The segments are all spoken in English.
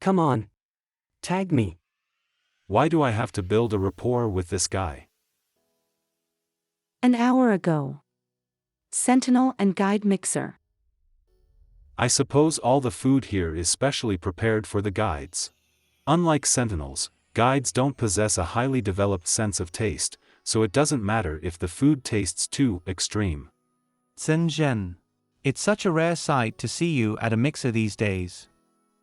Come on. Tag me. Why do I have to build a rapport with this guy? An hour ago. Sentinel and Guide Mixer. I suppose all the food here is specially prepared for the guides. Unlike sentinels, guides don't possess a highly developed sense of taste, so it doesn't matter if the food tastes too extreme. Zhen. It's such a rare sight to see you at a mixer these days.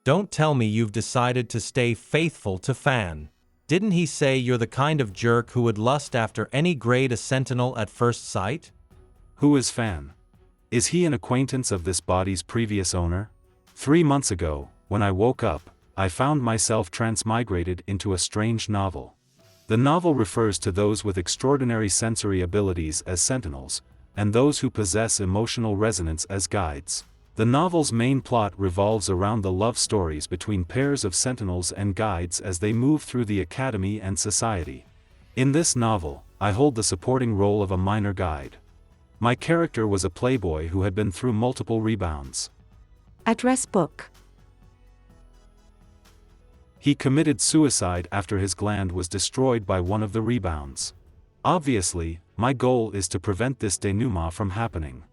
Don't tell me you've decided to stay faithful to Fan. Didn't he say you're the kind of jerk who would lust after any grade a sentinel at first sight? Who is Fan? Is he an acquaintance of this body's previous owner? 3 months ago, when I woke up, I found myself transmigrated into a strange novel. The novel refers to those with extraordinary sensory abilities as sentinels, and those who possess emotional resonance as guides. The novel's main plot revolves around the love stories between pairs of sentinels and guides as they move through the academy and society. In this novel, I hold the supporting role of a minor guide. My character was a playboy who had been through multiple rebounds. Address book. He committed suicide after his gland was destroyed by one of the rebounds. Obviously, my goal is to prevent this denouement from happening.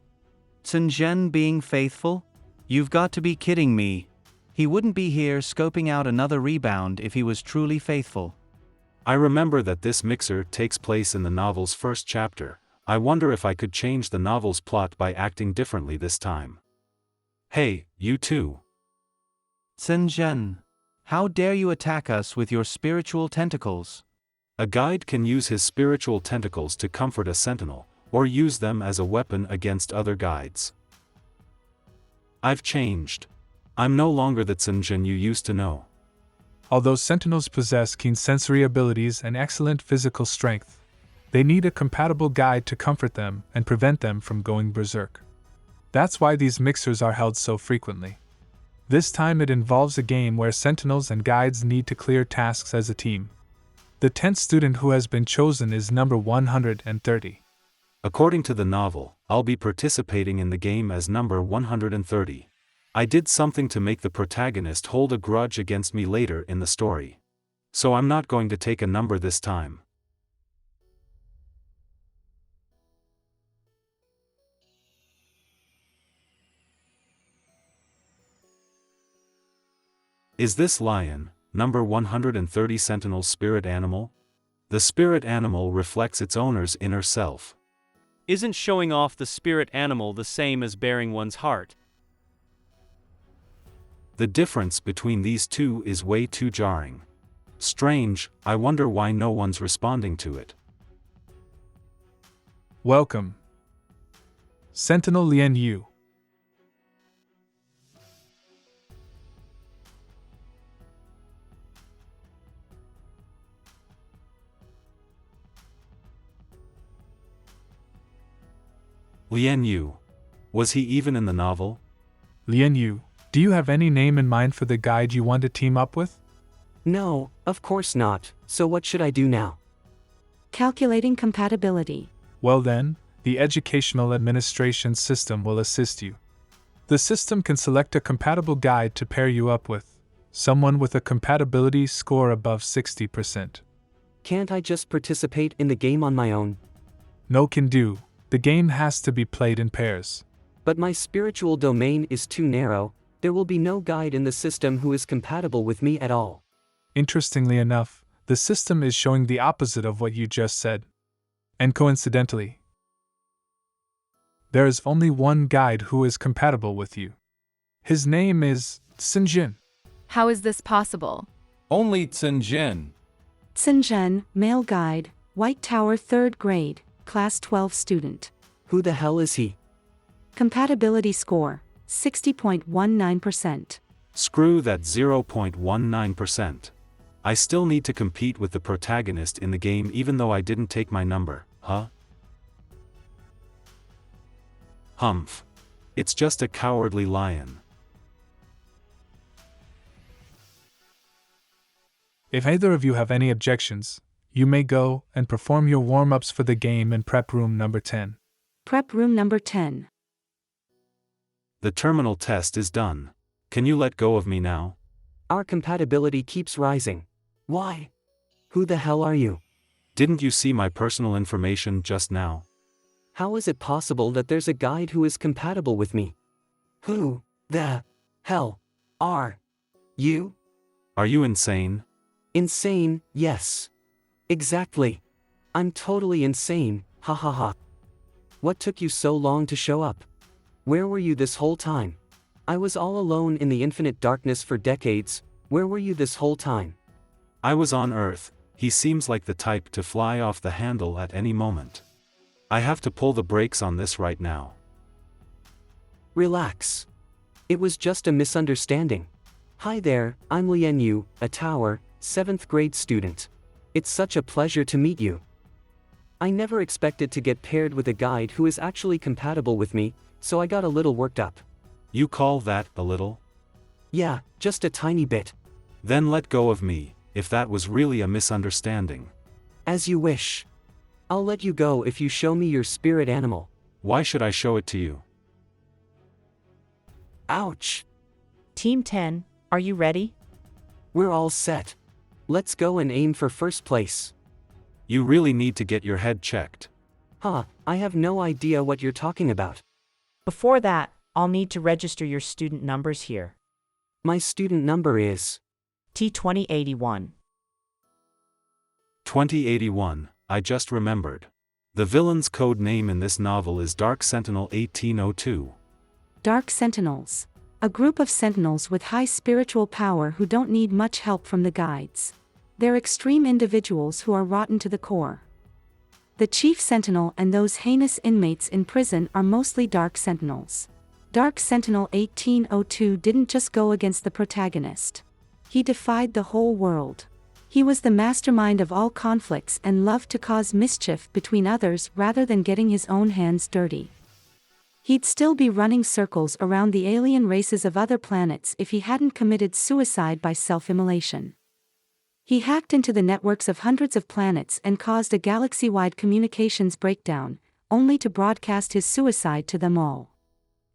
Zhen being faithful? You've got to be kidding me. He wouldn't be here scoping out another rebound if he was truly faithful. I remember that this mixer takes place in the novel's first chapter. I wonder if I could change the novel's plot by acting differently this time. Hey, you two. Zhen. How dare you attack us with your spiritual tentacles? A guide can use his spiritual tentacles to comfort a sentinel, or use them as a weapon against other guides. I've changed. I'm no longer the Zhen you used to know. Although sentinels possess keen sensory abilities and excellent physical strength, they need a compatible guide to comfort them and prevent them from going berserk. That's why these mixers are held so frequently. This time it involves a game where sentinels and guides need to clear tasks as a team. The 10th student who has been chosen is number 130. According to the novel, I'll be participating in the game as number 130. I did something to make the protagonist hold a grudge against me later in the story. So I'm not going to take a number this time. Is this lion, number 130 Sentinel's spirit animal? The spirit animal reflects its owner's inner self. Isn't showing off the spirit animal the same as bearing one's heart? The difference between these two is way too jarring. Strange, I wonder why no one's responding to it. Welcome. Sentinel Lien Yu. Lien Yu. Was he even in the novel? Lien Yu, do you have any name in mind for the guide you want to team up with? No, of course not. So what should I do now? Calculating compatibility. Well then, the Educational Administration system will assist you. The system can select a compatible guide to pair you up with, someone with a compatibility score above 60%. Can't I just participate in the game on my own? No can do. The game has to be played in pairs. But my spiritual domain is too narrow. There will be no guide in the system who is compatible with me at all. Interestingly enough, the system is showing the opposite of what you just said. And coincidentally, there is only one guide who is compatible with you. His name is Zhen. How is this possible? Only Zhen. Zhen, male guide, White Tower 3rd grade, class 12 student. Who the hell is he? Compatibility score, 60.19%. Screw that 0.19%. I still need to compete with the protagonist in the game even though I didn't take my number, huh? Humph. It's just a cowardly lion. If either of you have any objections, you may go and perform your warm-ups for the game in prep room number 10. Prep room number 10. The terminal test is done. Can you let go of me now? Our compatibility keeps rising. Why? Who the hell are you? Didn't you see my personal information just now? How is it possible that there's a guide who is compatible with me? Who the hell are you? Are you insane? Insane, yes. Exactly. I'm totally insane, ha ha ha. What took you so long to show up? Where were you this whole time? I was all alone in the infinite darkness for decades. Where were you this whole time? I was on Earth. He seems like the type to fly off the handle at any moment. I have to pull the brakes on this right now. Relax. It was just a misunderstanding. Hi there, I'm Lianyu, a Tower, 7th grade student. It's such a pleasure to meet you. I never expected to get paired with a guide who is actually compatible with me, so I got a little worked up. You call that a little? Yeah, just a tiny bit. Then let go of me, if that was really a misunderstanding. As you wish. I'll let you go if you show me your spirit animal. Why should I show it to you? Ouch. Team 10, are you ready? We're all set. Let's go and aim for first place. You really need to get your head checked. Huh, I have no idea what you're talking about. Before that, I'll need to register your student numbers here. My student number is T2081. 2081, I just remembered. The villain's code name in this novel is Dark Sentinel 1802. Dark Sentinels. A group of sentinels with high spiritual power who don't need much help from the guides. They're extreme individuals who are rotten to the core. The chief sentinel and those heinous inmates in prison are mostly Dark Sentinels. Dark Sentinel 1802 didn't just go against the protagonist. He defied the whole world. He was the mastermind of all conflicts and loved to cause mischief between others rather than getting his own hands dirty. He'd still be running circles around the alien races of other planets if he hadn't committed suicide by self-immolation. He hacked into the networks of hundreds of planets and caused a galaxy-wide communications breakdown, only to broadcast his suicide to them all.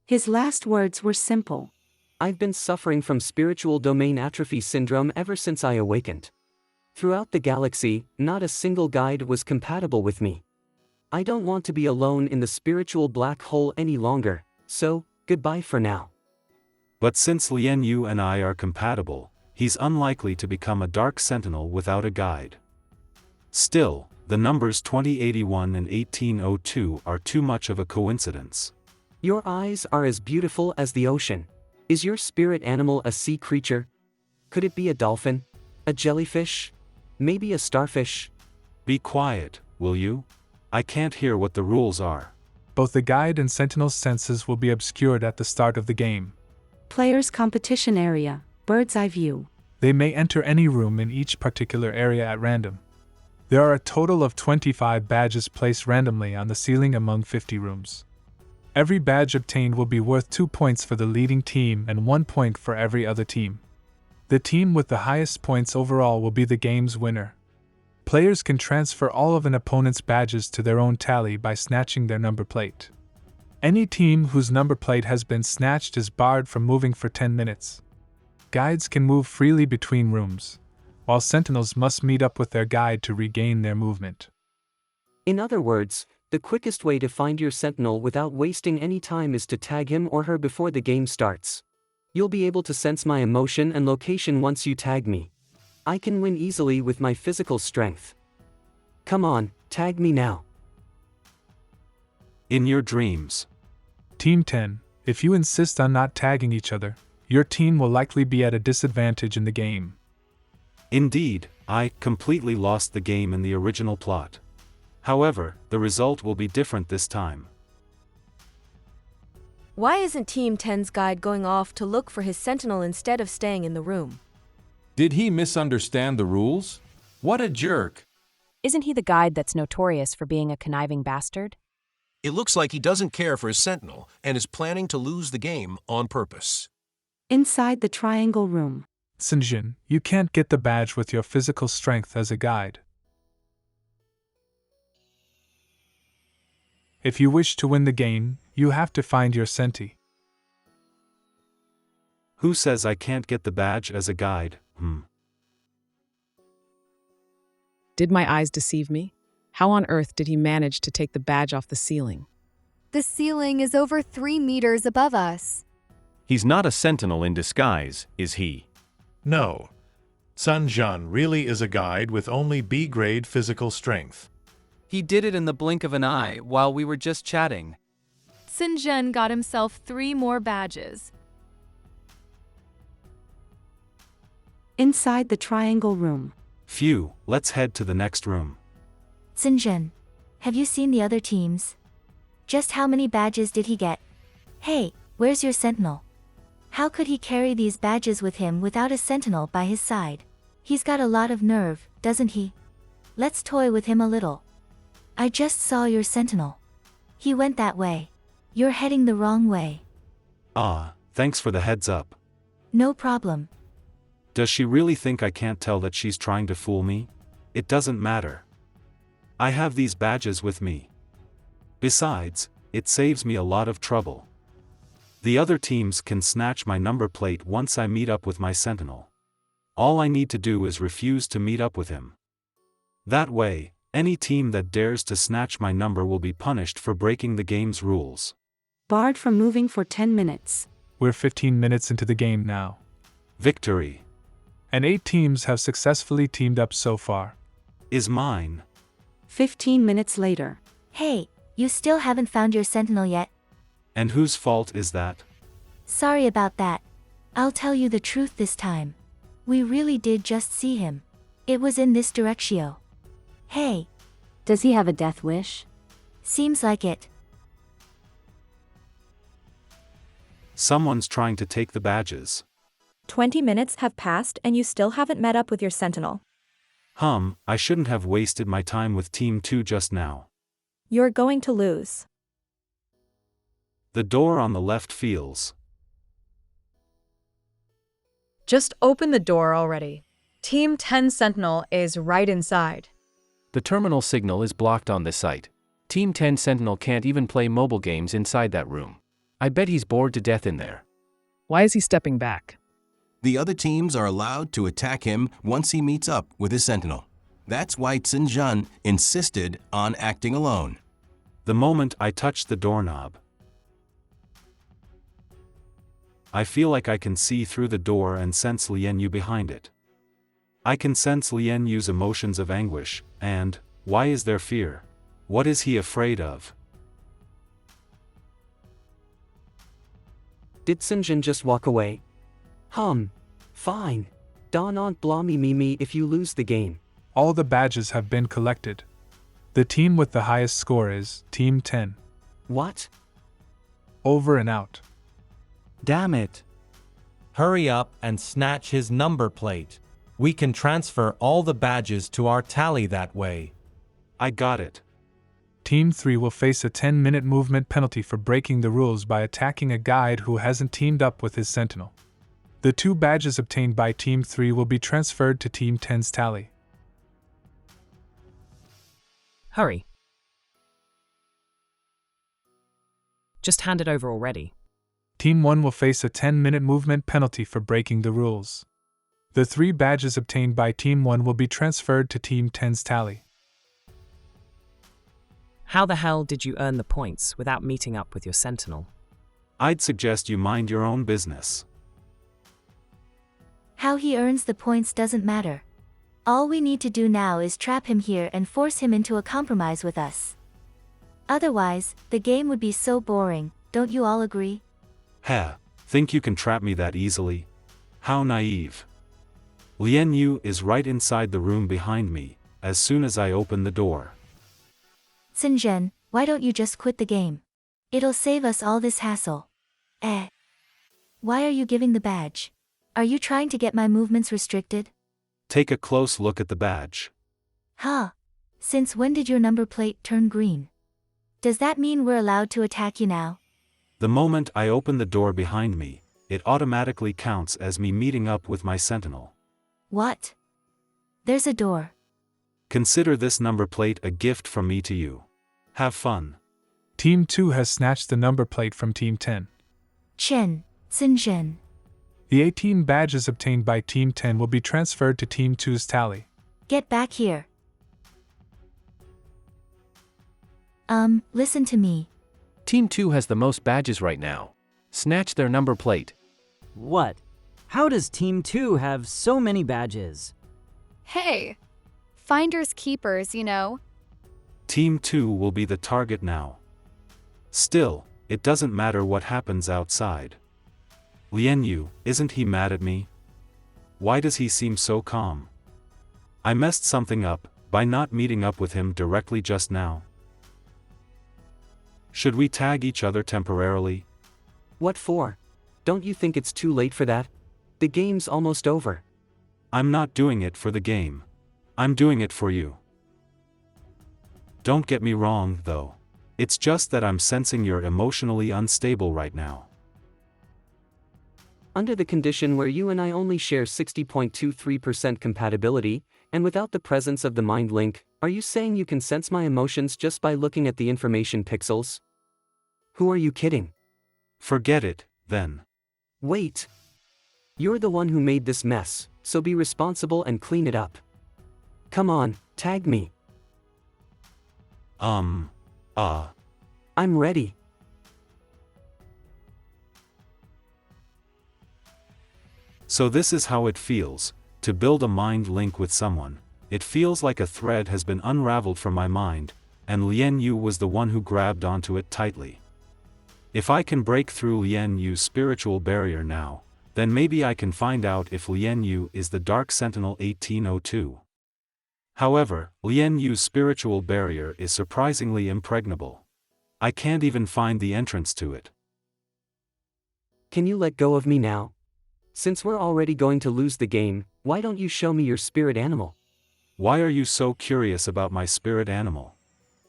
His last words were simple. I've been suffering from spiritual domain atrophy syndrome ever since I awakened. Throughout the galaxy, not a single guide was compatible with me. I don't want to be alone in the spiritual black hole any longer, so, goodbye for now. But since Lianyu and I are compatible, he's unlikely to become a Dark Sentinel without a guide. Still, the numbers 2081 and 1802 are too much of a coincidence. Your eyes are as beautiful as the ocean. Is your spirit animal a sea creature? Could it be a dolphin? A jellyfish? Maybe a starfish? Be quiet, will you? I can't hear what the rules are. Both the guide and sentinel's senses will be obscured at the start of the game. Player's competition area, bird's eye view. They may enter any room in each particular area at random. There are a total of 25 badges placed randomly on the ceiling among 50 rooms. Every badge obtained will be worth 2 points for the leading team and 1 point for every other team. The team with the highest points overall will be the game's winner. Players can transfer all of an opponent's badges to their own tally by snatching their number plate. Any team whose number plate has been snatched is barred from moving for 10 minutes. Guides can move freely between rooms, while sentinels must meet up with their guide to regain their movement. In other words, the quickest way to find your sentinel without wasting any time is to tag him or her before the game starts. You'll be able to sense my emotion and location once you tag me. I can win easily with my physical strength. Come on, tag me now. In your dreams. Team 10, if you insist on not tagging each other, your team will likely be at a disadvantage in the game. Indeed, I completely lost the game in the original plot. However, the result will be different this time. Why isn't Team 10's guide going off to look for his sentinel instead of staying in the room? Did he misunderstand the rules? What a jerk! Isn't he the guide that's notorious for being a conniving bastard? It looks like he doesn't care for his sentinel and is planning to lose the game on purpose. Inside the triangle room. Sinjin, you can't get the badge with your physical strength as a guide. If you wish to win the game, you have to find your senti. Who says I can't get the badge as a guide? Did my eyes deceive me? How on earth did he manage to take the badge off the ceiling? The ceiling is over 3 meters above us. He's not a sentinel in disguise, is he? No. Sun Jian really is a guide with only B-grade physical strength. He did it in the blink of an eye while we were just chatting. Sun Jian got himself 3 more badges. Inside the triangle room. Phew, let's head to the next room. Sun Jian, have you seen the other teams? Just how many badges did he get? Hey, where's your sentinel? How could he carry these badges with him without a sentinel by his side? He's got a lot of nerve, doesn't he? Let's toy with him a little. I just saw your sentinel. He went that way. You're heading the wrong way. Thanks for the heads up. No problem. Does she really think I can't tell that she's trying to fool me? It doesn't matter. I have these badges with me. Besides, it saves me a lot of trouble. The other teams can snatch my number plate once I meet up with my sentinel. All I need to do is refuse to meet up with him. That way, any team that dares to snatch my number will be punished for breaking the game's rules. Barred from moving for 10 minutes. We're 15 minutes into the game now. Victory. And 8 teams have successfully teamed up so far. Is mine. 15 minutes later. Hey, you still haven't found your sentinel yet? And whose fault is that? Sorry about that. I'll tell you the truth this time. We really did just see him. It was in this direction. Hey. Does he have a death wish? Seems like it. Someone's trying to take the badges. 20 minutes have passed and you still haven't met up with your sentinel. I shouldn't have wasted my time with Team 2 just now. You're going to lose. The door on the left feels. Just open the door already. Team 10 Sentinel is right inside. The terminal signal is blocked on this site. Team 10 Sentinel can't even play mobile games inside that room. I bet he's bored to death in there. Why is he stepping back? The other teams are allowed to attack him once he meets up with his sentinel. That's why Sun Jian insisted on acting alone. The moment I touch the doorknob, I feel like I can see through the door and sense Lian Yu behind it. I can sense Lian Yu's emotions of anguish, and, why is there fear? What is he afraid of? Did Sun Jian just walk away? Fine. Don't blame me if you lose the game. All the badges have been collected. The team with the highest score is Team 10. What? Over and out. Damn it. Hurry up and snatch his number plate. We can transfer all the badges to our tally that way. I got it. Team 3 will face a 10-minute movement penalty for breaking the rules by attacking a guide who hasn't teamed up with his sentinel. The 2 badges obtained by Team 3 will be transferred to Team 10's tally. Hurry. Just hand it over already. Team 1 will face a 10-minute movement penalty for breaking the rules. The 3 badges obtained by Team 1 will be transferred to Team 10's tally. How the hell did you earn the points without meeting up with your sentinel? I'd suggest you mind your own business. How he earns the points doesn't matter. All we need to do now is trap him here and force him into a compromise with us. Otherwise, the game would be so boring, don't you all agree? Think you can trap me that easily? How naive. Lian Yu is right inside the room behind me, as soon as I open the door. Sun Jian, why don't you just quit the game? It'll save us all this hassle. Why are you giving the badge? Are you trying to get my movements restricted? Take a close look at the badge. Since when did your number plate turn green? Does that mean we're allowed to attack you now? The moment I open the door behind me, it automatically counts as me meeting up with my sentinel. What? There's a door. Consider this number plate a gift from me to you. Have fun. Team 2 has snatched the number plate from Team 10. Sun Jian. The 18 badges obtained by Team 10 will be transferred to Team 2's tally. Get back here. Listen to me. Team 2 has the most badges right now. Snatch their number plate. What? How does Team 2 have so many badges? Hey, finders keepers, you know. Team 2 will be the target now. Still, it doesn't matter what happens outside. Lian, isn't he mad at me? Why does he seem so calm? I messed something up by not meeting up with him directly just now. Should we tag each other temporarily? What for? Don't you think it's too late for that? The game's almost over. I'm not doing it for the game. I'm doing it for you. Don't get me wrong, though. It's just that I'm sensing you're emotionally unstable right now. Under the condition where you and I only share 60.23% compatibility, and without the presence of the mind link, are you saying you can sense my emotions just by looking at the information pixels? Who are you kidding? Forget it, then. Wait. You're the one who made this mess, so be responsible and clean it up. Come on, tag me. I'm ready. So this is how it feels, to build a mind link with someone. It feels like a thread has been unraveled from my mind, and Lian was the one who grabbed onto it tightly. If I can break through Lian spiritual barrier now, then maybe I can find out if Lian is the Dark Sentinel 1802. However, Lian spiritual barrier is surprisingly impregnable. I can't even find the entrance to it. Can you let go of me now? Since we're already going to lose the game, why don't you show me your spirit animal? Why are you so curious about my spirit animal?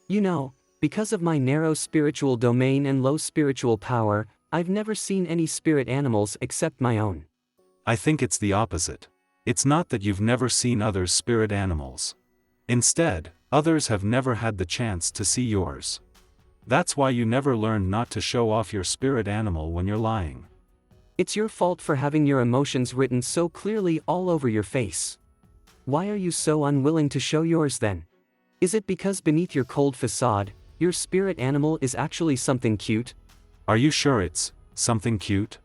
You know, because of my narrow spiritual domain and low spiritual power, I've never seen any spirit animals except my own. I think it's the opposite. It's not that you've never seen others' spirit animals. Instead, others have never had the chance to see yours. That's why you never learned not to show off your spirit animal when you're lying. It's your fault for having your emotions written so clearly all over your face. Why are you so unwilling to show yours then? Is it because beneath your cold facade, your spirit animal is actually something cute? Are you sure it's something cute?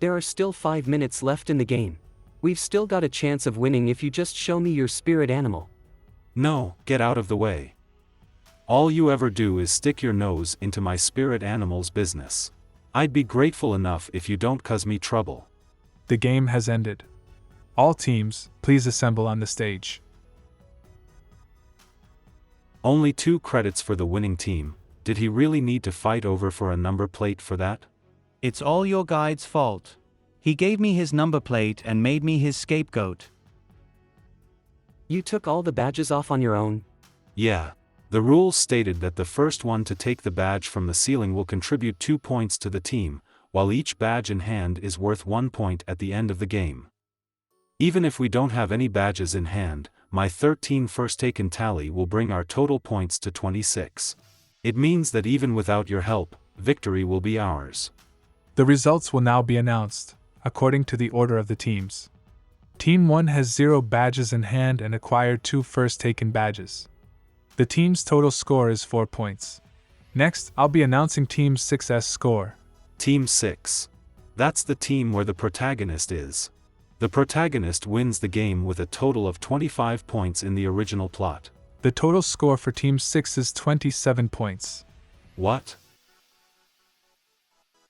There are still 5 minutes left in the game. We've still got a chance of winning if you just show me your spirit animal. No, get out of the way. All you ever do is stick your nose into my spirit animal's business. I'd be grateful enough if you don't cause me trouble. The game has ended. All teams, please assemble on the stage. Only 2 credits for the winning team. Did he really need to fight over for a number plate for that? It's all your guide's fault. He gave me his number plate and made me his scapegoat. You took all the badges off on your own? Yeah. The rules stated that the first one to take the badge from the ceiling will contribute 2 points to the team, while each badge in hand is worth 1 point at the end of the game. Even if we don't have any badges in hand, my 13 first taken tally will bring our total points to 26. It means that even without your help, victory will be ours. The results will now be announced, according to the order of the teams. Team 1 has 0 badges in hand and acquired 2 first taken badges. The team's total score is 4 points. Next, I'll be announcing Team 6's score. Team 6. That's the team where the protagonist is. The protagonist wins the game with a total of 25 points in the original plot. The total score for Team 6 is 27 points. What?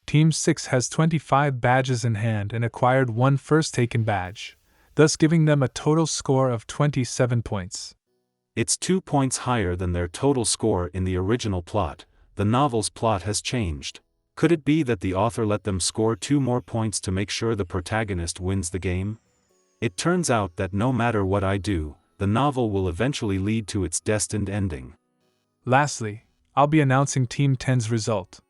Team 6 has 25 badges in hand and acquired 1 first taken badge, thus giving them a total score of 27 points. It's 2 points higher than their total score in the original plot. The novel's plot has changed. Could it be that the author let them score 2 more points to make sure the protagonist wins the game? It turns out that no matter what I do, the novel will eventually lead to its destined ending. Lastly, I'll be announcing Team 10's result.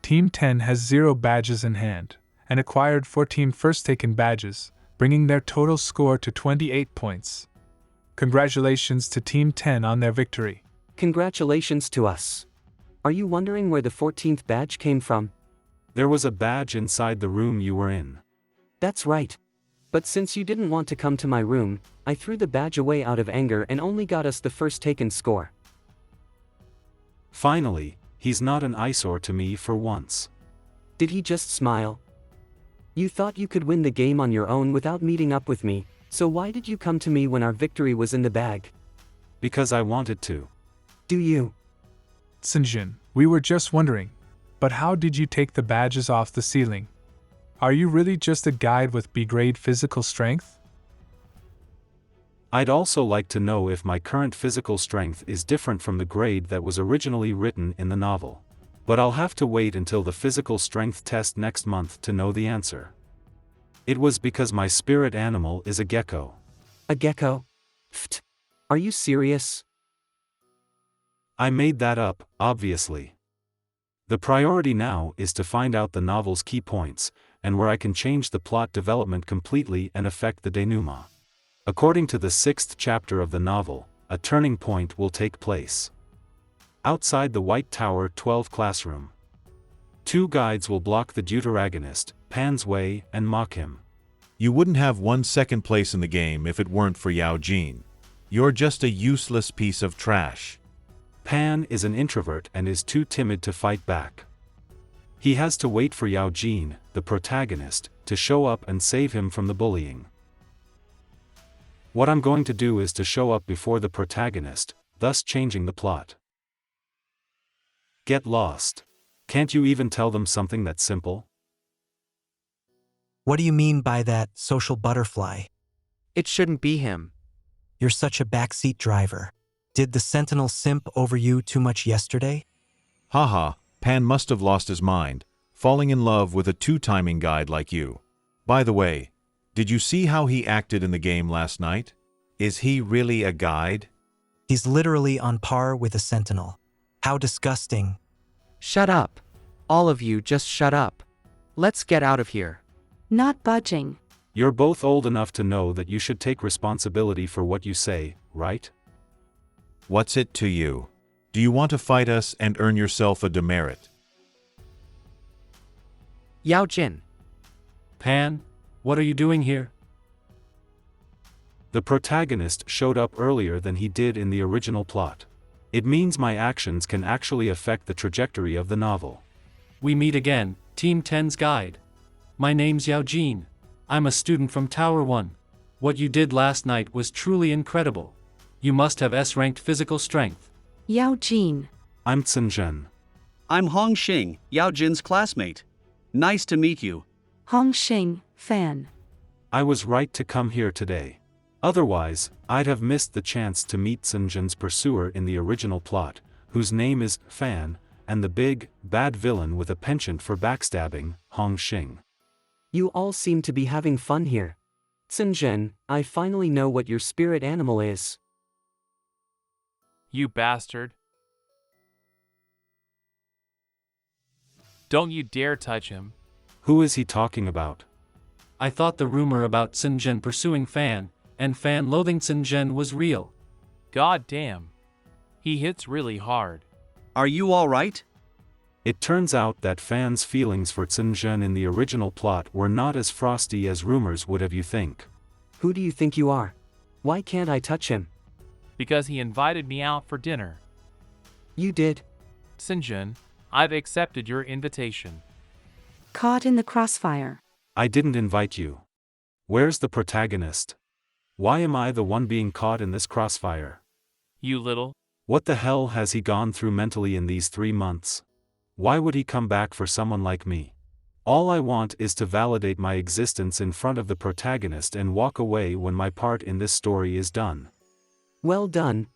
Team 10 has 0 badges in hand, and acquired 14 first taken badges, bringing their total score to 28 points. Congratulations to Team 10 on their victory. Congratulations to us. Are you wondering where the 14th badge came from? There was a badge inside the room you were in. That's right. But since you didn't want to come to my room, I threw the badge away out of anger and only got us the first taken score. Finally, he's not an eyesore to me for once. Did he just smile? You thought you could win the game on your own without meeting up with me, so why did you come to me when our victory was in the bag? Because I wanted to. Do you? Sinjin, we were just wondering. But how did you take the badges off the ceiling? Are you really just a guide with B-grade physical strength? I'd also like to know if my current physical strength is different from the grade that was originally written in the novel. But I'll have to wait until the physical strength test next month to know the answer. It was because my spirit animal is a gecko. A gecko? Pfft. Are you serious? I made that up, obviously. The priority now is to find out the novel's key points, and where I can change the plot development completely and affect the denouement. According to the 6th chapter of the novel, a turning point will take place. Outside the White Tower 12 classroom. 2 guides will block the deuteragonist, Pan's way, and mock him. You wouldn't have won second place in the game if it weren't for Yao Jin. You're just a useless piece of trash. Pan is an introvert and is too timid to fight back. He has to wait for Yao Jin, the protagonist, to show up and save him from the bullying. What I'm going to do is to show up before the protagonist, thus changing the plot. Get lost. Can't you even tell them something that's simple? What do you mean by that, social butterfly? It shouldn't be him. You're such a backseat driver. Did the Sentinel simp over you too much yesterday? Haha, Pan must have lost his mind, falling in love with a two-timing guide like you. By the way, did you see how he acted in the game last night? Is he really a guide? He's literally on par with a Sentinel. How disgusting. Shut up. All of you just shut up. Let's get out of here. Not budging. You're both old enough to know that you should take responsibility for what you say, right? What's it to you? Do you want to fight us and earn yourself a demerit? Yao Jin. Pan, what are you doing here? The protagonist showed up earlier than he did in the original plot. It means my actions can actually affect the trajectory of the novel. We meet again, Team 10's guide. My name's Yao Jin. I'm a student from Tower 1. What you did last night was truly incredible. You must have S-ranked physical strength. Yao Jin. I'm Zhen. I'm Hong Xing, Yao Jin's classmate. Nice to meet you. Hong Xing, fan. I was right to come here today. Otherwise, I'd have missed the chance to meet Zhen's pursuer in the original plot, whose name is Fan, and the big, bad villain with a penchant for backstabbing, Hong Xing. You all seem to be having fun here. Zhen, I finally know what your spirit animal is. You bastard. Don't you dare touch him. Who is he talking about? I thought the rumor about Zhen pursuing Fan, and Fan loathing Zhen was real. God damn. He hits really hard. Are you all right? It turns out that Fan's feelings for Zhen in the original plot were not as frosty as rumors would have you think. Who do you think you are? Why can't I touch him? Because he invited me out for dinner. You did? Zhen, I've accepted your invitation. Caught in the crossfire. I didn't invite you. Where's the protagonist? Why am I the one being caught in this crossfire? You little. What the hell has he gone through mentally in these 3 months? Why would he come back for someone like me? All I want is to validate my existence in front of the protagonist and walk away when my part in this story is done. Well done,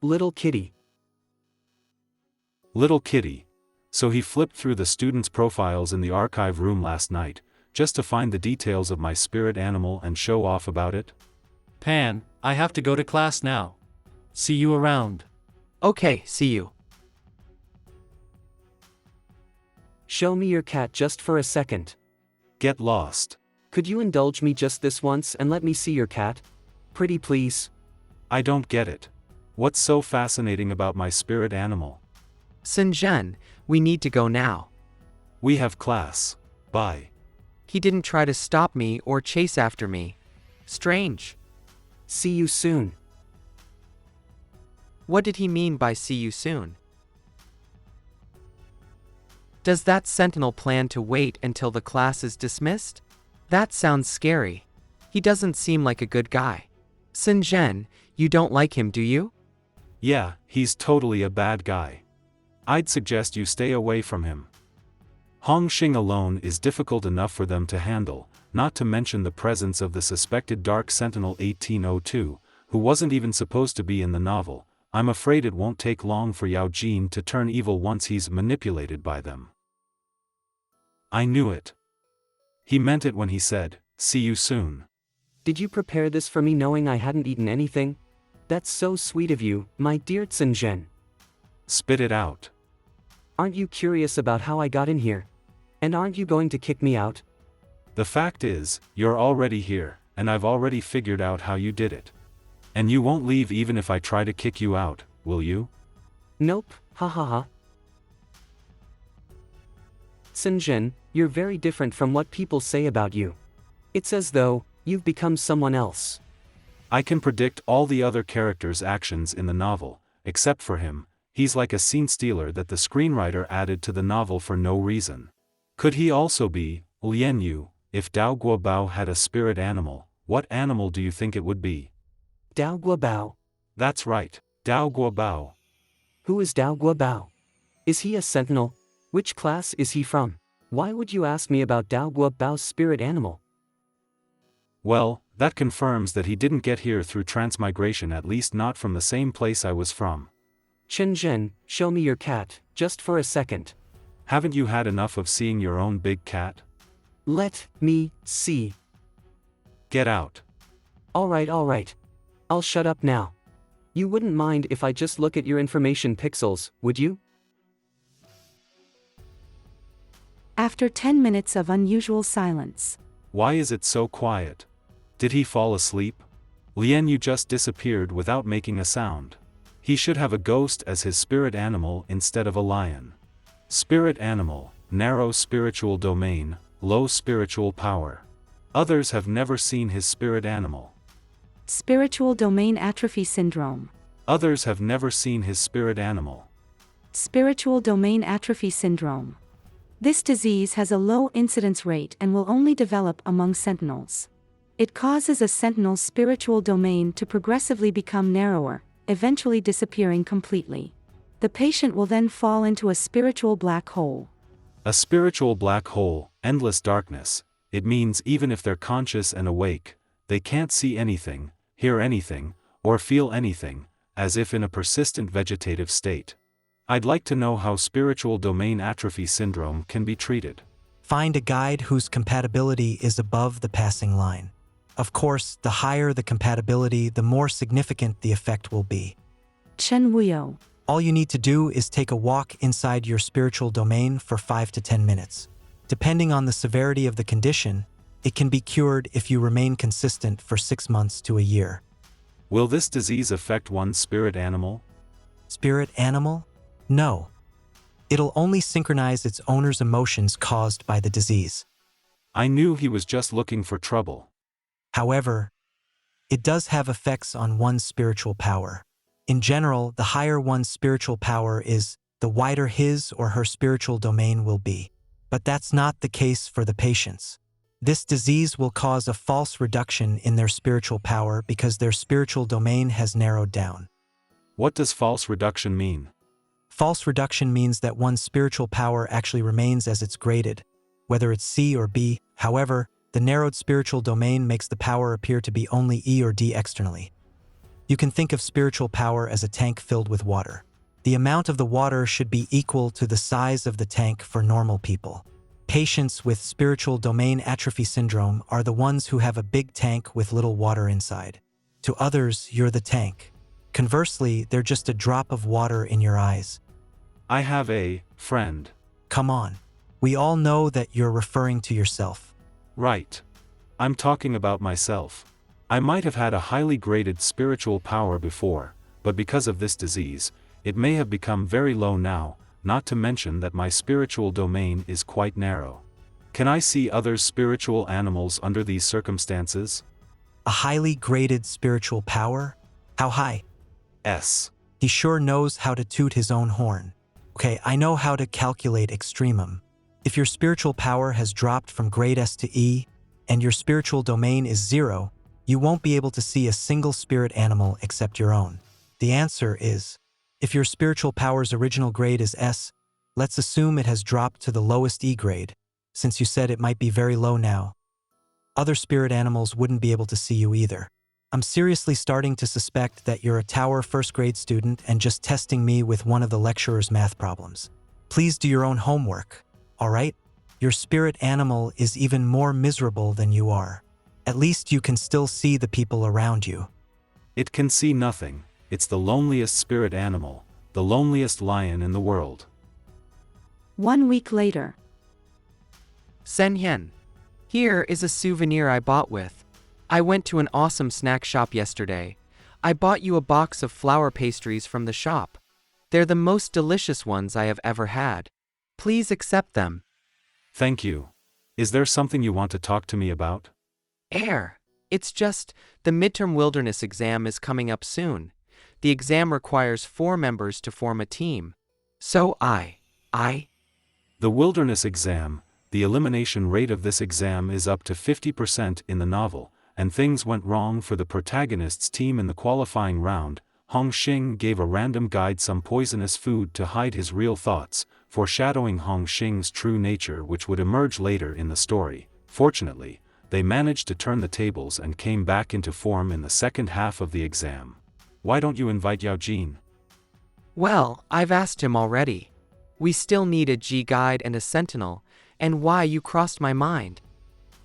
little kitty. Little kitty. So he flipped through the students' profiles in the archive room last night, just to find the details of my spirit animal and show off about it? Pan, I have to go to class now. See you around. Okay, see you. Show me your cat just for a second. Get lost. Could you indulge me just this once and let me see your cat? Pretty please. I don't get it. What's so fascinating about my spirit animal? Zhen, we need to go now. We have class. Bye. He didn't try to stop me or chase after me. Strange. See you soon. What did he mean by see you soon? Does that sentinel plan to wait until the class is dismissed? That sounds scary. He doesn't seem like a good guy. Sinjin, you don't like him, do you? Yeah, he's totally a bad guy. I'd suggest you stay away from him. Hongxing alone is difficult enough for them to handle, not to mention the presence of the suspected Dark Sentinel 1802, who wasn't even supposed to be in the novel. I'm afraid it won't take long for Yao Jin to turn evil once he's manipulated by them. I knew it. He meant it when he said, "See you soon." Did you prepare this for me knowing I hadn't eaten anything? That's so sweet of you, my dear Tsinzhen. Spit it out. Aren't you curious about how I got in here? And aren't you going to kick me out? The fact is, you're already here, and I've already figured out how you did it. And you won't leave even if I try to kick you out, will you? Nope, ha ha ha. Sinjin, you're very different from what people say about you. It's as though you've become someone else. I can predict all the other characters' actions in the novel, except for him. He's like a scene stealer that the screenwriter added to the novel for no reason. Could he also be Lian Yu? If Dao Guobao had a spirit animal, what animal do you think it would be? Dao Guobao. That's right, Dao Guobao. Who is Dao Guobao? Is he a sentinel? Which class is he from? Why would you ask me about Dao Guobao's spirit animal? Well, that confirms that he didn't get here through transmigration, at least not from the same place I was from. Chen Zhen, show me your cat, just for a second. Haven't you had enough of seeing your own big cat? Let me see. Get out. Alright. I'll shut up now. You wouldn't mind if I just look at your information pixels, would you? After 10 minutes of unusual silence. Why is it so quiet? Did he fall asleep? Lian Yu just disappeared without making a sound. He should have a ghost as his spirit animal instead of a lion. Spirit animal, narrow spiritual domain, low spiritual power. Others have never seen his spirit animal. Spiritual domain atrophy syndrome. Others have never seen his spirit animal. Spiritual domain atrophy syndrome. This disease has a low incidence rate and will only develop among sentinels. It causes a sentinel's spiritual domain to progressively become narrower, eventually disappearing completely. The patient will then fall into a spiritual black hole. A spiritual black hole, endless darkness. It means even if they're conscious and awake, they can't see anything, hear anything, or feel anything, as if in a persistent vegetative state. I'd like to know how spiritual domain atrophy syndrome can be treated. Find a guide whose compatibility is above the passing line. Of course, the higher the compatibility, the more significant the effect will be. Chen Wuyo. All you need to do is take a walk inside your spiritual domain for 5 to 10 minutes. Depending on the severity of the condition, it can be cured if you remain consistent for 6 months to a year. Will this disease affect one's spirit animal? Spirit animal? No. It'll only synchronize its owner's emotions caused by the disease. I knew he was just looking for trouble. However, it does have effects on one's spiritual power. In general, the higher one's spiritual power is, the wider his or her spiritual domain will be. But that's not the case for the patients. This disease will cause a false reduction in their spiritual power because their spiritual domain has narrowed down. What does false reduction mean? False reduction means that one's spiritual power actually remains as it's graded, whether it's C or B. However, the narrowed spiritual domain makes the power appear to be only E or D externally. You can think of spiritual power as a tank filled with water. The amount of the water should be equal to the size of the tank for normal people. Patients with spiritual domain atrophy syndrome are the ones who have a big tank with little water inside. To others, you're the tank. Conversely, they're just a drop of water in your eyes. I have a friend. Come on. We all know that you're referring to yourself. Right. I'm talking about myself. I might have had a highly graded spiritual power before, but because of this disease, it may have become very low now. not to mention that my spiritual domain is quite narrow. Can I see other spiritual animals under these circumstances? A highly graded spiritual power? How high? S. He sure knows how to toot his own horn. Okay, I know how to calculate extremum. If your spiritual power has dropped from grade S to E, and your spiritual domain is 0, you won't be able to see a single spirit animal except your own. The answer is, if your spiritual power's original grade is S, let's assume it has dropped to the lowest E grade, since you said it might be very low now. Other spirit animals wouldn't be able to see you either. I'm seriously starting to suspect that you're a Tower first grade student and just testing me with one of the lecturer's math problems. Please do your own homework, alright? Your spirit animal is even more miserable than you are. At least you can still see the people around you. It can see nothing. It's the loneliest spirit animal, the loneliest lion in the world. 1 week later. Senyen. Here is a souvenir I bought with. I went to an awesome snack shop yesterday. I bought you a box of flour pastries from the shop. They're the most delicious ones I have ever had. Please accept them. Thank you. Is there something you want to talk to me about? It's just, the midterm wilderness exam is coming up soon. The exam requires 4 members to form a team. So The wilderness exam, the elimination rate of this exam is up to 50% in the novel, and things went wrong for the protagonist's team in the qualifying round. Hong Xing gave a random guide some poisonous food to hide his real thoughts, foreshadowing Hong Xing's true nature which would emerge later in the story. Fortunately, they managed to turn the tables and came back into form in the second half of the exam. Why don't you invite Yao Jin? Well, I've asked him already. We still need a G guide and a sentinel, and why you crossed my mind.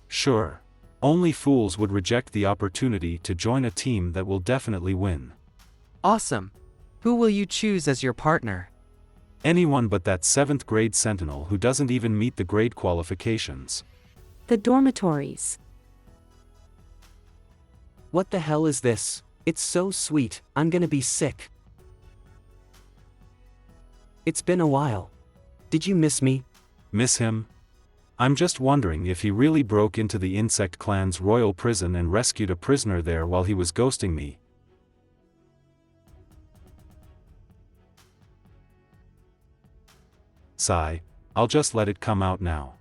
Sure. Only fools would reject the opportunity to join a team that will definitely win. Awesome. Who will you choose as your partner? Anyone but that 7th grade sentinel who doesn't even meet the grade qualifications. The dormitories. What the hell is this? It's so sweet, I'm gonna be sick. It's been a while. Did you miss me? Miss him? I'm just wondering if he really broke into the insect clan's royal prison and rescued a prisoner there while he was ghosting me. Sigh, I'll just let it come out now.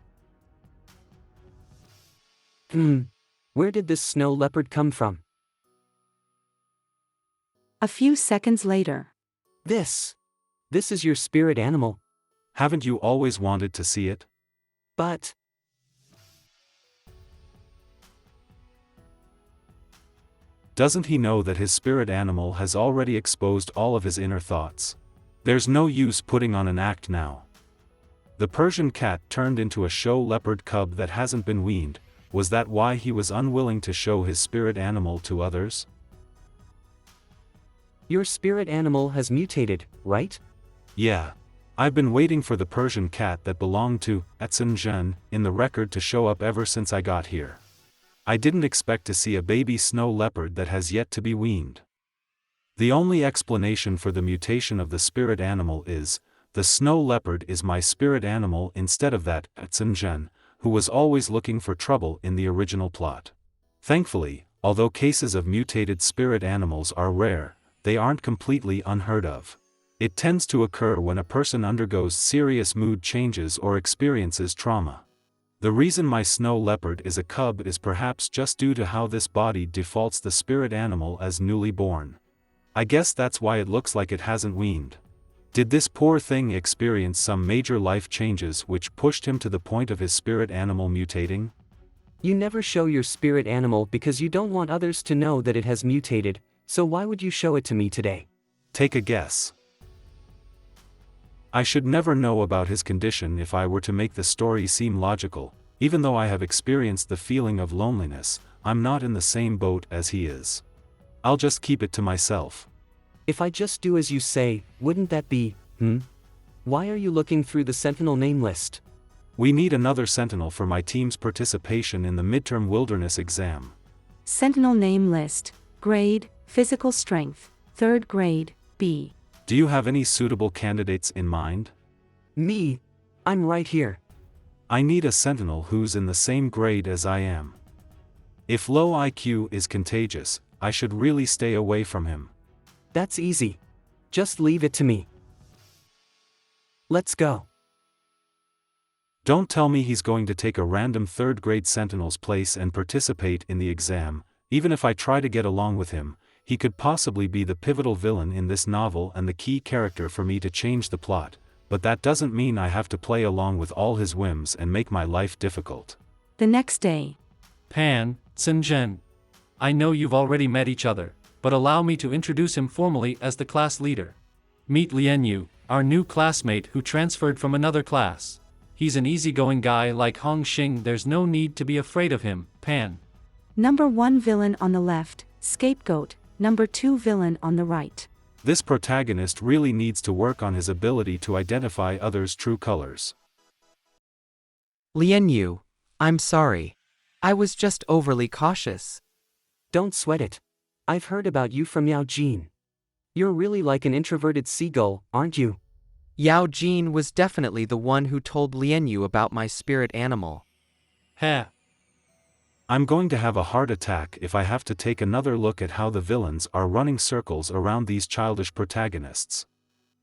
Where did this snow leopard come from? A few seconds later. This is your spirit animal. Haven't you always wanted to see it? But doesn't he know that his spirit animal has already exposed all of his inner thoughts? There's no use putting on an act now. The Persian cat turned into a show leopard cub that hasn't been weaned. Was that why he was unwilling to show his spirit animal to others? Your spirit animal has mutated, right? Yeah. I've been waiting for the Persian cat that belonged to Zhen in the record to show up ever since I got here. I didn't expect to see a baby snow leopard that has yet to be weaned. The only explanation for the mutation of the spirit animal is, the snow leopard is my spirit animal instead of that Zhen, who was always looking for trouble in the original plot. Thankfully, although cases of mutated spirit animals are rare, they aren't completely unheard of. It tends to occur when a person undergoes serious mood changes or experiences trauma. The reason my snow leopard is a cub is perhaps just due to how this body defaults the spirit animal as newly born. I guess that's why it looks like it hasn't weaned. Did this poor thing experience some major life changes which pushed him to the point of his spirit animal mutating? You never show your spirit animal because you don't want others to know that it has mutated, so why would you show it to me today? Take a guess. I should never know about his condition if I were to make the story seem logical. Even though I have experienced the feeling of loneliness, I'm not in the same boat as he is. I'll just keep it to myself. If I just do as you say, wouldn't that be, Why are you looking through the Sentinel name list? We need another Sentinel for my team's participation in the midterm wilderness exam. Sentinel name list. Grade, physical strength, 3rd grade, B. Do you have any suitable candidates in mind? Me? I'm right here. I need a sentinel who's in the same grade as I am. If low IQ is contagious, I should really stay away from him. That's easy. Just leave it to me. Let's go. Don't tell me he's going to take a random third-grade sentinel's place and participate in the exam. Even if I try to get along with him, he could possibly be the pivotal villain in this novel and the key character for me to change the plot, but that doesn't mean I have to play along with all his whims and make my life difficult. The next day. Pan, Sinjen. I know you've already met each other, but allow me to introduce him formally as the class leader. Meet Lianyu, our new classmate who transferred from another class. He's an easygoing guy like Hong Xing, there's no need to be afraid of him, Pan. Number 1 villain on the left, scapegoat, number 2 villain on the right. This protagonist really needs to work on his ability to identify others' true colors. Lianyu, I'm sorry. I was just overly cautious. Don't sweat it. I've heard about you from Yao Jin. You're really like an introverted seagull, aren't you? Yao Jin was definitely the one who told Lianyu about my spirit animal. Heh. I'm going to have a heart attack if I have to take another look at how the villains are running circles around these childish protagonists.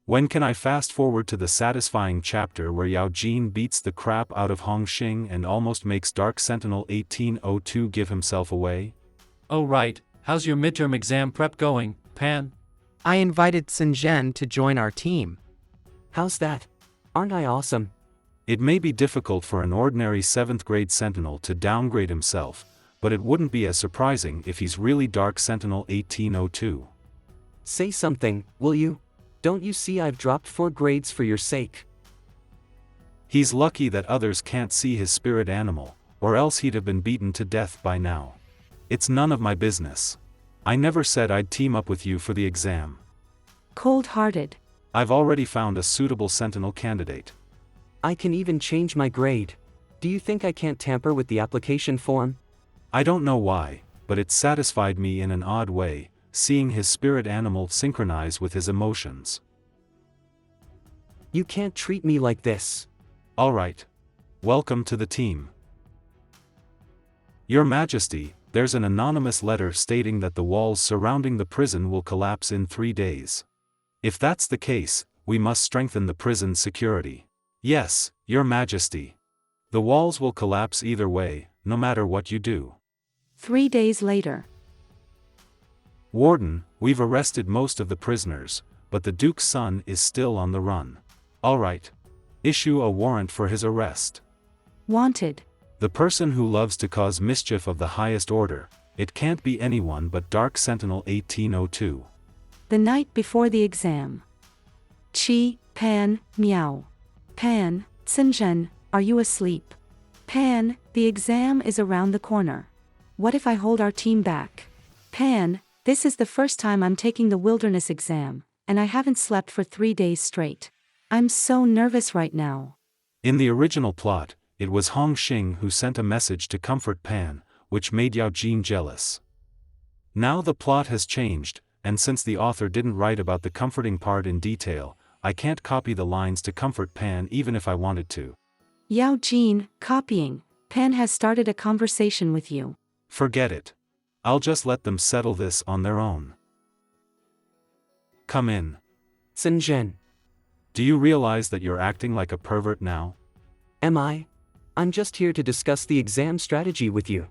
When can I fast forward to the satisfying chapter where Yao Jin beats the crap out of Hong Xing and almost makes Dark Sentinel 1802 give himself away? Oh right, how's your midterm exam prep going, Pan? I invited Sinjen to join our team. How's that? Aren't I awesome? It may be difficult for an ordinary 7th grade Sentinel to downgrade himself, but it wouldn't be as surprising if he's really Dark Sentinel 1802. Say something, will you? Don't you see I've dropped 4 grades for your sake? He's lucky that others can't see his spirit animal, or else he'd have been beaten to death by now. It's none of my business. I never said I'd team up with you for the exam. Cold-hearted. I've already found a suitable Sentinel candidate. I can even change my grade. Do you think I can't tamper with the application form? I don't know why, but it satisfied me in an odd way, seeing his spirit animal synchronize with his emotions. You can't treat me like this. Alright. Welcome to the team. Your Majesty, there's an anonymous letter stating that the walls surrounding the prison will collapse in 3 days. If that's the case, we must strengthen the prison's security. Yes, Your Majesty. The walls will collapse either way, no matter what you do. 3 days later. Warden, we've arrested most of the prisoners, but the Duke's son is still on the run. Alright. Issue a warrant for his arrest. Wanted. The person who loves to cause mischief of the highest order. It can't be anyone but Dark Sentinel 1802. The night before the exam. Chi, Pan, Meow. Pan, Sinjen, are you asleep? Pan, the exam is around the corner. What if I hold our team back? Pan, this is the first time I'm taking the wilderness exam, and I haven't slept for 3 days straight. I'm so nervous right now. In the original plot, it was Hong Xing who sent a message to comfort Pan, which made Yao Jin jealous. Now the plot has changed, and since the author didn't write about the comforting part in detail, I can't copy the lines to comfort Pan even if I wanted to. Yao Jin, copying. Pan has started a conversation with you. Forget it. I'll just let them settle this on their own. Come in. Sinjen. Do you realize that you're acting like a pervert now? Am I? I'm just here to discuss the exam strategy with you.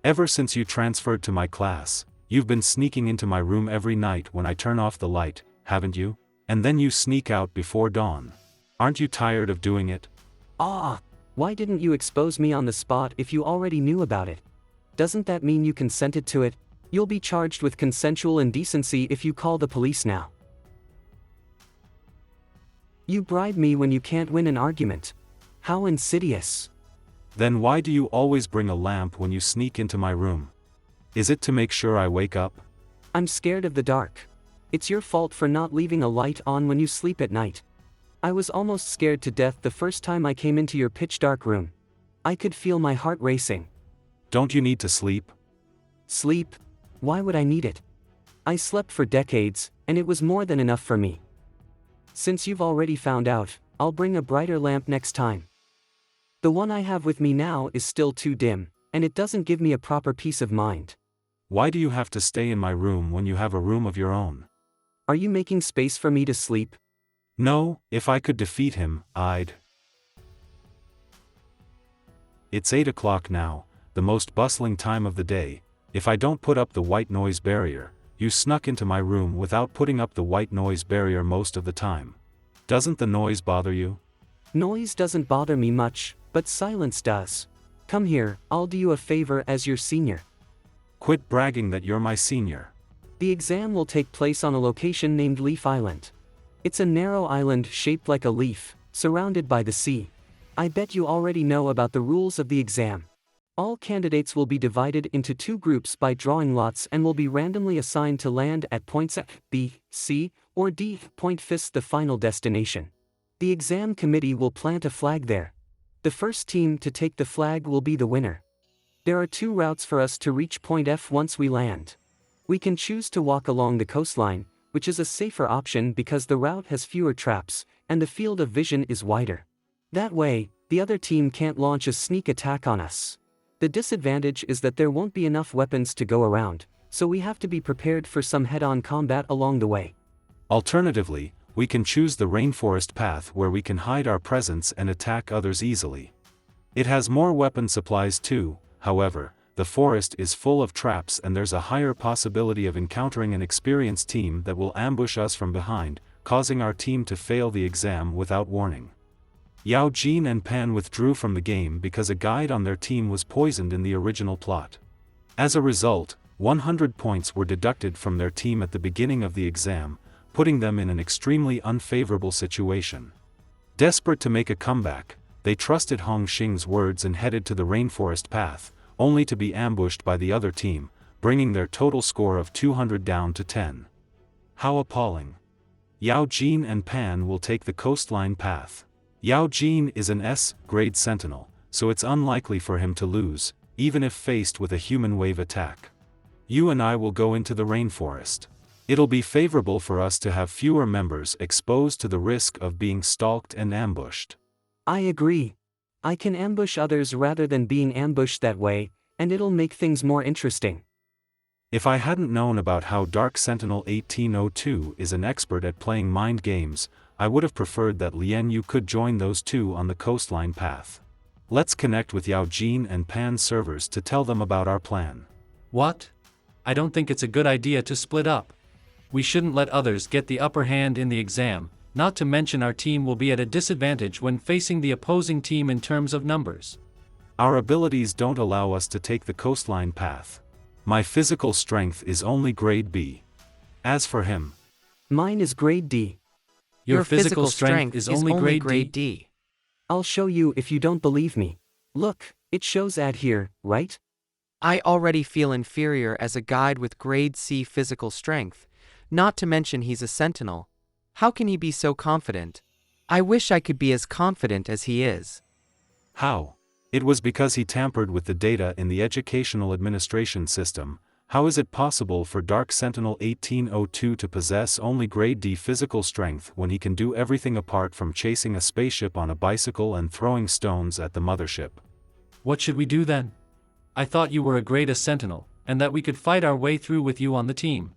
Ever since you transferred to my class, you've been sneaking into my room every night when I turn off the light, haven't you? And then you sneak out before dawn. Aren't you tired of doing it? Why didn't you expose me on the spot if you already knew about it? Doesn't that mean you consented to it? You'll be charged with consensual indecency if you call the police now. You bribe me when you can't win an argument. How insidious. Then why do you always bring a lamp when you sneak into my room? Is it to make sure I wake up? I'm scared of the dark. It's your fault for not leaving a light on when you sleep at night. I was almost scared to death the first time I came into your pitch-dark room. I could feel my heart racing. Don't you need to sleep? Sleep? Why would I need it? I slept for decades, and it was more than enough for me. Since you've already found out, I'll bring a brighter lamp next time. The one I have with me now is still too dim, and it doesn't give me a proper peace of mind. Why do you have to stay in my room when you have a room of your own? Are you making space for me to sleep? No, if I could defeat him, I'd. It's 8 o'clock now, the most bustling time of the day. If I don't put up the white noise barrier, you snuck into my room without putting up the white noise barrier most of the time. Doesn't the noise bother you? Noise doesn't bother me much, but silence does. Come here, I'll do you a favor as your senior. Quit bragging that you're my senior. The exam will take place on a location named Leaf Island. It's a narrow island shaped like a leaf, surrounded by the sea. I bet you already know about the rules of the exam. All candidates will be divided into 2 groups by drawing lots and will be randomly assigned to land at points A, B, C, or D. Point Fist, the final destination. The exam committee will plant a flag there. The first team to take the flag will be the winner. There are 2 routes for us to reach point F once we land. We can choose to walk along the coastline, which is a safer option because the route has fewer traps, and the field of vision is wider. That way, the other team can't launch a sneak attack on us. The disadvantage is that there won't be enough weapons to go around, so we have to be prepared for some head-on combat along the way. Alternatively, we can choose the rainforest path where we can hide our presence and attack others easily. It has more weapon supplies too, however, the forest is full of traps and there's a higher possibility of encountering an experienced team that will ambush us from behind, causing our team to fail the exam without warning. Yao Jin and Pan withdrew from the game because a guide on their team was poisoned in the original plot. As a result, 100 points were deducted from their team at the beginning of the exam, putting them in an extremely unfavorable situation. Desperate to make a comeback, they trusted Hong Xing's words and headed to the rainforest path, only to be ambushed by the other team, bringing their total score of 200 down to 10. How appalling. Yao Jin and Pan will take the coastline path. Yao Jin is an S-grade sentinel, so it's unlikely for him to lose, even if faced with a human wave attack. You and I will go into the rainforest. It'll be favorable for us to have fewer members exposed to the risk of being stalked and ambushed. I agree. I can ambush others rather than being ambushed that way, and it'll make things more interesting. If I hadn't known about how Dark Sentinel 1802 is an expert at playing mind games, I would have preferred that Lian Yu could join those 2 on the coastline path. Let's connect with Yao Jin and Pan's servers to tell them about our plan. What? I don't think it's a good idea to split up. We shouldn't let others get the upper hand in the exam, not to mention our team will be at a disadvantage when facing the opposing team in terms of numbers. Our abilities don't allow us to take the coastline path. My physical strength is only grade B. As for him, mine is grade D. Your physical strength is only grade D. I'll show you if you don't believe me. Look, it shows ad here, right? I already feel inferior as a guide with grade C physical strength, not to mention he's a sentinel. How can he be so confident? I wish I could be as confident as he is. How? It was because he tampered with the data in the educational administration system. How is it possible for Dark Sentinel 1802 to possess only grade D physical strength when he can do everything apart from chasing a spaceship on a bicycle and throwing stones at the mothership? What should we do then? I thought you were a great sentinel, and that we could fight our way through with you on the team.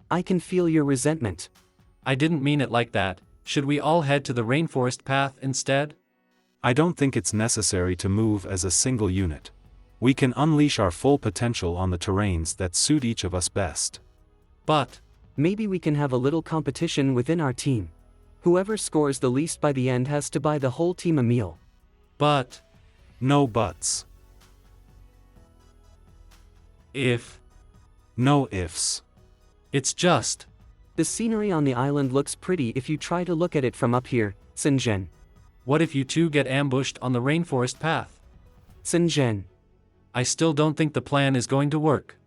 I can feel your resentment. I didn't mean it like that. Should we all head to the rainforest path instead? I don't think it's necessary to move as a single unit. We can unleash our full potential on the terrains that suit each of us best. But maybe we can have a little competition within our team. Whoever scores the least by the end has to buy the whole team a meal. But no buts. If no ifs. It's just the scenery on the island looks pretty if you try to look at it from up here, Sinjin. What if you 2 get ambushed on the rainforest path? Sinjin. I still don't think the plan is going to work.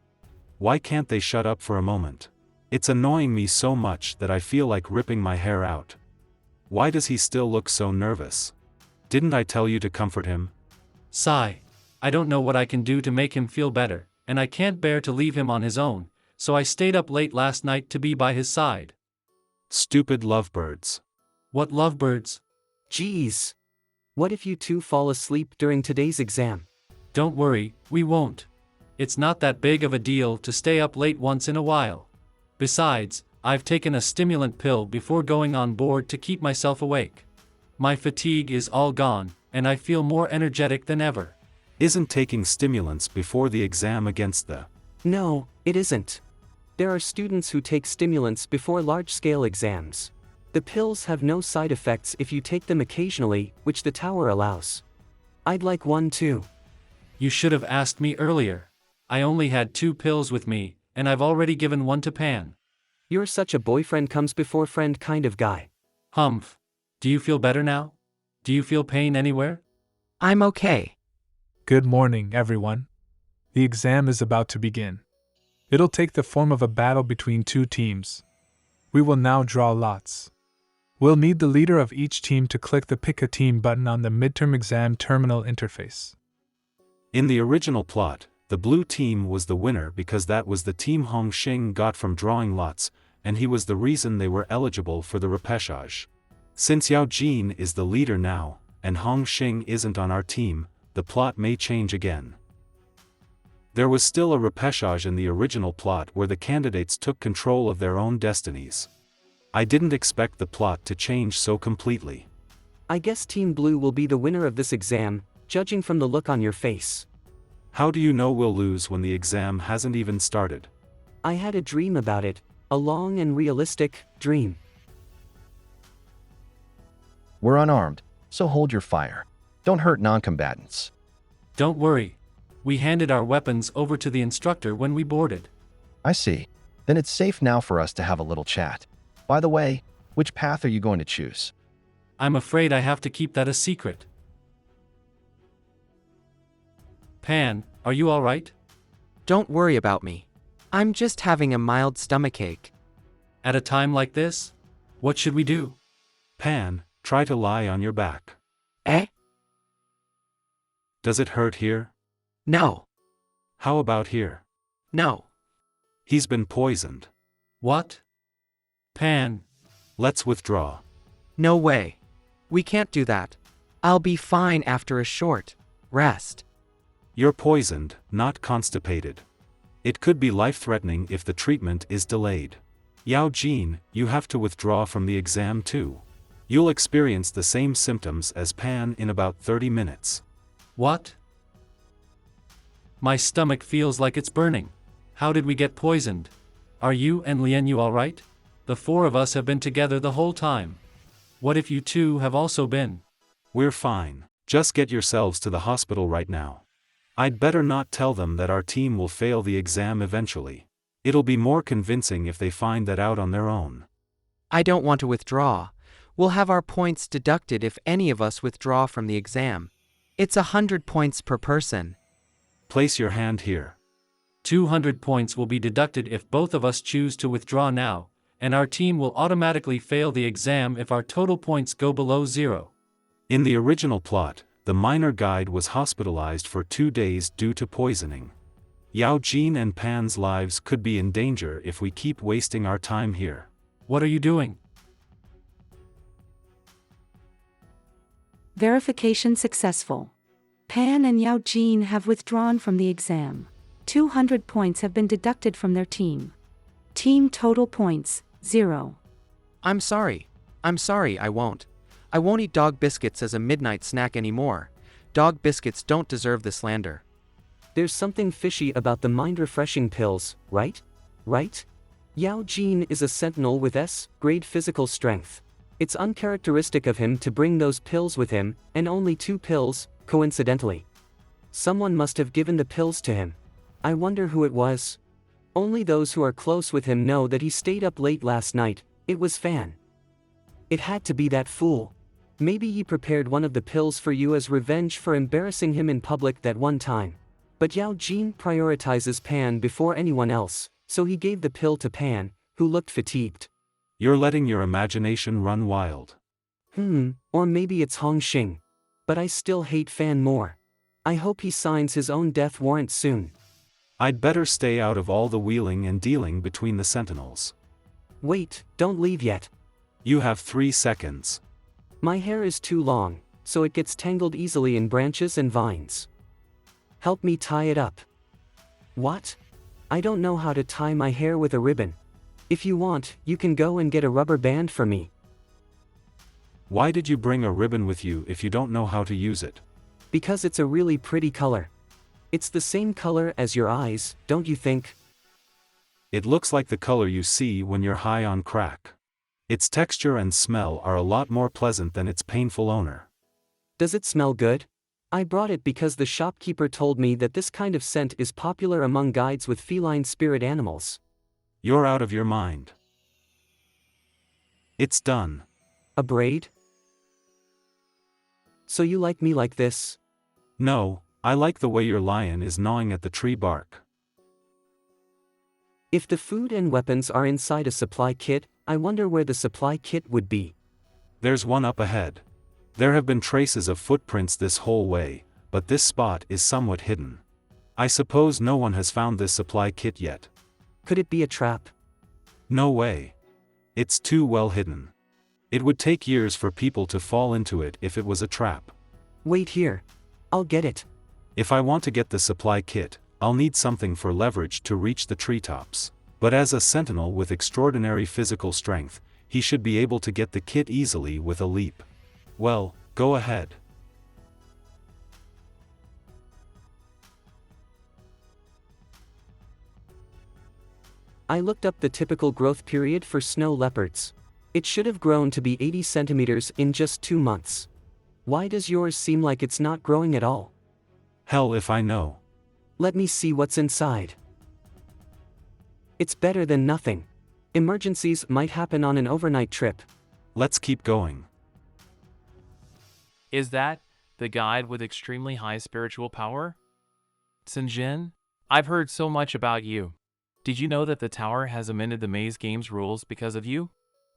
Why can't they shut up for a moment? It's annoying me so much that I feel like ripping my hair out. Why does he still look so nervous? Didn't I tell you to comfort him? Sigh. I don't know what I can do to make him feel better, and I can't bear to leave him on his own, so I stayed up late last night to be by his side. Stupid lovebirds. What lovebirds? Geez. What if you two fall asleep during today's exam? Don't worry, we won't. It's not that big of a deal to stay up late once in a while. Besides, I've taken a stimulant pill before going on board to keep myself awake. My fatigue is all gone, and I feel more energetic than ever. Isn't taking stimulants before the exam against the... No, it isn't. There are students who take stimulants before large-scale exams. The pills have no side effects if you take them occasionally, which the tower allows. I'd like one too. You should have asked me earlier. I only had 2 pills with me, and I've already given one to Pan. You're such a boyfriend comes before friend kind of guy. Humph. Do you feel better now? Do you feel pain anywhere? I'm okay. Good morning, everyone. The exam is about to begin. It'll take the form of a battle between 2 teams. We will now draw lots. We'll need the leader of each team to click the Pick a Team button on the midterm exam terminal interface. In the original plot, the blue team was the winner because that was the team Hong Xing got from drawing lots, and he was the reason they were eligible for the repechage. Since Yao Jin is the leader now, and Hong Xing isn't on our team, the plot may change again. There was still a repechage in the original plot where the candidates took control of their own destinies. I didn't expect the plot to change so completely. I guess Team Blue will be the winner of this exam, judging from the look on your face. How do you know we'll lose when the exam hasn't even started? I had a dream about it, a long and realistic dream. We're unarmed, so hold your fire. Don't hurt non-combatants. Don't worry. We handed our weapons over to the instructor when we boarded. I see. Then it's safe now for us to have a little chat. By the way, which path are you going to choose? I'm afraid I have to keep that a secret. Pan, are you all right? Don't worry about me. I'm just having a mild stomachache. At a time like this? What should we do? Pan, try to lie on your back. Eh? Does it hurt here? No. How about here? No. He's been poisoned. What? Pan. Let's withdraw. No way. We can't do that. I'll be fine after a short rest. You're poisoned, not constipated. It could be life-threatening if the treatment is delayed. Yao Jin, you have to withdraw from the exam too. You'll experience the same symptoms as Pan in about 30 minutes. What? My stomach feels like it's burning. How did we get poisoned? Are you and Lian Yu all right? The 4 of us have been together the whole time. What if you two have also been? We're fine. Just get yourselves to the hospital right now. I'd better not tell them that our team will fail the exam eventually. It'll be more convincing if they find that out on their own. I don't want to withdraw. We'll have our points deducted if any of us withdraw from the exam. It's 100 points per person. Place your hand here. 200 points will be deducted if both of us choose to withdraw now, and our team will automatically fail the exam if our total points go below 0. In the original plot, the minor guide was hospitalized for 2 days due to poisoning. Yao Jin and Pan's lives could be in danger if we keep wasting our time here. What are you doing? Verification successful. Pan and Yao Jin have withdrawn from the exam. 200 points have been deducted from their team. Team total points, 0. I'm sorry, I won't. I won't eat dog biscuits as a midnight snack anymore. Dog biscuits don't deserve the slander. There's something fishy about the mind-refreshing pills, right? Right? Yao Jin is a sentinel with S-grade physical strength. It's uncharacteristic of him to bring those pills with him, and only 2 pills, coincidentally. Someone must have given the pills to him. I wonder who it was. Only those who are close with him know that he stayed up late last night. It was Fan. It had to be that fool. Maybe he prepared one of the pills for you as revenge for embarrassing him in public that one time. But Yao Jin prioritizes Pan before anyone else, so he gave the pill to Pan, who looked fatigued. You're letting your imagination run wild. Or maybe it's Hong Xing. But I still hate Fan more. I hope he signs his own death warrant soon. I'd better stay out of all the wheeling and dealing between the sentinels. Wait, don't leave yet. You have 3 seconds. My hair is too long, so it gets tangled easily in branches and vines. Help me tie it up. What? I don't know how to tie my hair with a ribbon. If you want, you can go and get a rubber band for me. Why did you bring a ribbon with you if you don't know how to use it? Because it's a really pretty color. It's the same color as your eyes, don't you think? It looks like the color you see when you're high on crack. Its texture and smell are a lot more pleasant than its painful owner. Does it smell good? I brought it because the shopkeeper told me that this kind of scent is popular among guides with feline spirit animals. You're out of your mind. It's done. A braid? So you like me like this? No, I like the way your lion is gnawing at the tree bark. If the food and weapons are inside a supply kit, I wonder where the supply kit would be. There's one up ahead. There have been traces of footprints this whole way, but this spot is somewhat hidden. I suppose no one has found this supply kit yet. Could it be a trap? No way. It's too well hidden. It would take years for people to fall into it if it was a trap. Wait here. I'll get it. If I want to get the supply kit, I'll need something for leverage to reach the treetops. But as a sentinel with extraordinary physical strength, he should be able to get the kit easily with a leap. Well, go ahead. I looked up the typical growth period for snow leopards. It should have grown to be 80 centimeters in just 2 months. Why does yours seem like it's not growing at all? Hell if I know. Let me see what's inside. It's better than nothing. Emergencies might happen on an overnight trip. Let's keep going. Is that the guide with extremely high spiritual power? Sinjin, I've heard so much about you. Did you know that the tower has amended the maze game's rules because of you?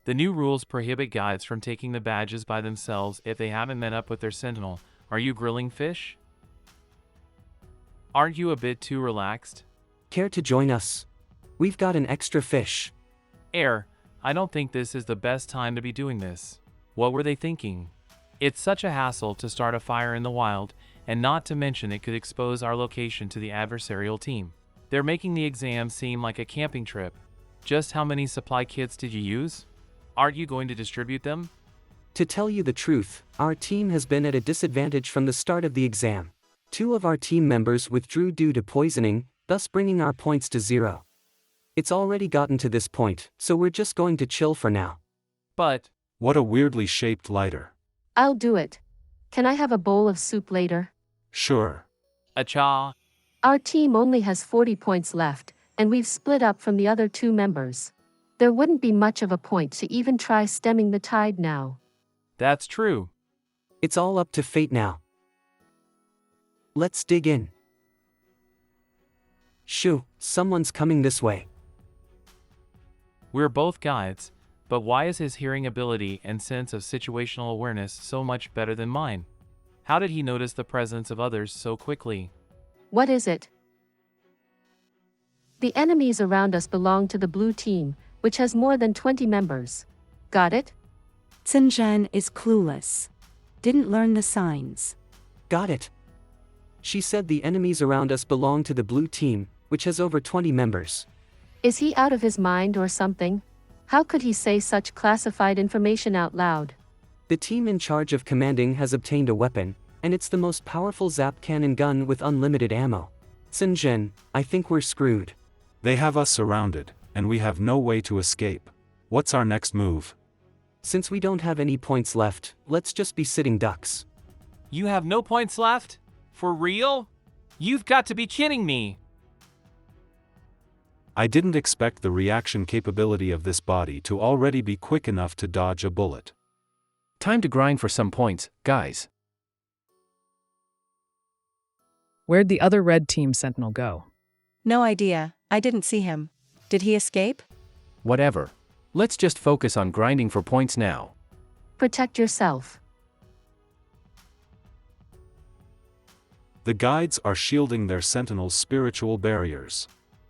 The new rules prohibit guides from taking the badges by themselves if they haven't met up with their sentinel. Are you grilling fish? Aren't you a bit too relaxed? Care to join us? We've got an extra fish. I don't think this is the best time to be doing this. What were they thinking? It's such a hassle to start a fire in the wild, and not to mention it could expose our location to the adversarial team. They're making the exam seem like a camping trip. Just how many supply kits did you use? Aren't you going to distribute them? To tell you the truth, our team has been at a disadvantage from the start of the exam. 2 of our team members withdrew due to poisoning, thus bringing our points to 0. It's already gotten to this point, so we're just going to chill for now. But what a weirdly shaped lighter. I'll do it. Can I have a bowl of soup later? Sure. Acha. Our team only has 40 points left, and we've split up from the other 2 members. There wouldn't be much of a point to even try stemming the tide now. That's true. It's all up to fate now. Let's dig in. Shoo, someone's coming this way. We're both guides, but why is his hearing ability and sense of situational awareness so much better than mine? How did he notice the presence of others so quickly? What is it? The enemies around us belong to the blue team, which has more than 20 members. Got it? Sinjin is clueless. Didn't learn the signs. Got it. She said the enemies around us belong to the blue team, which has over 20 members. Is he out of his mind or something? How could he say such classified information out loud? The team in charge of commanding has obtained a weapon, and it's the most powerful zap cannon gun with unlimited ammo. Sinjin, I think we're screwed. They have us surrounded, and we have no way to escape. What's our next move? Since we don't have any points left, let's just be sitting ducks. You have no points left? For real? You've got to be kidding me. I didn't expect the reaction capability of this body to already be quick enough to dodge a bullet. Time to grind for some points, guys. Where'd the other red team sentinel go? No idea. I didn't see him. Did he escape? Whatever. Let's just focus on grinding for points now. Protect yourself. The guides are shielding their sentinels' spiritual barriers.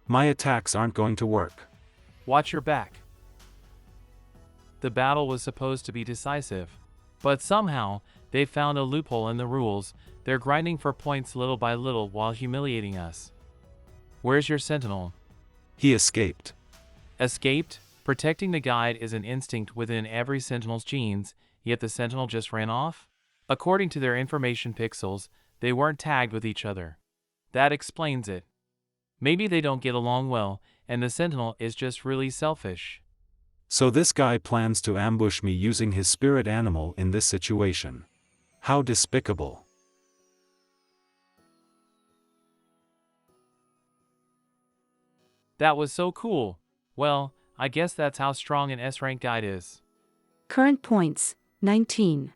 My attacks aren't going to work. Watch your back. The battle was supposed to be decisive. But somehow, they found a loophole in the rules. They're grinding for points little by little while humiliating us. Where's your sentinel? He escaped. Escaped? Protecting the guide is an instinct within every sentinel's genes, yet the sentinel just ran off? According to their information pixels, they weren't tagged with each other. That explains it. Maybe they don't get along well, and the sentinel is just really selfish. So this guy plans to ambush me using his spirit animal in this situation. How despicable. That was so cool. Well, I guess that's how strong an S-rank guide is. Current points, 19.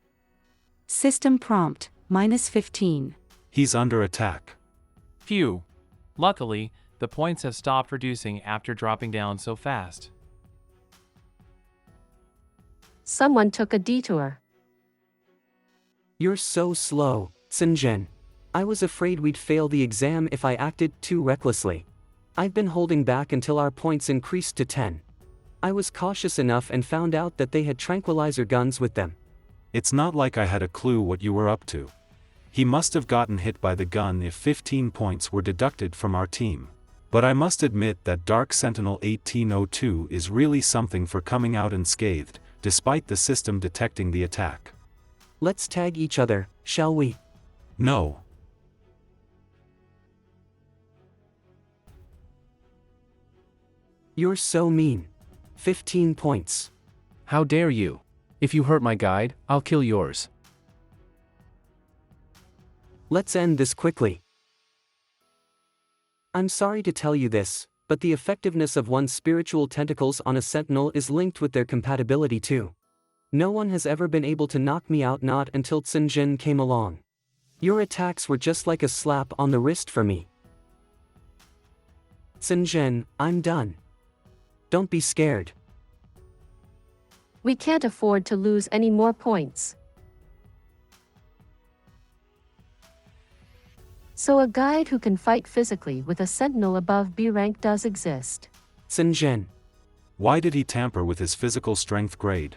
System prompt, -15. He's under attack. Phew. Luckily, the points have stopped reducing after dropping down so fast. Someone took a detour. You're so slow, Sinjin. I was afraid we'd fail the exam if I acted too recklessly. I've been holding back until our points increased to 10. I was cautious enough and found out that they had tranquilizer guns with them. It's not like I had a clue what you were up to. He must have gotten hit by the gun if 15 points were deducted from our team. But I must admit that Dark Sentinel 1802 is really something for coming out unscathed, despite the system detecting the attack. Let's tag each other, shall we? No. You're so mean. 15 points. How dare you? If you hurt my guide, I'll kill yours. Let's end this quickly. I'm sorry to tell you this, but the effectiveness of one's spiritual tentacles on a sentinel is linked with their compatibility too. No one has ever been able to knock me out, not until Sinjin came along. Your attacks were just like a slap on the wrist for me. Sinjin, I'm done. Don't be scared. We can't afford to lose any more points. So a guide who can fight physically with a sentinel above B rank does exist. Sinjin. Why did he tamper with his physical strength grade?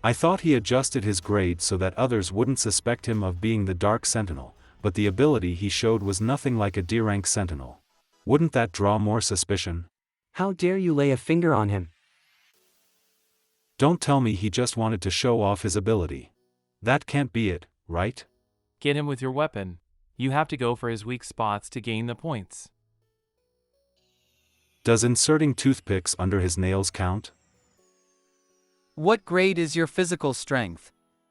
I thought he adjusted his grade so that others wouldn't suspect him of being the Dark Sentinel, but the ability he showed was nothing like a D-rank sentinel. Wouldn't that draw more suspicion? How dare you lay a finger on him? Don't tell me he just wanted to show off his ability. That can't be it, right? Get him with your weapon. You have to go for his weak spots to gain the points. Does inserting toothpicks under his nails count? What grade is your physical strength?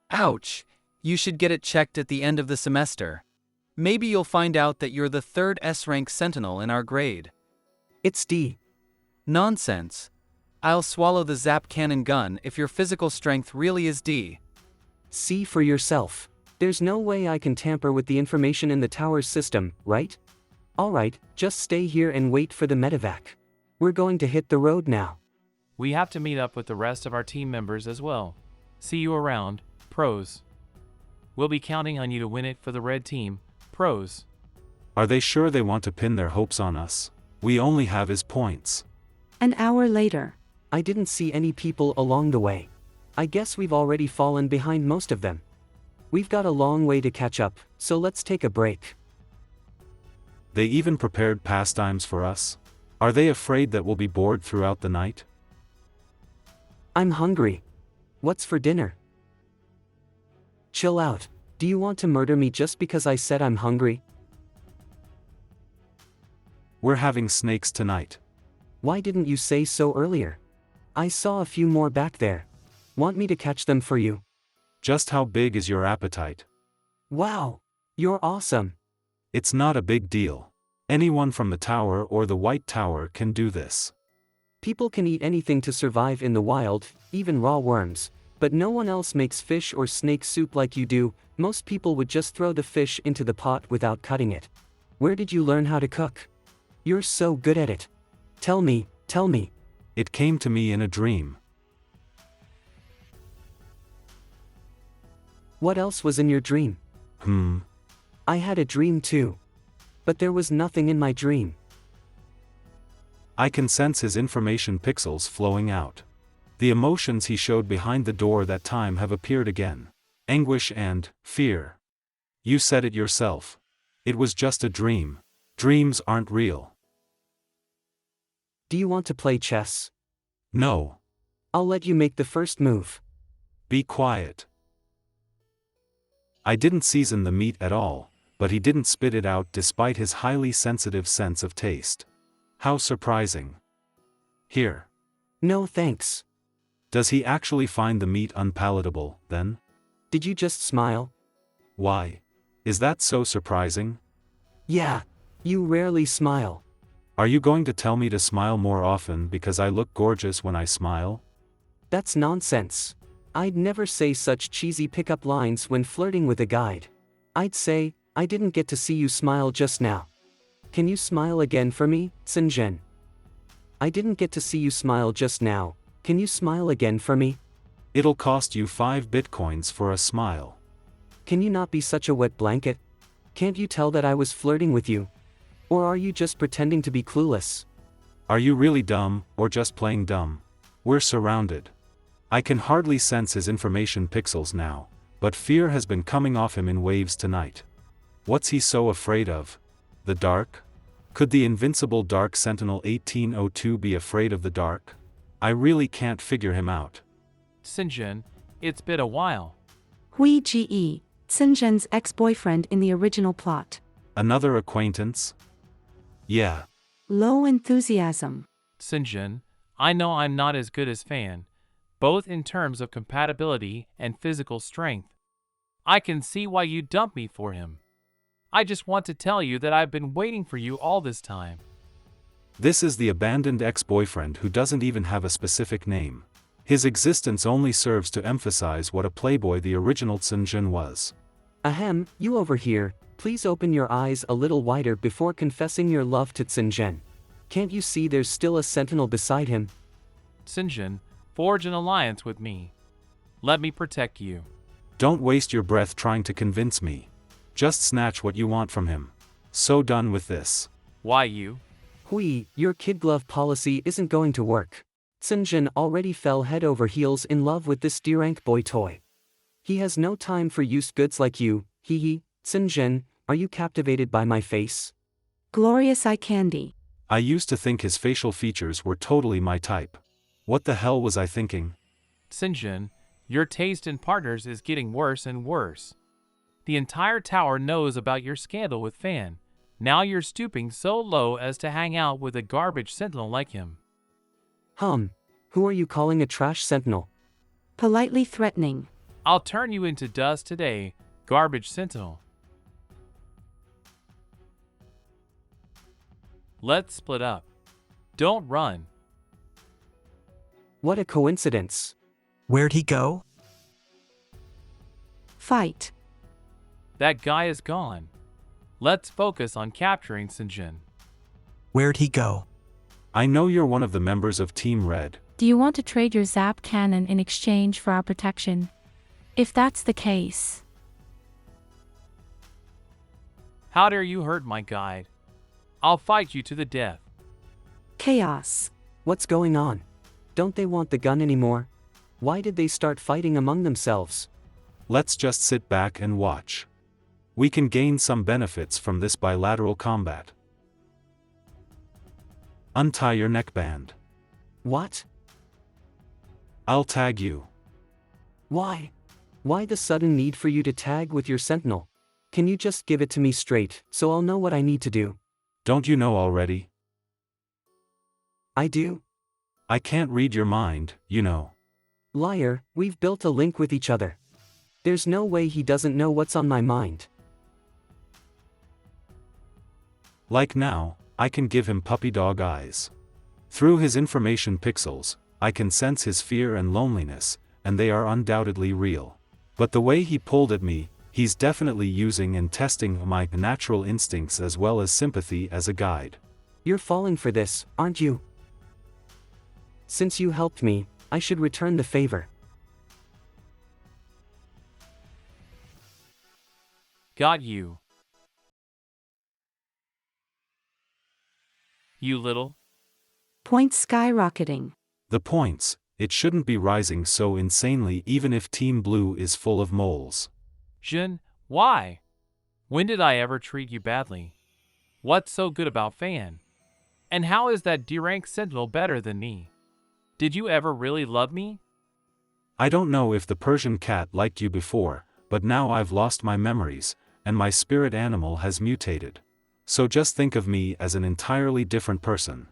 Ouch! You should get it checked at the end of the semester. Maybe you'll find out that you're the third S-rank sentinel in our grade. It's D. Nonsense. I'll swallow the zap cannon gun if your physical strength really is D. See for yourself. There's no way I can tamper with the information in the tower's system, right? Alright, just stay here and wait for the medevac. We're going to hit the road now. We have to meet up with the rest of our team members as well. See you around, pros. We'll be counting on you to win it for the red team, pros. Are they sure they want to pin their hopes on us? We only have his points. An hour later. I didn't see any people along the way. I guess we've already fallen behind most of them. We've got a long way to catch up, so let's take a break. They even prepared pastimes for us? Are they afraid that we'll be bored throughout the night? I'm hungry. What's for dinner? Chill out. Do you want to murder me just because I said I'm hungry? We're having snakes tonight. Why didn't you say so earlier? I saw a few more back there. Want me to catch them for you? Just how big is your appetite? Wow! You're awesome. It's not a big deal. Anyone from the tower or the White Tower can do this. People can eat anything to survive in the wild, even raw worms, but no one else makes fish or snake soup like you do. Most people would just throw the fish into the pot without cutting it. Where did you learn how to cook? You're so good at it. Tell me. It came to me in a dream. What else was in your dream? I had a dream too. But there was nothing in my dream. I can sense his information pixels flowing out. The emotions he showed behind the door that time have appeared again. Anguish and fear. You said it yourself. It was just a dream. Dreams aren't real. Do you want to play chess? No. I'll let you make the first move. Be quiet. I didn't season the meat at all, but he didn't spit it out despite his highly sensitive sense of taste. How surprising. Here. No thanks. Does he actually find the meat unpalatable, then? Did you just smile? Why? Is that so surprising? Yeah. You rarely smile. Are you going to tell me to smile more often because I look gorgeous when I smile? That's nonsense. I'd never say such cheesy pickup lines when flirting with a guide. I'd say, I didn't get to see you smile just now. Can you smile again for me, Sinjin? I didn't get to see you smile just now. Can you smile again for me? It'll cost you 5 bitcoins for a smile. Can you not be such a wet blanket? Can't you tell that I was flirting with you? Or are you just pretending to be clueless? Are you really dumb, or just playing dumb? We're surrounded. I can hardly sense his information pixels now, but fear has been coming off him in waves tonight. What's he so afraid of? The dark? Could the invincible Dark Sentinel 1802 be afraid of the dark? I really can't figure him out. Sinjin, it's been a while. Hui Ge, Sinjin's ex-boyfriend in the original plot. Another acquaintance? Yeah. Low enthusiasm. Sinjin, I know I'm not as good as Fan, both in terms of compatibility and physical strength. I can see why you dumped me for him. I just want to tell you that I've been waiting for you all this time. This is the abandoned ex-boyfriend who doesn't even have a specific name. His existence only serves to emphasize what a playboy the original Sinjin was. Ahem, you over here, please open your eyes a little wider before confessing your love to Sinjin. Can't you see there's still a sentinel beside him? Sinjin, forge an alliance with me. Let me protect you. Don't waste your breath trying to convince me. Just snatch what you want from him. So done with this. Why you? Hui, your kid glove policy isn't going to work. Sinjin already fell head over heels in love with this D-rank boy toy. He has no time for used goods like you, hee hee. Sinjin, are you captivated by my face? Glorious eye candy. I used to think his facial features were totally my type. What the hell was I thinking? Sinjin, your taste in partners is getting worse and worse. The entire tower knows about your scandal with Fan. Now you're stooping so low as to hang out with a garbage sentinel like him. Who are you calling a trash sentinel? Politely threatening. I'll turn you into dust today, garbage sentinel. Let's split up. Don't run. What a coincidence. Where'd he go? Fight. That guy is gone. Let's focus on capturing Sinjin. Where'd he go? I know you're one of the members of Team Red. Do you want to trade your Zap cannon in exchange for our protection? If that's the case. How dare you hurt my guide? I'll fight you to the death. Chaos. What's going on? Don't they want the gun anymore? Why did they start fighting among themselves? Let's just sit back and watch. We can gain some benefits from this bilateral combat. Untie your neckband. What? I'll tag you. Why? Why the sudden need for you to tag with your sentinel? Can you just give it to me straight, so I'll know what I need to do? Don't you know already? I do. I can't read your mind, you know. Liar, we've built a link with each other. There's no way he doesn't know what's on my mind. Like now, I can give him puppy dog eyes. Through his information pixels, I can sense his fear and loneliness, and they are undoubtedly real. But the way he pulled at me, he's definitely using and testing my natural instincts as well as sympathy as a guide. You're falling for this, aren't you? Since you helped me, I should return the favor. Got you. You little. Points skyrocketing. The points, It shouldn't be rising so insanely even if Team Blue is full of moles. Jin, why? When did I ever treat you badly? What's so good about Fan? And how is that D-rank sentinel better than me? Did you ever really love me? I don't know if the Persian cat liked you before, but now I've lost my memories, and my spirit animal has mutated. So just think of me as an entirely different person.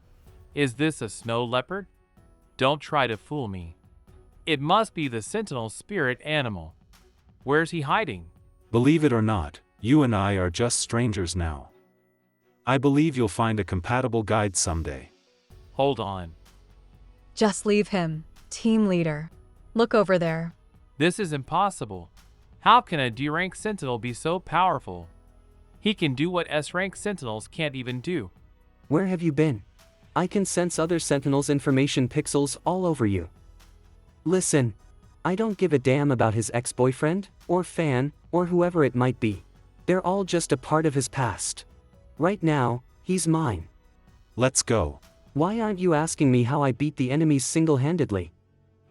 Is this a snow leopard? Don't try to fool me. It must be the sentinel spirit animal. Where's he hiding? Believe it or not, you and I are just strangers now. I believe you'll find a compatible guide someday. Hold on. Just leave him, team leader. Look over there. This is impossible. How can a D-rank sentinel be so powerful? He can do what S-rank sentinels can't even do. Where have you been? I can sense other sentinels' information pixels all over you. Listen, I don't give a damn about his ex-boyfriend, or Fan, or whoever it might be. They're all just a part of his past. Right now, he's mine. Let's go. Why aren't you asking me how I beat the enemies single-handedly?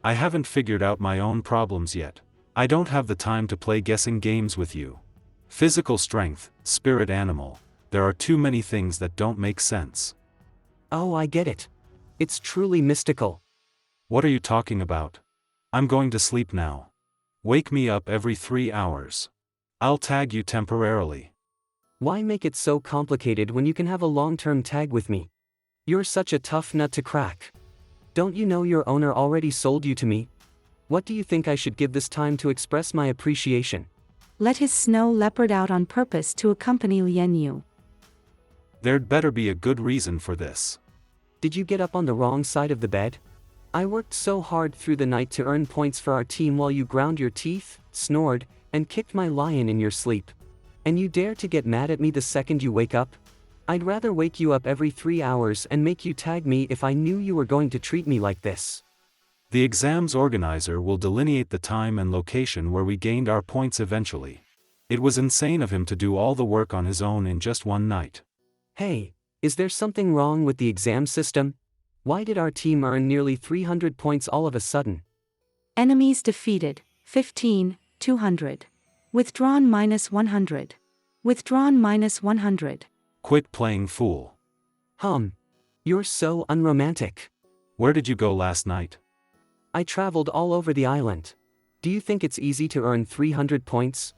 I haven't figured out my own problems yet. I don't have the time to play guessing games with you. Physical strength, spirit animal, there are too many things that don't make sense. Oh, I get it. It's truly mystical. What are you talking about? I'm going to sleep now. Wake me up every 3 hours. I'll tag you temporarily. Why make it so complicated when you can have a long-term tag with me? You're such a tough nut to crack. Don't you know your owner already sold you to me? What do you think I should give this time to express my appreciation? Let his snow leopard out on purpose to accompany Lian Yu. There'd better be a good reason for this. Did you get up on the wrong side of the bed? I worked so hard through the night to earn points for our team while you ground your teeth, snored, and kicked my lion in your sleep. And you dare to get mad at me the second you wake up? I'd rather wake you up every 3 hours and make you tag me if I knew you were going to treat me like this. The exam's organizer will delineate the time and location where we gained our points eventually. It was insane of him to do all the work on his own in just one night. Hey, is there something wrong with the exam system? Why did our team earn nearly 300 points all of a sudden? Enemies defeated, 15, 200. Withdrawn -100. Withdrawn -100. Quit playing fool. You're so unromantic. Where did you go last night? I traveled all over the island. Do you think it's easy to earn 300 points?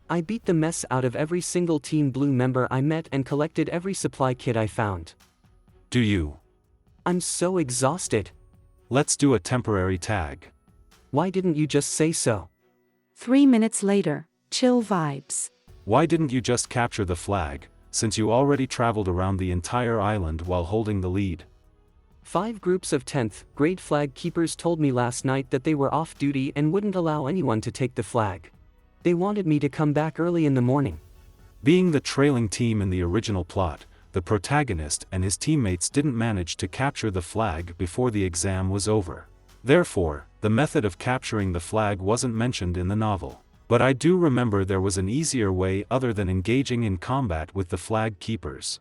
I beat the mess out of every single Team Blue member I met and collected every supply kit I found. Do you? I'm so exhausted. Let's do a temporary tag. Why didn't you just say so? 3 minutes later, chill vibes. Why didn't you just capture the flag, since you already traveled around the entire island while holding the lead? 5 groups of 10th grade flag keepers told me last night that they were off duty and wouldn't allow anyone to take the flag. They wanted me to come back early in the morning. Being the trailing team in the original plot, the protagonist and his teammates didn't manage to capture the flag before the exam was over. Therefore, the method of capturing the flag wasn't mentioned in the novel. But I do remember there was an easier way other than engaging in combat with the flag keepers.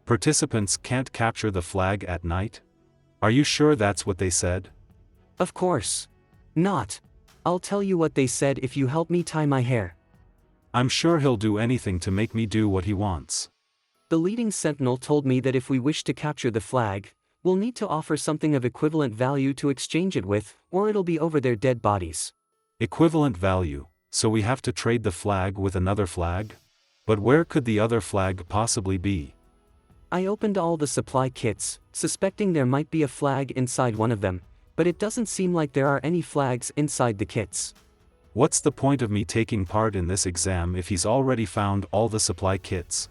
Participants can't capture the flag at night? Are you sure that's what they said? Of course. Not. I'll tell you what they said if you help me tie my hair. I'm sure he'll do anything to make me do what he wants. The leading sentinel told me that if we wish to capture the flag, we'll need to offer something of equivalent value to exchange it with, or it'll be over their dead bodies. Equivalent value, so we have to trade the flag with another flag? But where could the other flag possibly be? I opened all the supply kits, suspecting there might be a flag inside one of them, but it doesn't seem like there are any flags inside the kits. What's the point of me taking part in this exam if he's already found all the supply kits?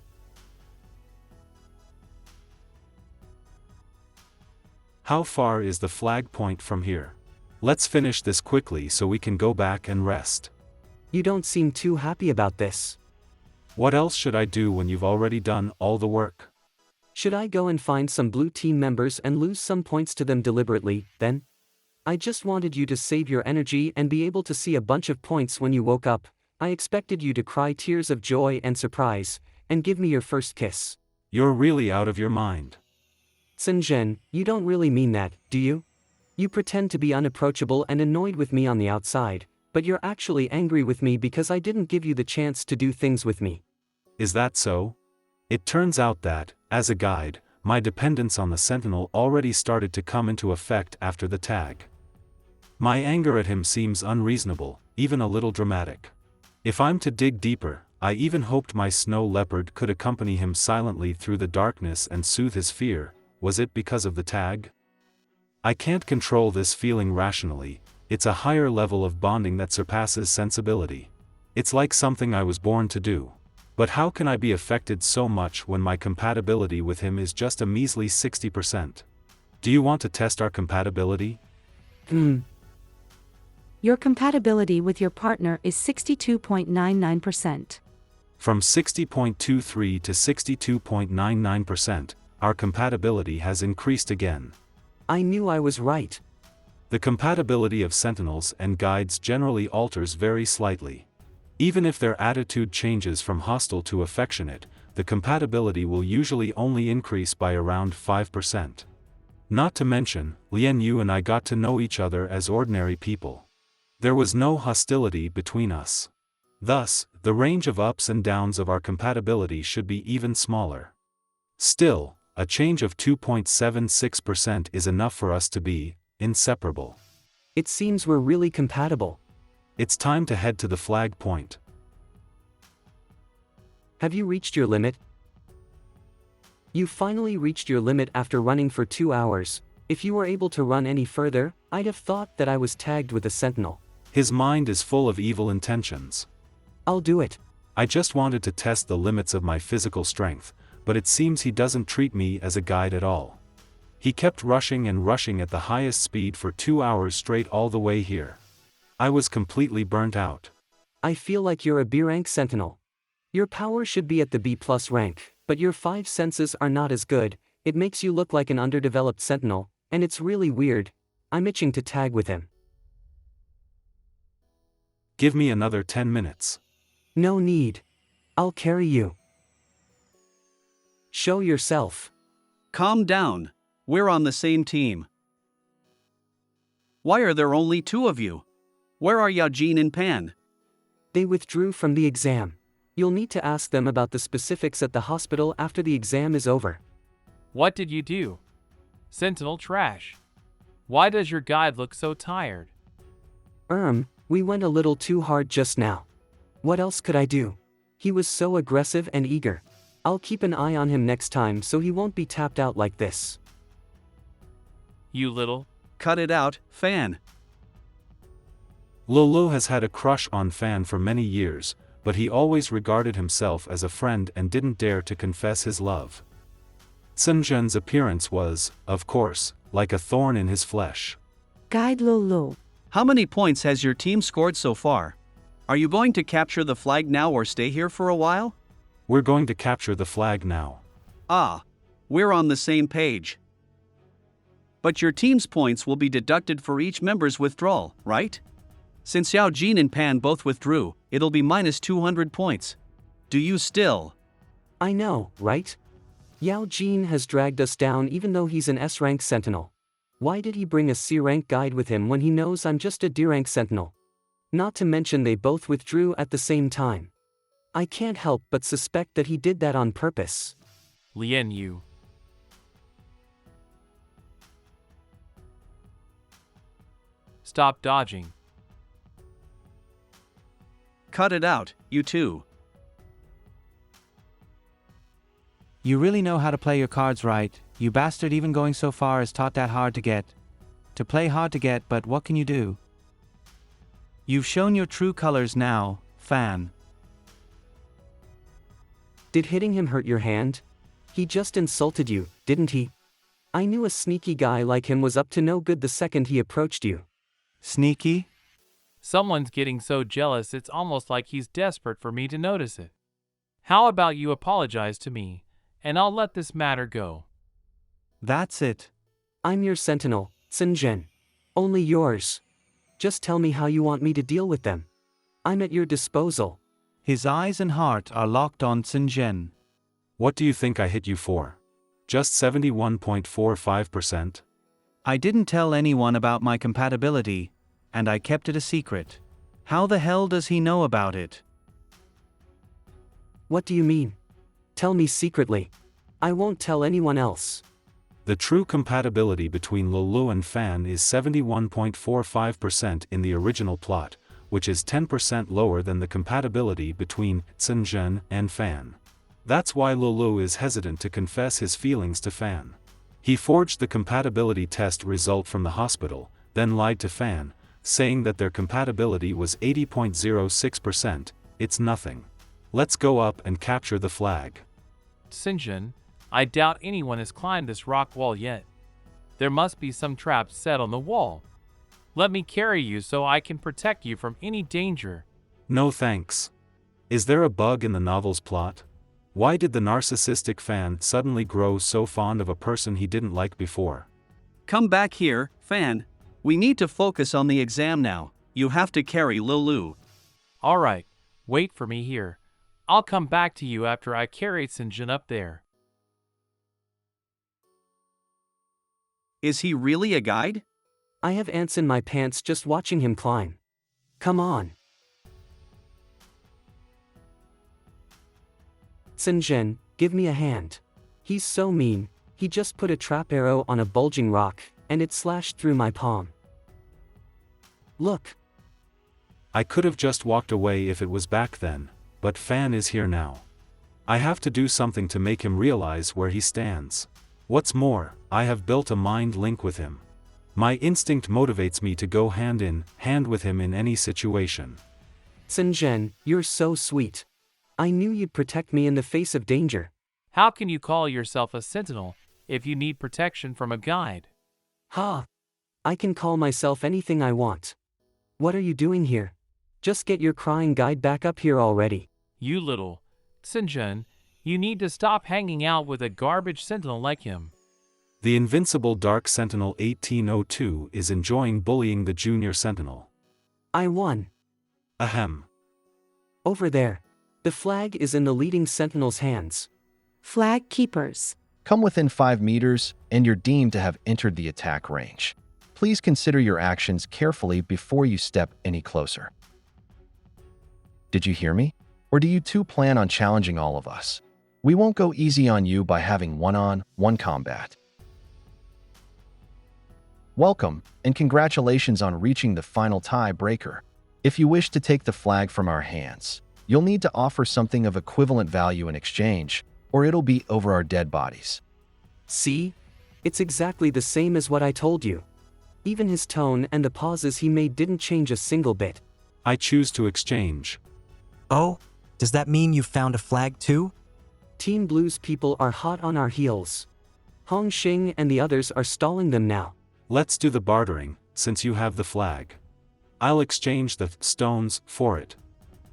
How far is the flag point from here? Let's finish this quickly so we can go back and rest. You don't seem too happy about this. What else should I do when you've already done all the work? Should I go and find some blue team members and lose some points to them deliberately, then? I just wanted you to save your energy and be able to see a bunch of points when you woke up. I expected you to cry tears of joy and surprise, and give me your first kiss. You're really out of your mind. Sinjin, you don't really mean that, do you? You pretend to be unapproachable and annoyed with me on the outside, but you're actually angry with me because I didn't give you the chance to do things with me. Is that so? It turns out that, as a guide, my dependence on the Sentinel already started to come into effect after the tag. My anger at him seems unreasonable, even a little dramatic. If I'm to dig deeper, I even hoped my snow leopard could accompany him silently through the darkness and soothe his fear. Was it because of the tag? I can't control this feeling rationally. It's a higher level of bonding that surpasses sensibility. It's like something I was born to do. But how can I be affected so much when my compatibility with him is just a measly 60%? Do you want to test our compatibility? Your compatibility with your partner is 62.99%. From 60.23 to 62.99%, our compatibility has increased again. I knew I was right. The compatibility of Sentinels and Guides generally alters very slightly. Even if their attitude changes from hostile to affectionate, the compatibility will usually only increase by around 5%. Not to mention, Lian Yu and I got to know each other as ordinary people. There was no hostility between us. Thus, the range of ups and downs of our compatibility should be even smaller. Still, a change of 2.76% is enough for us to be inseparable. It seems we're really compatible. It's time to head to the flag point. Have you reached your limit? You finally reached your limit after running for 2 hours. If you were able to run any further, I'd have thought that I was tagged with a sentinel. His mind is full of evil intentions. I'll do it. I just wanted to test the limits of my physical strength, but it seems he doesn't treat me as a guide at all. He kept rushing and rushing at the highest speed for 2 hours straight all the way here. I was completely burnt out. I feel like you're a B rank sentinel. Your power should be at the B+ rank, but your 5 senses are not as good. It makes you look like an underdeveloped sentinel, and it's really weird. I'm itching to tag with him. Give me another 10 minutes. No need. I'll carry you. Show yourself. Calm down. We're on the same team. Why are there only 2 of you? Where are Yaojin and Pan? They withdrew from the exam. You'll need to ask them about the specifics at the hospital after the exam is over. What did you do? Sentinel trash. Why does your guide look so tired? We went a little too hard just now. What else could I do? He was so aggressive and eager. I'll keep an eye on him next time so he won't be tapped out like this. You little. Cut it out, Fan. Lolo has had a crush on Fan for many years, but he always regarded himself as a friend and didn't dare to confess his love. Sun Zhen's appearance was, of course, like a thorn in his flesh. Guide Lolo. How many points has your team scored so far? Are you going to capture the flag now or stay here for a while? We're going to capture the flag now. Ah, we're on the same page. But your team's points will be deducted for each member's withdrawal, right? Since Yaojin and Pan both withdrew, it'll be minus 200 points. Do you still? I know, right? Yaojin has dragged us down even though he's an S-rank sentinel. Why did he bring a C-rank guide with him when he knows I'm just a D-rank sentinel? Not to mention they both withdrew at the same time. I can't help but suspect that he did that on purpose. Lian Yu. Stop dodging. Cut it out, you two. You really know how to play your cards right, you bastard, even going so far as taught that hard to get. To play hard to get, but what can you do? You've shown your true colors now, Fan. Did hitting him hurt your hand? He just insulted you, didn't he? I knew a sneaky guy like him was up to no good the second he approached you. Sneaky? Someone's getting so jealous it's almost like he's desperate for me to notice it. How about you apologize to me, and I'll let this matter go. That's it. I'm your sentinel, Sun Zhen. Only yours. Just tell me how you want me to deal with them. I'm at your disposal. His eyes and heart are locked on Sun Zhen. What do you think I hit you for? Just 71.45%? I didn't tell anyone about my compatibility, and I kept it a secret. How the hell does he know about it? What do you mean? Tell me secretly. I won't tell anyone else. The true compatibility between Lulu and Fan is 71.45% in the original plot, which is 10% lower than the compatibility between Sinjin and Fan. That's why Lulu is hesitant to confess his feelings to Fan. He forged the compatibility test result from the hospital, then lied to Fan, saying that their compatibility was 80.06%. It's nothing. Let's go up and capture the flag. Sinjin, I doubt anyone has climbed this rock wall yet. There must be some trap set on the wall. Let me carry you so I can protect you from any danger. No thanks. Is there a bug in the novel's plot? Why did the narcissistic Fan suddenly grow so fond of a person he didn't like before? Come back here, Fan. We need to focus on the exam now. You have to carry Lulu. Alright, wait for me here. I'll come back to you after I carry Sinjin up there. Is he really a guide? I have ants in my pants just watching him climb. Come on. Sinjin, give me a hand. He's so mean, he just put a trap arrow on a bulging rock, and it slashed through my palm. Look. I could have just walked away if it was back then, but Fan is here now. I have to do something to make him realize where he stands. What's more, I have built a mind link with him. My instinct motivates me to go hand in hand with him in any situation. Sinjin, you're so sweet. I knew you'd protect me in the face of danger. How can you call yourself a sentinel if you need protection from a guide? Ha! I can call myself anything I want. What are you doing here? Just get your crying guide back up here already. You little Sinjin, you need to stop hanging out with a garbage sentinel like him. The invincible Dark Sentinel 1802 is enjoying bullying the junior sentinel. I won. Ahem. Over there. The flag is in the leading sentinel's hands. Flag keepers. Come within 5 meters, and you're deemed to have entered the attack range. Please consider your actions carefully before you step any closer. Did you hear me? Or do you two plan on challenging all of us? We won't go easy on you by having one-on-one combat. Welcome, and congratulations on reaching the final tie-breaker. If you wish to take the flag from our hands, you'll need to offer something of equivalent value in exchange, or it'll be over our dead bodies. See? It's exactly the same as what I told you. Even his tone and the pauses he made didn't change a single bit. I choose to exchange. Oh? Does that mean you've found a flag too? Team Blue's people are hot on our heels. Hong Xing and the others are stalling them now. Let's do the bartering, since you have the flag. I'll exchange the stones for it.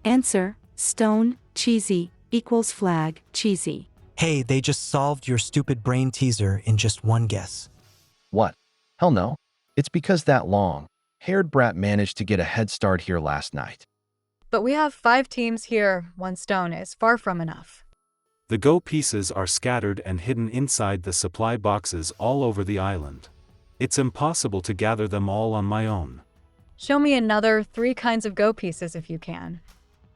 Answer, stone, cheesy, equals flag, cheesy. Hey, they just solved your stupid brain teaser in just one guess. What? Hell no. It's because that long-haired brat managed to get a head start here last night. But we have 5 teams here. 1 stone is far from enough. The go pieces are scattered and hidden inside the supply boxes all over the island. It's impossible to gather them all on my own. Show me another 3 kinds of go pieces if you can.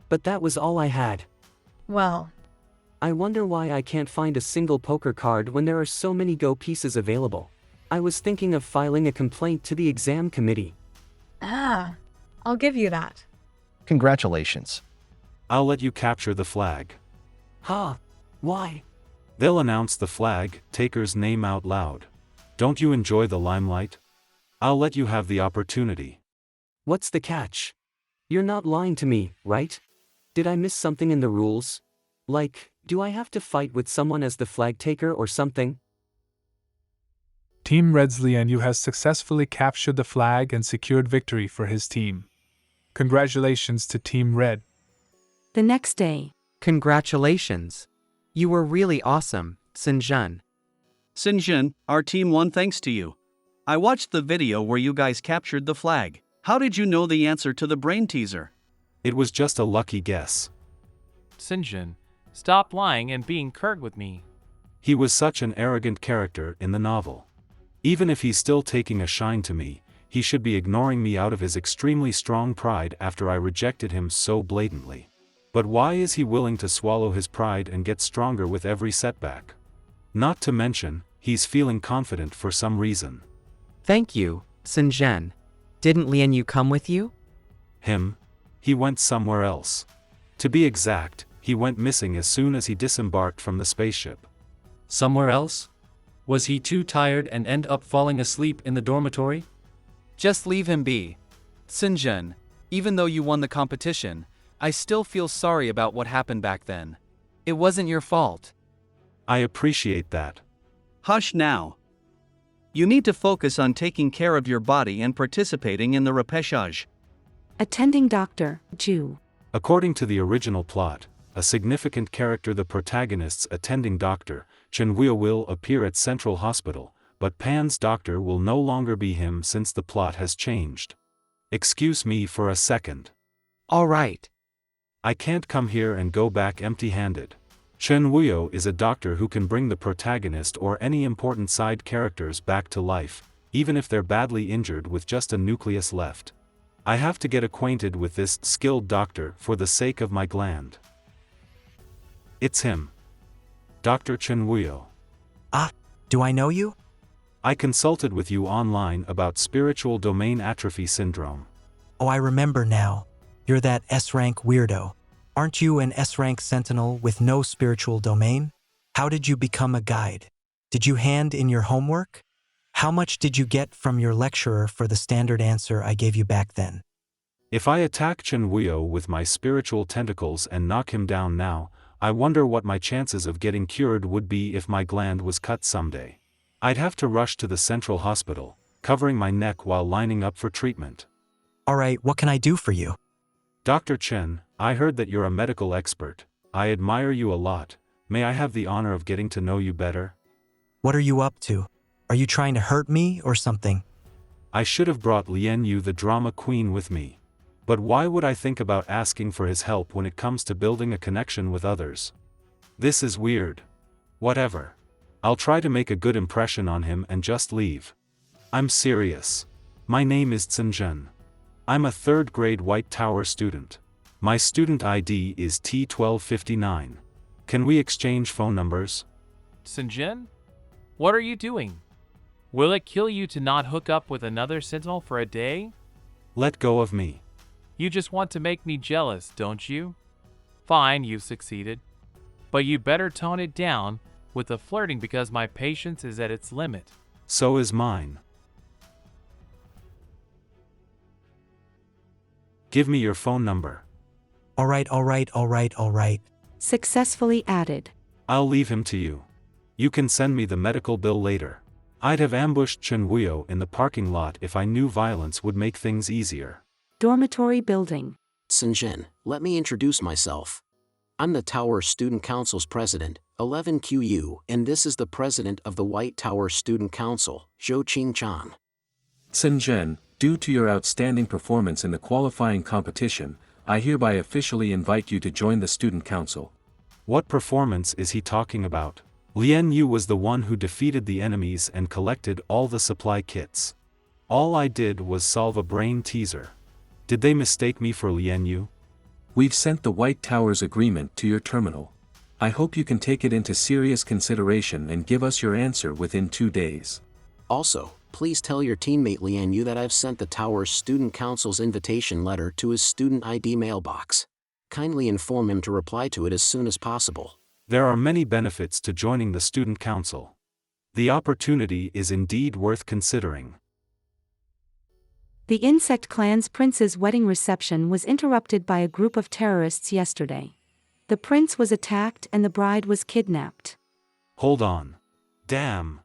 But that was all I had. Well, I wonder why I can't find a single poker card when there are so many go pieces available. I was thinking of filing a complaint to the exam committee. I'll give you that. Congratulations. I'll let you capture the flag. Ha! Why? They'll announce the flag taker's name out loud. Don't you enjoy the limelight? I'll let you have the opportunity. What's the catch? You're not lying to me, right? Did I miss something in the rules? Like, do I have to fight with someone as the flag taker or something? Team Redsley and you has successfully captured the flag and secured victory for his team. Congratulations to Team Red. The next day. Congratulations. You were really awesome, Sinjin. Sinjin, our team won thanks to you. I watched the video where you guys captured the flag. How did you know the answer to the brain teaser? It was just a lucky guess. Sinjin, stop lying and being curt with me. He was such an arrogant character in the novel. Even if he's still taking a shine to me, he should be ignoring me out of his extremely strong pride after I rejected him so blatantly. But why is he willing to swallow his pride and get stronger with every setback? Not to mention, he's feeling confident for some reason. Thank you, Sinjen. Didn't Lian Yu come with you? Him? He went somewhere else. To be exact, he went missing as soon as he disembarked from the spaceship. Somewhere else? Was he too tired and end up falling asleep in the dormitory? Just leave him be. Sinjen, even though you won the competition, I still feel sorry about what happened back then. It wasn't your fault. I appreciate that. Hush now. You need to focus on taking care of your body and participating in the repechage. Attending Dr. Ju. According to the original plot, a significant character, the protagonist's attending doctor, Chenhuo, will appear at Central Hospital, but Pan's doctor will no longer be him since the plot has changed. Excuse me for a second. All right. I can't come here and go back empty-handed. Chenhuo is a doctor who can bring the protagonist or any important side characters back to life, even if they're badly injured with just a nucleus left. I have to get acquainted with this skilled doctor for the sake of my gland. It's him. Dr. Chenhuo. Ah, do I know you? I consulted with you online about spiritual domain atrophy syndrome. Oh, I remember now. You're that S-rank weirdo. Aren't you an S-rank sentinel with no spiritual domain? How did you become a guide? Did you hand in your homework? How much did you get from your lecturer for the standard answer I gave you back then? If I attack Chenhuo with my spiritual tentacles and knock him down now, I wonder what my chances of getting cured would be if my gland was cut someday. I'd have to rush to the Central Hospital, covering my neck while lining up for treatment. Alright, what can I do for you? Dr. Chen, I heard that you're a medical expert. I admire you a lot. May I have the honor of getting to know you better? What are you up to? Are you trying to hurt me or something? I should have brought Lian Yu, the drama queen, with me. But why would I think about asking for his help when it comes to building a connection with others? This is weird. Whatever. I'll try to make a good impression on him and just leave. I'm serious. My name is Sinjen. I'm a 3rd grade White Tower student. My student ID is T1259. Can we exchange phone numbers? Sinjen? What are you doing? Will it kill you to not hook up with another sentinel for a day? Let go of me. You just want to make me jealous, don't you? Fine, you've succeeded. But you better tone it down with the flirting because my patience is at its limit. So is mine. Give me your phone number. Alright. Successfully added. I'll leave him to you. You can send me the medical bill later. I'd have ambushed Chenhuo in the parking lot if I knew violence would make things easier. Dormitory building. Sinjen, let me introduce myself. I'm the Tower Student Council's president, 11QU, and this is the president of the White Tower Student Council, Zhou Qingchan. Sinjen, due to your outstanding performance in the qualifying competition, I hereby officially invite you to join the Student Council. What performance is he talking about? Lian Yu was the one who defeated the enemies and collected all the supply kits. All I did was solve a brain teaser. Did they mistake me for Lian Yu? We've sent the White Tower's agreement to your terminal. I hope you can take it into serious consideration and give us your answer within 2 days. Also, please tell your teammate Lian Yu that I've sent the Tower's Student Council's invitation letter to his student ID mailbox. Kindly inform him to reply to it as soon as possible. There are many benefits to joining the Student Council. The opportunity is indeed worth considering. The Insect Clan's prince's wedding reception was interrupted by a group of terrorists yesterday. The prince was attacked and the bride was kidnapped. Hold on. Damn.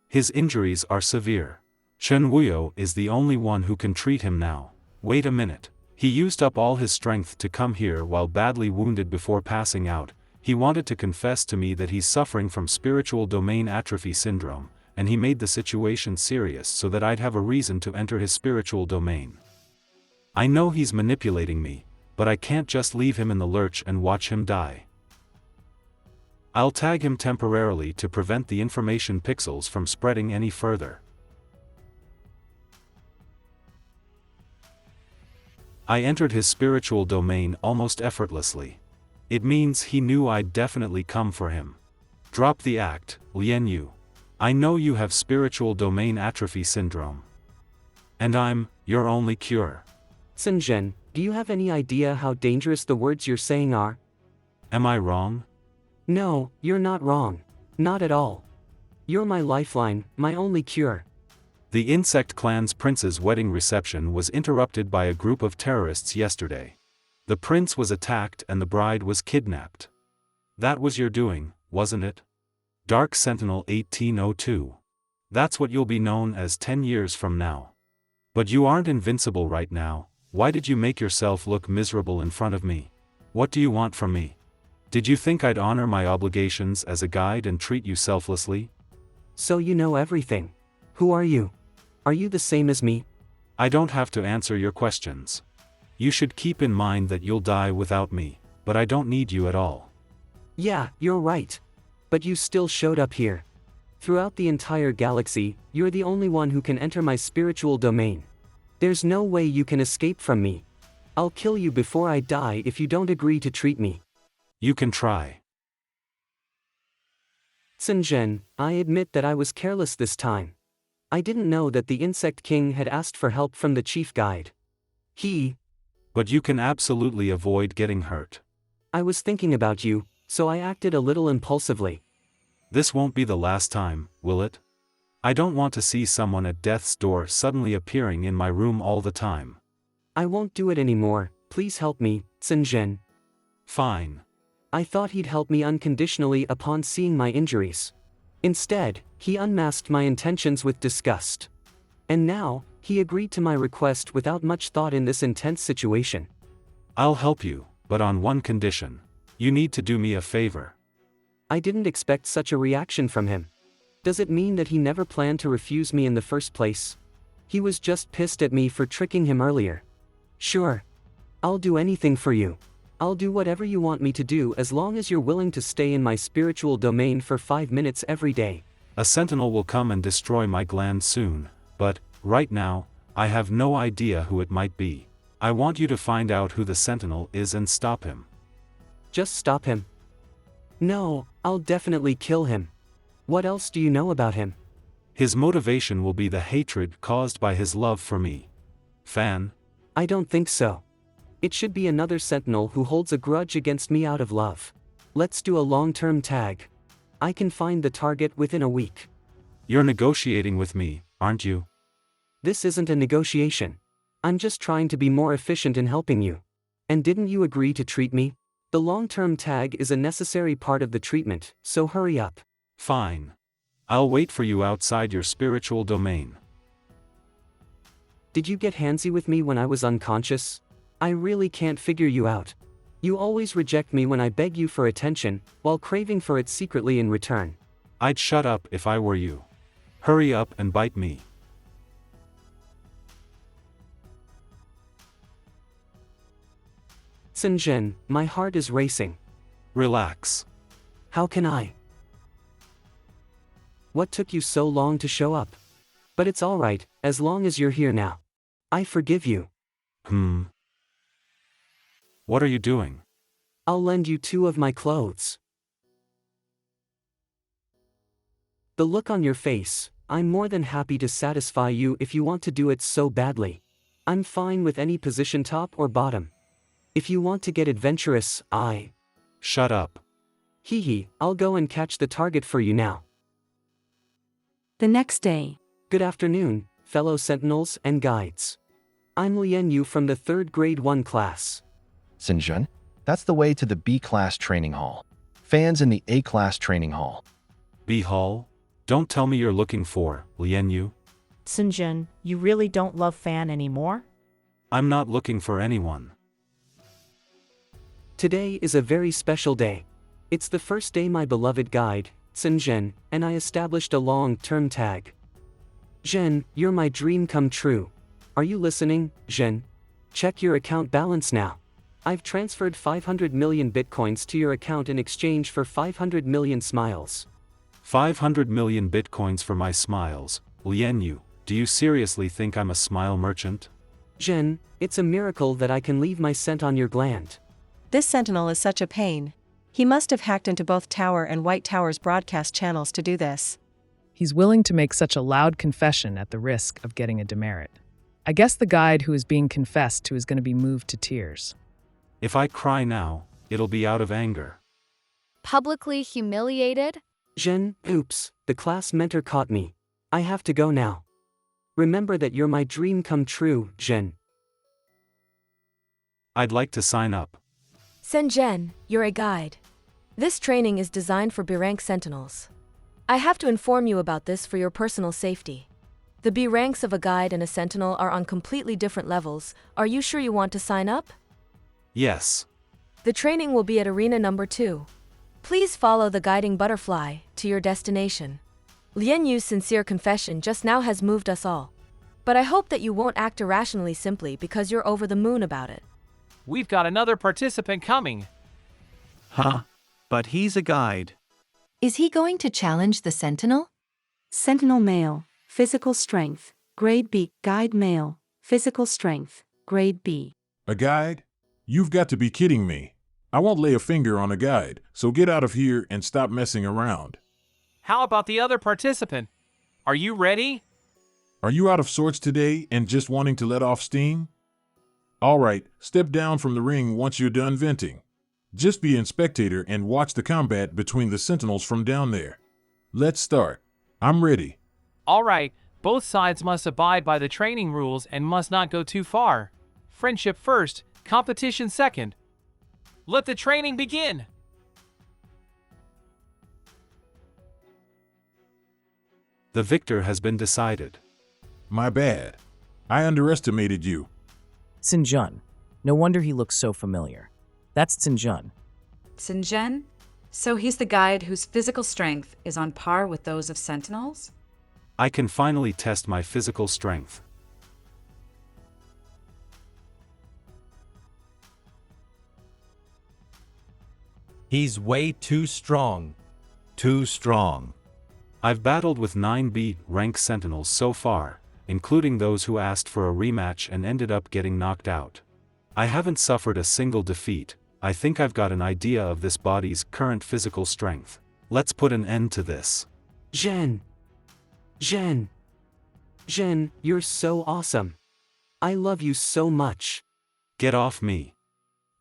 His injuries are severe. Chenhuo is the only one who can treat him now. Wait a minute. He used up all his strength to come here while badly wounded before passing out. He wanted to confess to me that he's suffering from spiritual domain atrophy syndrome, and he made the situation serious so that I'd have a reason to enter his spiritual domain. I know he's manipulating me, but I can't just leave him in the lurch and watch him die. I'll tag him temporarily to prevent the information pixels from spreading any further. I entered his spiritual domain almost effortlessly. It means he knew I'd definitely come for him. Drop the act, Lian. I know you have spiritual domain atrophy syndrome. And I'm your only cure. Sinjin, do you have any idea how dangerous the words you're saying are? Am I wrong? No, you're not wrong. Not at all. You're my lifeline, my only cure. The Insect Clan's prince's wedding reception was interrupted by a group of terrorists yesterday. The prince was attacked and the bride was kidnapped. That was your doing, wasn't it? Dark Sentinel 1802. That's what you'll be known as 10 years from now. But you aren't invincible right now. Why did you make yourself look miserable in front of me? What do you want from me? Did you think I'd honor my obligations as a guide and treat you selflessly? So you know everything. Who are you? Are you the same as me? I don't have to answer your questions. You should keep in mind that you'll die without me, but I don't need you at all. Yeah, you're right. But you still showed up here. Throughout the entire galaxy, you're the only one who can enter my spiritual domain. There's no way you can escape from me. I'll kill you before I die if you don't agree to treat me. You can try. Sinjin, I admit that I was careless this time. I didn't know that the Insect King had asked for help from the chief guide. But you can absolutely avoid getting hurt. I was thinking about you, so I acted a little impulsively. This won't be the last time, will it? I don't want to see someone at death's door suddenly appearing in my room all the time. I won't do it anymore, please help me, Sinjin. Fine. I thought he'd help me unconditionally upon seeing my injuries. Instead, he unmasked my intentions with disgust. And now, he agreed to my request without much thought in this intense situation. I'll help you, but on one condition. You need to do me a favor. I didn't expect such a reaction from him. Does it mean that he never planned to refuse me in the first place? He was just pissed at me for tricking him earlier. Sure. I'll do anything for you. I'll do whatever you want me to do as long as you're willing to stay in my spiritual domain for 5 minutes every day. A sentinel will come and destroy my gland soon, but, right now, I have no idea who it might be. I want you to find out who the sentinel is and stop him. Just stop him? No, I'll definitely kill him. What else do you know about him? His motivation will be the hatred caused by his love for me. Fan? I don't think so. It should be another sentinel who holds a grudge against me out of love. Let's do a long-term tag. I can find the target within a week. You're negotiating with me, aren't you? This isn't a negotiation. I'm just trying to be more efficient in helping you. And didn't you agree to treat me? The long-term tag is a necessary part of the treatment, so hurry up. Fine. I'll wait for you outside your spiritual domain. Did you get handsy with me when I was unconscious? I really can't figure you out. You always reject me when I beg you for attention, while craving for it secretly in return. I'd shut up if I were you. Hurry up and bite me. Sinjin, my heart is racing. Relax. How can I? What took you so long to show up? But it's alright, as long as you're here now. I forgive you. What are you doing? I'll lend you 2 of my clothes. The look on your face, I'm more than happy to satisfy you if you want to do it so badly. I'm fine with any position, top or bottom. If you want to get adventurous, Shut up. I'll go and catch the target for you now. The next day. Good afternoon, fellow sentinels and guides. I'm Lian Yu from the 3rd grade 1 class. Sinjun, that's the way to the B-class training hall. Fans in the A-class training hall. B hall? Don't tell me you're looking for Lian Yu. Sinjun, you really don't love Fan anymore? I'm not looking for anyone. Today is a very special day. It's the first day my beloved guide, Sinjin, and I established a long-term tag. Zhen, you're my dream come true. Are you listening, Zhen? Check your account balance now. I've transferred 500 million bitcoins to your account in exchange for 500 million smiles. 500 million bitcoins for my smiles. Lianyu, do you seriously think I'm a smile merchant? Zhen, it's a miracle that I can leave my scent on your gland. This sentinel is such a pain. He must have hacked into both Tower and White Tower's broadcast channels to do this. He's willing to make such a loud confession at the risk of getting a demerit. I guess the guide who is being confessed to is going to be moved to tears. If I cry now, it'll be out of anger. Publicly humiliated? Zhen, oops, the class mentor caught me. I have to go now. Remember that you're my dream come true, Zhen. I'd like to sign up. Zhen, you're a guide. This training is designed for B-rank sentinels. I have to inform you about this for your personal safety. The B ranks of a guide and a sentinel are on completely different levels. Are you sure you want to sign up? Yes. The training will be at arena number 2. Please follow the guiding butterfly to your destination. Lian Yu's sincere confession just now has moved us all. But I hope that you won't act irrationally simply because you're over the moon about it. We've got another participant coming. Huh? But he's a guide. Is he going to challenge the Sentinel? Sentinel male, physical strength, grade B. Guide male, physical strength, grade B. A guide? You've got to be kidding me. I won't lay a finger on a guide, so get out of here and stop messing around. How about the other participant? Are you ready? Are you out of sorts today and just wanting to let off steam? All right, step down from the ring once you're done venting. Just be a spectator and watch the combat between the sentinels from down there. Let's start. I'm ready. All right, both sides must abide by the training rules and must not go too far. Friendship first, competition second. Let the training begin! The victor has been decided. My bad. I underestimated you. Xinjun. No wonder he looks so familiar. That's Xinjun. Xinjun? So he's the guide whose physical strength is on par with those of sentinels? I can finally test my physical strength. He's way too strong. Too strong. I've battled with 9 B rank sentinels so far, including those who asked for a rematch and ended up getting knocked out. I haven't suffered a single defeat. I think I've got an idea of this body's current physical strength. Let's put an end to this. Zhen, you're so awesome. I love you so much. Get off me.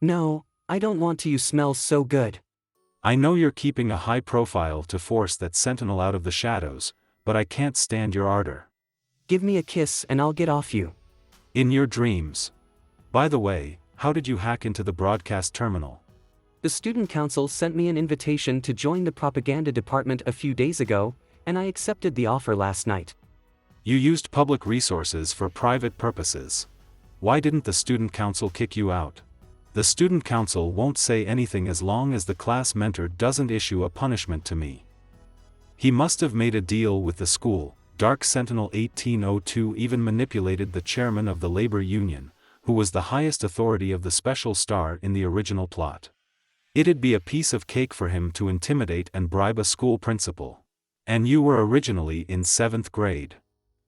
No, I don't want to. You smell so good. I know you're keeping a high profile to force that sentinel out of the shadows, but I can't stand your ardor. Give me a kiss and I'll get off you. In your dreams. By the way, how did you hack into the broadcast terminal? The student council sent me an invitation to join the propaganda department a few days ago, and I accepted the offer last night. You used public resources for private purposes. Why didn't the student council kick you out? The student council won't say anything as long as the class mentor doesn't issue a punishment to me. He must have made a deal with the school. Dark Sentinel 1802 even manipulated the chairman of the labor union, who was the highest authority of the special star in the original plot. It'd be a piece of cake for him to intimidate and bribe a school principal. And you were originally in 7th grade.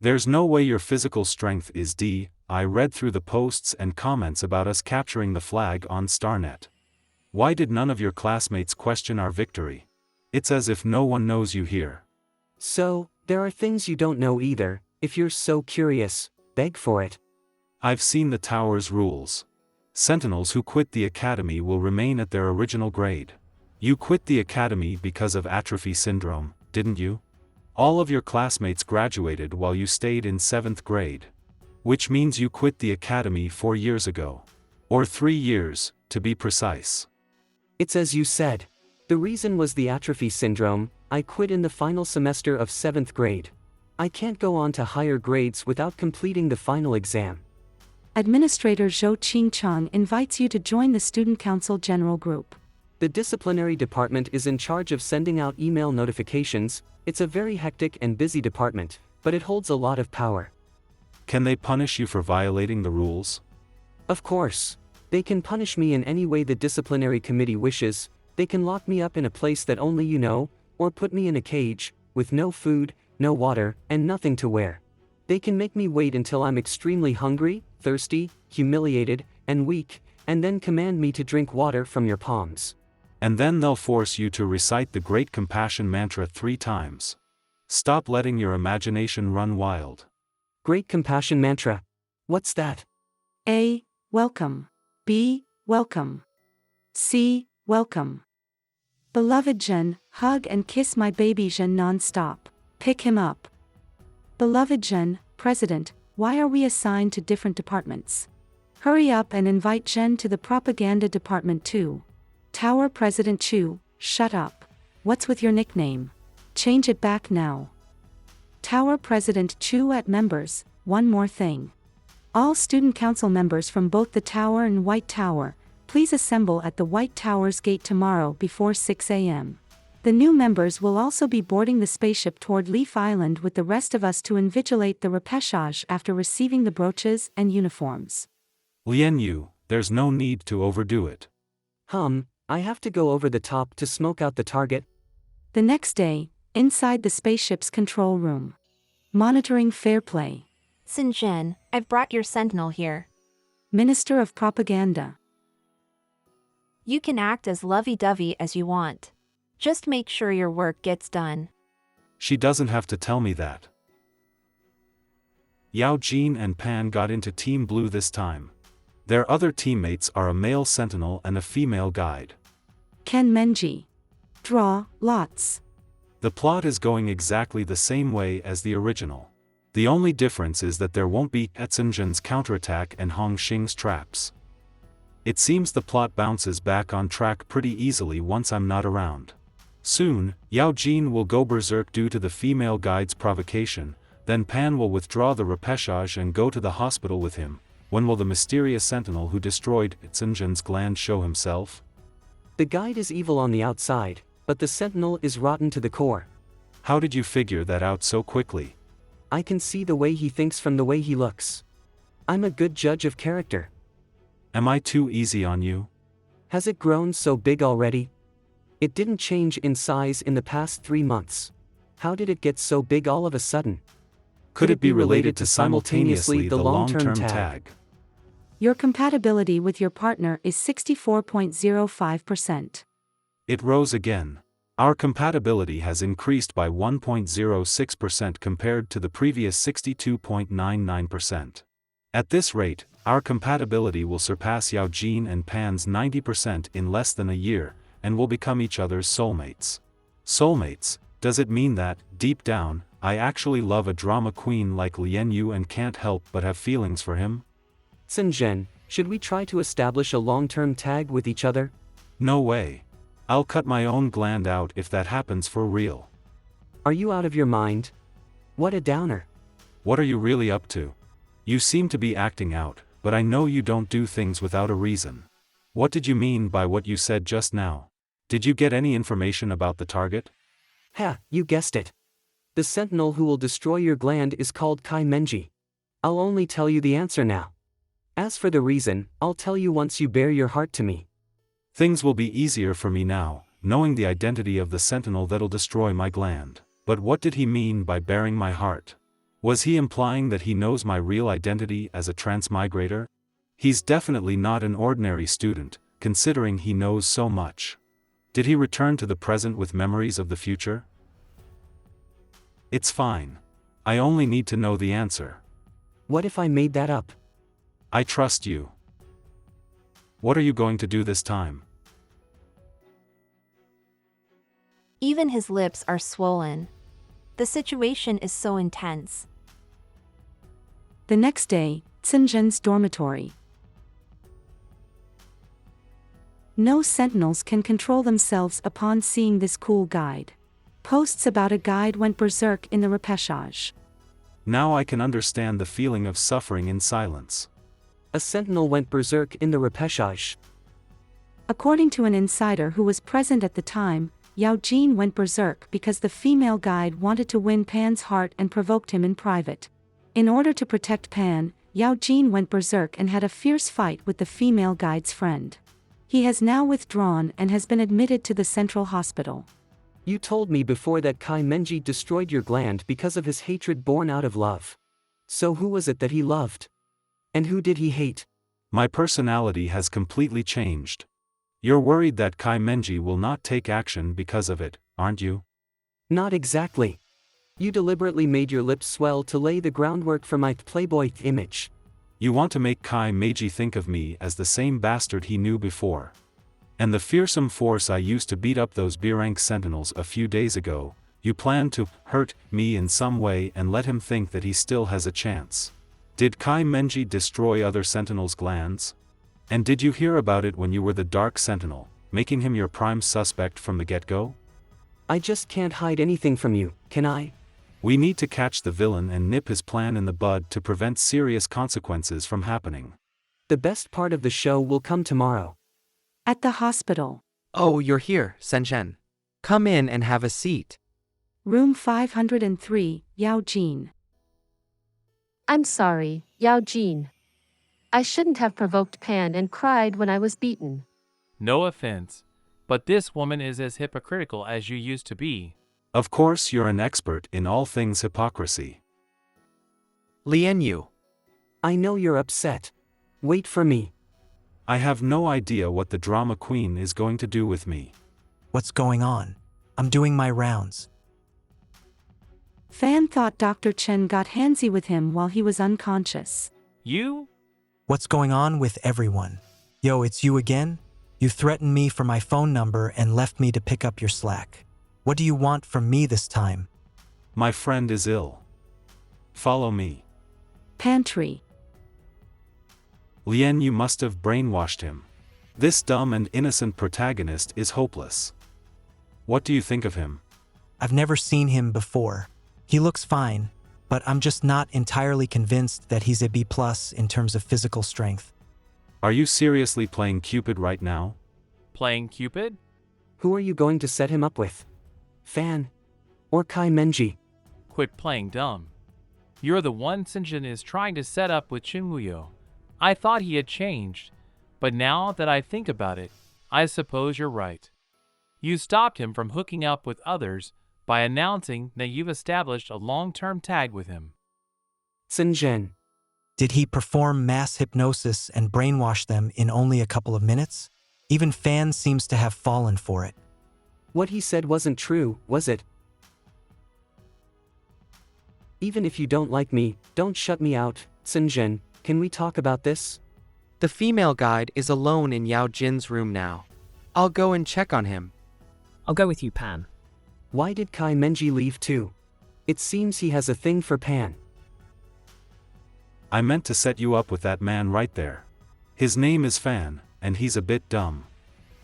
There's no way your physical strength is D. I read through the posts and comments about us capturing the flag on StarNet. Why did none of your classmates question our victory? It's as if no one knows you here. So, there are things you don't know either. If you're so curious, beg for it. I've seen the tower's rules. Sentinels who quit the academy will remain at their original grade. You quit the academy because of atrophy syndrome, didn't you? All of your classmates graduated while you stayed in 7th grade. Which means you quit the academy 4 years ago. Or 3 years, to be precise. It's as you said. The reason was the atrophy syndrome. I quit in the final semester of 7th grade. I can't go on to higher grades without completing the final exam. Administrator Zhou Qingchang invites you to join the Student Council General Group. The disciplinary department is in charge of sending out email notifications. It's a very hectic and busy department, but it holds a lot of power. Can they punish you for violating the rules? Of course. They can punish me in any way the disciplinary committee wishes, they can lock me up in a place that only you know, or put me in a cage, with no food, no water, and nothing to wear. They can make me wait until I'm extremely hungry, thirsty, humiliated, and weak, and then command me to drink water from your palms. And then they'll force you to recite the Great Compassion Mantra 3 times. Stop letting your imagination run wild. Great Compassion Mantra. What's that? A. Welcome. B. Welcome. C. Welcome. Beloved Jen, hug and kiss my baby Jen non-stop. Pick him up. Beloved Jen, President, why are we assigned to different departments? Hurry up and invite Jen to the propaganda department too. Tower President Chu, shut up. What's with your nickname? Change it back now. Tower President Chu at members, one more thing. All student council members from both the Tower and White Tower, please assemble at the White Tower's gate tomorrow before 6 a.m. The new members will also be boarding the spaceship toward Leaf Island with the rest of us to invigilate the repechage after receiving the brooches and uniforms. Lian Yu, there's no need to overdo it. I have to go over the top to smoke out the target. The next day, inside the spaceship's control room. Monitoring fair play. Sinjin, I've brought your sentinel here. Minister of Propaganda. You can act as lovey-dovey as you want. Just make sure your work gets done. She doesn't have to tell me that. Yao Jin and Pan got into Team Blue this time. Their other teammates are a male sentinel and a female guide. Ken Menji. Draw lots. The plot is going exactly the same way as the original. The only difference is that there won't be Etsunjin's counterattack and Hong Xing's traps. It seems the plot bounces back on track pretty easily once I'm not around. Soon, Yao Jin will go berserk due to the female guide's provocation, then Pan will withdraw the repechage and go to the hospital with him. When will the mysterious sentinel who destroyed Etsunjin's gland show himself? The guide is evil on the outside, but the sentinel is rotten to the core. How did you figure that out so quickly? I can see the way he thinks from the way he looks. I'm a good judge of character. Am I too easy on you? Has it grown so big already? It didn't change in size in the past 3 months. How did it get so big all of a sudden? Could it be related to simultaneously the long-term tag? Your compatibility with your partner is 64.05%. It rose again. Our compatibility has increased by 1.06% compared to the previous 62.99%. At this rate, our compatibility will surpass Yao Jin and Pan's 90% in less than a year, and will become each other's soulmates. Soulmates, does it mean that, deep down, I actually love a drama queen like Lian Yu and can't help but have feelings for him? Sinjin, should we try to establish a long-term tag with each other? No way. I'll cut my own gland out if that happens for real. Are you out of your mind? What a downer. What are you really up to? You seem to be acting out, but I know you don't do things without a reason. What did you mean by what you said just now? Did you get any information about the target? Ha, you guessed it. The sentinel who will destroy your gland is called Kai Menji. I'll only tell you the answer now. As for the reason, I'll tell you once you bare your heart to me. Things will be easier for me now, knowing the identity of the sentinel that'll destroy my gland. But what did he mean by baring my heart? Was he implying that he knows my real identity as a transmigrator? He's definitely not an ordinary student, considering he knows so much. Did he return to the present with memories of the future? It's fine. I only need to know the answer. What if I made that up? I trust you. What are you going to do this time? Even his lips are swollen. The situation is so intense. The next day, Tsinjin's dormitory. No sentinels can control themselves upon seeing this cool guide. Posts about a guide went berserk in the repechage. Now I can understand the feeling of suffering in silence. A sentinel went berserk in the repechage. According to an insider who was present at the time, Yao Jin went berserk because the female guide wanted to win Pan's heart and provoked him in private. In order to protect Pan, Yao Jin went berserk and had a fierce fight with the female guide's friend. He has now withdrawn and has been admitted to the central hospital. You told me before that Kai Menji destroyed your gland because of his hatred born out of love. So who was it that he loved? And who did he hate? My personality has completely changed. You're worried that Kai Menji will not take action because of it, aren't you? Not exactly. You deliberately made your lips swell to lay the groundwork for my playboy image. You want to make Kai Meiji think of me as the same bastard he knew before. And the fearsome force I used to beat up those B-rank sentinels a few days ago, you plan to hurt me in some way and let him think that he still has a chance. Did Kai Menji destroy other sentinels' glands? And did you hear about it when you were the Dark Sentinel, making him your prime suspect from the get-go? I just can't hide anything from you, can I? We need to catch the villain and nip his plan in the bud to prevent serious consequences from happening. The best part of the show will come tomorrow. At the hospital. Oh, you're here, Senjen. Come in and have a seat. Room 503, Yao Jin. I'm sorry, Yao Jin. I shouldn't have provoked Pan and cried when I was beaten. No offense, but this woman is as hypocritical as you used to be. Of course you're an expert in all things hypocrisy. Lian Yu. I know you're upset. Wait for me. I have no idea what the drama queen is going to do with me. What's going on? I'm doing my rounds. Fan thought Dr. Chen got handsy with him while he was unconscious. You? What's going on with everyone? Yo, it's you again? You threatened me for my phone number and left me to pick up your slack. What do you want from me this time? My friend is ill. Follow me. Pantry. Lian, you must have brainwashed him. This dumb and innocent protagonist is hopeless. What do you think of him? I've never seen him before. He looks fine, but I'm just not entirely convinced that he's a B+ in terms of physical strength. Are you seriously playing Cupid right now? Playing Cupid? Who are you going to set him up with? Fan? Or Kai Menji? Quit playing dumb. You're the one Sinjin is trying to set up with Chinwuyo. I thought he had changed, but now that I think about it, I suppose you're right. You stopped him from hooking up with others by announcing that you've established a long-term tag with him. Sinjin. Did he perform mass hypnosis and brainwash them in only a couple of minutes? Even Fan seems to have fallen for it. What he said wasn't true, was it? Even if you don't like me, don't shut me out, Sinjin. Can we talk about this? The female guide is alone in Yao Jin's room now. I'll go and check on him. I'll go with you, Pan. Why did Kai Menji leave too? It seems he has a thing for Pan. I meant to set you up with that man right there. His name is Fan, and he's a bit dumb.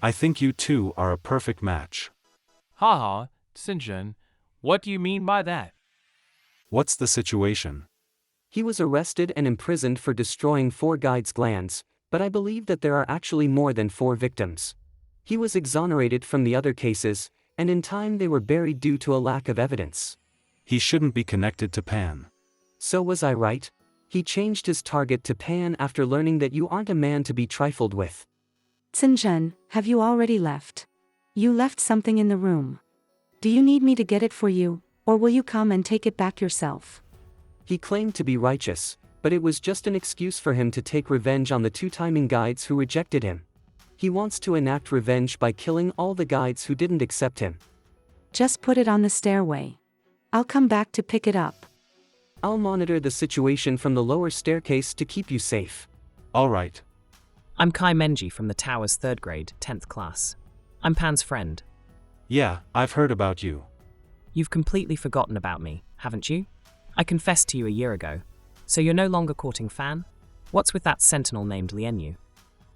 I think you two are a perfect match. Haha, Sinjin, what do you mean by that? What's the situation? He was arrested and imprisoned for destroying 4 guides' glands, but I believe that there are actually more than 4 victims. He was exonerated from the other cases, and in time they were buried due to a lack of evidence. He shouldn't be connected to Pan. So was I right? He changed his target to Pan after learning that you aren't a man to be trifled with. Sinjin, have you already left? You left something in the room. Do you need me to get it for you, or will you come and take it back yourself? He claimed to be righteous, but it was just an excuse for him to take revenge on the 2 timing guides who rejected him. He wants to enact revenge by killing all the guides who didn't accept him. Just put it on the stairway. I'll come back to pick it up. I'll monitor the situation from the lower staircase to keep you safe. All right. I'm Kai Menji from the Tower's 3rd grade, 10th class. I'm Pan's friend. Yeah, I've heard about you. You've completely forgotten about me, haven't you? I confessed to you a year ago. So you're no longer courting Fan? What's with that sentinel named Lian Yu?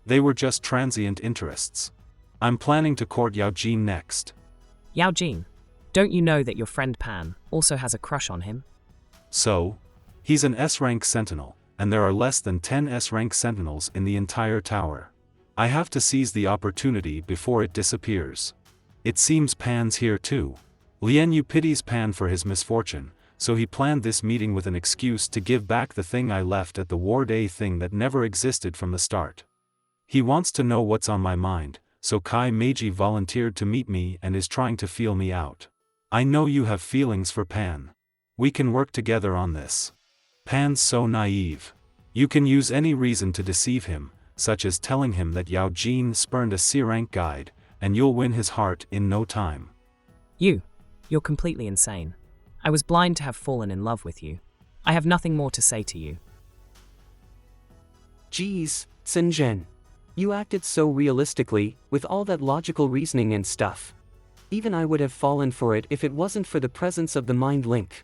They were just transient interests. I'm planning to court Yao Jin next. Yao Jin, don't you know that your friend Pan also has a crush on him? So? He's an S-rank sentinel, and there are less than 10 S-rank sentinels in the entire tower. I have to seize the opportunity before it disappears. It seems Pan's here too. Lian Yu pities Pan for his misfortune, so he planned this meeting with an excuse to give back the thing I left at the Ward A thing that never existed from the start. He wants to know what's on my mind, so Kai Meiji volunteered to meet me and is trying to feel me out. I know you have feelings for Pan. We can work together on this. Pan's so naive. You can use any reason to deceive him, such as telling him that Yao Jin spurned a C-rank guide, and you'll win his heart in no time. You're completely insane. I was blind to have fallen in love with you. I have nothing more to say to you. Geez, Sinjin. You acted so realistically, with all that logical reasoning and stuff. Even I would have fallen for it if it wasn't for the presence of the mind link.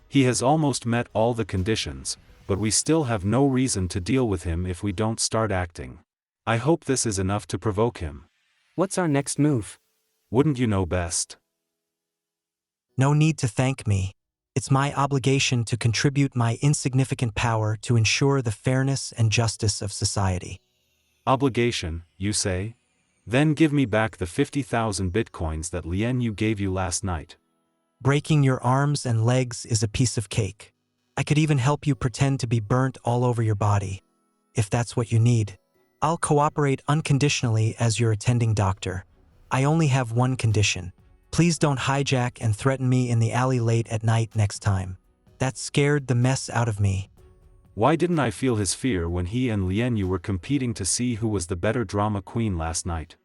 He has almost met all the conditions, but we still have no reason to deal with him if we don't start acting. I hope this is enough to provoke him. What's our next move? Wouldn't you know best? No need to thank me. It's my obligation to contribute my insignificant power to ensure the fairness and justice of society. Obligation, you say? Then give me back the 50,000 bitcoins that Lien Yu gave you last night. Breaking your arms and legs is a piece of cake. I could even help you pretend to be burnt all over your body. If that's what you need, I'll cooperate unconditionally as your attending doctor. I only have one condition. Please don't hijack and threaten me in the alley late at night next time. That scared the mess out of me. Why didn't I feel his fear when he and Lien Yu were competing to see who was the better drama queen last night?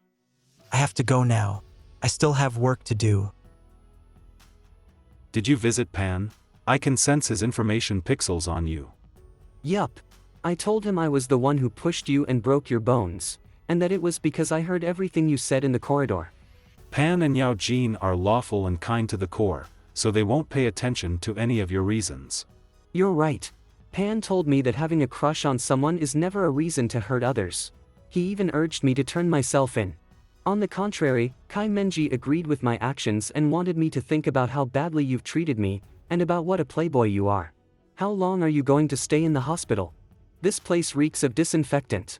I have to go now. I still have work to do. Did you visit Pan? I can sense his information pixels on you. Yup. I told him I was the one who pushed you and broke your bones, and that it was because I heard everything you said in the corridor. Pan and Yao Jin are lawful and kind to the core, so they won't pay attention to any of your reasons. You're right. Pan told me that having a crush on someone is never a reason to hurt others. He even urged me to turn myself in. On the contrary, Kai Menji agreed with my actions and wanted me to think about how badly you've treated me, and about what a playboy you are. How long are you going to stay in the hospital? This place reeks of disinfectant.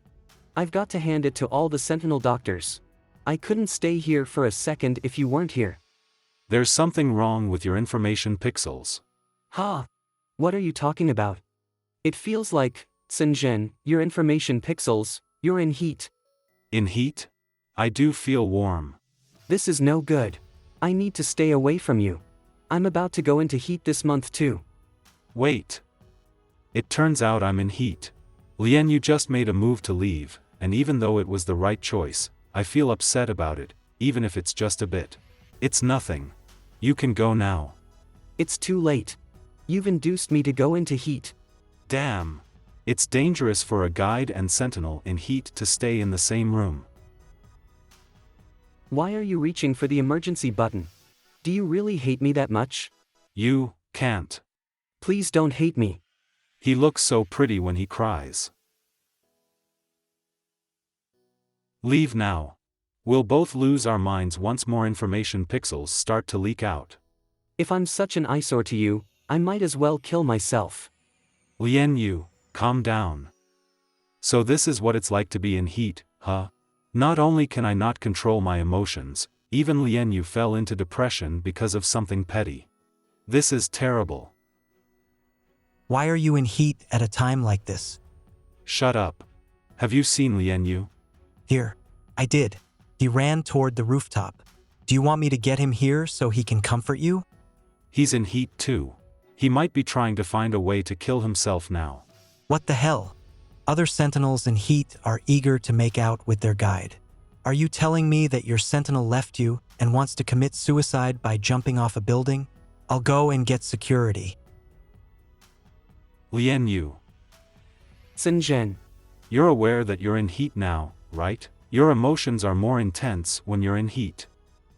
I've got to hand it to all the Sentinel doctors. I couldn't stay here for a second if you weren't here. There's something wrong with your information pixels. Ha! What are you talking about? It feels like, Sinjin, your information pixels, you're in heat. In heat? I do feel warm. This is no good. I need to stay away from you. I'm about to go into heat this month too. Wait. It turns out I'm in heat. Lien Yu just made a move to leave, and even though it was the right choice, I feel upset about it, even if it's just a bit. It's nothing. You can go now. It's too late. You've induced me to go into heat. Damn. It's dangerous for a guide and sentinel in heat to stay in the same room. Why are you reaching for the emergency button? Do you really hate me that much? You can't. Please don't hate me. He looks so pretty when he cries. Leave now. We'll both lose our minds once more information pixels start to leak out. If I'm such an eyesore to you, I might as well kill myself. Lien Yu, calm down. So this is what it's like to be in heat, huh? Not only can I not control my emotions, even Lien Yu fell into depression because of something petty. This is terrible. Why are you in heat at a time like this? Shut up. Have you seen Lien Yu? Here. I did. He ran toward the rooftop. Do you want me to get him here so he can comfort you? He's in heat too. He might be trying to find a way to kill himself now. What the hell? Other sentinels in heat are eager to make out with their guide. Are you telling me that your sentinel left you and wants to commit suicide by jumping off a building? I'll go and get security. Lien Yu. Sinjin. You're aware that you're in heat now, right? Your emotions are more intense when you're in heat.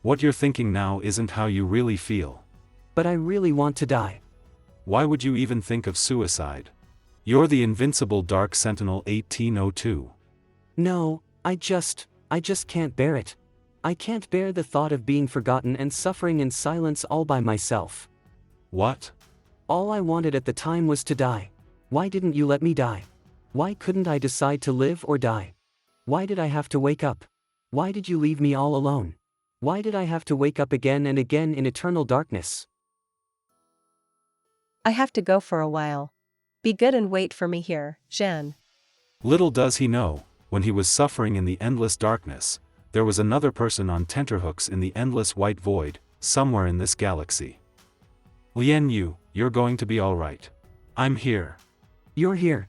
What you're thinking now isn't how you really feel. But I really want to die. Why would you even think of suicide? You're the invincible Dark Sentinel 1802. No, I just can't bear it. I can't bear the thought of being forgotten and suffering in silence all by myself. What? All I wanted at the time was to die. Why didn't you let me die? Why couldn't I decide to live or die? Why did I have to wake up? Why did you leave me all alone? Why did I have to wake up again and again in eternal darkness? I have to go for a while. Be good and wait for me here, Zhen. Little does he know, when he was suffering in the endless darkness, there was another person on tenterhooks in the endless white void, somewhere in this galaxy. Lian Yu, you're going to be alright. I'm here. You're here.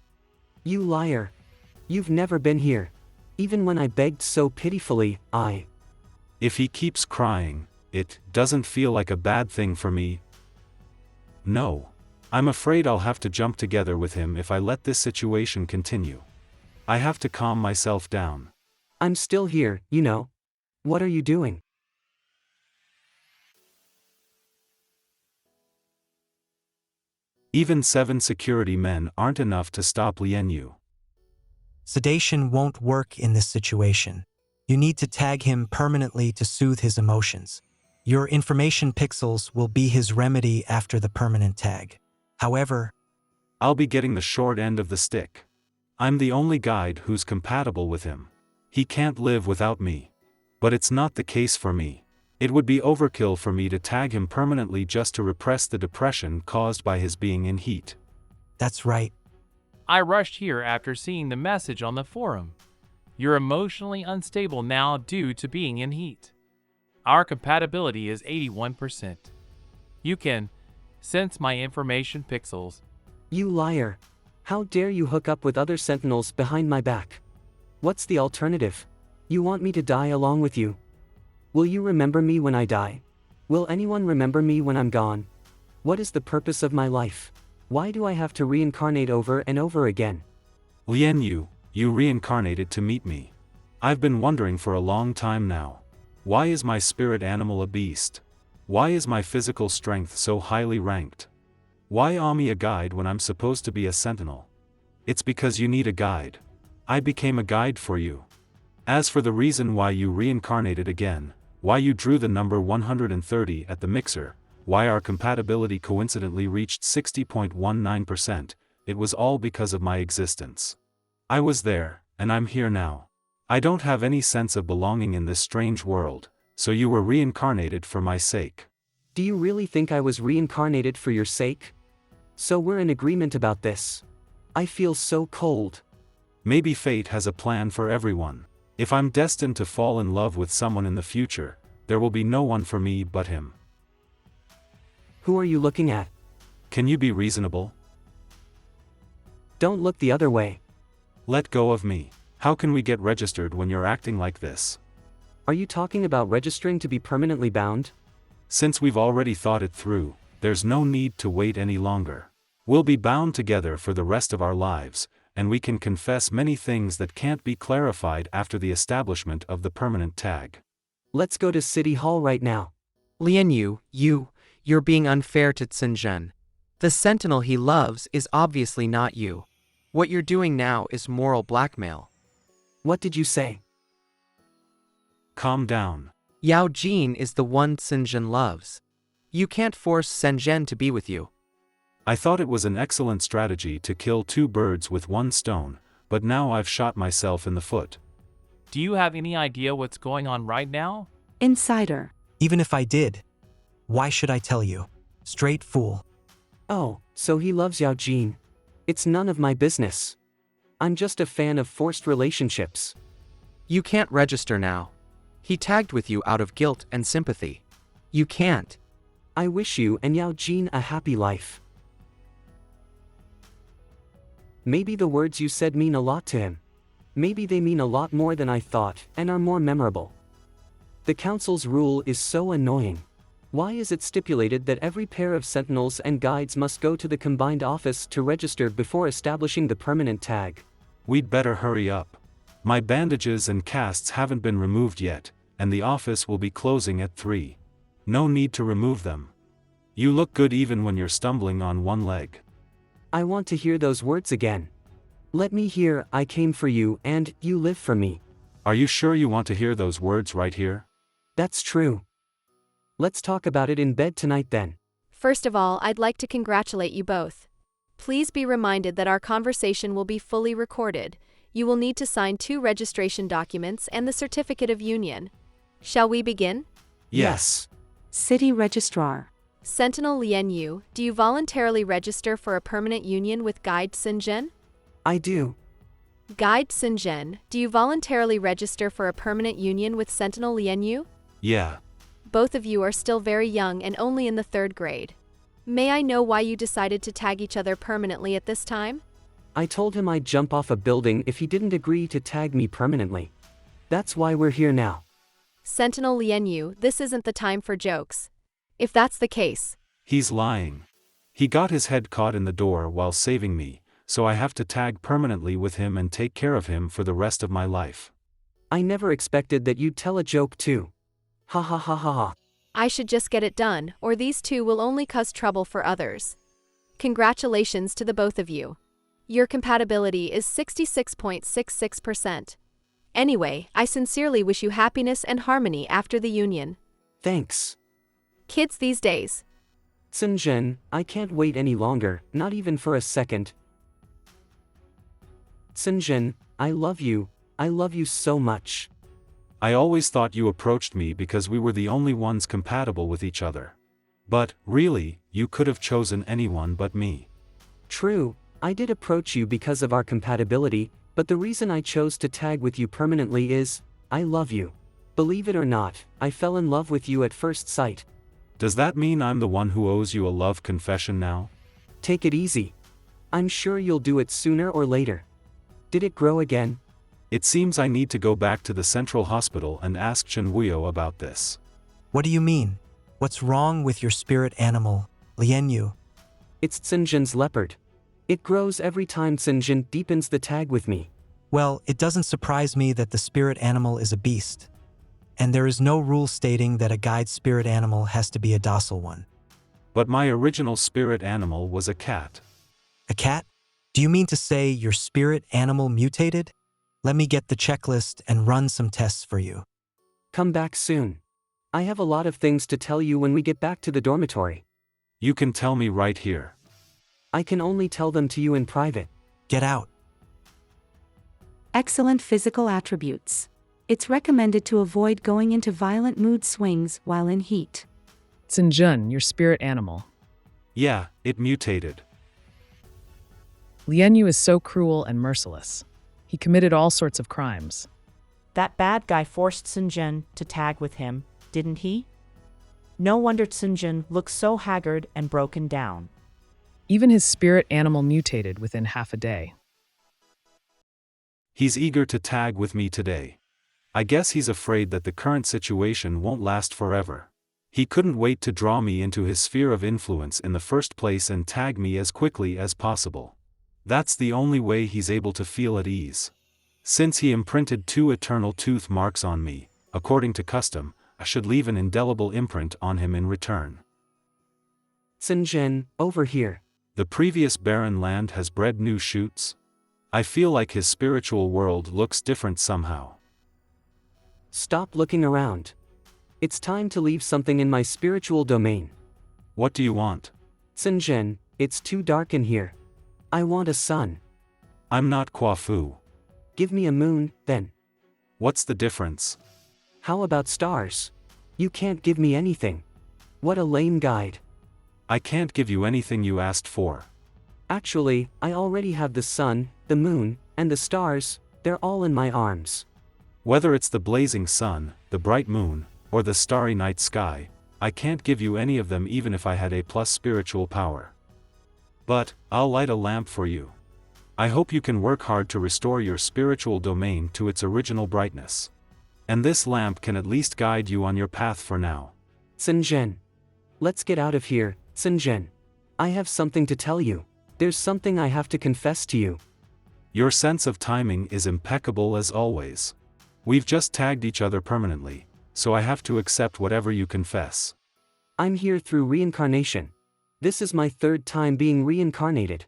You liar. You've never been here. Even when I begged so pitifully, If he keeps crying, it doesn't feel like a bad thing for me. No. I'm afraid I'll have to jump together with him if I let this situation continue. I have to calm myself down. I'm still here, you know. What are you doing? Even 7 security men aren't enough to stop Lian Yu. Sedation won't work in this situation. You need to tag him permanently to soothe his emotions. Your information pixels will be his remedy after the permanent tag. However, I'll be getting the short end of the stick. I'm the only guide who's compatible with him. He can't live without me. But it's not the case for me. It would be overkill for me to tag him permanently just to repress the depression caused by his being in heat. That's right. I rushed here after seeing the message on the forum. You're emotionally unstable now due to being in heat. Our compatibility is 81%. You can sense my information pixels. You liar. How dare you hook up with other sentinels behind my back? What's the alternative? You want me to die along with you? Will you remember me when I die? Will anyone remember me when I'm gone? What is the purpose of my life? Why do I have to reincarnate over and over again? Lian Yu, you reincarnated to meet me. I've been wondering for a long time now. Why is my spirit animal a beast? Why is my physical strength so highly ranked? Why am I a guide when I'm supposed to be a sentinel? It's because you need a guide. I became a guide for you. As for the reason why you reincarnated again, why you drew the number 130 at the mixer, why our compatibility coincidentally reached 60.19%, it was all because of my existence. I was there, and I'm here now. I don't have any sense of belonging in this strange world, so you were reincarnated for my sake. Do you really think I was reincarnated for your sake? So we're in agreement about this. I feel so cold. Maybe fate has a plan for everyone. If I'm destined to fall in love with someone in the future, there will be no one for me but him. Who are you looking at? Can you be reasonable? Don't look the other way. Let go of me. How can we get registered when you're acting like this? Are you talking about registering to be permanently bound? Since we've already thought it through, there's no need to wait any longer. We'll be bound together for the rest of our lives, and we can confess many things that can't be clarified after the establishment of the permanent tag. Let's go to City Hall right now. Lian Yu, you're being unfair to Xinzhen. The sentinel he loves is obviously not you. What you're doing now is moral blackmail. What did you say? Calm down. Yao Jin is the one Xinzhen loves. You can't force Xinzhen to be with you. I thought it was an excellent strategy to kill 2 birds with 1 stone, but now I've shot myself in the foot. Do you have any idea what's going on right now? Insider. Even if I did, why should I tell you? Straight fool. Oh, so he loves Yao Jin. It's none of my business. I'm just a fan of forced relationships. You can't register now. He tagged with you out of guilt and sympathy. You can't. I wish you and Yao Jin a happy life. Maybe the words you said mean a lot to him. Maybe they mean a lot more than I thought, and are more memorable. The Council's rule is so annoying. Why is it stipulated that every pair of sentinels and guides must go to the combined office to register before establishing the permanent tag? We'd better hurry up. My bandages and casts haven't been removed yet, and the office will be closing at 3. No need to remove them. You look good even when you're stumbling on one leg. I want to hear those words again. Let me hear, I came for you and you live for me. Are you sure you want to hear those words right here? That's true. Let's talk about it in bed tonight then. First of all, I'd like to congratulate you both. Please be reminded that our conversation will be fully recorded. You will need to sign 2 registration documents and the certificate of union. Shall we begin? Yes. City Registrar. Sentinel Lianyu, do you voluntarily register for a permanent union with Guide Sinjin? I do. Guide Sinjin, do you voluntarily register for a permanent union with Sentinel Lianyu? Yeah. Both of you are still very young and only in the 3rd grade. May I know why you decided to tag each other permanently at this time? I told him I'd jump off a building if he didn't agree to tag me permanently. That's why we're here now. Sentinel Lianyu, this isn't the time for jokes. If that's the case. He's lying. He got his head caught in the door while saving me, so I have to tag permanently with him and take care of him for the rest of my life. I never expected that you'd tell a joke too. Ha ha ha ha ha. I should just get it done, or these two will only cause trouble for others. Congratulations to the both of you. Your compatibility is 66.66%. Anyway, I sincerely wish you happiness and harmony after the union. Thanks. Kids these days. Sinjin, I can't wait any longer, not even for a second. Sinjin, I love you so much. I always thought you approached me because we were the only ones compatible with each other. But, really, you could have chosen anyone but me. True, I did approach you because of our compatibility, but the reason I chose to tag with you permanently is, I love you. Believe it or not, I fell in love with you at first sight. Does that mean I'm the one who owes you a love confession now? Take it easy. I'm sure you'll do it sooner or later. Did it grow again? It seems I need to go back to the central hospital and ask Chenwuyo about this. What do you mean? What's wrong with your spirit animal, Lianyu? It's Sinjin's leopard. It grows every time Sinjin deepens the tag with me. Well, it doesn't surprise me that the spirit animal is a beast. And there is no rule stating that a guide spirit animal has to be a docile one. But my original spirit animal was a cat. A cat? Do you mean to say your spirit animal mutated? Let me get the checklist and run some tests for you. Come back soon. I have a lot of things to tell you when we get back to the dormitory. You can tell me right here. I can only tell them to you in private. Get out. Excellent physical attributes. It's recommended to avoid going into violent mood swings while in heat. Sinjun, your spirit animal. Yeah, it mutated. Lianyu is so cruel and merciless. He committed all sorts of crimes. That bad guy forced Sinjin to tag with him, didn't he? No wonder Sinjin looks so haggard and broken down. Even his spirit animal mutated within half a day. He's eager to tag with me today. I guess he's afraid that the current situation won't last forever. He couldn't wait to draw me into his sphere of influence in the first place and tag me as quickly as possible. That's the only way he's able to feel at ease. Since he imprinted 2 eternal tooth marks on me, according to custom, I should leave an indelible imprint on him in return. Sinjin, over here. The previous barren land has bred new shoots. I feel like his spiritual world looks different somehow. Stop looking around. It's time to leave something in my spiritual domain. What do you want? Sinjin, it's too dark in here. I want a sun. I'm not Kwafu. Give me a moon, then. What's the difference? How about stars? You can't give me anything. What a lame guide. I can't give you anything you asked for. Actually, I already have the sun, the moon, and the stars. They're all in my arms. Whether it's the blazing sun, the bright moon, or the starry night sky, I can't give you any of them even if I had A+ spiritual power. But, I'll light a lamp for you. I hope you can work hard to restore your spiritual domain to its original brightness. And this lamp can at least guide you on your path for now. Sinjin. Let's get out of here, Sinjin. I have something to tell you. There's something I have to confess to you. Your sense of timing is impeccable as always. We've just tagged each other permanently, so I have to accept whatever you confess. I'm here through reincarnation. This is my 3rd time being reincarnated.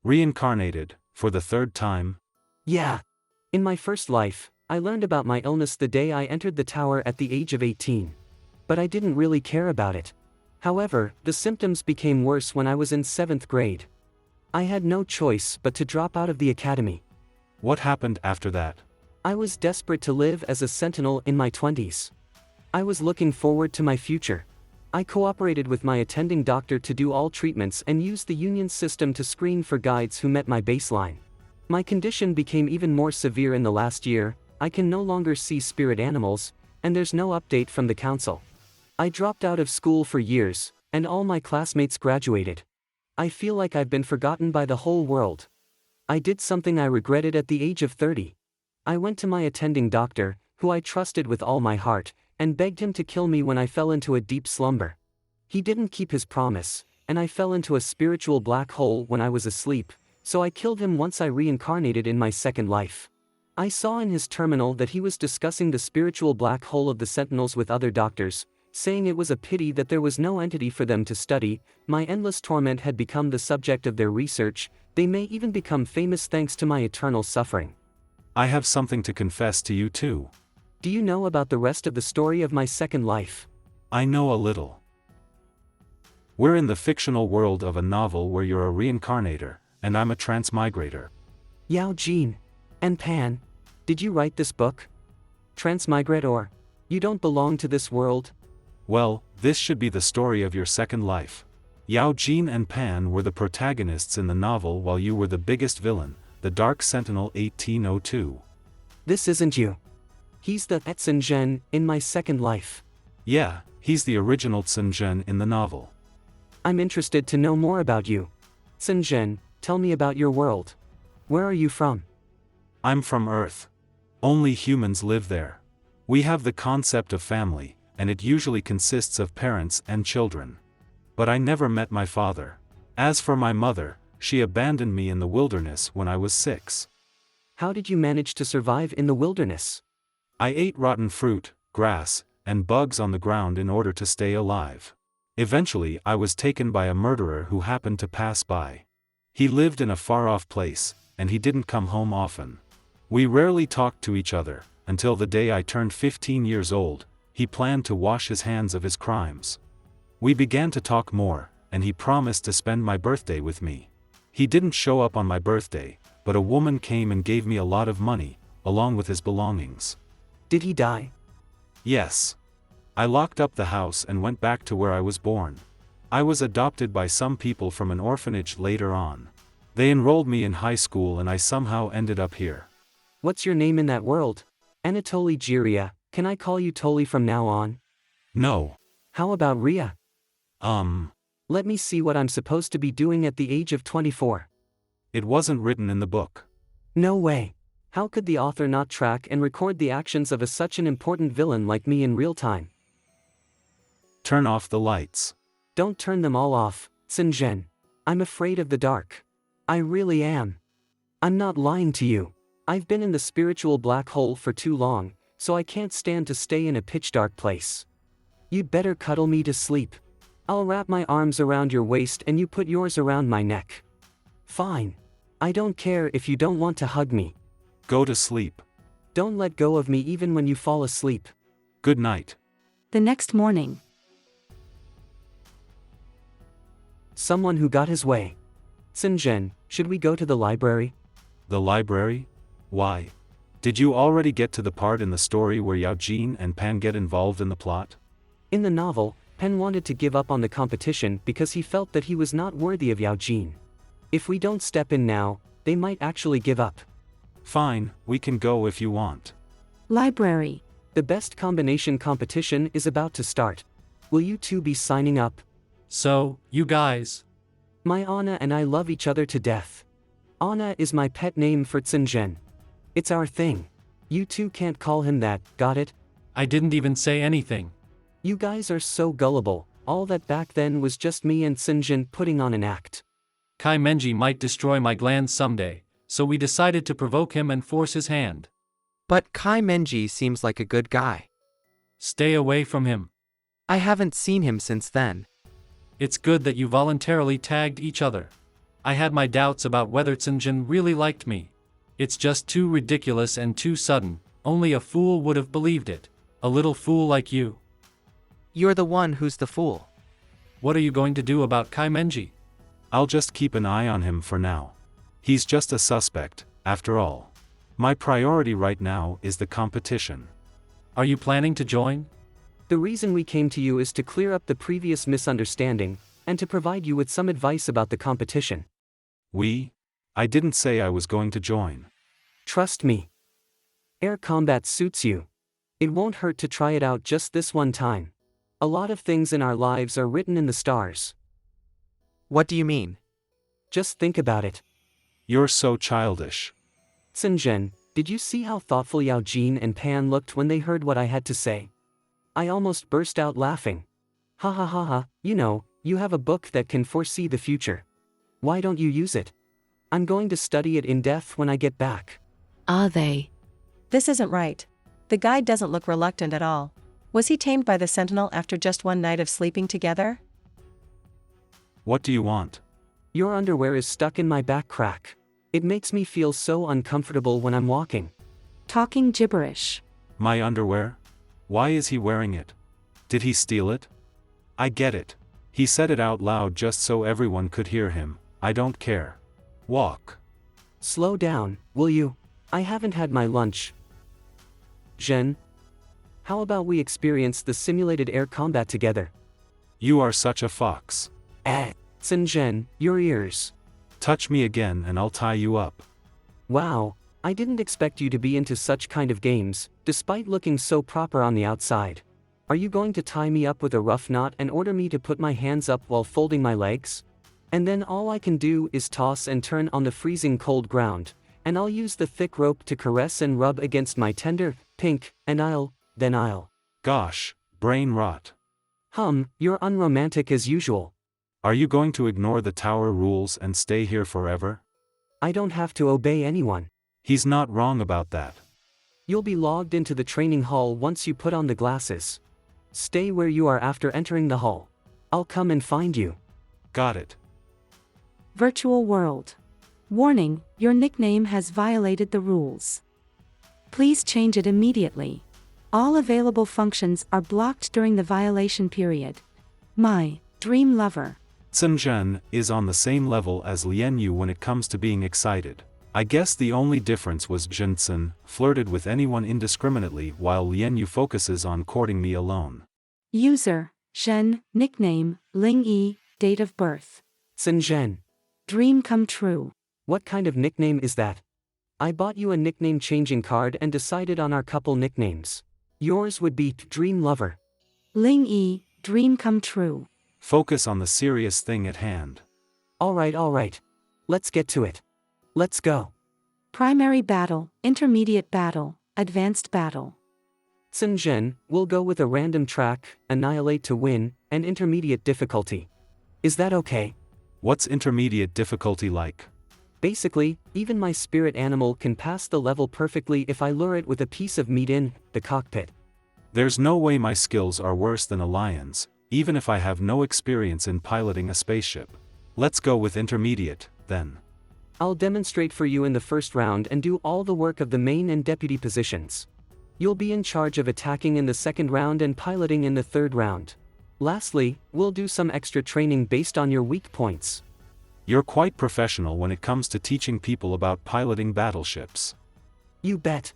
Reincarnated, for the 3rd time? Yeah. In my first life, I learned about my illness the day I entered the tower at the age of 18. But I didn't really care about it. However, the symptoms became worse when I was in 7th grade. I had no choice but to drop out of the academy. What happened after that? I was desperate to live as a sentinel in my 20s. I was looking forward to my future. I cooperated with my attending doctor to do all treatments and used the union system to screen for guides who met my baseline. My condition became even more severe in the last year. I can no longer see spirit animals, and there's no update from the council. I dropped out of school for years, and all my classmates graduated. I feel like I've been forgotten by the whole world. I did something I regretted at the age of 30. I went to my attending doctor, who I trusted with all my heart, and begged him to kill me when I fell into a deep slumber. He didn't keep his promise, and I fell into a spiritual black hole when I was asleep, so I killed him once I reincarnated in my second life. I saw in his terminal that he was discussing the spiritual black hole of the Sentinels with other doctors, saying it was a pity that there was no entity for them to study. My endless torment had become the subject of their research. They may even become famous thanks to my eternal suffering. I have something to confess to you too. Do you know about the rest of the story of my second life? I know a little. We're in the fictional world of a novel where you're a reincarnator, and I'm a transmigrator. Yao Jin. And Pan. Did you write this book? Transmigrator. You don't belong to this world? Well, this should be the story of your second life. Yao Jin and Pan were the protagonists in the novel while you were the biggest villain, the Dark Sentinel 1802. This isn't you. He's the Tsingen in my second life. Yeah, he's the original Tsingen in the novel. I'm interested to know more about you. Tsingen, tell me about your world. Where are you from? I'm from Earth. Only humans live there. We have the concept of family, and it usually consists of parents and children. But I never met my father. As for my mother, she abandoned me in the wilderness when I was 6. How did you manage to survive in the wilderness? I ate rotten fruit, grass, and bugs on the ground in order to stay alive. Eventually I was taken by a murderer who happened to pass by. He lived in a far-off place, and he didn't come home often. We rarely talked to each other, until the day I turned 15 years old. He planned to wash his hands of his crimes. We began to talk more, and he promised to spend my birthday with me. He didn't show up on my birthday, but a woman came and gave me a lot of money, along with his belongings. Did he die? Yes. I locked up the house and went back to where I was born. I was adopted by some people from an orphanage later on. They enrolled me in high school and I somehow ended up here. What's your name in that world? Anatoly Jiria. Can I call you Toli from now on? No. How about Ria? Let me see what I'm supposed to be doing at the age of 24. It wasn't written in the book. No way. How could the author not track and record the actions of such an important villain like me in real time? Turn off the lights. Don't turn them all off, Tsingen. I'm afraid of the dark. I really am. I'm not lying to you. I've been in the spiritual black hole for too long, so I can't stand to stay in a pitch-dark place. You'd better cuddle me to sleep. I'll wrap my arms around your waist and you put yours around my neck. Fine. I don't care if you don't want to hug me. Go to sleep. Don't let go of me even when you fall asleep. Good night. The next morning. Someone who got his way. Tsingen, should we go to the library? The library? Why? Did you already get to the part in the story where Yao Jin and Pan get involved in the plot? In the novel, Pan wanted to give up on the competition because he felt that he was not worthy of Yao Jin. If we don't step in now, they might actually give up. Fine, we can go if you want. Library. The best combination competition is about to start. Will you two be signing up? So, you guys. My Anna and I love each other to death. Anna is my pet name for Tsingen. It's our thing. You two can't call him that, got it? I didn't even say anything. You guys are so gullible. All that back then was just me and Tsingen putting on an act. Kai Menji might destroy my glands someday, so we decided to provoke him and force his hand. But Kai Menji seems like a good guy. Stay away from him. I haven't seen him since then. It's good that you voluntarily tagged each other. I had my doubts about whether Tsingen really liked me. It's just too ridiculous and too sudden. Only a fool would have believed it. A little fool like you. You're the one who's the fool. What are you going to do about Kai Menji? I'll just keep an eye on him for now. He's just a suspect, after all. My priority right now is the competition. Are you planning to join? The reason we came to you is to clear up the previous misunderstanding, and to provide you with some advice about the competition. I didn't say I was going to join. Trust me. Air combat suits you. It won't hurt to try it out just this one time. A lot of things in our lives are written in the stars. What do you mean? Just think about it. You're so childish. Sinjin, did you see how thoughtful Yao Jin and Pan looked when they heard what I had to say? I almost burst out laughing. Ha ha ha ha, you have a book that can foresee the future. Why don't you use it? I'm going to study it in depth when I get back. Are they? This isn't right. The guide doesn't look reluctant at all. Was he tamed by the Sentinel after just one night of sleeping together? What do you want? Your underwear is stuck in my back crack. It makes me feel so uncomfortable when I'm walking. Talking gibberish. My underwear? Why is he wearing it? Did he steal it? I get it. He said it out loud just so everyone could hear him. I don't care. Walk. Slow down, will you? I haven't had my lunch. Zhen, how about we experience the simulated air combat together? You are such a fox. Zhen, your ears. Touch me again and I'll tie you up. Wow, I didn't expect you to be into such kind of games, despite looking so proper on the outside. Are you going to tie me up with a rough knot and order me to put my hands up while folding my legs? And then all I can do is toss and turn on the freezing cold ground, and I'll use the thick rope to caress and rub against my tender, pink, and I'll. Gosh, brain rot. You're unromantic as usual. Are you going to ignore the tower rules and stay here forever? I don't have to obey anyone. He's not wrong about that. You'll be logged into the training hall once you put on the glasses. Stay where you are after entering the hall. I'll come and find you. Got it. Virtual world. Warning, your nickname has violated the rules. Please change it immediately. All available functions are blocked during the violation period. My dream lover. Sinjin is on the same level as Lianyu when it comes to being excited. I guess the only difference was Jinsen flirted with anyone indiscriminately while Lianyu focuses on courting me alone. User, Zhen, nickname, Ling Yi, date of birth. Sinjin. Dream come true. What kind of nickname is that? I bought you a nickname changing card and decided on our couple nicknames. Yours would be Dream Lover. Ling Yi, dream come true. Focus on the serious thing at hand. Alright. Let's get to it. Let's go. Primary battle, intermediate battle, advanced battle. Sinjin, we'll go with a random track, annihilate to win, and intermediate difficulty. Is that okay? What's intermediate difficulty like? Basically, even my spirit animal can pass the level perfectly if I lure it with a piece of meat in the cockpit. There's no way my skills are worse than a lion's, even if I have no experience in piloting a spaceship. Let's go with intermediate, then. I'll demonstrate for you in the first round and do all the work of the main and deputy positions. You'll be in charge of attacking in the second round and piloting in the third round. Lastly, we'll do some extra training based on your weak points. You're quite professional when it comes to teaching people about piloting battleships. You bet.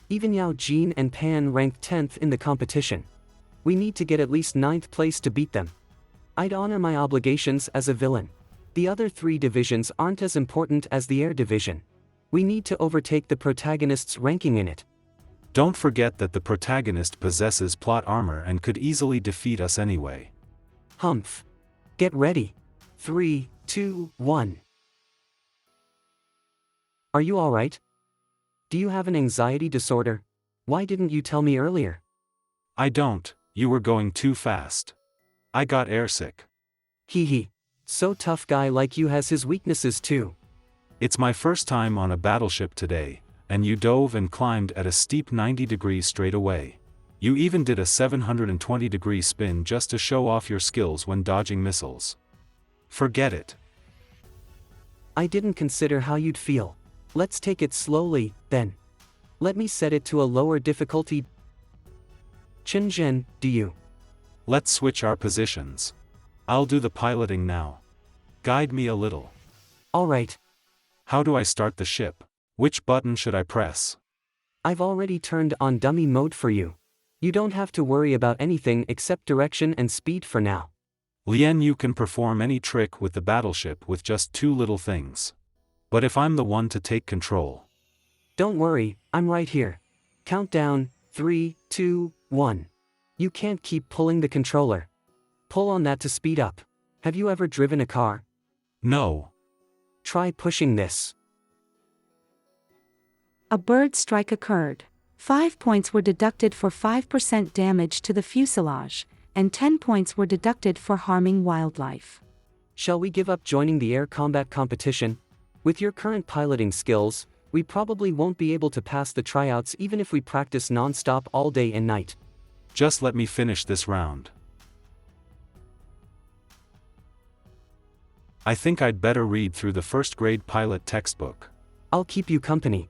Even Yao Jin and Pan ranked 10th in the competition. We need to get at least 9th place to beat them. I'd honor my obligations as a villain. The other 3 divisions aren't as important as the air division. We need to overtake the protagonist's ranking in it. Don't forget that the protagonist possesses plot armor and could easily defeat us anyway. Humph. Get ready. 3, 2, 1. Are you alright? Do you have an anxiety disorder? Why didn't you tell me earlier? I don't, you were going too fast. I got airsick. Hee. So tough guy like you has his weaknesses too. It's my first time on a battleship today, and you dove and climbed at a steep 90 degrees straight away. You even did a 720-degree spin just to show off your skills when dodging missiles. Forget it. I didn't consider how you'd feel. Let's take it slowly, then. Let me set it to a lower difficulty. Chinzhen, do you? Let's switch our positions. I'll do the piloting now. Guide me a little. Alright. How do I start the ship? Which button should I press? I've already turned on dummy mode for you. You don't have to worry about anything except direction and speed for now. Lien, you can perform any trick with the battleship with just 2 little things. But if I'm the one to take control. Don't worry, I'm right here. Countdown, 3, 2, 1. You can't keep pulling the controller. Pull on that to speed up. Have you ever driven a car? No. Try pushing this. A bird strike occurred. 5 points were deducted for 5% damage to the fuselage, and 10 points were deducted for harming wildlife. Shall we give up joining the air combat competition? With your current piloting skills, we probably won't be able to pass the tryouts even if we practice non-stop all day and night. Just let me finish this round. I think I'd better read through the first-grade pilot textbook. I'll keep you company.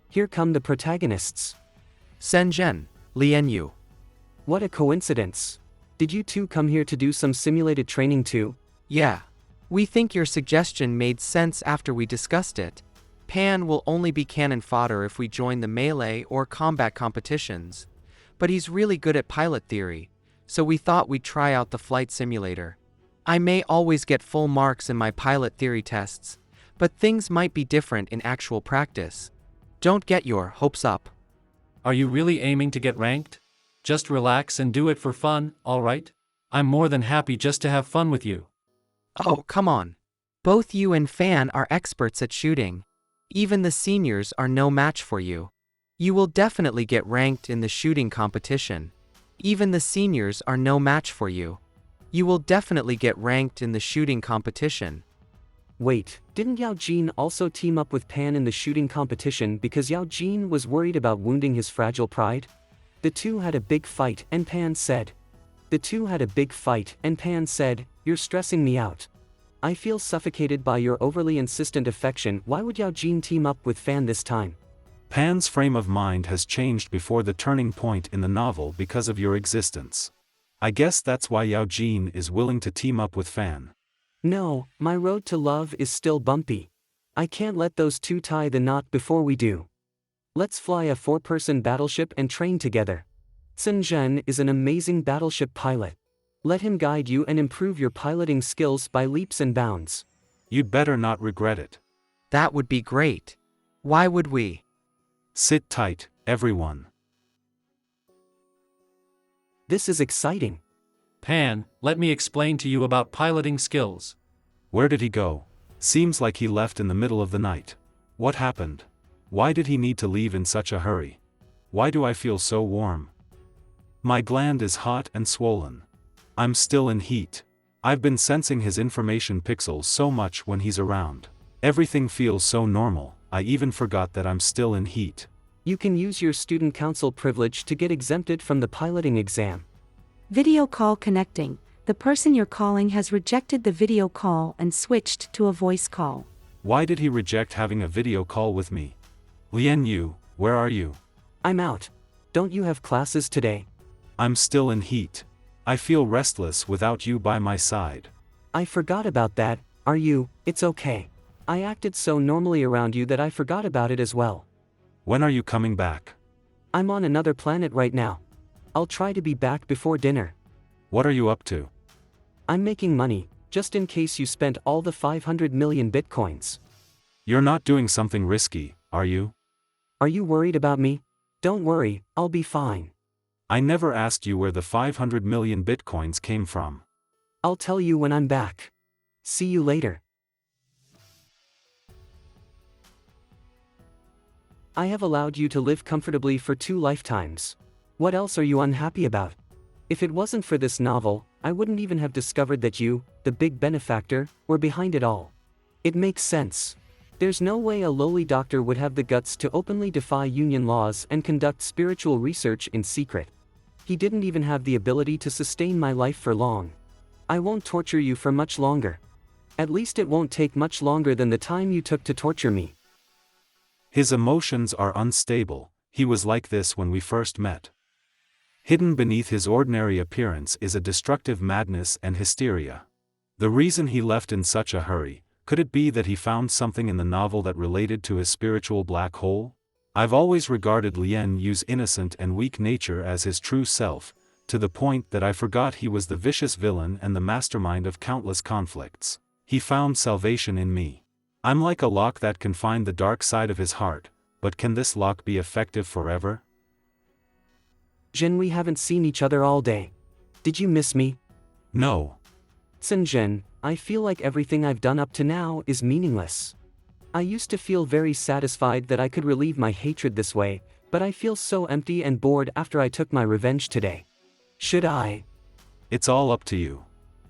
Here come the protagonists. Shenzhen, Lien Yu. What a coincidence. Did you two come here to do some simulated training too? Yeah. We think your suggestion made sense after we discussed it. Pan will only be cannon fodder if we join the melee or combat competitions. But he's really good at pilot theory, so we thought we'd try out the flight simulator. I may always get full marks in my pilot theory tests, but things might be different in actual practice. Don't get your hopes up. Are you really aiming to get ranked? Just relax and do it for fun, alright? I'm more than happy just to have fun with you. Oh, come on. Both you and Fan are experts at shooting. Even the seniors are no match for you. You will definitely get ranked in the shooting competition. Even the seniors are no match for you. You will definitely get ranked in the shooting competition. Wait, didn't Yao Jin also team up with Pan in the shooting competition because Yao Jin was worried about wounding his fragile pride? The two had a big fight and Pan said, "You're stressing me out. I feel suffocated by your overly insistent affection. Why would Yao Jin team up with Fan this time?" Pan's frame of mind has changed before the turning point in the novel because of your existence. I guess that's why Yao Jin is willing to team up with Fan. No, my road to love is still bumpy. I can't let those two tie the knot before we do. Let's fly a 4-person battleship and train together. Shenzhen is an amazing battleship pilot. Let him guide you and improve your piloting skills by leaps and bounds. You'd better not regret it. That would be great. Why would we? Sit tight, everyone. This is exciting. Pan, let me explain to you about piloting skills. Where did he go? Seems like he left in the middle of the night. What happened? Why did he need to leave in such a hurry? Why do I feel so warm? My gland is hot and swollen. I'm still in heat. I've been sensing his information pixels so much when he's around. Everything feels so normal, I even forgot that I'm still in heat. You can use your student council privilege to get exempted from the piloting exam. Video call connecting. The person you're calling has rejected the video call and switched to a voice call. Why did he reject having a video call with me? Lien Yu, where are you? I'm out. Don't you have classes today? I'm still in heat. I feel restless without you by my side. I forgot about that. Are you? It's okay. I acted so normally around you that I forgot about it as well. When are you coming back? I'm on another planet right now. I'll try to be back before dinner. What are you up to? I'm making money, just in case you spent all the 500 million bitcoins. You're not doing something risky, are you? Are you worried about me? Don't worry, I'll be fine. I never asked you where the 500 million bitcoins came from. I'll tell you when I'm back. See you later. I have allowed you to live comfortably for 2 lifetimes. What else are you unhappy about? If it wasn't for this novel, I wouldn't even have discovered that you, the big benefactor, were behind it all. It makes sense. There's no way a lowly doctor would have the guts to openly defy union laws and conduct spiritual research in secret. He didn't even have the ability to sustain my life for long. I won't torture you for much longer. At least it won't take much longer than the time you took to torture me. His emotions are unstable. He was like this when we first met. Hidden beneath his ordinary appearance is a destructive madness and hysteria. The reason he left in such a hurry, could it be that he found something in the novel that related to his spiritual black hole? I've always regarded Lien Yu's innocent and weak nature as his true self, to the point that I forgot he was the vicious villain and the mastermind of countless conflicts. He found salvation in me. I'm like a lock that can find the dark side of his heart, but can this lock be effective forever? Jin, we haven't seen each other all day. Did you miss me? No. Jin, I feel like everything I've done up to now is meaningless. I used to feel very satisfied that I could relieve my hatred this way, but I feel so empty and bored after I took my revenge today. Should I? It's all up to you.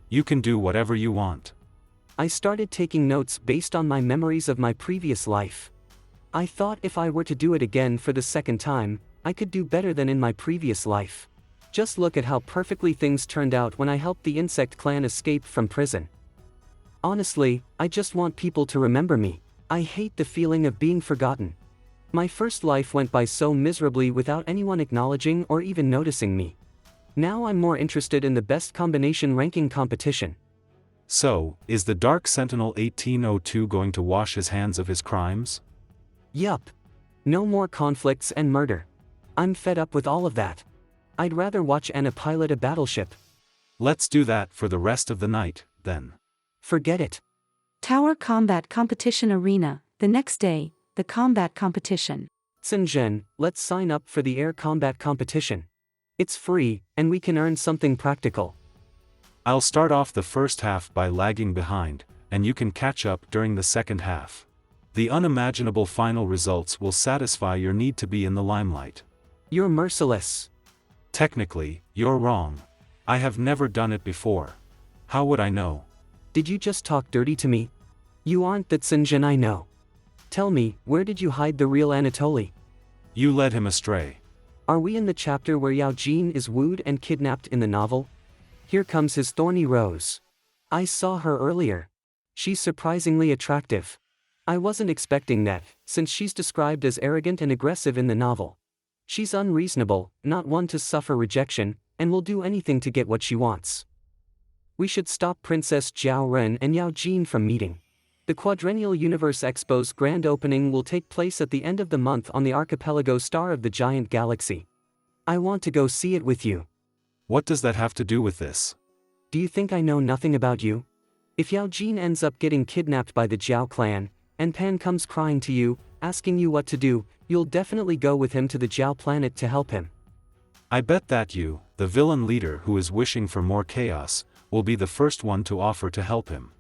You can do whatever you want. I started taking notes based on my memories of my previous life. I thought if I were to do it again for the second time, I could do better than in my previous life. Just look at how perfectly things turned out when I helped the insect clan escape from prison. Honestly, I just want people to remember me. I hate the feeling of being forgotten. My first life went by so miserably without anyone acknowledging or even noticing me. Now I'm more interested in the best combination ranking competition. So, is the Dark Sentinel 1802 going to wash his hands of his crimes? Yup. No more conflicts and murder. I'm fed up with all of that. I'd rather watch Anna pilot a battleship. Let's do that for the rest of the night, then. Forget it. Tower Combat Competition Arena, the next day, the combat competition. Jin, let's sign up for the air combat competition. It's free, and we can earn something practical. I'll start off the first half by lagging behind, and you can catch up during the second half. The unimaginable final results will satisfy your need to be in the limelight. You're merciless. Technically, you're wrong. I have never done it before. How would I know? Did you just talk dirty to me? You aren't that Jin I know. Tell me, where did you hide the real Anatoly? You led him astray. Are we in the chapter where Yao Jin is wooed and kidnapped in the novel? Here comes his thorny rose. I saw her earlier. She's surprisingly attractive. I wasn't expecting that, since she's described as arrogant and aggressive in the novel. She's unreasonable, not one to suffer rejection, and will do anything to get what she wants. We should stop Princess Jiao Ren and Yao Jin from meeting. The Quadrennial Universe Expo's grand opening will take place at the end of the month on the archipelago star of the giant galaxy. I want to go see it with you. What does that have to do with this? Do you think I know nothing about you? If Yao Jin ends up getting kidnapped by the Jiao clan, and Pan comes crying to you, asking you what to do, you'll definitely go with him to the Jiao planet to help him. I bet that you, the villain leader who is wishing for more chaos, will be the first one to offer to help him.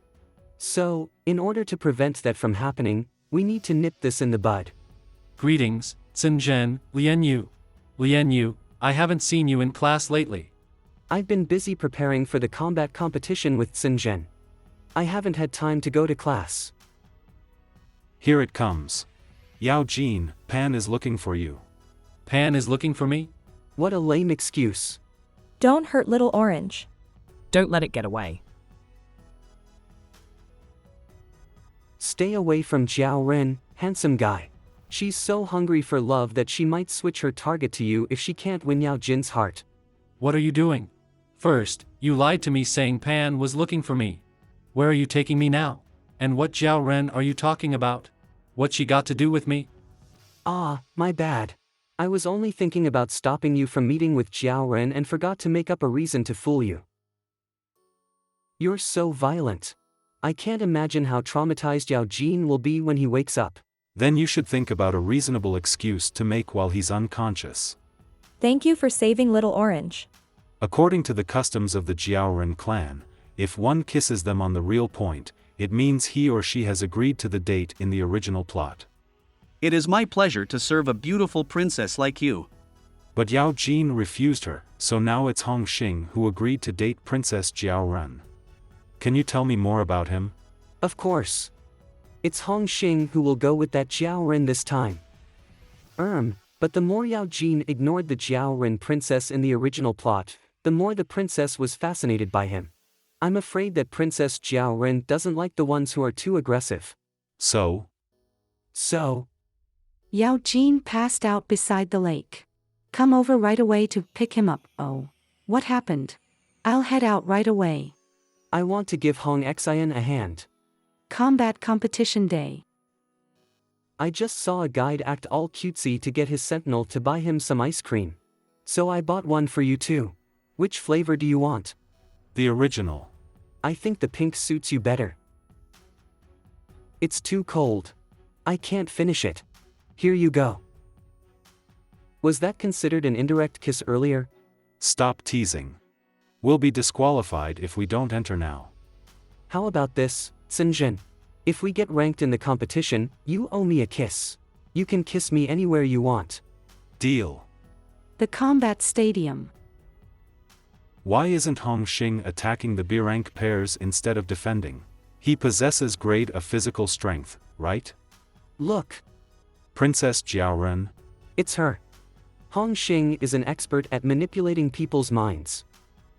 So, in order to prevent that from happening, we need to nip this in the bud. Greetings, Jin, Lien Yu. Lien Yu, I haven't seen you in class lately. I've been busy preparing for the combat competition with Jin. I haven't had time to go to class. Here it comes. Yao Jin, Pan is looking for you. Pan is looking for me? What a lame excuse. Don't hurt little orange. Don't let it get away. Stay away from Jiao Ren, handsome guy. She's so hungry for love that she might switch her target to you if she can't win Yao Jin's heart. What are you doing? First, you lied to me saying Pan was looking for me. Where are you taking me now? And what Jiao Ren are you talking about? What she got to do with me? Ah, my bad. I was only thinking about stopping you from meeting with Jiao Ren and forgot to make up a reason to fool you. You're so violent. I can't imagine how traumatized Yao Jin will be when he wakes up. Then you should think about a reasonable excuse to make while he's unconscious. Thank you for saving little orange. According to the customs of the Jiaoren clan, if one kisses them on the real point, it means he or she has agreed to the date in the original plot. It is my pleasure to serve a beautiful princess like you. But Yao Jin refused her, so now it's Hong Xing who agreed to date Princess Jiao Ren. Can you tell me more about him? Of course. It's Hong Xing who will go with that Jiao Ren this time. But the more Yao Jin ignored the Jiao Ren princess in the original plot, the more the princess was fascinated by him. I'm afraid that Princess Jiao Ren doesn't like the ones who are too aggressive. So? Yao Jin passed out beside the lake. Come over right away to pick him up. Oh. What happened? I'll head out right away. I want to give Hong Xian a hand. Combat Competition Day. I just saw a guide act all cutesy to get his sentinel to buy him some ice cream. So I bought one for you too. Which flavor do you want? The original. I think the pink suits you better. It's too cold. I can't finish it. Here you go. Was that considered an indirect kiss earlier? Stop teasing. We'll be disqualified if we don't enter now. How about this, Sinjin? If we get ranked in the competition, you owe me a kiss. You can kiss me anywhere you want. Deal. The combat stadium. Why isn't Hong Xing attacking the B rank pairs instead of defending? He possesses grade of physical strength, right? Look. Princess Jiaoren. It's her. Hong Xing is an expert at manipulating people's minds.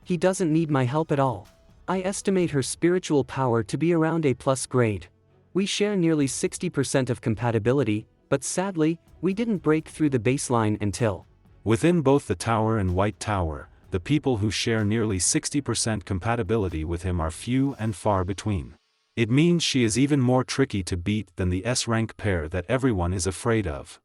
He doesn't need my help at all. I estimate her spiritual power to be around A+ grade. We share nearly 60% of compatibility, but sadly, we didn't break through the baseline until. Within both the Tower and White Tower, the people who share nearly 60% compatibility with him are few and far between. It means she is even more tricky to beat than the S-rank pair that everyone is afraid of.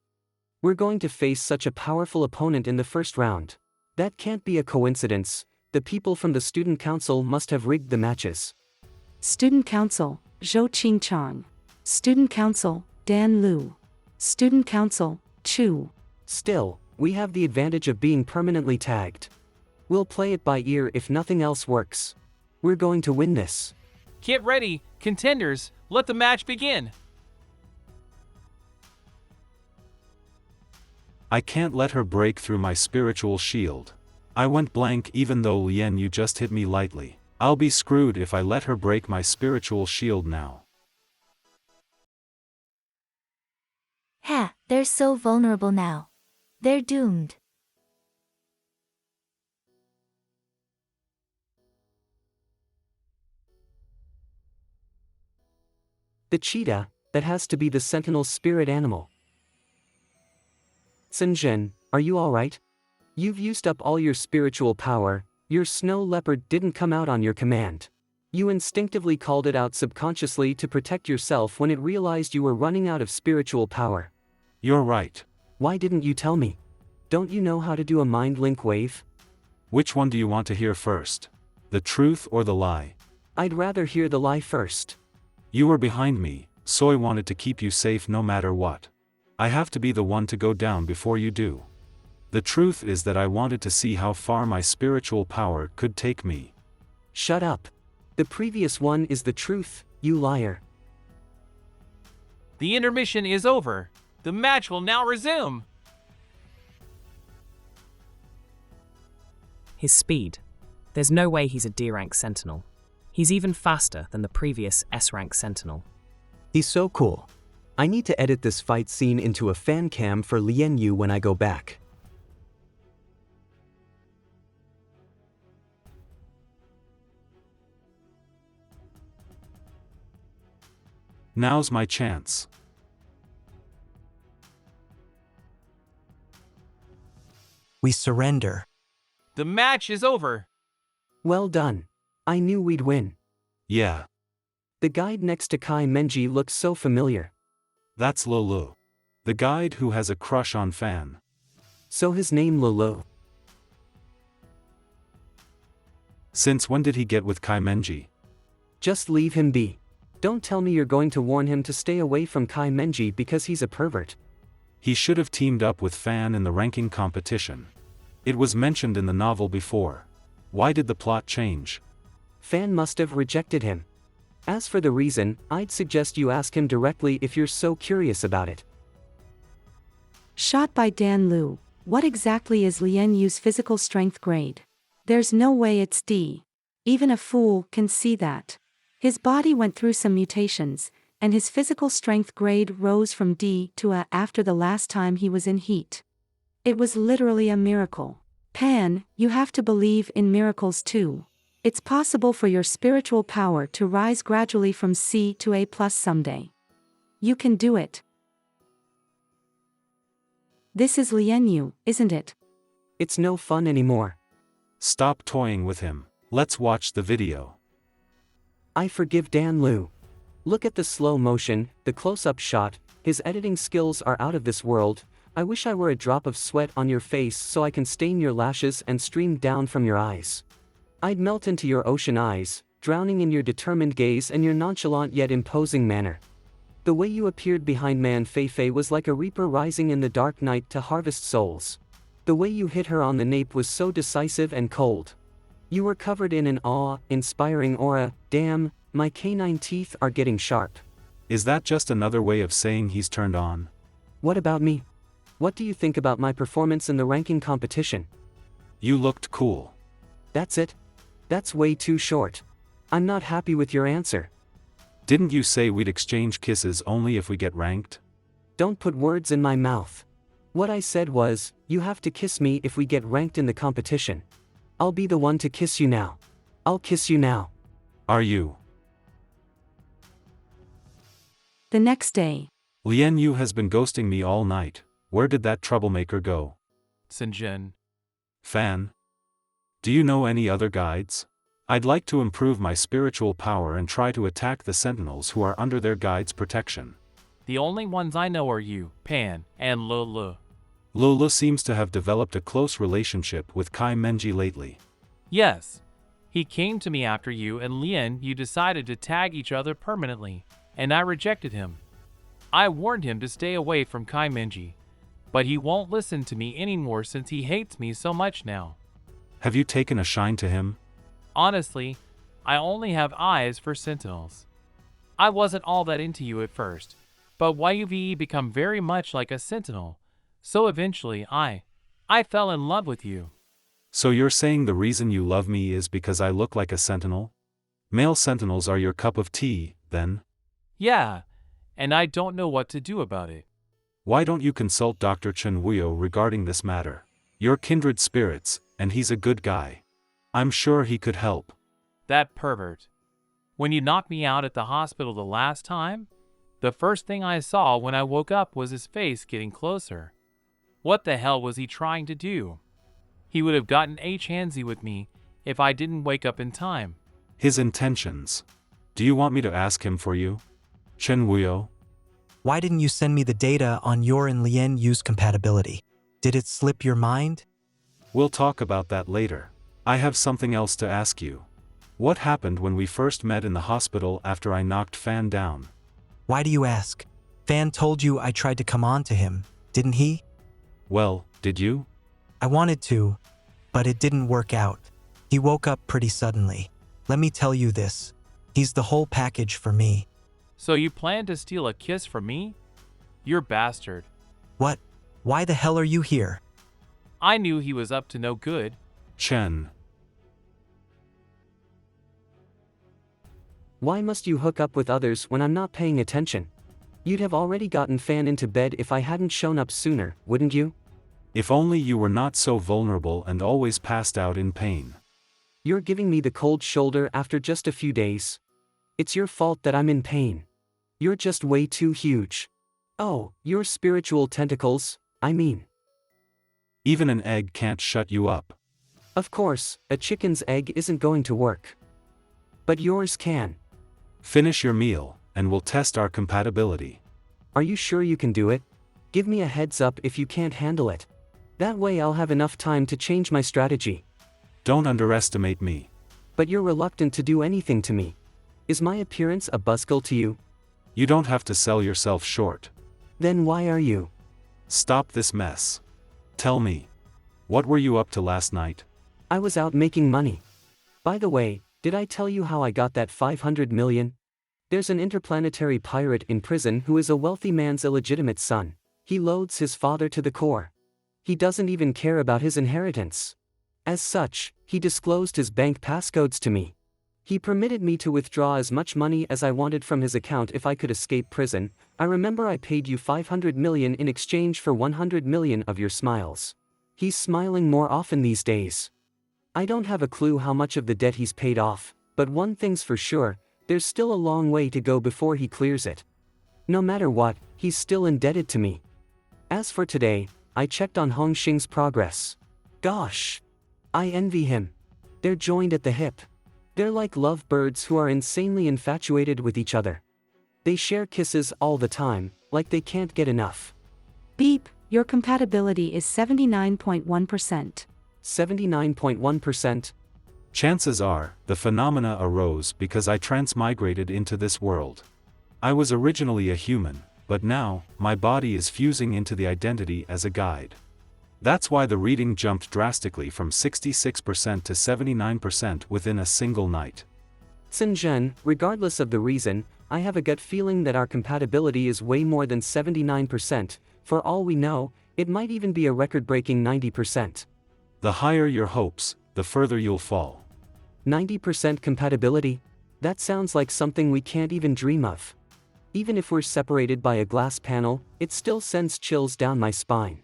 We're going to face such a powerful opponent in the first round. That can't be a coincidence. The people from the Student Council must have rigged the matches. Student Council, Zhou Qingchang. Student Council, Dan Lu. Student Council, Chu. Still, we have the advantage of being permanently tagged. We'll play it by ear if nothing else works. We're going to win this. Get ready, contenders, let the match begin. I can't let her break through my spiritual shield. I went blank even though Lien Yu just hit me lightly. I'll be screwed if I let her break my spiritual shield now. Ha, they're so vulnerable now. They're doomed. The cheetah, that has to be the Sentinel's spirit animal. Sinjin, are you alright? You've used up all your spiritual power. Your snow leopard didn't come out on your command. You instinctively called it out subconsciously to protect yourself when it realized you were running out of spiritual power. You're right. Why didn't you tell me? Don't you know how to do a mind link wave? Which one do you want to hear first? The truth or the lie? I'd rather hear the lie first. You were behind me, so I wanted to keep you safe no matter what. I have to be the one to go down before you do. The truth is that I wanted to see how far my spiritual power could take me. Shut up. The previous one is the truth, you liar. The intermission is over. The match will now resume. His speed. There's no way he's a D-rank sentinel. He's even faster than the previous S-rank sentinel. He's so cool. I need to edit this fight scene into a fan cam for Lien Yu when I go back. Now's my chance. We surrender. The match is over. Well done. I knew we'd win. Yeah. The guide next to Kai Menji looks so familiar. That's Lulu. The guide who has a crush on Fan. So his name Lulu. Since when did he get with Kai Menji? Just leave him be. Don't tell me you're going to warn him to stay away from Kai Menji because he's a pervert. He should have teamed up with Fan in the ranking competition. It was mentioned in the novel before. Why did the plot change? Fan must have rejected him. As for the reason, I'd suggest you ask him directly if you're so curious about it. Shot by Dan Lu. What exactly is Lien Yu's physical strength grade? There's no way it's D. Even a fool can see that. His body went through some mutations, and his physical strength grade rose from D to A after the last time he was in heat. It was literally a miracle. Pan, you have to believe in miracles too. It's possible for your spiritual power to rise gradually from C to A+ someday. You can do it. This is Lien Yu, isn't it? It's no fun anymore. Stop toying with him. Let's watch the video. I forgive Dan Lu. Look at the slow motion, the close-up shot, His editing skills are out of this world. I wish I were a drop of sweat on your face so I can stain your lashes and stream down from your eyes. I'd melt into your ocean eyes, drowning in your determined gaze and your nonchalant yet imposing manner. The way you appeared behind Man Fei was like a reaper rising in the dark night to harvest souls. The way you hit her on the nape was so decisive and cold. You were covered in an awe-inspiring aura. Damn, my canine teeth are getting sharp. Is that just another way of saying he's turned on? What about me? What do you think about my performance in the ranking competition? You looked cool. That's it? That's way too short. I'm not happy with your answer. Didn't you say we'd exchange kisses only if we get ranked? Don't put words in my mouth. What I said was, you have to kiss me if we get ranked in the competition. I'll be the one to kiss you now. I'll kiss you now. Are you? The next day. Lian Yu has been ghosting me all night. Where did that troublemaker go? Sinjin. Fan. Do you know any other guides? I'd like to improve my spiritual power and try to attack the sentinels who are under their guide's protection. The only ones I know are you, Pan, and Lulu. Lulu seems to have developed a close relationship with Kai Menji lately. Yes. He came to me after you and Lian you decided to tag each other permanently, and I rejected him. I warned him to stay away from Kai Menji, but he won't listen to me anymore since he hates me so much now. Have you taken a shine to him? Honestly, I only have eyes for sentinels. I wasn't all that into you at first, but YUVE become very much like a sentinel, so eventually I fell in love with you. So you're saying the reason you love me is because I look like a sentinel? Male sentinels are your cup of tea, then? Yeah, and I don't know what to do about it. Why don't you consult Dr. Chen Wuyo regarding this matter? You're kindred spirits, and he's a good guy. I'm sure he could help. That pervert. When you knocked me out at the hospital the last time, the first thing I saw when I woke up was his face getting closer. What the hell was he trying to do? He would have gotten handsy with me if I didn't wake up in time. His intentions. Do you want me to ask him for you? Chen Wuyo? Why didn't you send me the data on your and Lian Yu's compatibility? Did it slip your mind? We'll talk about that later. I have something else to ask you. What happened when we first met in the hospital after I knocked Fan down? Why do you ask? Fan told you I tried to come on to him, didn't he? Well, did you? I wanted to, but it didn't work out. He woke up pretty suddenly. Let me tell you this. He's the whole package for me. So you plan to steal a kiss from me? You're bastard. What? Why the hell are you here? I knew he was up to no good. Chen. Why must you hook up with others when I'm not paying attention? You'd have already gotten Fan into bed if I hadn't shown up sooner, wouldn't you? If only you were not so vulnerable and always passed out in pain. You're giving me the cold shoulder after just a few days. It's your fault that I'm in pain. You're just way too huge. Oh, your spiritual tentacles, I mean. Even an egg can't shut you up. Of course, a chicken's egg isn't going to work. But yours can. Finish your meal, and we'll test our compatibility. Are you sure you can do it? Give me a heads up if you can't handle it. That way I'll have enough time to change my strategy. Don't underestimate me. But you're reluctant to do anything to me. Is my appearance a buzzkill to you? You don't have to sell yourself short. Then why are you? Stop this mess. Tell me. What were you up to last night? I was out making money. By the way, did I tell you how I got that 500 million? There's an interplanetary pirate in prison who is a wealthy man's illegitimate son. He loathes his father to the core. He doesn't even care about his inheritance. As such, he disclosed his bank passcodes to me. He permitted me to withdraw as much money as I wanted from his account if I could escape prison. I remember I paid you 500 million in exchange for 100 million of your smiles. He's smiling more often these days. I don't have a clue how much of the debt he's paid off, but one thing's for sure, there's still a long way to go before he clears it. No matter what, he's still indebted to me. As for today, I checked on Hong Xing's progress. Gosh! I envy him. They're joined at the hip. They're like lovebirds who are insanely infatuated with each other. They share kisses all the time, like they can't get enough. Beep, your compatibility is 79.1%. 79.1%? Chances are, the phenomena arose because I transmigrated into this world. I was originally a human, but now, my body is fusing into the identity as a guide. That's why the reading jumped drastically from 66% to 79% within a single night. Xinzhen, regardless of the reason, I have a gut feeling that our compatibility is way more than 79%, for all we know, it might even be a record-breaking 90%. The higher your hopes, the further you'll fall. 90% compatibility? That sounds like something we can't even dream of. Even if we're separated by a glass panel, it still sends chills down my spine.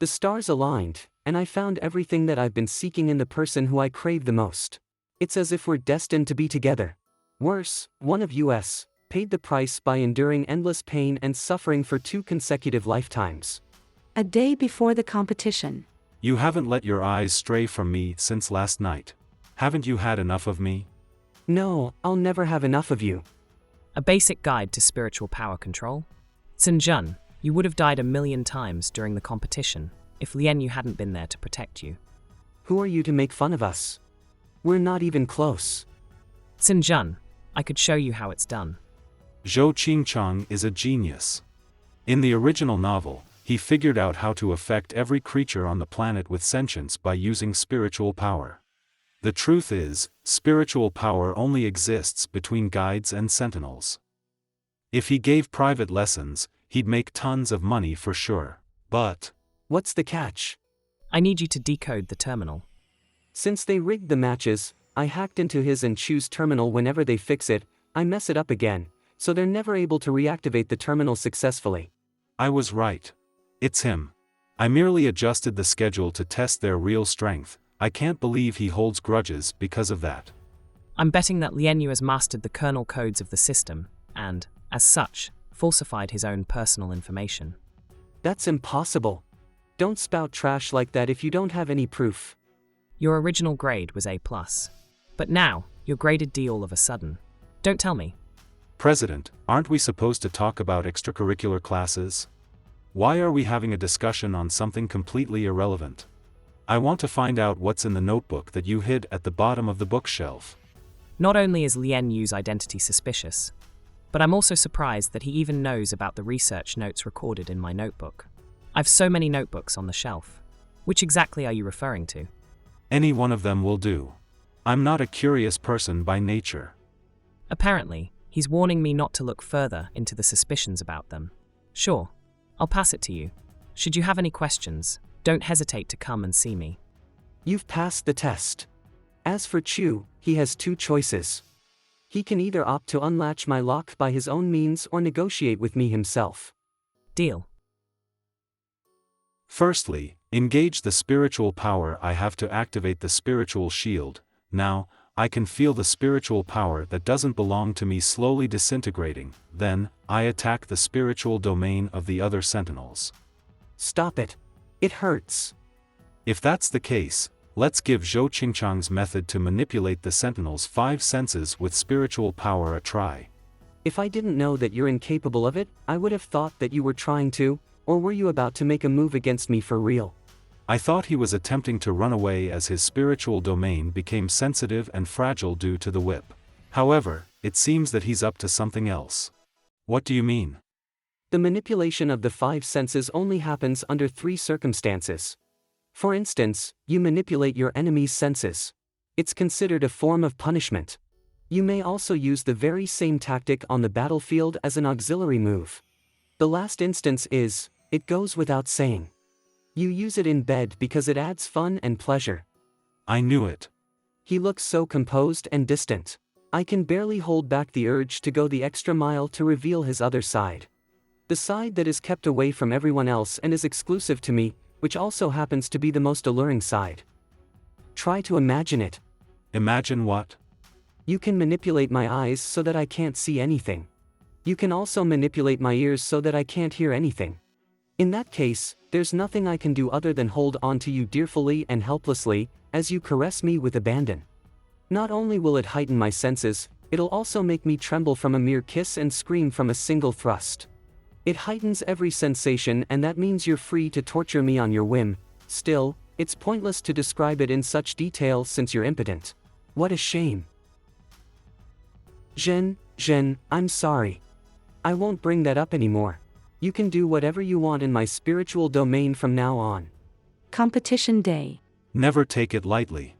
The stars aligned, and I found everything that I've been seeking in the person who I crave the most. It's as if we're destined to be together. Worse, one of us paid the price by enduring endless pain and suffering for 2 consecutive lifetimes. A day before the competition. You haven't let your eyes stray from me since last night. Haven't you had enough of me? No, I'll never have enough of you. A basic guide to spiritual power control? Xinzhen, you would have died 1,000,000 times during the competition if Lienyu hadn't been there to protect you. Who are you to make fun of us? We're not even close. Xinzhen, I could show you how it's done. Zhou Qingchang is a genius. In the original novel, he figured out how to affect every creature on the planet with sentience by using spiritual power. The truth is, spiritual power only exists between guides and sentinels. If he gave private lessons, he'd make tons of money for sure. But what's the catch? I need you to decode the terminal. Since they rigged the matches, I hacked into his and choose terminal. Whenever they fix it, I mess it up again, so they're never able to reactivate the terminal successfully. I was right. It's him. I merely adjusted the schedule to test their real strength. I can't believe he holds grudges because of that. I'm betting that Lienyu has mastered the kernel codes of the system, and, as such, falsified his own personal information. That's impossible. Don't spout trash like that if you don't have any proof. Your original grade was A+. But now, you're graded D all of a sudden. Don't tell me. President, aren't we supposed to talk about extracurricular classes? Why are we having a discussion on something completely irrelevant? I want to find out what's in the notebook that you hid at the bottom of the bookshelf. Not only is Lianyu's identity suspicious, but I'm also surprised that he even knows about the research notes recorded in my notebook. I've so many notebooks on the shelf. Which exactly are you referring to? Any one of them will do. I'm not a curious person by nature. Apparently, he's warning me not to look further into the suspicions about them. Sure, I'll pass it to you. Should you have any questions, don't hesitate to come and see me. You've passed the test. As for Chu, he has 2 choices. He can either opt to unlatch my lock by his own means or negotiate with me himself. Deal. Firstly, engage the spiritual power I have to activate the spiritual shield. Now, I can feel the spiritual power that doesn't belong to me slowly disintegrating. Then, I attack the spiritual domain of the other sentinels. Stop it. It hurts. If that's the case, let's give Zhou Qingchang's method to manipulate the sentinel's 5 senses with spiritual power a try. If I didn't know that you're incapable of it, I would have thought that you were trying to, or were you about to make a move against me for real? I thought he was attempting to run away as his spiritual domain became sensitive and fragile due to the whip. However, it seems that he's up to something else. What do you mean? The manipulation of the 5 senses only happens under 3 circumstances. For instance, you manipulate your enemy's senses. It's considered a form of punishment. You may also use the very same tactic on the battlefield as an auxiliary move. The last instance is, it goes without saying. You use it in bed because it adds fun and pleasure. I knew it. He looks so composed and distant. I can barely hold back the urge to go the extra mile to reveal his other side. The side that is kept away from everyone else and is exclusive to me, which also happens to be the most alluring side. Try to imagine it. Imagine what? You can manipulate my eyes so that I can't see anything. You can also manipulate my ears so that I can't hear anything. In that case, there's nothing I can do other than hold on to you dearfully and helplessly, as you caress me with abandon. Not only will it heighten my senses, it'll also make me tremble from a mere kiss and scream from a single thrust. It heightens every sensation, and that means you're free to torture me on your whim. Still, it's pointless to describe it in such detail since you're impotent. What a shame. Zhen, I'm sorry. I won't bring that up anymore. You can do whatever you want in my spiritual domain from now on. Competition day. Never take it lightly.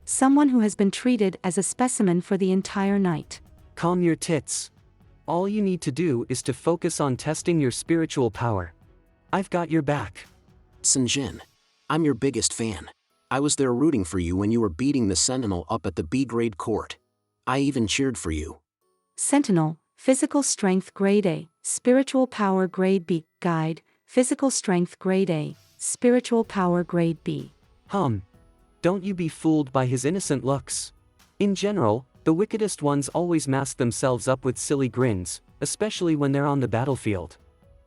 Someone who has been treated as a specimen for the entire night. Calm your tits. All you need to do is to focus on testing your spiritual power. I've got your back. Sinjin, I'm your biggest fan. I was there rooting for you when you were beating the Sentinel up at the B-grade court. I even cheered for you. Sentinel, physical strength grade A, spiritual power grade B, guide, physical strength grade A, spiritual power grade B. Don't you be fooled by his innocent looks. In general, the wickedest ones always mask themselves up with silly grins, especially when they're on the battlefield.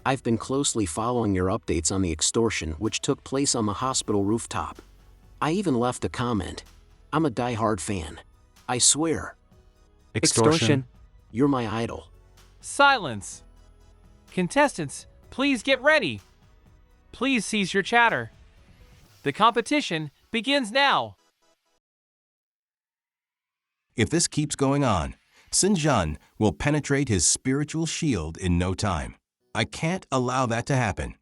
I've been closely following your updates on the extortion which took place on the hospital rooftop. I even left a comment. I'm a die-hard fan. I swear. Extortion? You're my idol. Silence! Contestants, please get ready. Please cease your chatter. The competition begins now. If this keeps going on, Sinjin will penetrate his spiritual shield in no time. I can't allow that to happen.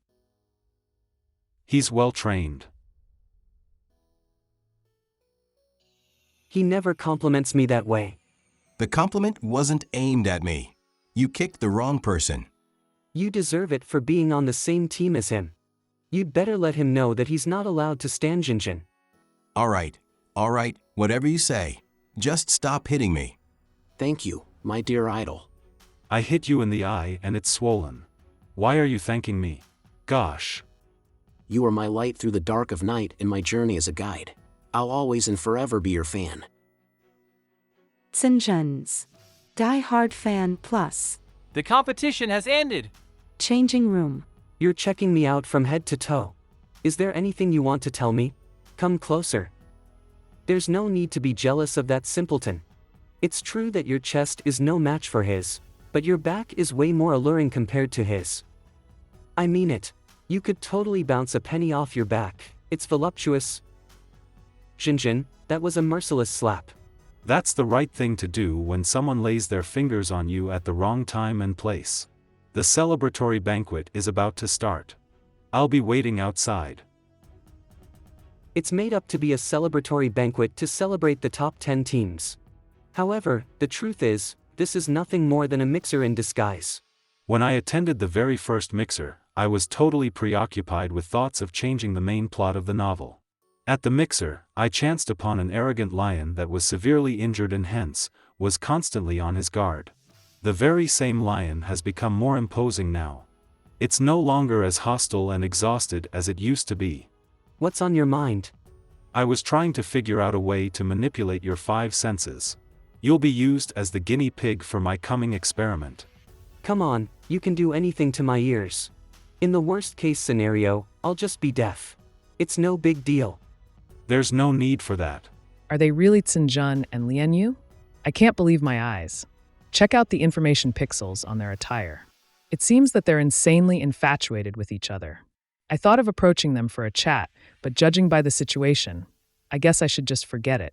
He's well trained. He never compliments me that way. The compliment wasn't aimed at me. You kicked the wrong person. You deserve it for being on the same team as him. You'd better let him know that he's not allowed to stand Jinjin. All right, whatever you say. Just stop hitting me. Thank you, my dear idol. I hit you in the eye and it's swollen. Why are you thanking me? Gosh. You are my light through the dark of night in my journey as a guide. I'll always and forever be your fan. Sinjin's Die Hard Fan Plus. The competition has ended. Changing room. You're checking me out from head to toe. Is there anything you want to tell me? Come closer. There's no need to be jealous of that simpleton. It's true that your chest is no match for his, but your back is way more alluring compared to his. I mean it. You could totally bounce a penny off your back. It's voluptuous. Jinjin, that was a merciless slap. That's the right thing to do when someone lays their fingers on you at the wrong time and place. The celebratory banquet is about to start. I'll be waiting outside. It's made up to be a celebratory banquet to celebrate the top 10 teams. However, the truth is, this is nothing more than a mixer in disguise. When I attended the very first mixer, I was totally preoccupied with thoughts of changing the main plot of the novel. At the mixer, I chanced upon an arrogant lion that was severely injured and hence, was constantly on his guard. The very same lion has become more imposing now. It's no longer as hostile and exhausted as it used to be. What's on your mind? I was trying to figure out a way to manipulate your 5 senses. You'll be used as the guinea pig for my coming experiment. Come on, you can do anything to my ears. In the worst case scenario, I'll just be deaf. It's no big deal. There's no need for that. Are they really Sinjin and Lianyu? I can't believe my eyes. Check out the information pixels on their attire. It seems that they're insanely infatuated with each other. I thought of approaching them for a chat, but judging by the situation, I guess I should just forget it.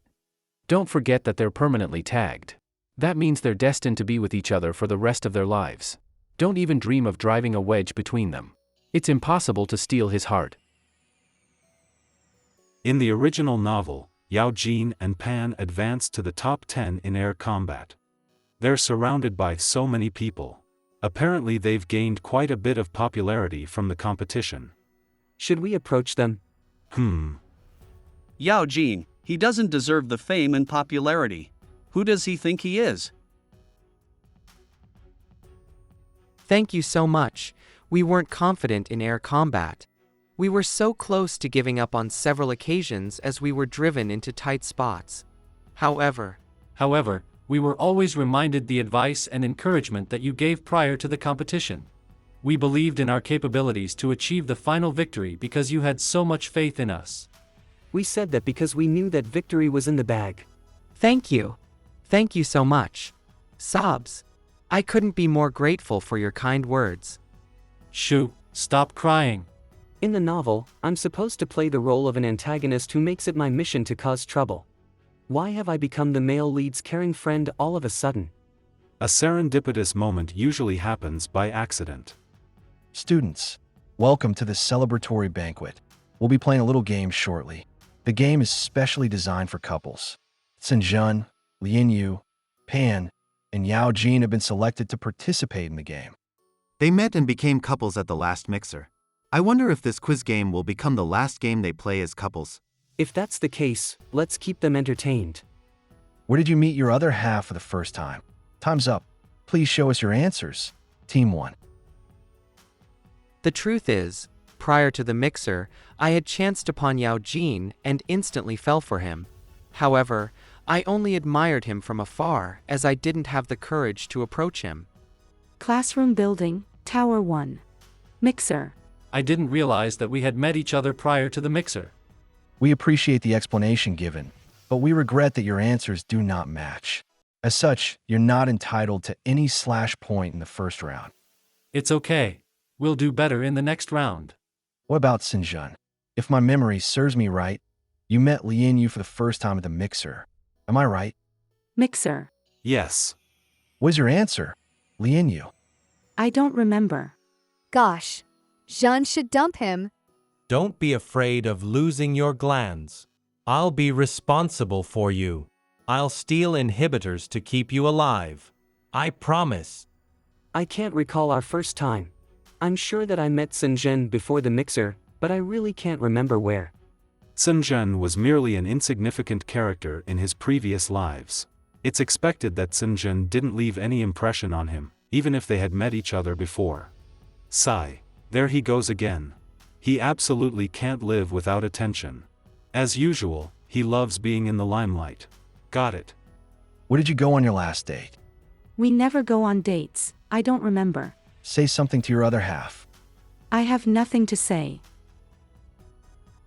Don't forget that they're permanently tagged. That means they're destined to be with each other for the rest of their lives. Don't even dream of driving a wedge between them. It's impossible to steal his heart. In the original novel, Yao Jin and Pan advanced to the top 10 in air combat. They're surrounded by so many people. Apparently they've gained quite a bit of popularity from the competition. Should we approach them? Yao Jin, he doesn't deserve the fame and popularity. Who does he think he is? Thank you so much. We weren't confident in air combat. We were so close to giving up on several occasions as we were driven into tight spots. However, we were always reminded the advice and encouragement that you gave prior to the competition. We believed in our capabilities to achieve the final victory because you had so much faith in us. We said that because we knew that victory was in the bag. Thank you. Thank you so much. Sobs. I couldn't be more grateful for your kind words. Shoo, stop crying. In the novel, I'm supposed to play the role of an antagonist who makes it my mission to cause trouble. Why have I become the male lead's caring friend all of a sudden? A serendipitous moment usually happens by accident. Students, welcome to the Celebratory banquet. We'll be playing a little game shortly. The game is specially designed for couples. Sinjun, Lianyu, Pan, and Yao Jin have been selected to participate in the game. They met and became couples at the last mixer. I wonder if this quiz game will become the last game they play as couples. If that's the case, let's keep them entertained. Where did you meet your other half for the first time? Time's up. Please show us your answers. Team 1. The truth is, prior to the mixer, I had chanced upon Yao Jin and instantly fell for him. However, I only admired him from afar as I didn't have the courage to approach him. Classroom building, Tower 1. Mixer. I didn't realize that we had met each other prior to the mixer. We appreciate the explanation given, but we regret that your answers do not match. As such, you're not entitled to any /point in the first round. It's okay. We'll do better in the next round. What about Sinjun? If my memory serves me right, you met Lianyu for the first time at the mixer. Am I right? Mixer. Yes. What's your answer? Lianyu. I don't remember. Gosh. Jean should dump him. Don't be afraid of losing your glands. I'll be responsible for you. I'll steal inhibitors to keep you alive. I promise. I can't recall our first time. I'm sure that I met Sinjun before the mixer, but I really can't remember where. Sinjun was merely an insignificant character in his previous lives. It's expected that Sinjun didn't leave any impression on him, even if they had met each other before. Sigh. There he goes again. He absolutely can't live without attention. As usual, he loves being in the limelight. Got it. Where did you go on your last date? We never go on dates. I don't remember. Say something to your other half. I have nothing to say.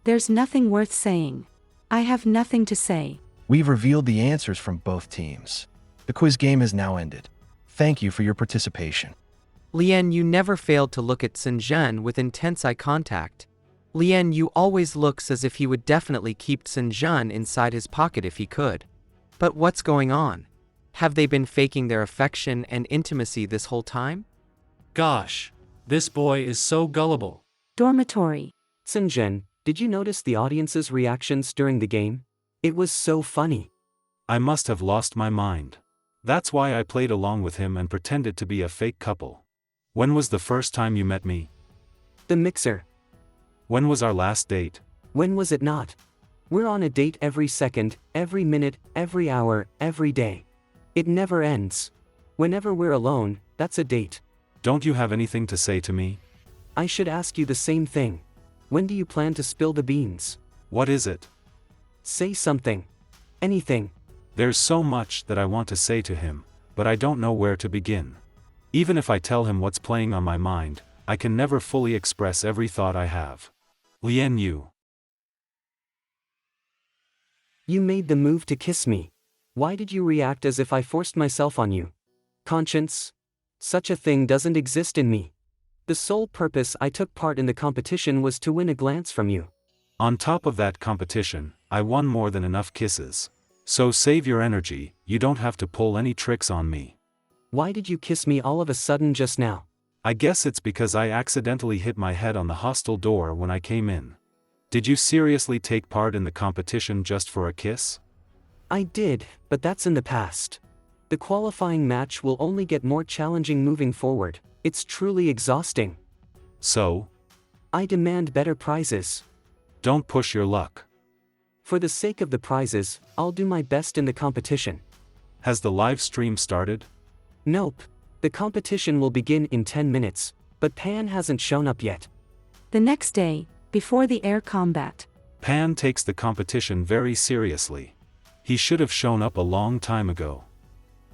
There's nothing worth saying. I have nothing to say. We've revealed the answers from both teams. The quiz game has now ended. Thank you for your participation. Lianyu never failed to look at Sinjun with intense eye contact. Lianyu always looks as if he would definitely keep Sinjun inside his pocket if he could. But what's going on? Have they been faking their affection and intimacy this whole time? Gosh, this boy is so gullible. Dormitory. Sinjun, did you notice the audience's reactions during the game? It was so funny. I must have lost my mind. That's why I played along with him and pretended to be a fake couple. When was the first time you met me? The mixer. When was our last date? When was it not? We're on a date every second, every minute, every hour, every day. It never ends. Whenever we're alone, that's a date. Don't you have anything to say to me? I should ask you the same thing. When do you plan to spill the beans? What is it? Say something. Anything. There's so much that I want to say to him, but I don't know where to begin. Even if I tell him what's playing on my mind, I can never fully express every thought I have. Lianyu. You made the move to kiss me. Why did you react as if I forced myself on you? Conscience? Such a thing doesn't exist in me. The sole purpose I took part in the competition was to win a glance from you. On top of that competition, I won more than enough kisses. So save your energy, you don't have to pull any tricks on me. Why did you kiss me all of a sudden just now? I guess it's because I accidentally hit my head on the hostel door when I came in. Did you seriously take part in the competition just for a kiss? I did, but that's in the past. The qualifying match will only get more challenging moving forward. It's truly exhausting. So? I demand better prizes. Don't push your luck. For the sake of the prizes, I'll do my best in the competition. Has the live stream started? Nope. The competition will begin in 10 minutes, but Pan hasn't shown up yet. The next day, before the air combat. Pan takes the competition very seriously. He should have shown up a long time ago.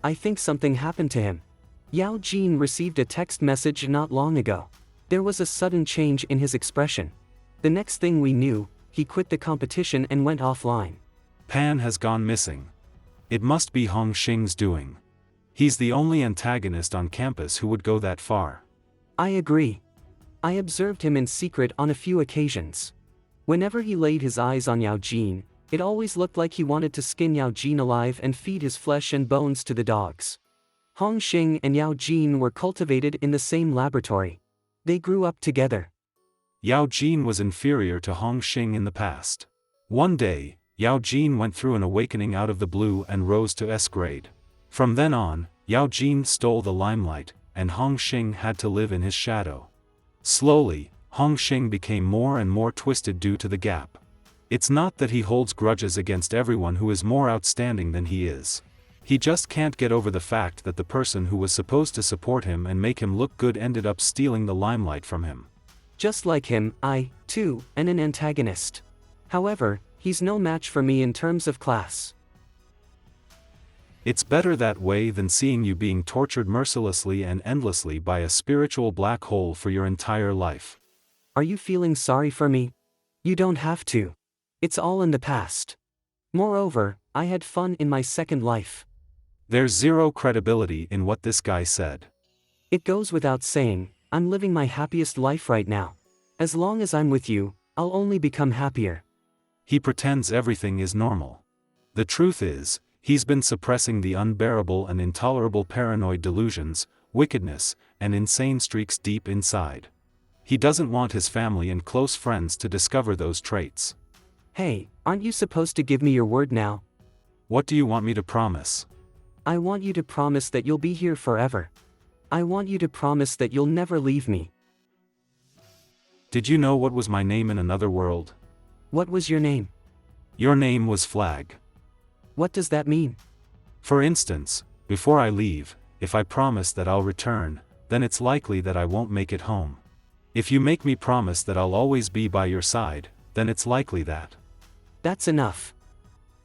I think something happened to him. Yao Jin received a text message not long ago. There was a sudden change in his expression. The next thing we knew, he quit the competition and went offline. Pan has gone missing. It must be Hong Xing's doing. He's the only antagonist on campus who would go that far. I agree. I observed him in secret on a few occasions. Whenever he laid his eyes on Yao Jin, it always looked like he wanted to skin Yao Jin alive and feed his flesh and bones to the dogs. Hong Xing and Yao Jin were cultivated in the same laboratory. They grew up together. Yao Jin was inferior to Hong Xing in the past. One day, Yao Jin went through an awakening out of the blue and rose to S grade. From then on, Yao Jin stole the limelight, and Hong Xing had to live in his shadow. Slowly, Hong Xing became more and more twisted due to the gap. It's not that he holds grudges against everyone who is more outstanding than he is. He just can't get over the fact that the person who was supposed to support him and make him look good ended up stealing the limelight from him. Just like him, I, too, am an antagonist. However, he's no match for me in terms of class. It's better that way than seeing you being tortured mercilessly and endlessly by a spiritual black hole for your entire life. Are you feeling sorry for me? You don't have to. It's all in the past. Moreover, I had fun in my second life. There's zero credibility in what this guy said. It goes without saying, I'm living my happiest life right now. As long as I'm with you, I'll only become happier. He pretends everything is normal. The truth is, he's been suppressing the unbearable and intolerable paranoid delusions, wickedness, and insane streaks deep inside. He doesn't want his family and close friends to discover those traits. Hey, aren't you supposed to give me your word now? What do you want me to promise? I want you to promise that you'll be here forever. I want you to promise that you'll never leave me. Did you know what was my name in another world? What was your name? Your name was Flag. What does that mean? For instance, before I leave, if I promise that I'll return, then it's likely that I won't make it home. If you make me promise that I'll always be by your side, then it's likely that. That's enough.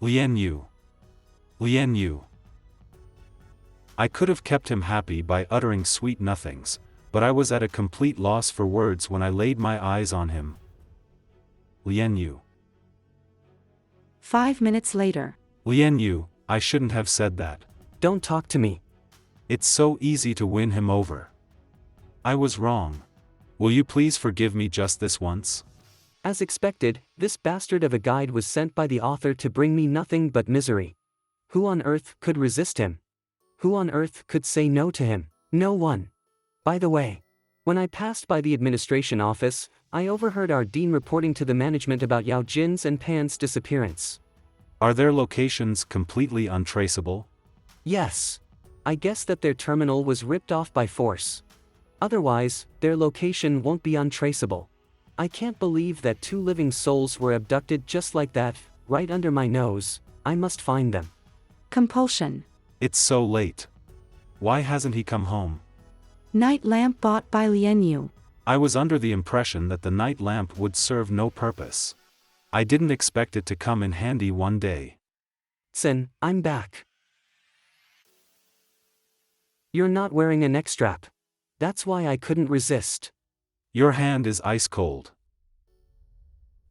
Lian Yu. Lian Yu. I could have kept him happy by uttering sweet nothings, but I was at a complete loss for words when I laid my eyes on him. Lian Yu. 5 minutes later. Lian Yu, I shouldn't have said that. Don't talk to me. It's so easy to win him over. I was wrong. Will you please forgive me just this once? As expected, this bastard of a guide was sent by the author to bring me nothing but misery. Who on earth could resist him? Who on earth could say no to him? No one. By the way, when I passed by the administration office, I overheard our dean reporting to the management about Yao Jin's and Pan's disappearance. Are their locations completely untraceable? Yes. I guess that their terminal was ripped off by force. Otherwise, their location won't be untraceable. I can't believe that 2 living souls were abducted just like that, right under my nose. I must find them. Compulsion. It's so late. Why hasn't he come home? Night lamp bought by Lian Yu. I was under the impression that the night lamp would serve no purpose. I didn't expect it to come in handy one day. Sen, I'm back. You're not wearing a neck strap. That's why I couldn't resist. Your hand is ice cold.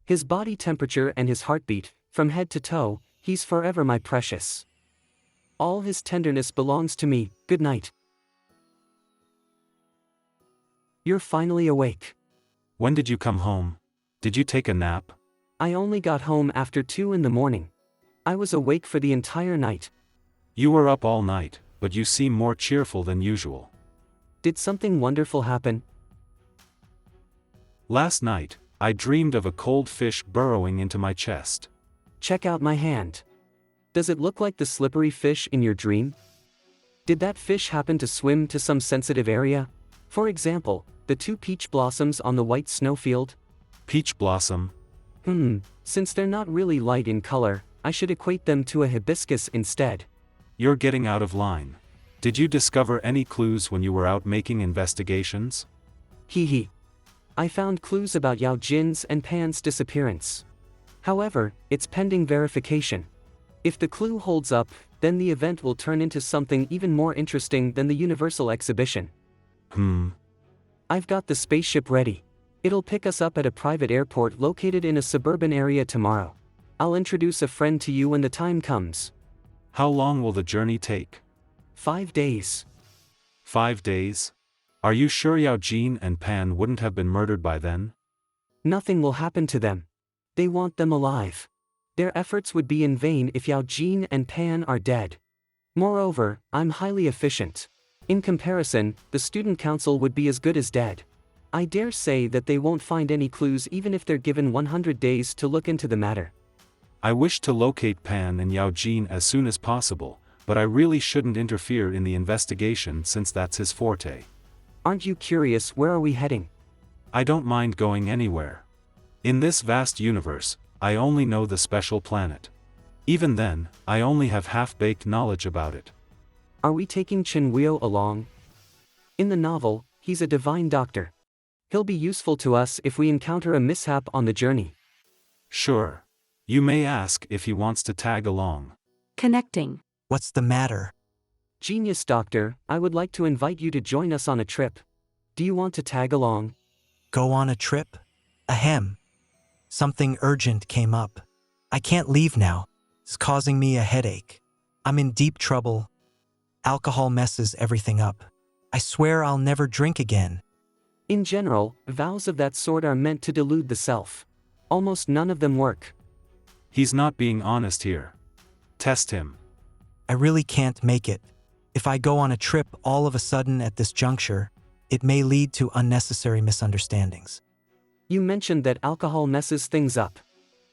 His body temperature and his heartbeat, from head to toe, he's forever my precious. All his tenderness belongs to me. Good night. You're finally awake. When did you come home? Did you take a nap? I only got home after 2 in the morning. I was awake for the entire night. You were up all night, but you seem more cheerful than usual. Did something wonderful happen? Last night, I dreamed of a cold fish burrowing into my chest. Check out my hand. Does it look like the slippery fish in your dream? Did that fish happen to swim to some sensitive area? For example, the 2 peach blossoms on the white snowfield? Peach blossom? Since they're not really light in color, I should equate them to a hibiscus instead. You're getting out of line. Did you discover any clues when you were out making investigations? Hee. I found clues about Yao Jin's and Pan's disappearance. However, it's pending verification. If the clue holds up, then the event will turn into something even more interesting than the Universal Exhibition. I've got the spaceship ready. It'll pick us up at a private airport located in a suburban area tomorrow. I'll introduce a friend to you when the time comes. How long will the journey take? 5 days. 5 days? Are you sure Yao Jin and Pan wouldn't have been murdered by then? Nothing will happen to them. They want them alive. Their efforts would be in vain if Yao Jin and Pan are dead. Moreover, I'm highly efficient. In comparison, the student council would be as good as dead. I dare say that they won't find any clues even if they're given 100 days to look into the matter. I wish to locate Pan and Yao Jin as soon as possible, but I really shouldn't interfere in the investigation since that's his forte. Aren't you curious where are we heading? I don't mind going anywhere. In this vast universe, I only know the special planet. Even then, I only have half-baked knowledge about it. Are we taking Chen Weo along? In the novel, he's a divine doctor. He'll be useful to us if we encounter a mishap on the journey. Sure. You may ask if he wants to tag along. Connecting. What's the matter? Genius Doctor, I would like to invite you to join us on a trip. Do you want to tag along? Go on a trip? Ahem. Something urgent came up. I can't leave now. It's causing me a headache. I'm in deep trouble. Alcohol messes everything up. I swear I'll never drink again. In general, vows of that sort are meant to delude the self. Almost none of them work. He's not being honest here. Test him. I really can't make it. If I go on a trip all of a sudden at this juncture, it may lead to unnecessary misunderstandings. You mentioned that alcohol messes things up.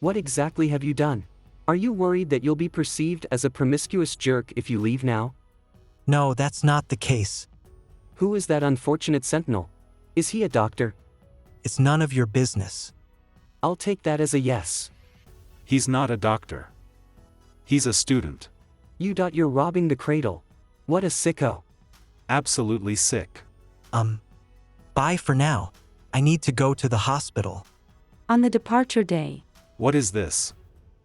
What exactly have you done? Are you worried that you'll be perceived as a promiscuous jerk if you leave now? No, that's not the case. Who is that unfortunate sentinel? Is he a doctor? It's none of your business. I'll take that as a yes. He's not a doctor. He's a student. You're robbing the cradle. What a sicko. Absolutely sick. Bye for now. I need to go to the hospital. On the departure day. What is this?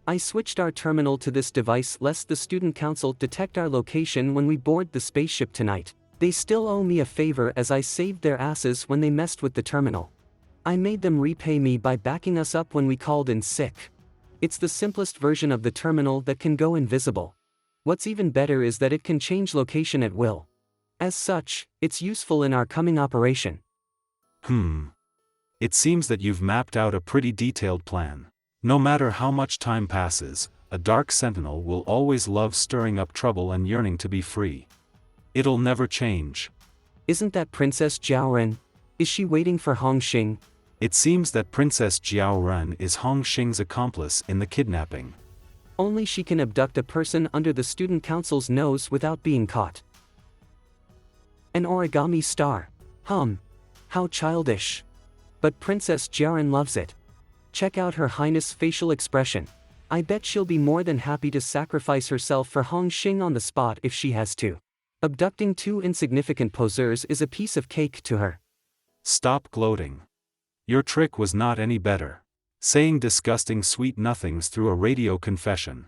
I switched our terminal to this device lest the student council detect our location when we board the spaceship tonight. They still owe me a favor as I saved their asses when they messed with the terminal. I made them repay me by backing us up when we called in sick. It's the simplest version of the terminal that can go invisible. What's even better is that it can change location at will. As such, it's useful in our coming operation. It seems that you've mapped out a pretty detailed plan. No matter how much time passes, a dark sentinel will always love stirring up trouble and yearning to be free. It'll never change. Isn't that Princess Jiaoren? Is she waiting for Hong Xing? It seems that Princess Jiaoren is Hong Xing's accomplice in the kidnapping. Only she can abduct a person under the student council's nose without being caught. An origami star. How childish. But Princess Jiaoren loves it. Check out Her Highness' facial expression. I bet she'll be more than happy to sacrifice herself for Hong Xing on the spot if she has to. Abducting two insignificant poseurs is a piece of cake to her. Stop gloating. Your trick was not any better. Saying disgusting sweet nothings through a radio confession.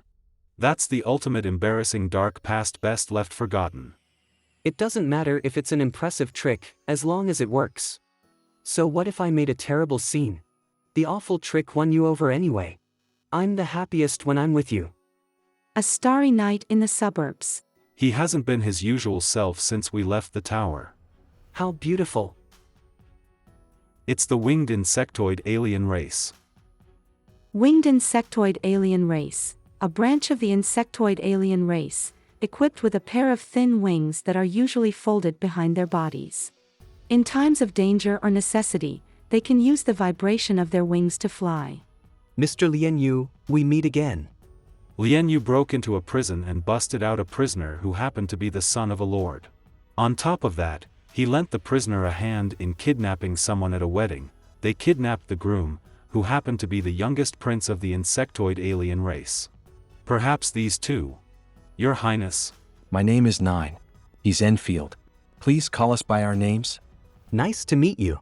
That's the ultimate embarrassing dark past best left forgotten. It doesn't matter if it's an impressive trick, as long as it works. So what if I made a terrible scene? The awful trick won you over anyway. I'm the happiest when I'm with you. A starry night in the suburbs. He hasn't been his usual self since we left the tower. How beautiful. It's the winged insectoid alien race. Winged insectoid alien race, a branch of the insectoid alien race, equipped with a pair of thin wings that are usually folded behind their bodies. In times of danger or necessity, they can use the vibration of their wings to fly. Mr. Lianyu, we meet again. Lianyu broke into a prison and busted out a prisoner who happened to be the son of a lord. On top of that, he lent the prisoner a hand in kidnapping someone at a wedding. They kidnapped the groom, who happened to be the youngest prince of the insectoid alien race. Perhaps these two. Your Highness. My name is Nine. He's Enfield. Please call us by our names. Nice to meet you.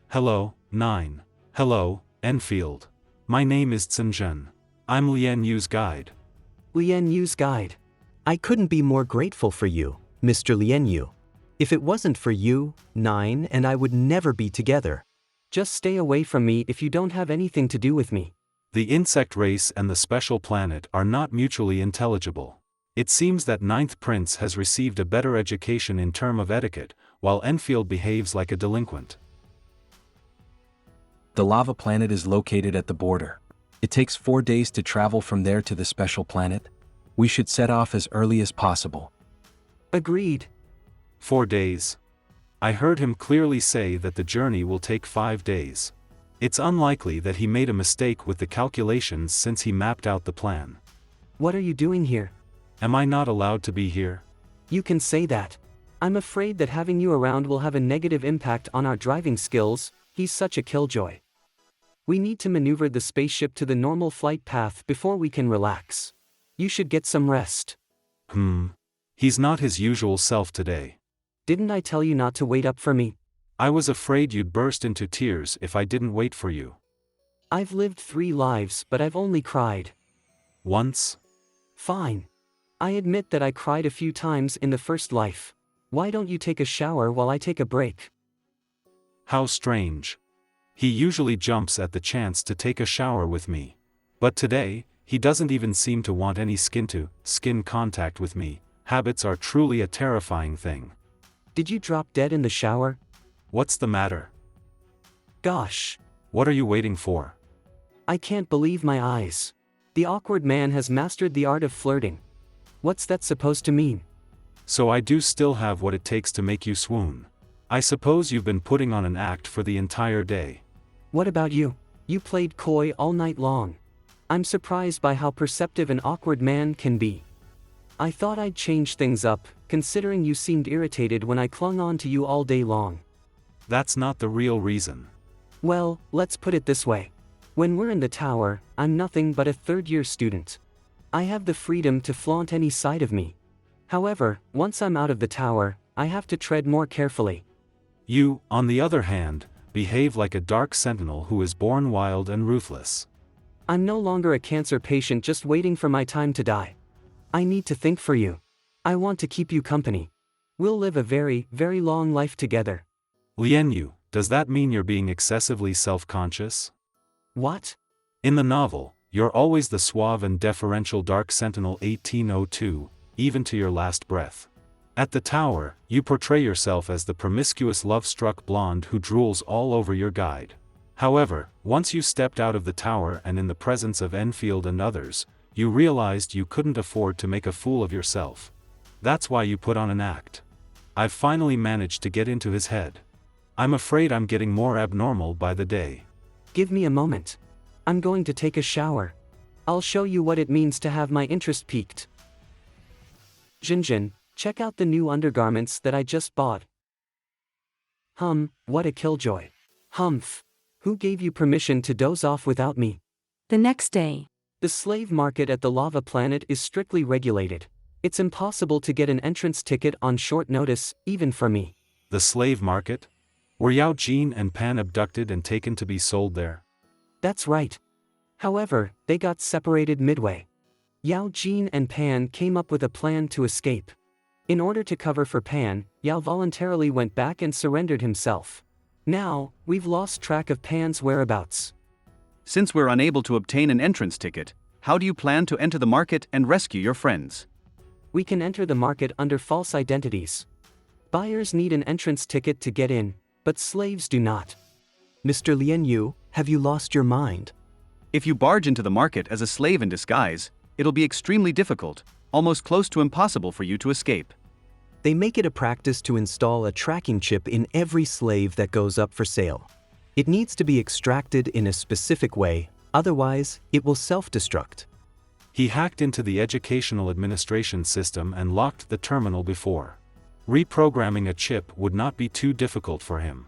Hello, Nine. Hello, Enfield. My name is Zhenjian. I'm Lianyu's guide. Lianyu's guide. I couldn't be more grateful for you, Mr. Lianyu. If it wasn't for you, Nine and I would never be together. Just stay away from me if you don't have anything to do with me. The insect race and the special planet are not mutually intelligible. It seems that Ninth Prince has received a better education in term of etiquette, while Enfield behaves like a delinquent. The lava planet is located at the border. It takes 4 days to travel from there to the special planet. We should set off as early as possible. Agreed. 4 days. I heard him clearly say that the journey will take 5 days. It's unlikely that he made a mistake with the calculations since he mapped out the plan. What are you doing here? Am I not allowed to be here? You can say that. I'm afraid that having you around will have a negative impact on our driving skills. He's such a killjoy. We need to maneuver the spaceship to the normal flight path before we can relax. You should get some rest. He's not his usual self today. Didn't I tell you not to wait up for me? I was afraid you'd burst into tears if I didn't wait for you. I've lived 3 lives, but I've only cried once. Fine. I admit that I cried a few times in the first life. Why don't you take a shower while I take a break? How strange. He usually jumps at the chance to take a shower with me. But today, he doesn't even seem to want any skin-to-skin contact with me. Habits are truly a terrifying thing. Did you drop dead in the shower? What's the matter? Gosh. What are you waiting for? I can't believe my eyes. The awkward man has mastered the art of flirting. What's that supposed to mean? So I do still have what it takes to make you swoon. I suppose you've been putting on an act for the entire day. What about you? You played coy all night long. I'm surprised by how perceptive an awkward man can be. I thought I'd change things up, considering you seemed irritated when I clung on to you all day long. That's not the real reason. Well, let's put it this way. When we're in the tower, I'm nothing but a third-year student. I have the freedom to flaunt any side of me. However, once I'm out of the tower, I have to tread more carefully. You, on the other hand, behave like a dark sentinel who is born wild and ruthless. I'm no longer a cancer patient just waiting for my time to die. I need to think for you. I want to keep you company. We'll live a very, very long life together. Lienyu, does that mean you're being excessively self-conscious? What? In the novel, you're always the suave and deferential Dark Sentinel 1802, even to your last breath. At the tower, you portray yourself as the promiscuous love-struck blonde who drools all over your guide. However, once you stepped out of the tower and in the presence of Enfield and others, you realized you couldn't afford to make a fool of yourself. That's why you put on an act. I've finally managed to get into his head. I'm afraid I'm getting more abnormal by the day. Give me a moment. I'm going to take a shower. I'll show you what it means to have my interest piqued. Jinjin, check out the new undergarments that I just bought. What a killjoy. Humph. Who gave you permission to doze off without me? The next day. The slave market at the lava planet is strictly regulated. It's impossible to get an entrance ticket on short notice, even for me. The slave market? Were Yao Jin and Pan abducted and taken to be sold there? That's right. However, they got separated midway. Yao Jin and Pan came up with a plan to escape. In order to cover for Pan, Yao voluntarily went back and surrendered himself. Now, we've lost track of Pan's whereabouts. Since we're unable to obtain an entrance ticket, how do you plan to enter the market and rescue your friends? We can enter the market under false identities. Buyers need an entrance ticket to get in, but slaves do not. Mr. Lienyu, have you lost your mind? If you barge into the market as a slave in disguise, it'll be extremely difficult, almost close to impossible for you to escape. They make it a practice to install a tracking chip in every slave that goes up for sale. It needs to be extracted in a specific way, otherwise, it will self-destruct. He hacked into the educational administration system and locked the terminal before. Reprogramming a chip would not be too difficult for him.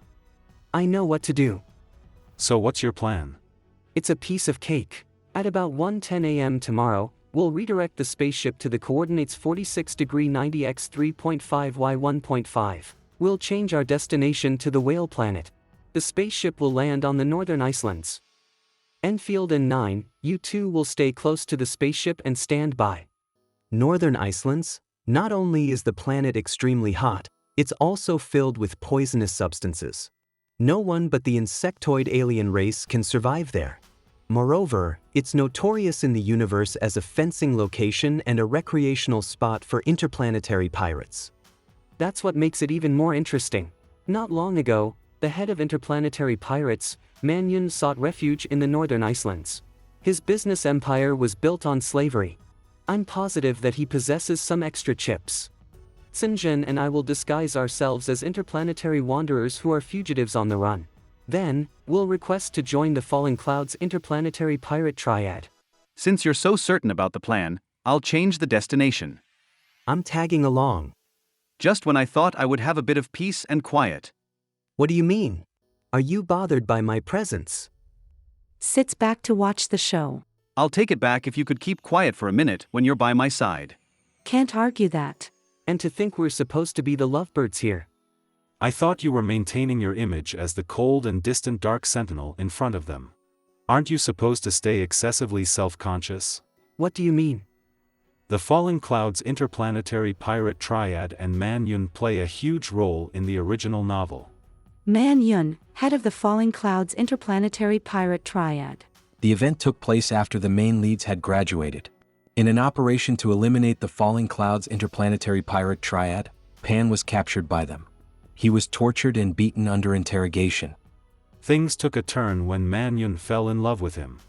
I know what to do. So what's your plan? It's a piece of cake. At about 1:10 a.m. tomorrow, we'll redirect the spaceship to the coordinates 46°90x 3.5 y 1.5. We'll change our destination to the whale planet. The spaceship will land on the northern Icelands. Enfield and 9, you two will stay close to the spaceship and stand by. Northern Icelands? Not only is the planet extremely hot, it's also filled with poisonous substances. No one but the insectoid alien race can survive there. Moreover, it's notorious in the universe as a fencing location and a recreational spot for interplanetary pirates. That's what makes it even more interesting. Not long ago, the head of interplanetary pirates, Man Yun, sought refuge in the northern Icelands. His business empire was built on slavery. I'm positive that he possesses some extra chips. Sinjin and I will disguise ourselves as interplanetary wanderers who are fugitives on the run. Then, we'll request to join the Falling Clouds interplanetary pirate triad. Since you're so certain about the plan, I'll change the destination. I'm tagging along. Just when I thought I would have a bit of peace and quiet. What do you mean? Are you bothered by my presence? Sits back to watch the show. I'll take it back if you could keep quiet for a minute when you're by my side. Can't argue that. And to think we're supposed to be the lovebirds here. I thought you were maintaining your image as the cold and distant dark sentinel in front of them. Aren't you supposed to stay excessively self-conscious? What do you mean? The Falling Clouds interplanetary pirate triad and Man Yun play a huge role in the original novel. Man Yun, head of the Falling Clouds interplanetary pirate triad. The event took place after the main leads had graduated. In an operation to eliminate the Falling Clouds interplanetary pirate triad, Pan was captured by them. He was tortured and beaten under interrogation. Things took a turn when Man Yun fell in love with him.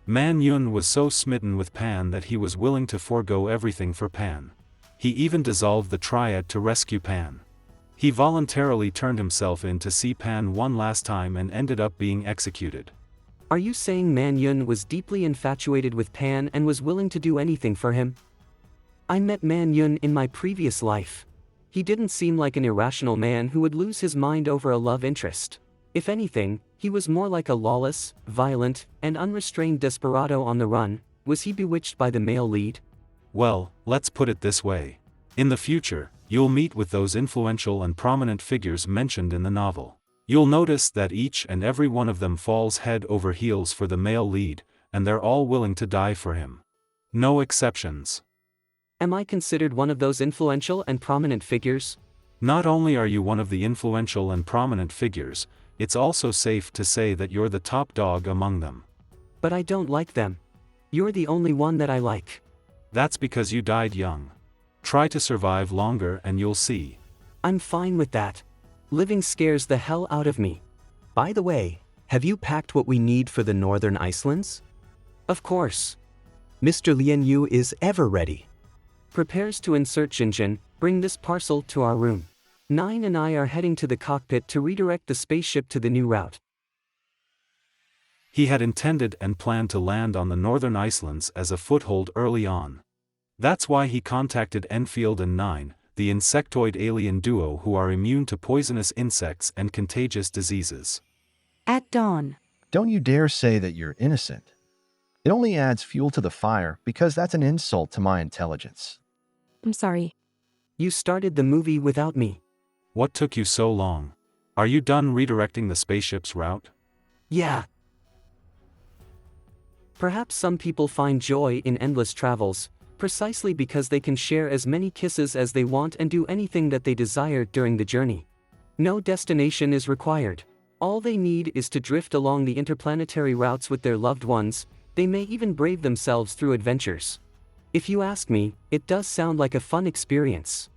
Man Yun was so smitten with Pan that he was willing to forego everything for Pan. He even dissolved the triad to rescue Pan. He voluntarily turned himself in to see Pan one last time and ended up being executed. Are you saying Man Yun was deeply infatuated with Pan and was willing to do anything for him? I met Man Yun in my previous life. He didn't seem like an irrational man who would lose his mind over a love interest. If anything, he was more like a lawless, violent, and unrestrained desperado on the run. Was he bewitched by the male lead? Well, let's put it this way. In the future, you'll meet with those influential and prominent figures mentioned in the novel. You'll notice that each and every one of them falls head over heels for the male lead, and they're all willing to die for him. No exceptions. Am I considered one of those influential and prominent figures? Not only are you one of the influential and prominent figures, it's also safe to say that you're the top dog among them. But I don't like them. You're the only one that I like. That's because you died young. Try to survive longer and you'll see. I'm fine with that. Living scares the hell out of me. By the way, have you packed what we need for the Northern Icelands? Of course. Mr. Lien Yu is ever ready. Prepares to insert Jinjin, bring this parcel to our room. Nine and I are heading to the cockpit to redirect the spaceship to the new route. He had intended and planned to land on the Northern Icelands as a foothold early on. That's why he contacted Enfield and Nine, the insectoid alien duo who are immune to poisonous insects and contagious diseases. At dawn. Don't you dare say that you're innocent. It only adds fuel to the fire because that's an insult to my intelligence. I'm sorry. You started the movie without me. What took you so long? Are you done redirecting the spaceship's route? Yeah. Perhaps some people find joy in endless travels, precisely because they can share as many kisses as they want and do anything that they desire during the journey. No destination is required. All they need is to drift along the interplanetary routes with their loved ones. They may even brave themselves through adventures. If you ask me, it does sound like a fun experience.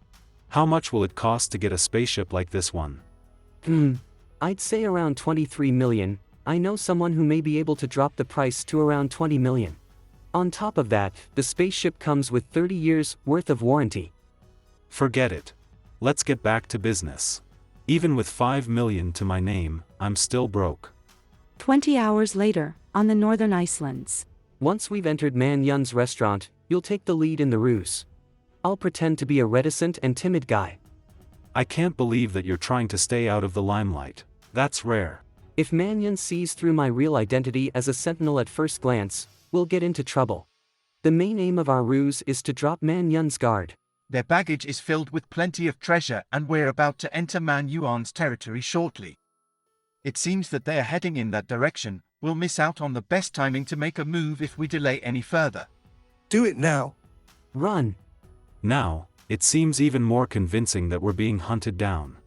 How much will it cost to get a spaceship like this one? I'd say around 23 million. I know someone who may be able to drop the price to around 20 million. On top of that, the spaceship comes with 30 years worth of warranty. Forget it. Let's get back to business. Even with 5 million to my name, I'm still broke. 20 hours later, on the Northern Icelands. Once we've entered Man Yun's restaurant, you'll take the lead in the ruse. I'll pretend to be a reticent and timid guy. I can't believe that you're trying to stay out of the limelight. That's rare. If Man Yun sees through my real identity as a sentinel at first glance, we'll get into trouble. The main aim of our ruse is to drop Man Yun's guard. Their baggage is filled with plenty of treasure and we're about to enter Man Yuan's territory shortly. It seems that they are heading in that direction. We'll miss out on the best timing to make a move if we delay any further. Do it now. Run. Now, it seems even more convincing that we're being hunted down.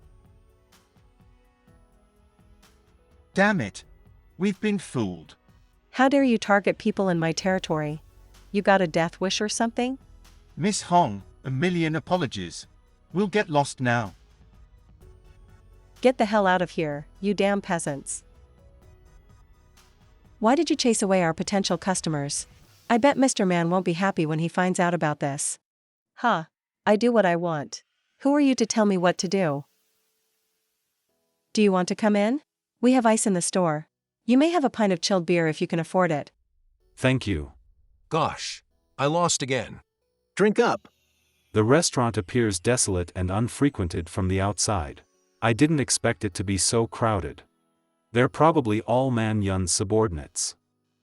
Damn it. We've been fooled. How dare you target people in my territory? You got a death wish or something? Miss Hong, a million apologies. We'll get lost now. Get the hell out of here, you damn peasants. Why did you chase away our potential customers? I bet Mr. Man won't be happy when he finds out about this. Huh. I do what I want. Who are you to tell me what to do? Do you want to come in? We have ice in the store. You may have a pint of chilled beer if you can afford it. Thank you. Gosh, I lost again. Drink up. The restaurant appears desolate and unfrequented from the outside. I didn't expect it to be so crowded. They're probably all Man Yun's subordinates.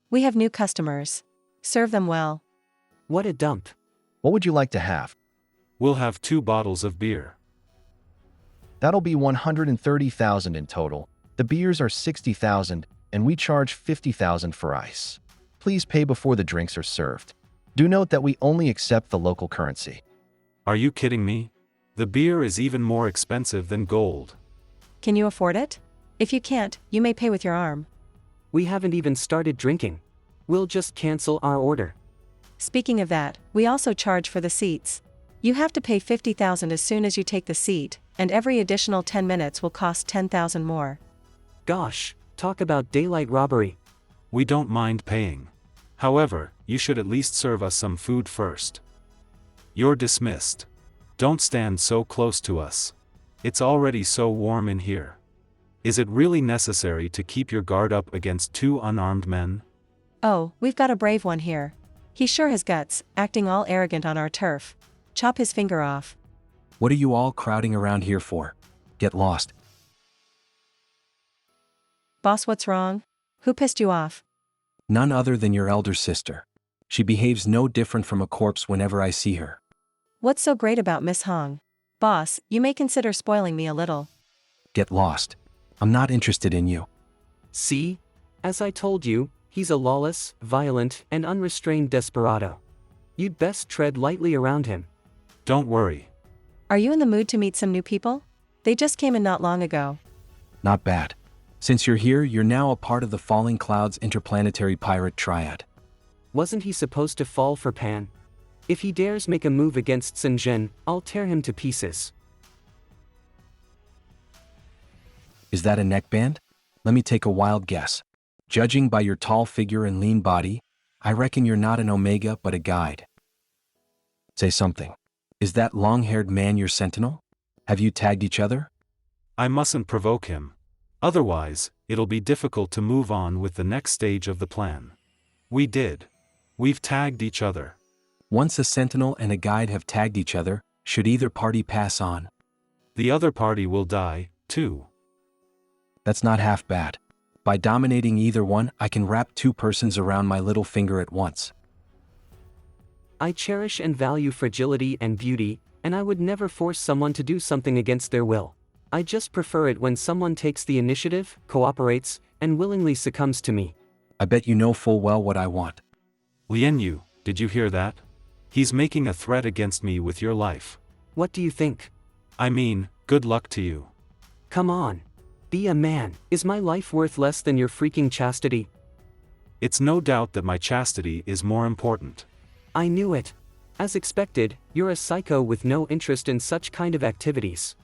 We have new customers. Serve them well. What a dump. What would you like to have? We'll have 2 bottles of beer. That'll be 130,000 in total. The beers are 60,000, and we charge 50,000 for ice. Please pay before the drinks are served. Do note that we only accept the local currency. Are you kidding me? The beer is even more expensive than gold. Can you afford it? If you can't, you may pay with your arm. We haven't even started drinking. We'll just cancel our order. Speaking of that, we also charge for the seats. You have to pay 50,000 as soon as you take the seat, and every additional 10 minutes will cost 10,000 more. Gosh, talk about daylight robbery. We don't mind paying. However, you should at least serve us some food first. You're dismissed. Don't stand so close to us. It's already so warm in here. Is it really necessary to keep your guard up against 2 unarmed men? Oh, we've got a brave one here. He sure has guts, acting all arrogant on our turf. Chop his finger off. What are you all crowding around here for? Get lost. Boss, what's wrong? Who pissed you off? None other than your elder sister. She behaves no different from a corpse whenever I see her. What's so great about Miss Hong? Boss, you may consider spoiling me a little. Get lost. I'm not interested in you. See? As I told you, he's a lawless, violent, and unrestrained desperado. You'd best tread lightly around him. Don't worry. Are you in the mood to meet some new people? They just came in not long ago. Not bad. Since you're here, you're now a part of the Falling Clouds interplanetary pirate triad. Wasn't he supposed to fall for Pan? If he dares make a move against Sinjin, I'll tear him to pieces. Is that a neckband? Let me take a wild guess. Judging by your tall figure and lean body, I reckon you're not an Omega but a guide. Say something. Is that long-haired man your sentinel? Have you tagged each other? I mustn't provoke him. Otherwise, it'll be difficult to move on with the next stage of the plan. We did. We've tagged each other. Once a sentinel and a guide have tagged each other, should either party pass on? The other party will die, too. That's not half bad. By dominating either one, I can wrap 2 persons around my little finger at once. I cherish and value fragility and beauty, and I would never force someone to do something against their will. I just prefer it when someone takes the initiative, cooperates, and willingly succumbs to me. I bet you know full well what I want. Lianyu, did you hear that? He's making a threat against me with your life. What do you think? I mean, good luck to you. Come on. Be a man. Is my life worth less than your freaking chastity? It's no doubt that my chastity is more important. I knew it. As expected, you're a psycho with no interest in such kind of activities.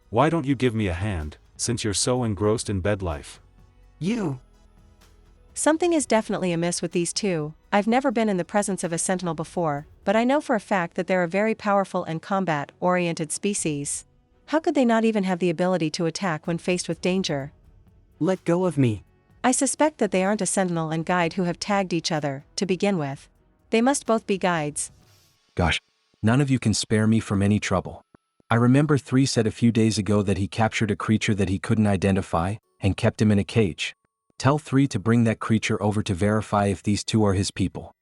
Why don't you give me a hand, since you're so engrossed in bed life? You. Something is definitely amiss with these two. I've never been in the presence of a sentinel before, but I know for a fact that they're a very powerful and combat-oriented species. How could they not even have the ability to attack when faced with danger? Let go of me. I suspect that they aren't a sentinel and guide who have tagged each other, to begin with. They must both be guides. Gosh, none of you can spare me from any trouble. I remember 3 said a few days ago that he captured a creature that he couldn't identify, and kept him in a cage. Tell 3 to bring that creature over to verify if these 2 are his people.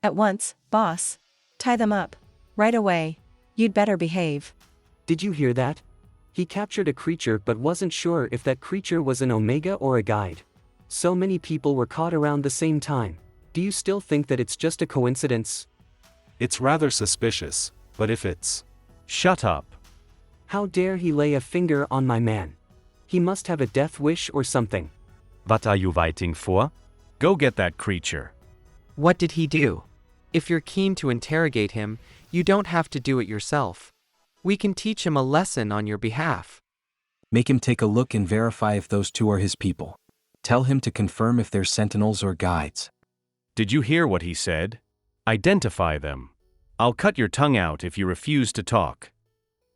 At once, boss. Tie them up. Right away. You'd better behave. Did you hear that? He captured a creature but wasn't sure if that creature was an Omega or a guide. So many people were caught around the same time. Do you still think that it's just a coincidence? It's rather suspicious, but if it's... Shut up. How dare he lay a finger on my man? He must have a death wish or something. What are you waiting for? Go get that creature. What did he do? If you're keen to interrogate him, you don't have to do it yourself. We can teach him a lesson on your behalf. Make him take a look and verify if those two are his people. Tell him to confirm if they're sentinels or guides. Did you hear what he said? Identify them. I'll cut your tongue out if you refuse to talk.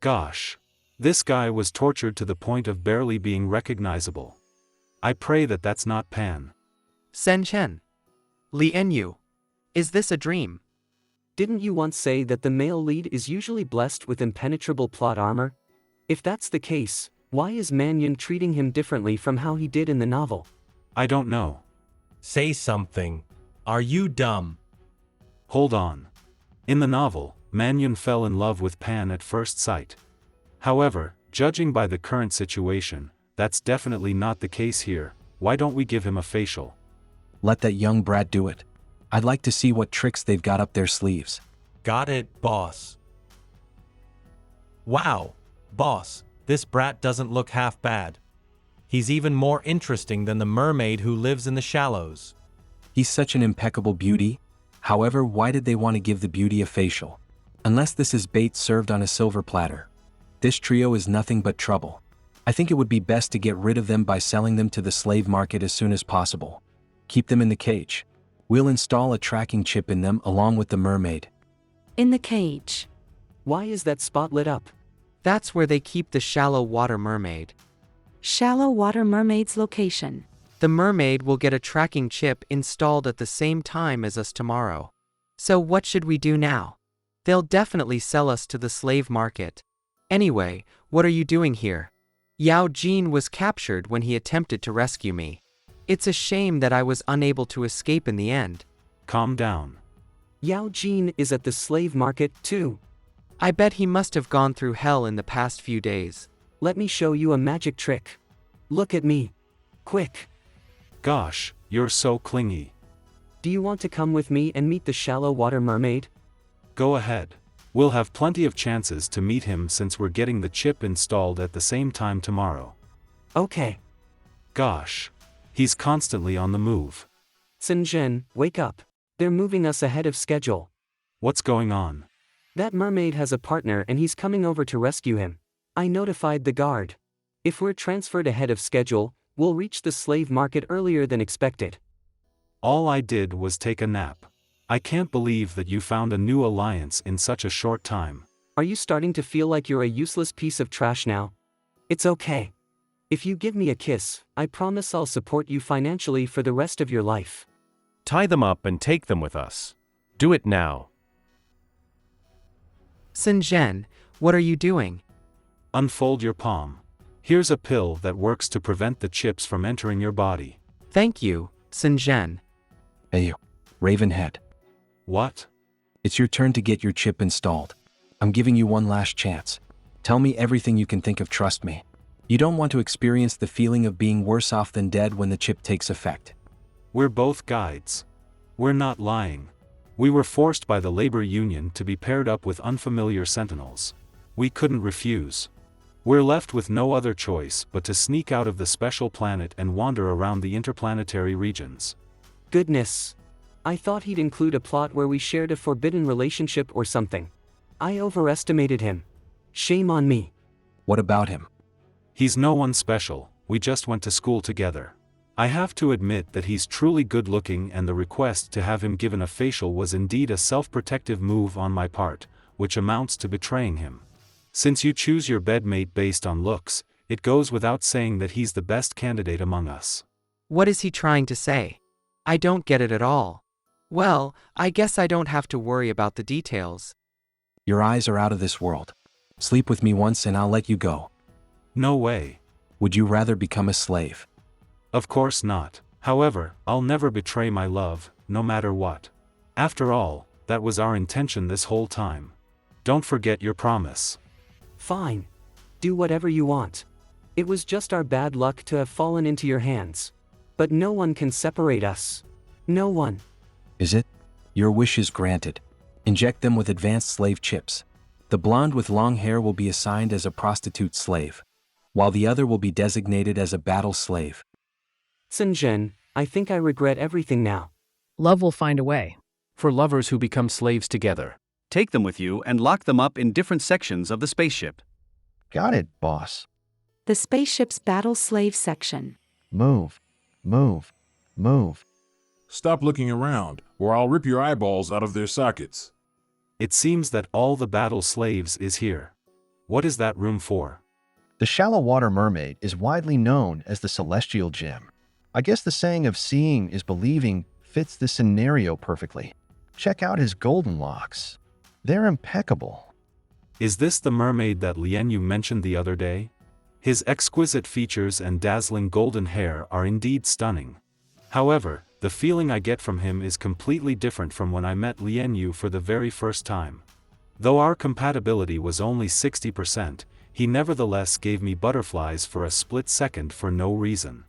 Gosh. This guy was tortured to the point of barely being recognizable. I pray that that's not Pan. Sen Chen. Lianyu. Is this a dream? Didn't you once say that the male lead is usually blessed with impenetrable plot armor? If that's the case, why is Mannion treating him differently from how he did in the novel? I don't know. Say something. Are you dumb? Hold on. In the novel, Mannion fell in love with Pan at first sight. However, judging by the current situation, that's definitely not the case here. Why don't we give him a facial? Let that young brat do it. I'd like to see what tricks they've got up their sleeves. Got it, boss. Wow, boss, this brat doesn't look half bad. He's even more interesting than the mermaid who lives in the shallows. He's such an impeccable beauty. However, why did they want to give the beauty a facial? Unless this is bait served on a silver platter. This trio is nothing but trouble. I think it would be best to get rid of them by selling them to the slave market as soon as possible. Keep them in the cage. We'll install a tracking chip in them along with the mermaid. In the cage. Why is that spot lit up? That's where they keep the shallow water mermaid. Shallow water mermaid's location. The mermaid will get a tracking chip installed at the same time as us tomorrow. So what should we do now? They'll definitely sell us to the slave market. Anyway, what are you doing here? Yao Jin was captured when he attempted to rescue me. It's a shame that I was unable to escape in the end. Calm down. Yao Jin is at the slave market, too. I bet he must have gone through hell in the past few days. Let me show you a magic trick. Look at me. Quick. Gosh, you're so clingy. Do you want to come with me and meet the shallow water mermaid? Go ahead. We'll have plenty of chances to meet him since we're getting the chip installed at the same time tomorrow. Okay. Gosh. He's constantly on the move. Sen Zhen, wake up. They're moving us ahead of schedule. What's going on? That mermaid has a partner and he's coming over to rescue him. I notified the guard. If we're transferred ahead of schedule, we'll reach the slave market earlier than expected. All I did was take a nap. I can't believe that you found a new alliance in such a short time. Are you starting to feel like you're a useless piece of trash now? It's okay. If you give me a kiss, I promise I'll support you financially for the rest of your life. Tie them up and take them with us. Do it now. Sen Zhen, what are you doing? Unfold your palm. Here's a pill that works to prevent the chips from entering your body. Thank you, Sen Zhen. Hey you, Ravenhead. What? It's your turn to get your chip installed. I'm giving you one last chance. Tell me everything you can think of, trust me. You don't want to experience the feeling of being worse off than dead when the chip takes effect. We're both guides. We're not lying. We were forced by the labor union to be paired up with unfamiliar sentinels. We couldn't refuse. We're left with no other choice but to sneak out of the special planet and wander around the interplanetary regions. Goodness. I thought he'd include a plot where we shared a forbidden relationship or something. I overestimated him. Shame on me. What about him? He's no one special, we just went to school together. I have to admit that he's truly good looking, and the request to have him given a facial was indeed a self-protective move on my part, which amounts to betraying him. Since you choose your bedmate based on looks, it goes without saying that he's the best candidate among us. What is he trying to say? I don't get it at all. Well, I guess I don't have to worry about the details. Your eyes are out of this world. Sleep with me once and I'll let you go. No way. Would you rather become a slave? Of course not. However, I'll never betray my love, no matter what. After all, that was our intention this whole time. Don't forget your promise. Fine. Do whatever you want. It was just our bad luck to have fallen into your hands. But no one can separate us. No one. Is it? Your wish is granted. Inject them with advanced slave chips. The blonde with long hair will be assigned as a prostitute slave, while the other will be designated as a battle slave. Sen Zhen, I think I regret everything now. Love will find a way. For lovers who become slaves together. Take them with you and lock them up in different sections of the spaceship. Got it, boss. The spaceship's battle slave section. Move, move, move. Stop looking around, or I'll rip your eyeballs out of their sockets. It seems that all the battle slaves is here. What is that room for? The shallow water mermaid is widely known as the celestial gem. I guess the saying of seeing is believing fits this scenario perfectly. Check out his golden locks. They're impeccable. Is this the mermaid that Lienyu mentioned the other day? His exquisite features and dazzling golden hair are indeed stunning. However, the feeling I get from him is completely different from when I met Lienyu for the very first time. Though our compatibility was only 60%, he nevertheless gave me butterflies for a split second for no reason.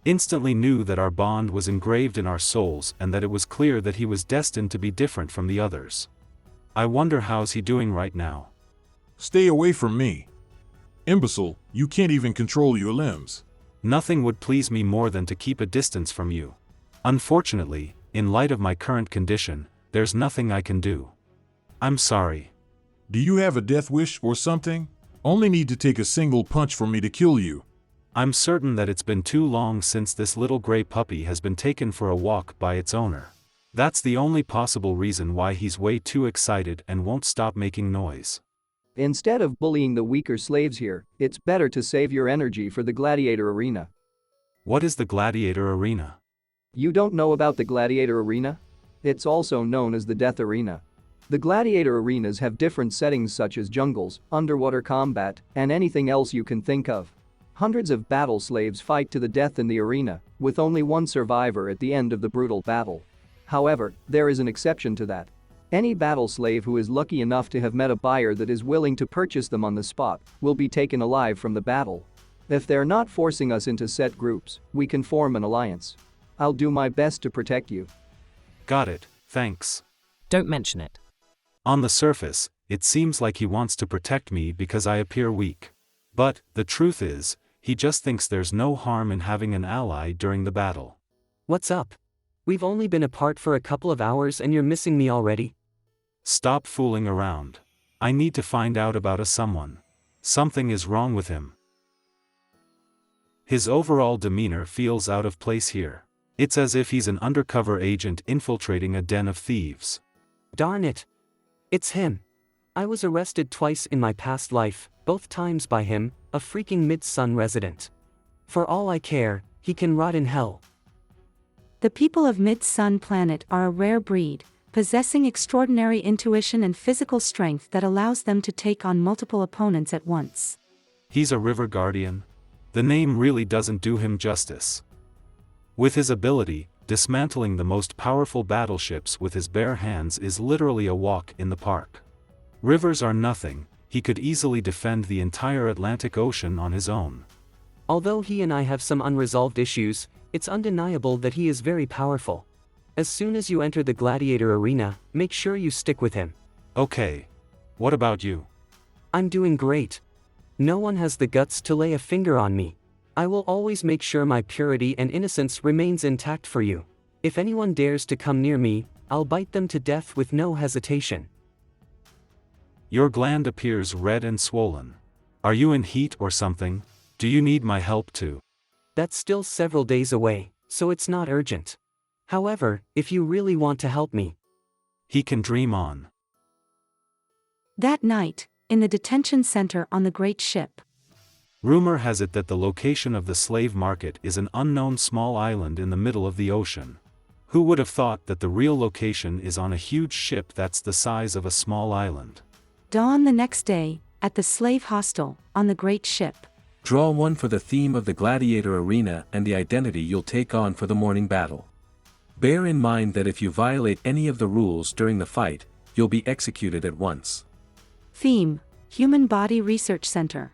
Instantly knew that our bond was engraved in our souls and that it was clear that he was destined to be different from the others. I wonder how's he doing right now. Stay away from me. Imbecile, you can't even control your limbs. Nothing would please me more than to keep a distance from you. Unfortunately, in light of my current condition, there's nothing I can do. I'm sorry. Do you have a death wish or something? Only need to take a single punch for me to kill you. I'm certain that it's been too long since this little gray puppy has been taken for a walk by its owner. That's the only possible reason why he's way too excited and won't stop making noise. Instead of bullying the weaker slaves here, it's better to save your energy for the Gladiator arena. What is the Gladiator arena? You don't know about the Gladiator arena? It's also known as the Death Arena. The Gladiator arenas have different settings such as jungles, underwater combat, and anything else you can think of. Hundreds of battle slaves fight to the death in the arena, with only one survivor at the end of the brutal battle. However, there is an exception to that. Any battle slave who is lucky enough to have met a buyer that is willing to purchase them on the spot will be taken alive from the battle. If they're not forcing us into set groups, we can form an alliance. I'll do my best to protect you. Got it, thanks. Don't mention it. On the surface, it seems like he wants to protect me because I appear weak. But, the truth is, he just thinks there's no harm in having an ally during the battle. What's up? We've only been apart for a couple of hours and you're missing me already? Stop fooling around. I need to find out about someone. Something is wrong with him. His overall demeanor feels out of place here. It's as if he's an undercover agent infiltrating a den of thieves. Darn it. It's him. I was arrested twice in my past life, both times by him, a freaking Mid-Sun resident. For all I care, he can rot in hell. The people of Mid-Sun Planet are a rare breed, possessing extraordinary intuition and physical strength that allows them to take on multiple opponents at once. He's a river guardian? The name really doesn't do him justice. With his ability, dismantling the most powerful battleships with his bare hands is literally a walk in the park. Rivers are nothing, he could easily defend the entire Atlantic Ocean on his own. Although he and I have some unresolved issues, it's undeniable that he is very powerful. As soon as you enter the Gladiator arena, make sure you stick with him. Okay. What about you? I'm doing great. No one has the guts to lay a finger on me. I will always make sure my purity and innocence remains intact for you. If anyone dares to come near me, I'll bite them to death with no hesitation. Your gland appears red and swollen. Are you in heat or something? Do you need my help too? That's still several days away, so it's not urgent. However, if you really want to help me, he can dream on. That night, in the detention center on the great ship. Rumor has it that the location of the slave market is an unknown small island in the middle of the ocean. Who would have thought that the real location is on a huge ship that's the size of a small island? Dawn the next day, at the slave hostel, on the great ship. Draw one for the theme of the Gladiator arena and the identity you'll take on for the morning battle. Bear in mind that if you violate any of the rules during the fight, you'll be executed at once. Theme: Human Body Research Center.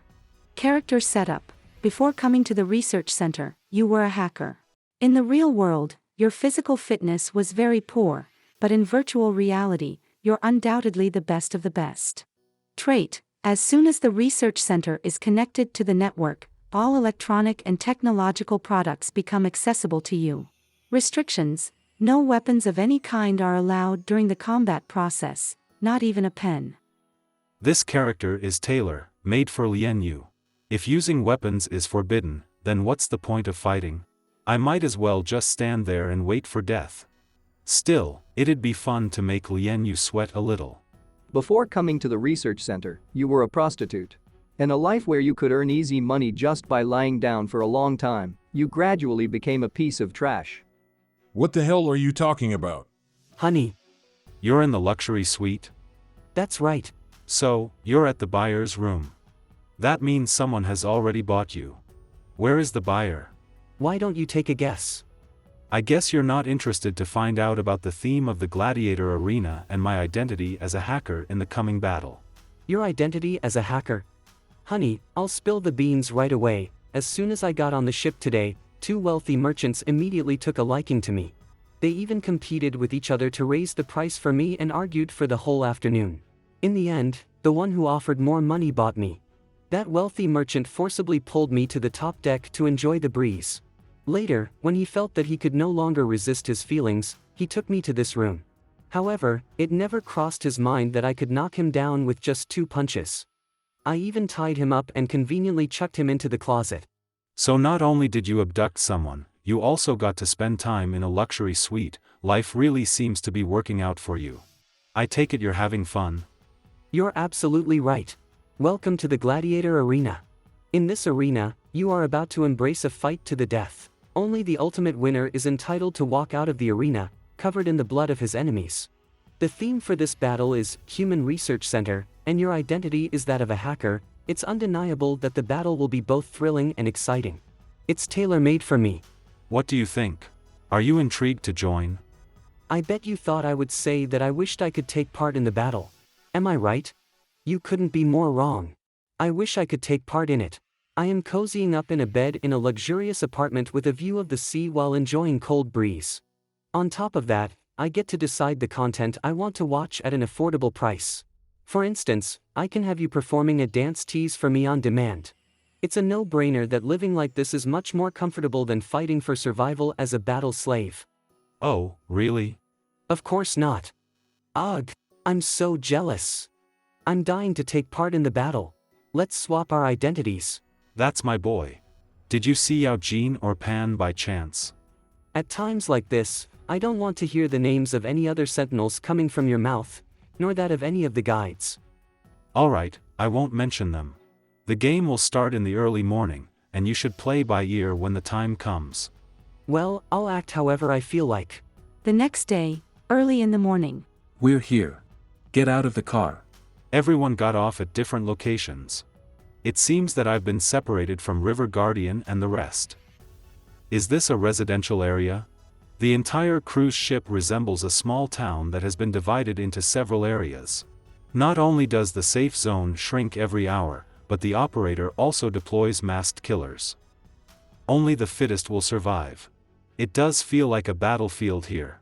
Character setup: before coming to the research center, you were a hacker. In the real world, your physical fitness was very poor, but in virtual reality, you're undoubtedly the best of the best. Trait: as soon as the research center is connected to the network, all electronic and technological products become accessible to you. Restrictions: no weapons of any kind are allowed during the combat process, not even a pen. This character is Taylor, made for Lienyu. If using weapons is forbidden, then what's the point of fighting? I might as well just stand there and wait for death. Still, it'd be fun to make Lienyu sweat a little. Before coming to the research center, you were a prostitute. In a life where you could earn easy money just by lying down for a long time, you gradually became a piece of trash. What the hell are you talking about? Honey. You're in the luxury suite? That's right. So, you're at the buyer's room. That means someone has already bought you. Where is the buyer? Why don't you take a guess? I guess you're not interested to find out about the theme of the Gladiator arena and my identity as a hacker in the coming battle. Your identity as a hacker? Honey, I'll spill the beans right away. As soon as I got on the ship today, 2 wealthy merchants immediately took a liking to me. They even competed with each other to raise the price for me and argued for the whole afternoon. In the end, the one who offered more money bought me. That wealthy merchant forcibly pulled me to the top deck to enjoy the breeze. Later, when he felt that he could no longer resist his feelings, he took me to this room. However, it never crossed his mind that I could knock him down with just 2 punches. I even tied him up and conveniently chucked him into the closet. So not only did you abduct someone, you also got to spend time in a luxury suite. Life really seems to be working out for you. I take it you're having fun. You're absolutely right. Welcome to the Gladiator arena. In this arena, you are about to embrace a fight to the death. Only the ultimate winner is entitled to walk out of the arena, covered in the blood of his enemies. The theme for this battle is Human Research Center, and your identity is that of a hacker. It's undeniable that the battle will be both thrilling and exciting. It's tailor-made for me. What do you think? Are you intrigued to join? I bet you thought I would say that I wished I could take part in the battle. Am I right? You couldn't be more wrong. I wish I could take part in it. I am cozying up in a bed in a luxurious apartment with a view of the sea while enjoying cold breeze. On top of that, I get to decide the content I want to watch at an affordable price. For instance, I can have you performing a dance tease for me on demand. It's a no-brainer that living like this is much more comfortable than fighting for survival as a battle slave. Oh, really? Of course not. Ugh, I'm so jealous. I'm dying to take part in the battle. Let's swap our identities. That's my boy. Did you see Yao Jin or Pan by chance? At times like this, I don't want to hear the names of any other sentinels coming from your mouth, nor that of any of the guides. Alright, I won't mention them. The game will start in the early morning, and you should play by ear when the time comes. Well, I'll act however I feel like. The next day, early in the morning. We're here. Get out of the car. Everyone got off at different locations. It seems that I've been separated from River Guardian and the rest. Is this a residential area? The entire cruise ship resembles a small town that has been divided into several areas. Not only does the safe zone shrink every hour, but the operator also deploys masked killers. Only the fittest will survive. It does feel like a battlefield here.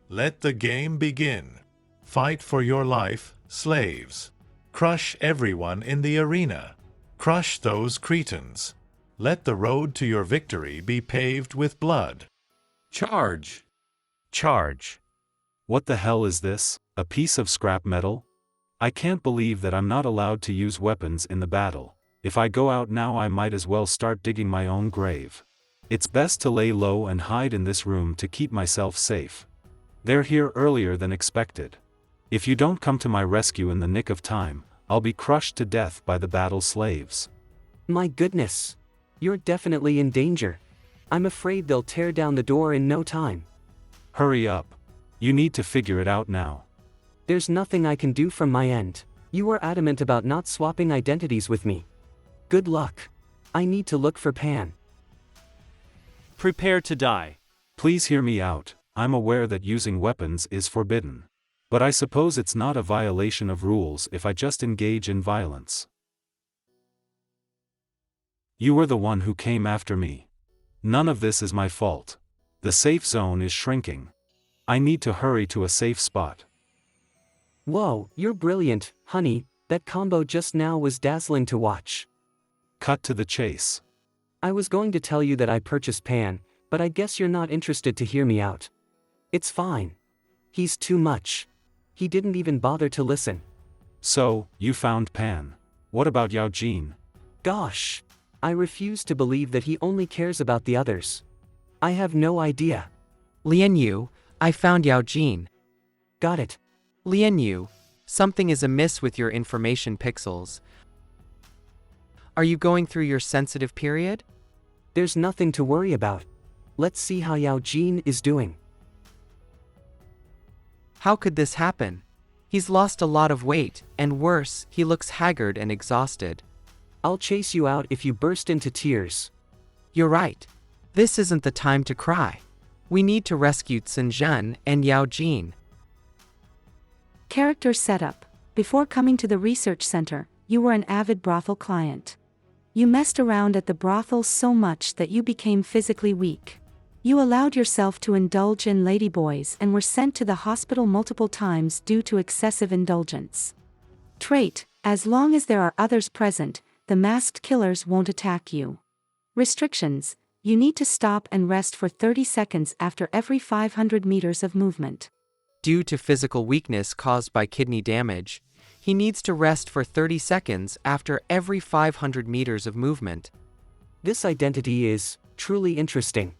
Let the game begin. Fight for your life, slaves. Crush everyone in the arena. Crush those cretins. Let the road to your victory be paved with blood. Charge! Charge! What the hell is this? A piece of scrap metal? I can't believe that I'm not allowed to use weapons in the battle. If I go out now, I might as well start digging my own grave. It's best to lay low and hide in this room to keep myself safe. They're here earlier than expected. If you don't come to my rescue in the nick of time, I'll be crushed to death by the battle slaves. My goodness. You're definitely in danger. I'm afraid they'll tear down the door in no time. Hurry up. You need to figure it out now. There's nothing I can do from my end. You were adamant about not swapping identities with me. Good luck. I need to look for Pan. Prepare to die. Please hear me out. I'm aware that using weapons is forbidden. But I suppose it's not a violation of rules if I just engage in violence. You were the one who came after me. None of this is my fault. The safe zone is shrinking. I need to hurry to a safe spot. Whoa, you're brilliant, honey. That combo just now was dazzling to watch. Cut to the chase. I was going to tell you that I purchased Pan, but I guess you're not interested to hear me out. It's fine. He's too much. He didn't even bother to listen. So, you found Pan. What about Yao Jin? Gosh. I refuse to believe that he only cares about the others. I have no idea. Lian, I found Yao Jin. Got it. Lian, something is amiss with your information pixels. Are you going through your sensitive period? There's nothing to worry about. Let's see how Yao Jin is doing. How could this happen? He's lost a lot of weight, and worse, he looks haggard and exhausted. I'll chase you out if you burst into tears. You're right. This isn't the time to cry. We need to rescue Xinzhen and Yao Jin. Character setup. Before coming to the research center, you were an avid brothel client. You messed around at the brothel so much that you became physically weak. You allowed yourself to indulge in ladyboys and were sent to the hospital multiple times due to excessive indulgence. Trait: as long as there are others present, the masked killers won't attack you. Restrictions: you need to stop and rest for 30 seconds after every 500 meters of movement. Due to physical weakness caused by kidney damage, he needs to rest for 30 seconds after every 500 meters of movement. This identity is truly interesting.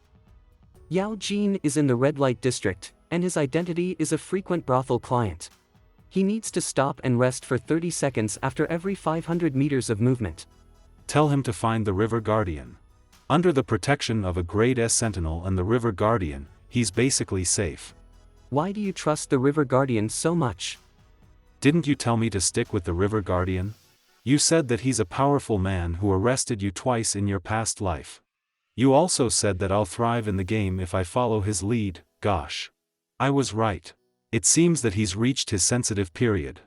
Yao Jin is in the red light district, and his identity is a frequent brothel client. He needs to stop and rest for 30 seconds after every 500 meters of movement. Tell him to find the River Guardian. Under the protection of a Grade S Sentinel and the River Guardian, he's basically safe. Why do you trust the River Guardian so much? Didn't you tell me to stick with the River Guardian? You said that he's a powerful man who arrested you twice in your past life. You also said that I'll thrive in the game if I follow his lead. Gosh. I was right. It seems that he's reached his sensitive period.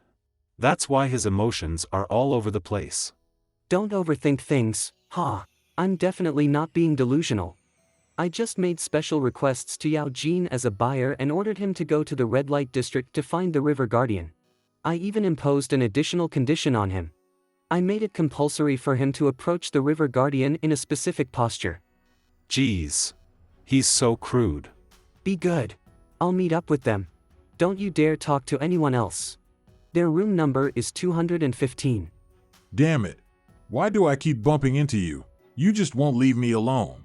That's why his emotions are all over the place. Don't overthink things, I'm definitely not being delusional. I just made special requests to Yao Jin as a buyer and ordered him to go to the red light district to find the River Guardian. I even imposed an additional condition on him. I made it compulsory for him to approach the River Guardian in a specific posture. Jeez. He's so crude. Be good. I'll meet up with them. Don't you dare talk to anyone else. Their room number is 215. Damn it. Why do I keep bumping into you? You just won't leave me alone.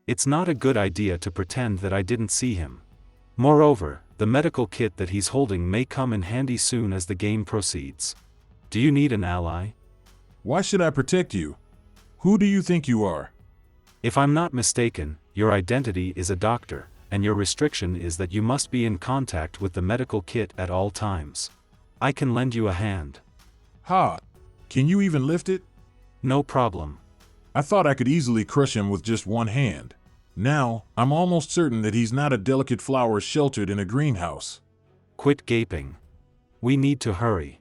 It's not a good idea to pretend that I didn't see him. Moreover, the medical kit that he's holding may come in handy soon as the game proceeds. Do you need an ally? Why should I protect you? Who do you think you are? If I'm not mistaken, your identity is a doctor, and your restriction is that you must be in contact with the medical kit at all times. I can lend you a hand. Can you even lift it? No problem. I thought I could easily crush him with just one hand. Now, I'm almost certain that he's not a delicate flower sheltered in a greenhouse. Quit gaping. We need to hurry.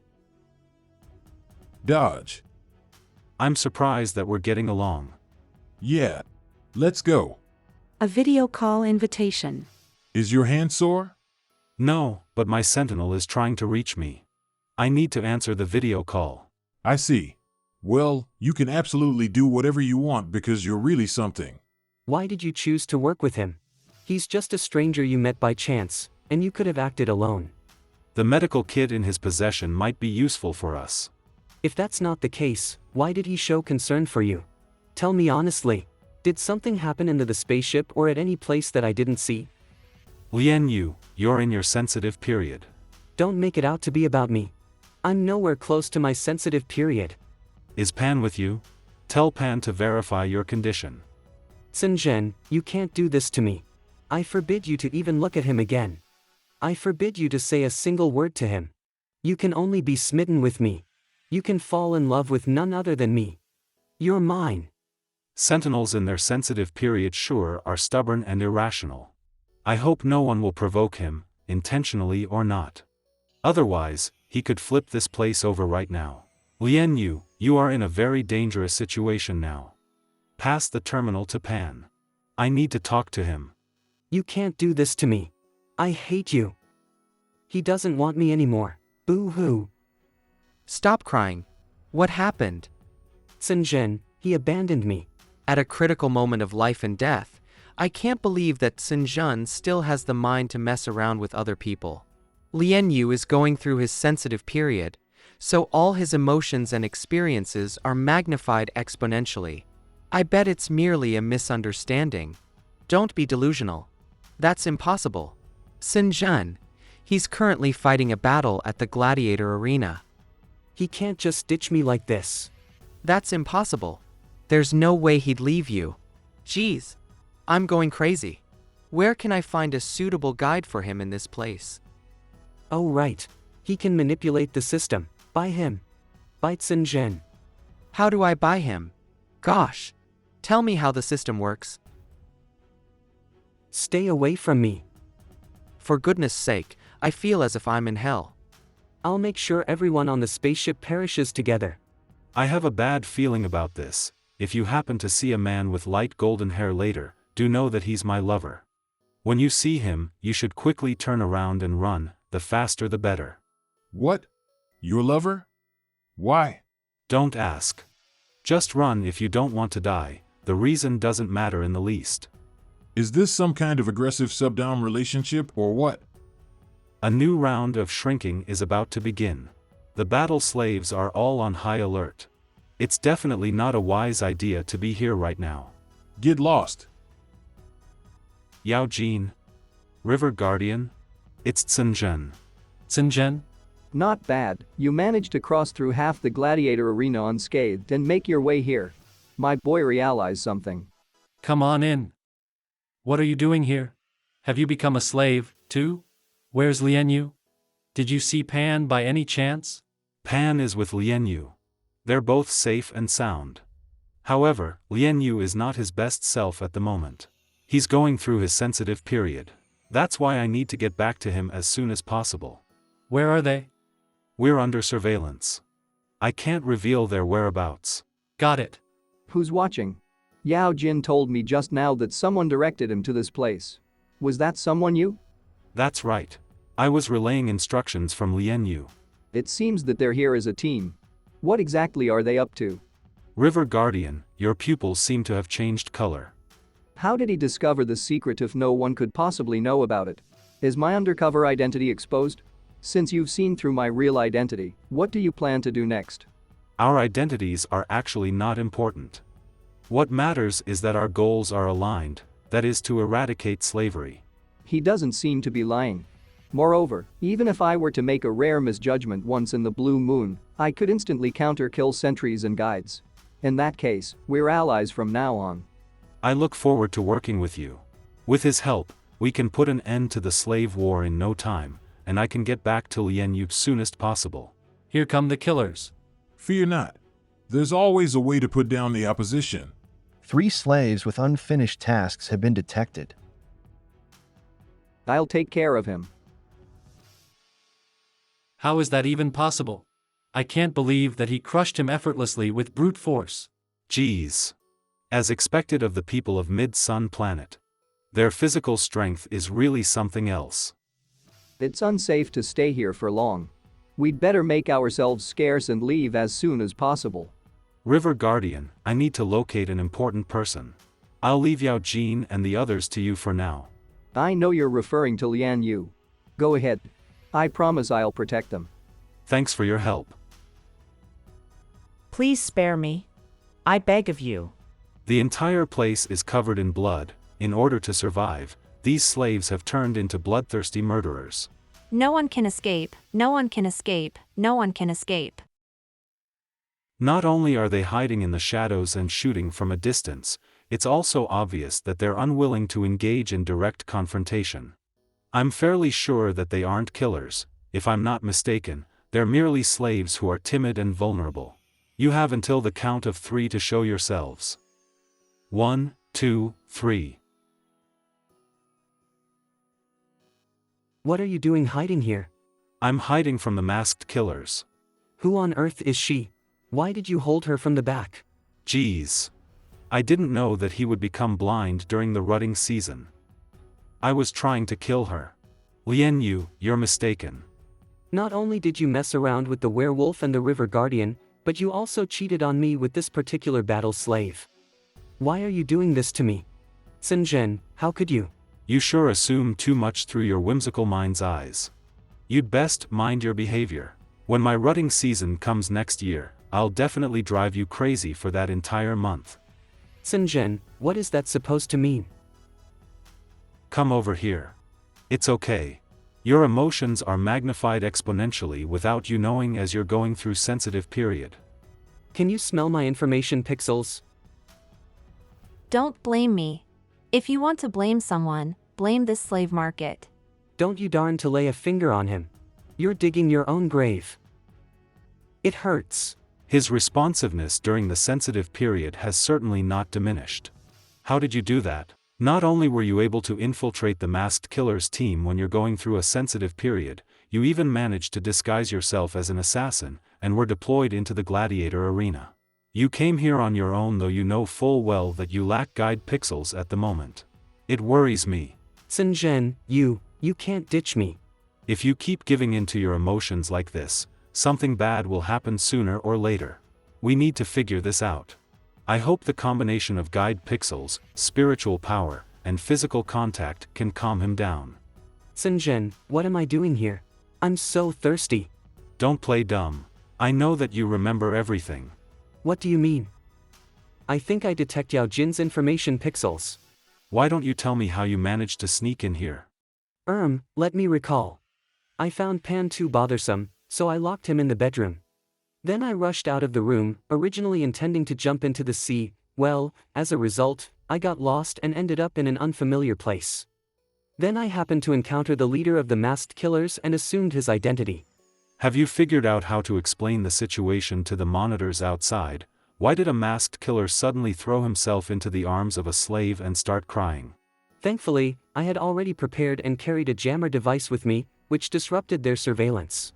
Dodge. I'm surprised that we're getting along. Yeah. Let's go. A video call invitation. Is your hand sore? No, but my sentinel is trying to reach me. I need to answer the video call. I see. Well, you can absolutely do whatever you want because you're really something. Why did you choose to work with him? He's just a stranger you met by chance, and you could have acted alone. The medical kit in his possession might be useful for us. If that's not the case, why did he show concern for you? Tell me honestly, did something happen into the spaceship or at any place that I didn't see? Lian, you're in your sensitive period. Don't make it out to be about me. I'm nowhere close to my sensitive period. Is Pan with you? Tell Pan to verify your condition. Xinzhen, you can't do this to me. I forbid you to even look at him again. I forbid you to say a single word to him. You can only be smitten with me. You can fall in love with none other than me. You're mine. Sentinels in their sensitive period sure are stubborn and irrational. I hope no one will provoke him, intentionally or not. Otherwise, he could flip this place over right now. Lian, you are in a very dangerous situation now. Pass the terminal to Pan. I need to talk to him. You can't do this to me. I hate you. He doesn't want me anymore. Boo-hoo. Stop crying. What happened? Xinzhen, he abandoned me. At a critical moment of life and death, I can't believe that Xinzhen still has the mind to mess around with other people. Lian Yu is going through his sensitive period, so all his emotions and experiences are magnified exponentially. I bet it's merely a misunderstanding. Don't be delusional. That's impossible. Sin Zhen. He's currently fighting a battle at the Gladiator arena. He can't just ditch me like this. That's impossible. There's no way he'd leave you. Geez. I'm going crazy. Where can I find a suitable guide for him in this place? Oh right. He can manipulate the system. Buy him. Bite Sin Zhen. How do I buy him? Gosh. Tell me how the system works. Stay away from me. For goodness sake, I feel as if I'm in hell. I'll make sure everyone on the spaceship perishes together. I have a bad feeling about this. If you happen to see a man with light golden hair later, do know that he's my lover. When you see him, you should quickly turn around and run, the faster the better. What? Your lover? Why? Don't ask. Just run if you don't want to die, the reason doesn't matter in the least. Is this some kind of aggressive sub-down relationship or what? A new round of shrinking is about to begin. The battle slaves are all on high alert. It's definitely not a wise idea to be here right now. Get lost. Yao Jin. River Guardian. It's Sin Zhen. Sin Zhen? Not bad, you managed to cross through half the Gladiator arena unscathed and make your way here. My boy realized something. Come on in. What are you doing here? Have you become a slave, too? Where's Lian Yu? Did you see Pan by any chance? Pan is with Lian Yu. They're both safe and sound. However, Lian Yu is not his best self at the moment. He's going through his sensitive period. That's why I need to get back to him as soon as possible. Where are they? We're under surveillance. I can't reveal their whereabouts. Got it. Who's watching? Yao Jin told me just now that someone directed him to this place. Was that someone you? That's right. I was relaying instructions from Lian Yu. It seems that they're here as a team. What exactly are they up to? River Guardian, your pupils seem to have changed color. How did he discover the secret if no one could possibly know about it? Is my undercover identity exposed? Since you've seen through my real identity, what do you plan to do next? Our identities are actually not important. What matters is that our goals are aligned, that is to eradicate slavery. He doesn't seem to be lying. Moreover, even if I were to make a rare misjudgment once in the blue moon, I could instantly counter-kill sentries and guides. In that case, we're allies from now on. I look forward to working with you. With his help, we can put an end to the slave war in no time, and I can get back to Lian Yu soonest possible. Here come the killers. Fear not. There's always a way to put down the opposition. 3 slaves with unfinished tasks have been detected. I'll take care of him. How is that even possible? I can't believe that he crushed him effortlessly with brute force. Geez. As expected of the people of Mid-Sun Planet. Their physical strength is really something else. It's unsafe to stay here for long. We'd better make ourselves scarce and leave as soon as possible. River Guardian, I need to locate an important person. I'll leave Yao Jin and the others to you for now. I know you're referring to Lian Yu. Go ahead. I promise I'll protect them. Thanks for your help. Please spare me. I beg of you. The entire place is covered in blood. In order to survive, these slaves have turned into bloodthirsty murderers. No one can escape, no one can escape, no one can escape. Not only are they hiding in the shadows and shooting from a distance, it's also obvious that they're unwilling to engage in direct confrontation. I'm fairly sure that they aren't killers. If I'm not mistaken, they're merely slaves who are timid and vulnerable. You have until the count of 3 to show yourselves. 1, 2, 3. What are you doing hiding here? I'm hiding from the masked killers. Who on earth is she? Why did you hold her from the back? Geez. I didn't know that he would become blind during the rutting season. I was trying to kill her. Lian Yu, you're mistaken. Not only did you mess around with the werewolf and the River Guardian, but you also cheated on me with this particular battle slave. Why are you doing this to me? Sin Zhen, how could you? You sure assume too much through your whimsical mind's eyes. You'd best mind your behavior. When my rutting season comes next year, I'll definitely drive you crazy for that entire month. Sinjin, what is that supposed to mean? Come over here. It's okay. Your emotions are magnified exponentially without you knowing as you're going through sensitive period. Can you smell my information pixels? Don't blame me. If you want to blame someone, blame this slave market. Don't you darn to lay a finger on him. You're digging your own grave. It hurts. His responsiveness during the sensitive period has certainly not diminished. How did you do that? Not only were you able to infiltrate the masked killer's team when you're going through a sensitive period, you even managed to disguise yourself as an assassin, and were deployed into the Gladiator arena. You came here on your own, though you know full well that you lack guide pixels at the moment. It worries me. Sinjin, you can't ditch me. If you keep giving in to your emotions like this, something bad will happen sooner or later. We need to figure this out. I hope the combination of guide pixels, spiritual power, and physical contact can calm him down. Sinjin, what am I doing here? I'm so thirsty. Don't play dumb. I know that you remember everything. What do you mean? I think I detect Yao Jin's information pixels. Why don't you tell me how you managed to sneak in here? Let me recall. I found Pan too bothersome, so I locked him in the bedroom. Then I rushed out of the room, originally intending to jump into the sea. Well, as a result, I got lost and ended up in an unfamiliar place. Then I happened to encounter the leader of the masked killers and assumed his identity. Have you figured out how to explain the situation to the monitors outside? Why did a masked killer suddenly throw himself into the arms of a slave and start crying? Thankfully, I had already prepared and carried a jammer device with me, which disrupted their surveillance.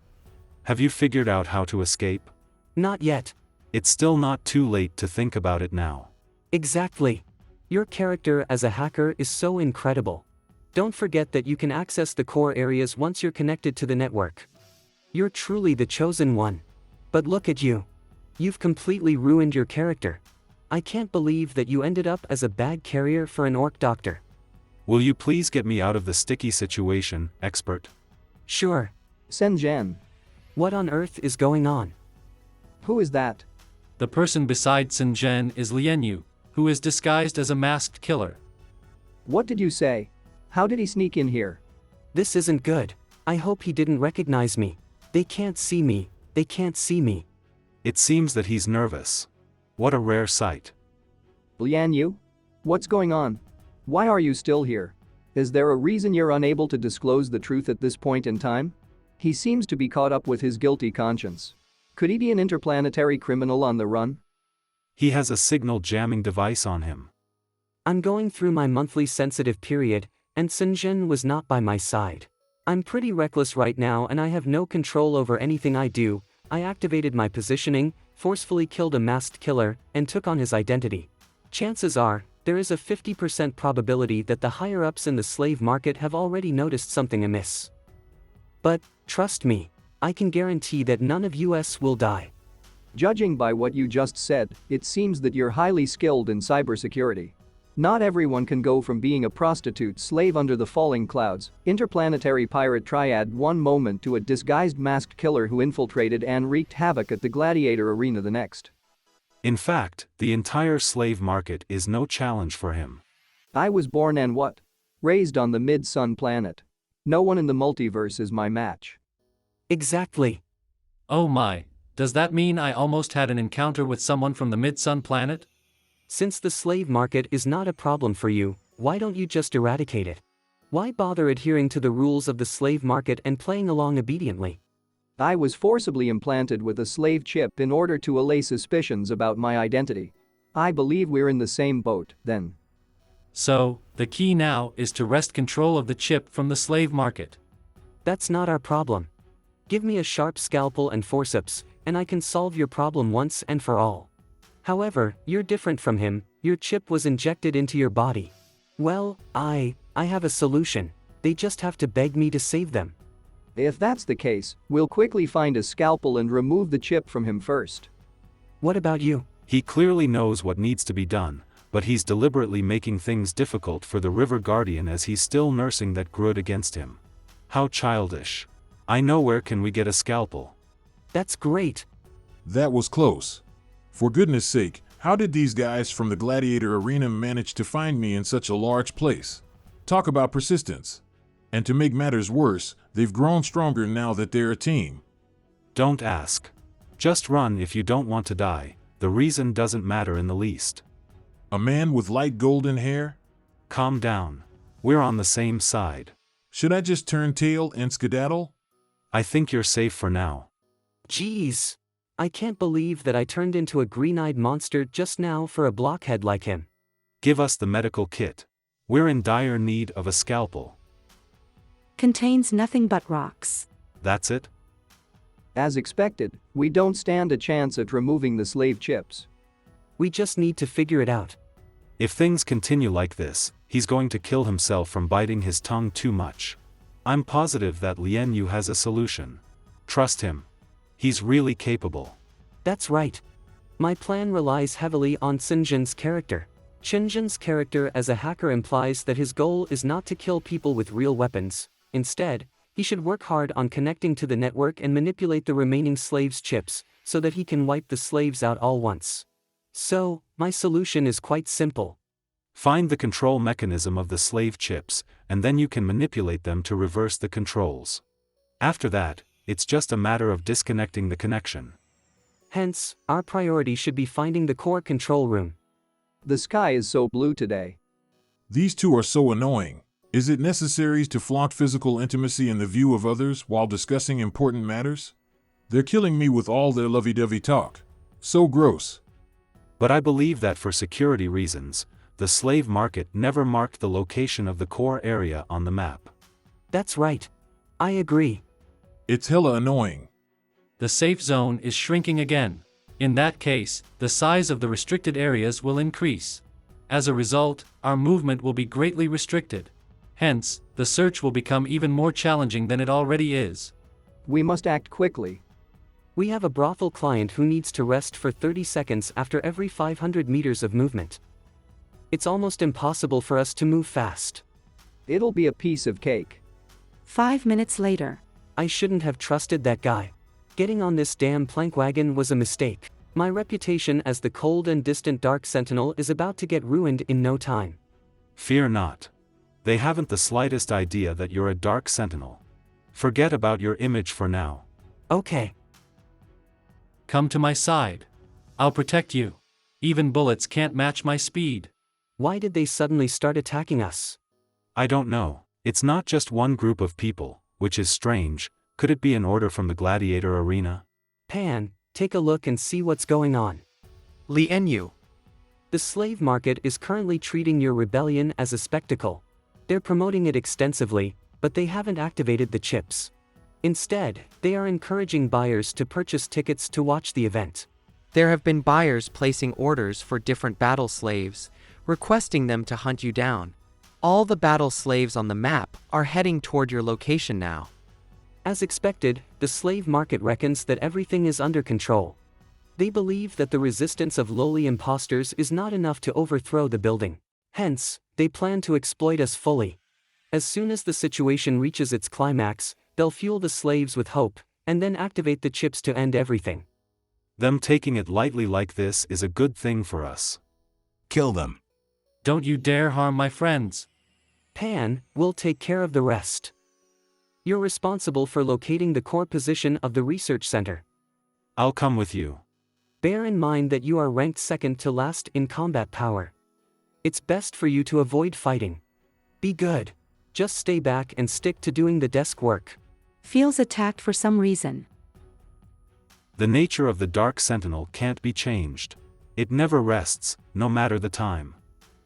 Have you figured out how to escape? Not yet. It's still not too late to think about it now. Exactly. Your character as a hacker is so incredible. Don't forget that you can access the core areas once you're connected to the network. You're truly the chosen one. But look at you. You've completely ruined your character. I can't believe that you ended up as a bag carrier for an orc doctor. Will you please get me out of the sticky situation, expert? Sure. Sinjin. What on earth is going on? Who is that? The person beside Sinjin is Lianyu, who is disguised as a masked killer. What did you say? How did he sneak in here? This isn't good. I hope he didn't recognize me. They can't see me. They can't see me. It seems that he's nervous. What a rare sight. Lianyu? What's going on? Why are you still here? Is there a reason you're unable to disclose the truth at this point in time? He seems to be caught up with his guilty conscience. Could he be an interplanetary criminal on the run? He has a signal jamming device on him. I'm going through my monthly sensitive period, and Sinjin was not by my side. I'm pretty reckless right now and I have no control over anything I do. I activated my positioning, forcefully killed a masked killer, and took on his identity. Chances are, there is a 50% probability that the higher-ups in the slave market have already noticed something amiss. But, trust me, I can guarantee that none of us will die. Judging by what you just said, it seems that you're highly skilled in cybersecurity. Not everyone can go from being a prostitute slave under the falling clouds, interplanetary pirate triad one moment to a disguised masked killer who infiltrated and wreaked havoc at the Gladiator arena the next. In fact, the entire slave market is no challenge for him. I was born and what? Raised on the mid-sun planet. No one in the multiverse is my match. Exactly. Oh my, does that mean I almost had an encounter with someone from the mid-sun planet? Since the slave market is not a problem for you, why don't you just eradicate it? Why bother adhering to the rules of the slave market and playing along obediently? I was forcibly implanted with a slave chip in order to allay suspicions about my identity. I believe we're in the same boat, then. So, the key now is to wrest control of the chip from the slave market. That's not our problem. Give me a sharp scalpel and forceps, and I can solve your problem once and for all. However, you're different from him, your chip was injected into your body. Well, I have a solution. They just have to beg me to save them. If that's the case, we'll quickly find a scalpel and remove the chip from him first. What about you? He clearly knows what needs to be done, but he's deliberately making things difficult for the River Guardian as he's still nursing that grudge against him. How childish. I know where can we get a scalpel. That's great. That was close. For goodness sake, how did these guys from the Gladiator Arena manage to find me in such a large place? Talk about persistence. And to make matters worse, they've grown stronger now that they're a team. Don't ask. Just run if you don't want to die. The reason doesn't matter in the least. A man with light golden hair? Calm down. We're on the same side. Should I just turn tail and skedaddle? I think you're safe for now. Jeez. I can't believe that I turned into a green-eyed monster just now for a blockhead like him. Give us the medical kit. We're in dire need of a scalpel. Contains nothing but rocks. That's it? As expected, we don't stand a chance at removing the slave chips. We just need to figure it out. If things continue like this, he's going to kill himself from biting his tongue too much. I'm positive that Lian has a solution. Trust him. He's really capable. That's right. My plan relies heavily on Xinjian's character. Xinjian's character as a hacker implies that his goal is not to kill people with real weapons. Instead, he should work hard on connecting to the network and manipulate the remaining slaves' chips, so that he can wipe the slaves out all once. So, my solution is quite simple. Find the control mechanism of the slave chips, and then you can manipulate them to reverse the controls. After that, it's just a matter of disconnecting the connection. Hence, our priority should be finding the core control room. The sky is so blue today. These two are so annoying. Is it necessary to flaunt physical intimacy in the view of others while discussing important matters? They're killing me with all their lovey-dovey talk. So gross. But I believe that for security reasons, the slave market never marked the location of the core area on the map. That's right. I agree. It's hella annoying. The safe zone is shrinking again. In that case, the size of the restricted areas will increase. As a result, our movement will be greatly restricted. Hence, the search will become even more challenging than it already is. We must act quickly. We have a brothel client who needs to rest for 30 seconds after every 500 meters of movement. It's almost impossible for us to move fast. It'll be a piece of cake. 5 minutes later. I shouldn't have trusted that guy. Getting on this damn plank wagon was a mistake. My reputation as the cold and distant Dark Sentinel is about to get ruined in no time. Fear not. They haven't the slightest idea that you're a Dark Sentinel. Forget about your image for now. Okay. Come to my side. I'll protect you. Even bullets can't match my speed. Why did they suddenly start attacking us? I don't know. It's not just one group of people, which is strange. Could it be an order from the Gladiator Arena? Pan, take a look and see what's going on. Lian. The slave market is currently treating your rebellion as a spectacle. They're promoting it extensively, but they haven't activated the chips. Instead, they are encouraging buyers to purchase tickets to watch the event. There have been buyers placing orders for different battle slaves, requesting them to hunt you down. All the battle slaves on the map are heading toward your location now. As expected, the slave market reckons that everything is under control. They believe that the resistance of lowly imposters is not enough to overthrow the building. Hence, they plan to exploit us fully. As soon as the situation reaches its climax, they'll fuel the slaves with hope, and then activate the chips to end everything. Them taking it lightly like this is a good thing for us. Kill them. Don't you dare harm my friends. Pan, we'll take care of the rest. You're responsible for locating the core position of the research center. I'll come with you. Bear in mind that you are ranked second to last in combat power. It's best for you to avoid fighting. Be good. Just stay back and stick to doing the desk work. Feels attacked for some reason. The nature of the Dark Sentinel can't be changed. It never rests, no matter the time.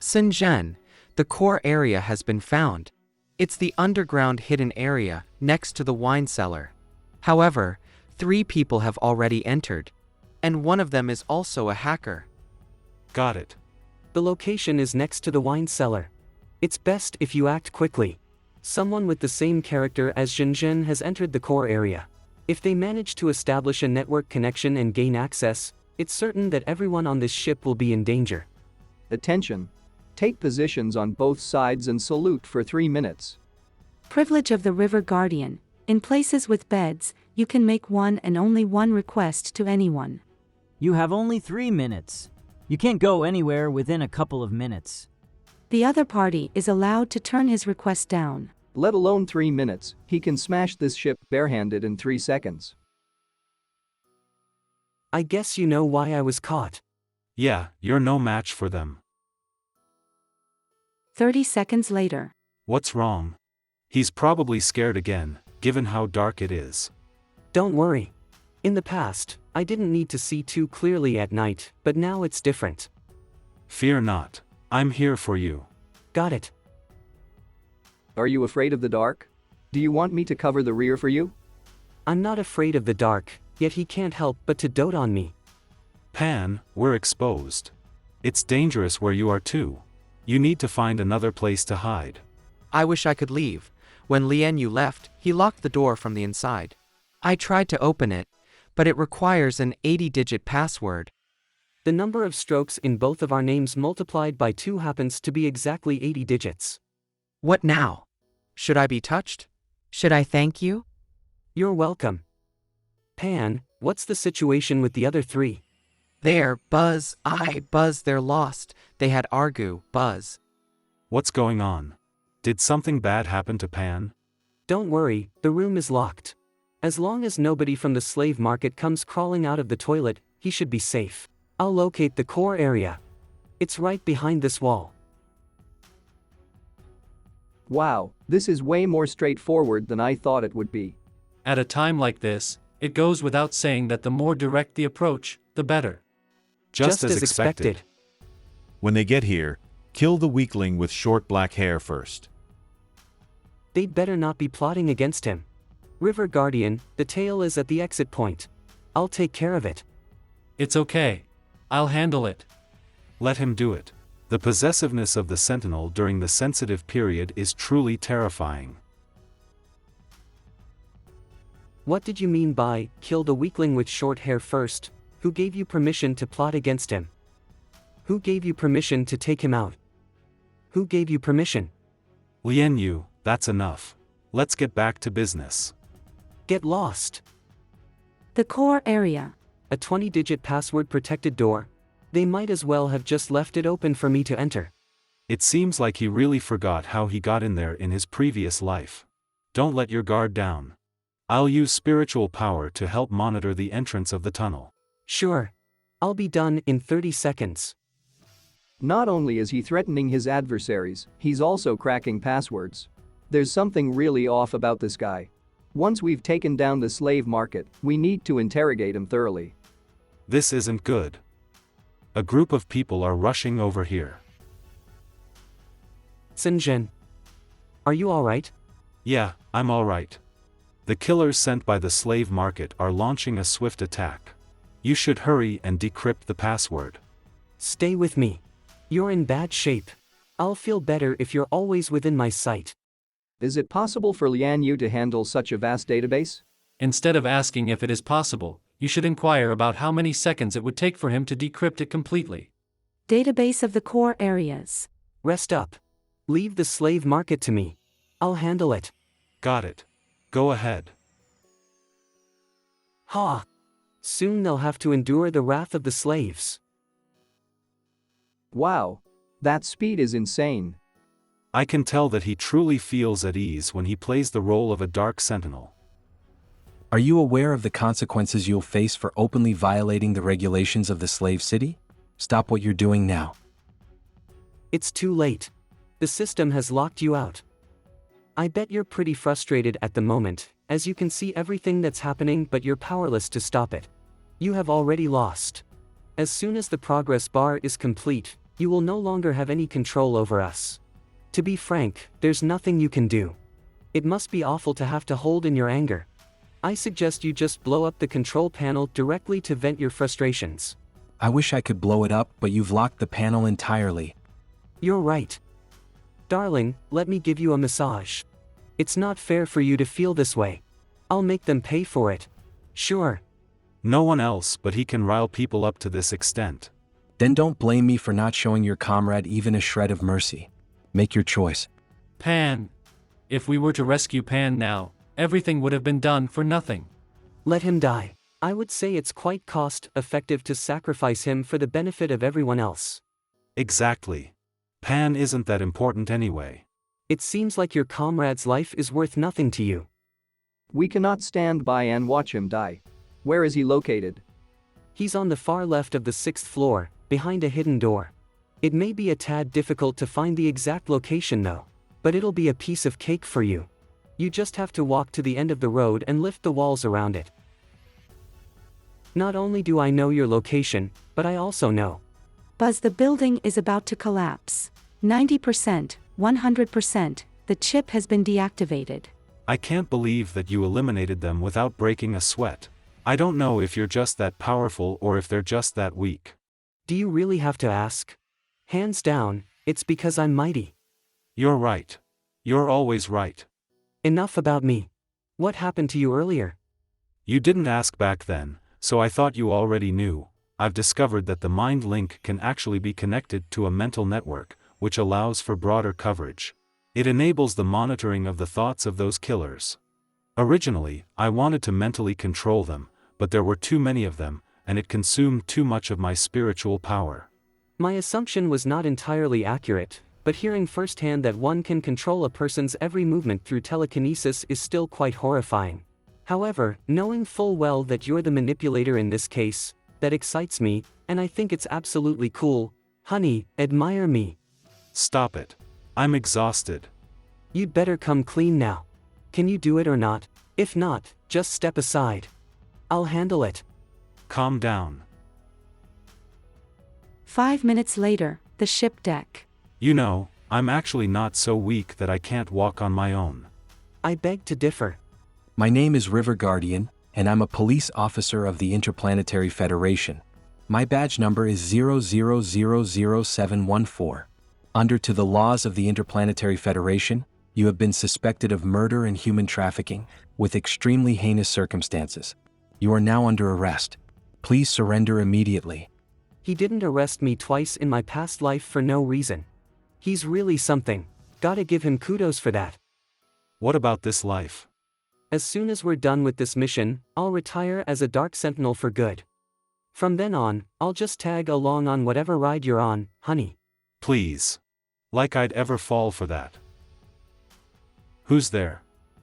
Xinjiang, the core area has been found. It's the underground hidden area, next to the wine cellar. However, 3 people have already entered. And one of them is also a hacker. Got it. The location is next to the wine cellar. It's best if you act quickly. Someone with the same character as Xinjiang has entered the core area. If they manage to establish a network connection and gain access, it's certain that everyone on this ship will be in danger. Attention. Take positions on both sides and salute for 3 minutes. Privilege of the River Guardian. In places with beds, you can make one and only one request to anyone. You have only 3 minutes. You can't go anywhere within a couple of minutes. The other party is allowed to turn his request down. Let alone 3 minutes, he can smash this ship barehanded in 3 seconds. I guess you know why I was caught. Yeah, you're no match for them. 30 seconds later. What's wrong? He's probably scared again, given how dark it is. Don't worry. In the past, I didn't need to see too clearly at night, but now it's different. Fear not. I'm here for you. Got it. Are you afraid of the dark? Do you want me to cover the rear for you? I'm not afraid of the dark, yet he can't help but to dote on me. Pan, we're exposed. It's dangerous where you are too. You need to find another place to hide. I wish I could leave. When Lianyu left, he locked the door from the inside. I tried to open it, but it requires an 80-digit password. The number of strokes in both of our names multiplied by 2 happens to be exactly 80 digits. What now? Should I be touched? Should I thank you? You're welcome. Pan, what's the situation with the other 3? They're Buzz, they're lost. They had Argu, Buzz. What's going on? Did something bad happen to Pan? Don't worry, the room is locked. As long as nobody from the slave market comes crawling out of the toilet, he should be safe. I'll locate the core area. It's right behind this wall. Wow, this is way more straightforward than I thought it would be. At a time like this, it goes without saying that the more direct the approach, the better. Just as expected. When they get here, kill the weakling with short black hair first. They'd better not be plotting against him. River Guardian, the tail is at the exit point. I'll take care of it. It's okay. I'll handle it. Let him do it. The possessiveness of the Sentinel during the sensitive period is truly terrifying. What did you mean by, kill the weakling with short hair first? Who gave you permission to plot against him? Who gave you permission to take him out? Who gave you permission? Lianyu, that's enough. Let's get back to business. Get lost. The core area. A 20-digit password-protected door. They might as well have just left it open for me to enter. It seems like he really forgot how he got in there in his previous life. Don't let your guard down. I'll use spiritual power to help monitor the entrance of the tunnel. Sure. I'll be done in 30 seconds. Not only is he threatening his adversaries, he's also cracking passwords. There's something really off about this guy. Once we've taken down the slave market, we need to interrogate him thoroughly. This isn't good. A group of people are rushing over here. Sinjin. Are you alright? Yeah, I'm alright. The killers sent by the slave market are launching a swift attack. You should hurry and decrypt the password. Stay with me. You're in bad shape. I'll feel better if you're always within my sight. Is it possible for Lianyu to handle such a vast database? Instead of asking if it is possible, you should inquire about how many seconds it would take for him to decrypt it completely. Database of the core areas. Rest up. Leave the slave market to me. I'll handle it. Got it. Go ahead. Ha! Soon they'll have to endure the wrath of the slaves. Wow. That speed is insane. I can tell that he truly feels at ease when he plays the role of a dark sentinel. Are you aware of the consequences you'll face for openly violating the regulations of the slave city? Stop what you're doing now. It's too late. The system has locked you out. I bet you're pretty frustrated at the moment, as you can see everything that's happening but you're powerless to stop it. You have already lost. As soon as the progress bar is complete, you will no longer have any control over us. To be frank, there's nothing you can do. It must be awful to have to hold in your anger. I suggest you just blow up the control panel directly to vent your frustrations. I wish I could blow it up, but you've locked the panel entirely. You're right. Darling, let me give you a massage. It's not fair for you to feel this way. I'll make them pay for it. Sure. No one else but he can rile people up to this extent. Then don't blame me for not showing your comrade even a shred of mercy. Make your choice. Pan. If we were to rescue Pan now, everything would have been done for nothing. Let him die. I would say it's quite cost-effective to sacrifice him for the benefit of everyone else. Exactly. Pan isn't that important anyway. It seems like your comrade's life is worth nothing to you. We cannot stand by and watch him die. Where is he located? He's on the far left of the 6th floor, behind a hidden door. It may be a tad difficult to find the exact location though, but it'll be a piece of cake for you. You just have to walk to the end of the road and lift the walls around it. Not only do I know your location, but I also know. Buzz, the building is about to collapse. 90%, 100%, the chip has been deactivated. I can't believe that you eliminated them without breaking a sweat. I don't know if you're just that powerful or if they're just that weak. Do you really have to ask? Hands down, it's because I'm mighty. You're right. You're always right. Enough about me. What happened to you earlier? You didn't ask back then, so I thought you already knew. I've discovered that the mind link can actually be connected to a mental network, which allows for broader coverage. It enables the monitoring of the thoughts of those killers. Originally, I wanted to mentally control them, but there were too many of them, and it consumed too much of my spiritual power. My assumption was not entirely accurate, but hearing firsthand that one can control a person's every movement through telekinesis is still quite horrifying. However, knowing full well that you're the manipulator in this case, that excites me, and I think it's absolutely cool. Honey, admire me. Stop it. I'm exhausted. You'd better come clean now. Can you do it or not? If not, just step aside. I'll handle it. Calm down. 5 minutes later, the ship deck. You know, I'm actually not so weak that I can't walk on my own. I beg to differ. My name is River Guardian, and I'm a police officer of the Interplanetary Federation. My badge number is 00000714. Under to the laws of the Interplanetary Federation, you have been suspected of murder and human trafficking, with extremely heinous circumstances. You are now under arrest. Please surrender immediately. He didn't arrest me twice in my past life for no reason. He's really something. Gotta give him kudos for that. What about this life? As soon as we're done with this mission, I'll retire as a Dark Sentinel for good. From then on, I'll just tag along on whatever ride you're on, honey. Please. Like I'd ever fall for that. Who's there?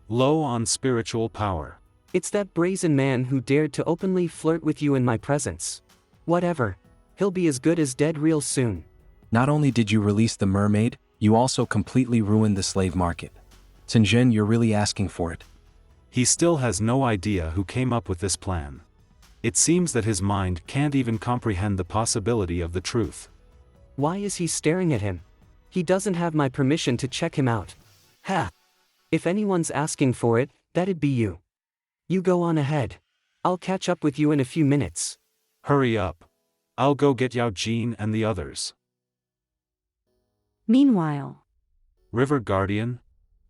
Low on spiritual power. It's that brazen man who dared to openly flirt with you in my presence. Whatever. He'll be as good as dead real soon. Not only did you release the mermaid, you also completely ruined the slave market. Sinjin, you're really asking for it. He still has no idea who came up with this plan. It seems that his mind can't even comprehend the possibility of the truth. Why is he staring at him? He doesn't have my permission to check him out. Ha! If anyone's asking for it, that'd be you. You go on ahead. I'll catch up with you in a few minutes. Hurry up. I'll go get Yao Jin and the others. Meanwhile. River Guardian?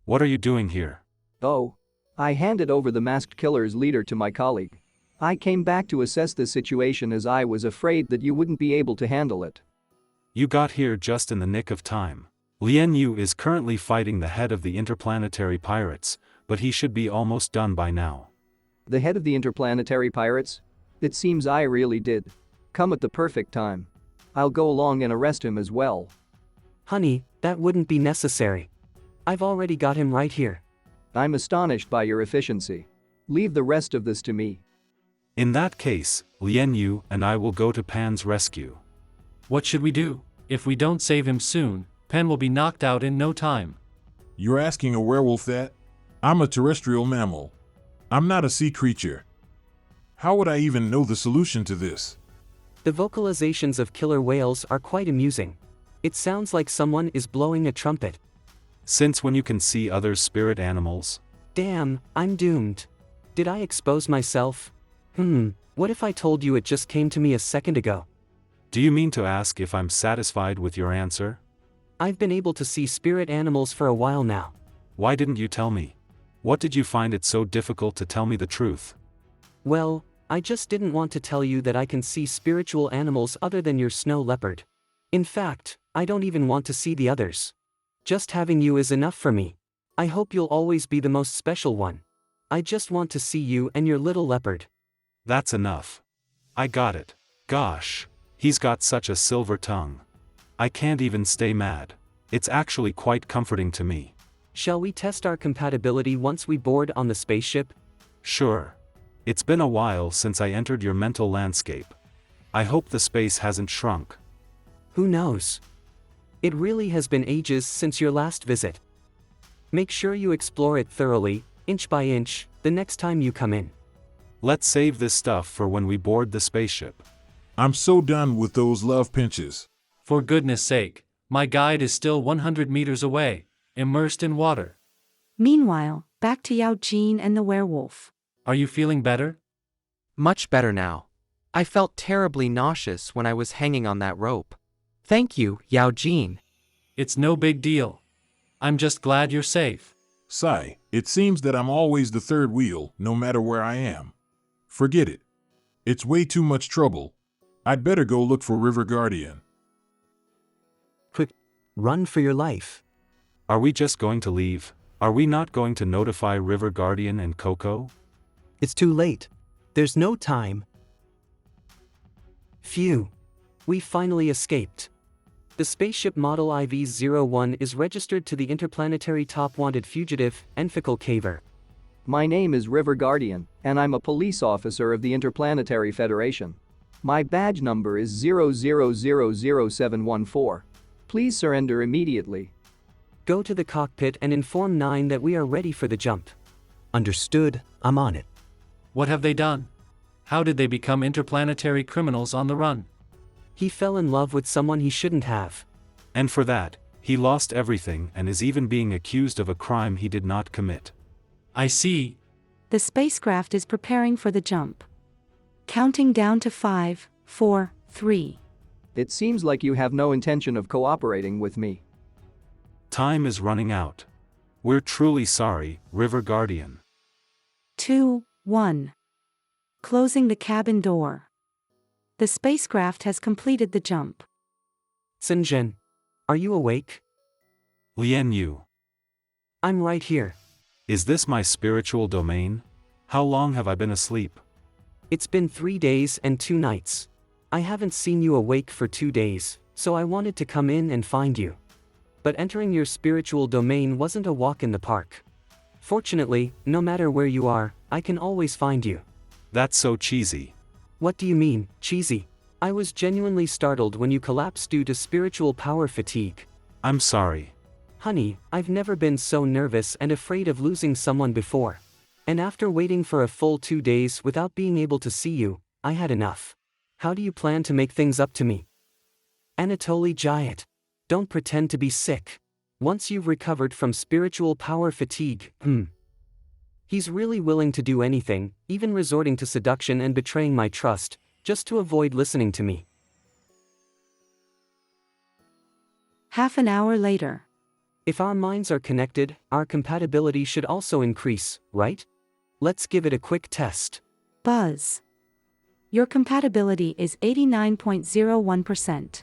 What are you doing here? Oh. I handed over the masked killer's leader to my colleague. I came back to assess the situation as I was afraid that you wouldn't be able to handle it. You got here just in the nick of time. Lian Yu is currently fighting the head of the interplanetary pirates, but he should be almost done by now. The head of the interplanetary pirates? It seems I really did come at the perfect time. I'll go along and arrest him as well. Honey, that wouldn't be necessary. I've already got him right here. I'm astonished by your efficiency. Leave the rest of this to me. In that case, Lian Yu and I will go to Pan's rescue. What should we do? If we don't save him soon, Pan will be knocked out in no time. You're asking a werewolf that? I'm a terrestrial mammal. I'm not a sea creature. How would I even know the solution to this? The vocalizations of killer whales are quite amusing. It sounds like someone is blowing a trumpet. Since when you can see other spirit animals? Damn, I'm doomed. Did I expose myself? What if I told you it just came to me a second ago? Do you mean to ask if I'm satisfied with your answer? I've been able to see spirit animals for a while now. Why didn't you tell me? What did you find it so difficult to tell me the truth? Well, I just didn't want to tell you that I can see spiritual animals other than your snow leopard. In fact, I don't even want to see the others. Just having you is enough for me. I hope you'll always be the most special one. I just want to see you and your little leopard. That's enough. I got it. Gosh, he's got such a silver tongue. I can't even stay mad. It's actually quite comforting to me. Shall we test our compatibility once we board on the spaceship? Sure. It's been a while since I entered your mental landscape. I hope the space hasn't shrunk. Who knows? It really has been ages since your last visit. Make sure you explore it thoroughly, inch by inch, the next time you come in. Let's save this stuff for when we board the spaceship. I'm so done with those love pinches. For goodness sake, my guide is still 100 meters away, immersed in water. Meanwhile, back to Yao Jin and the werewolf. Are you feeling better? Much better now. I felt terribly nauseous when I was hanging on that rope. Thank you, Yao Jin. It's no big deal. I'm just glad you're safe. Sigh, it seems that I'm always the third wheel, no matter where I am. Forget it. It's way too much trouble. I'd better go look for River Guardian. Quick, run for your life. Are we just going to leave? Are we not going to notify River Guardian and Coco? It's too late. There's no time. Phew. We finally escaped. The spaceship model IV-01 is registered to the interplanetary top wanted fugitive, Enfical Caver. My name is River Guardian, and I'm a police officer of the Interplanetary Federation. My badge number is 00000714. Please surrender immediately. Go to the cockpit and inform 9 that we are ready for the jump. Understood, I'm on it. What have they done? How did they become interplanetary criminals on the run? He fell in love with someone he shouldn't have. And for that, he lost everything and is even being accused of a crime he did not commit. I see. The spacecraft is preparing for the jump. Counting down to 5, 4, 3. It seems like you have no intention of cooperating with me. Time is running out. We're truly sorry, River Guardian. 2, 1. Closing the cabin door. The spacecraft has completed the jump. Sinjin, are you awake? Lien Yu. I'm right here. Is this my spiritual domain? How long have I been asleep? It's been 3 days and 2 nights. I haven't seen you awake for 2 days, so I wanted to come in and find you. But entering your spiritual domain wasn't a walk in the park. Fortunately, no matter where you are, I can always find you. That's so cheesy. What do you mean, cheesy? I was genuinely startled when you collapsed due to spiritual power fatigue. I'm sorry. Honey, I've never been so nervous and afraid of losing someone before. And after waiting for a full 2 days without being able to see you, I had enough. How do you plan to make things up to me? Anatoly Jayat. Don't pretend to be sick. Once you've recovered from spiritual power fatigue, He's really willing to do anything, even resorting to seduction and betraying my trust, just to avoid listening to me. Half an hour later. If our minds are connected, our compatibility should also increase, right? Let's give it a quick test. Buzz. Your compatibility is 89.01%.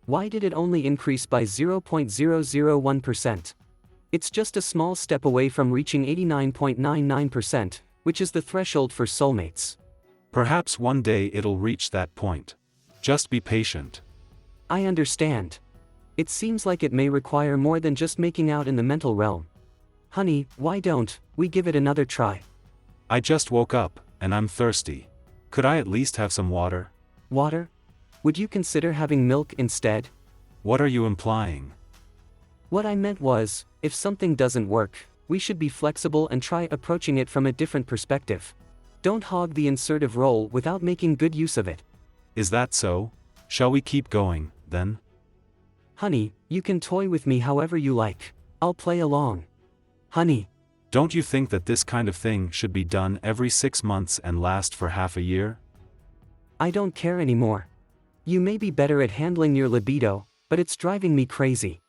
Why did it only increase by 0.001%? It's just a small step away from reaching 89.99%, which is the threshold for soulmates. Perhaps one day it'll reach that point. Just be patient. I understand. It seems like it may require more than just making out in the mental realm. Honey, why don't we give it another try? I just woke up, and I'm thirsty. Could I at least have some water? Water? Would you consider having milk instead? What are you implying? What I meant was, if something doesn't work, we should be flexible and try approaching it from a different perspective. Don't hog the insertive role without making good use of it. Is that so? Shall we keep going, then? Honey, you can toy with me however you like. I'll play along. Honey. Don't you think that this kind of thing should be done every 6 months and last for half a year? I don't care anymore. You may be better at handling your libido, but it's driving me crazy.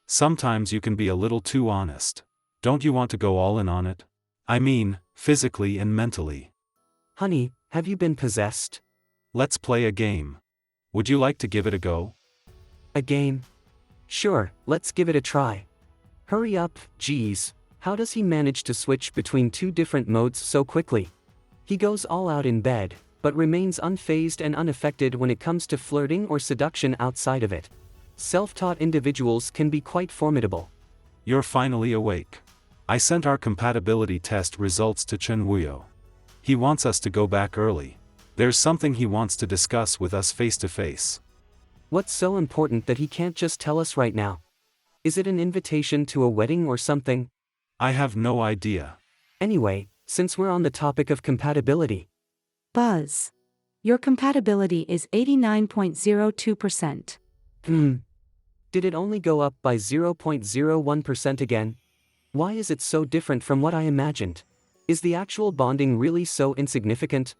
Sometimes you can be a little too honest. Don't you want to go all in on it? I mean, physically and mentally. Honey, have you been possessed? Let's play a game. Would you like to give it a go? A game? Sure, let's give it a try. Hurry up, geez. How does he manage to switch between two different modes so quickly? He goes all out in bed, but remains unfazed and unaffected when it comes to flirting or seduction outside of it. Self-taught individuals can be quite formidable. You're finally awake. I sent our compatibility test results to Chen Wuyo. He wants us to go back early. There's something he wants to discuss with us face to face. What's so important that he can't just tell us right now? Is it an invitation to a wedding or something? I have no idea. Anyway, since we're on the topic of compatibility. Buzz. Your compatibility is 89.02%. Did it only go up by 0.01% again? Why is it so different from what I imagined? Is the actual bonding really so insignificant?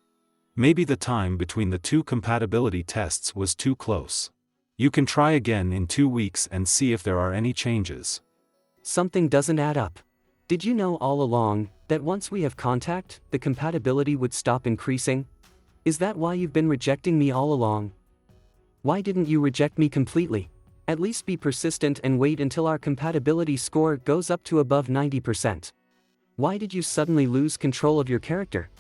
Maybe the time between the two compatibility tests was too close. You can try again in 2 weeks and see if there are any changes. Something doesn't add up. Did you know all along that once we have contact, the compatibility would stop increasing? Is that why you've been rejecting me all along? Why didn't you reject me completely? At least be persistent and wait until our compatibility score goes up to above 90%. Why did you suddenly lose control of your character?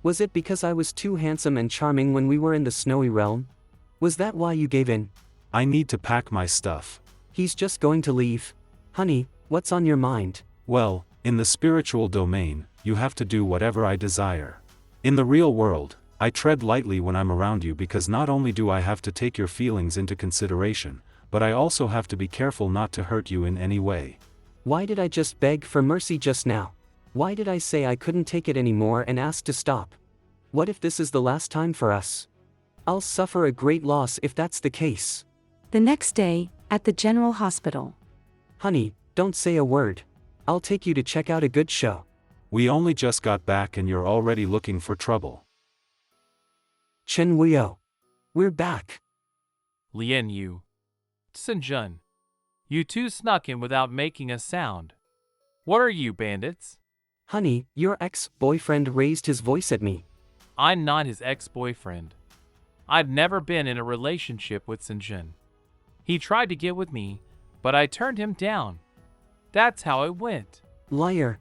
Was it because I was too handsome and charming when we were in the snowy realm? Was that why you gave in? I need to pack my stuff. He's just going to leave. Honey, what's on your mind? Well, in the spiritual domain, you have to do whatever I desire. In the real world, I tread lightly when I'm around you because not only do I have to take your feelings into consideration, but I also have to be careful not to hurt you in any way. Why did I just beg for mercy just now? Why did I say I couldn't take it anymore and ask to stop? What if this is the last time for us? I'll suffer a great loss if that's the case. The next day, at the General Hospital. Honey, don't say a word. I'll take you to check out a good show. We only just got back and you're already looking for trouble. Chen Wuyo. We're back. Lian Sinjun. You two snuck in without making a sound. What are you, bandits? Honey, your ex-boyfriend raised his voice at me. I'm not his ex-boyfriend. I've never been in a relationship with Sinjun. He tried to get with me, but I turned him down. That's how it went. Liar.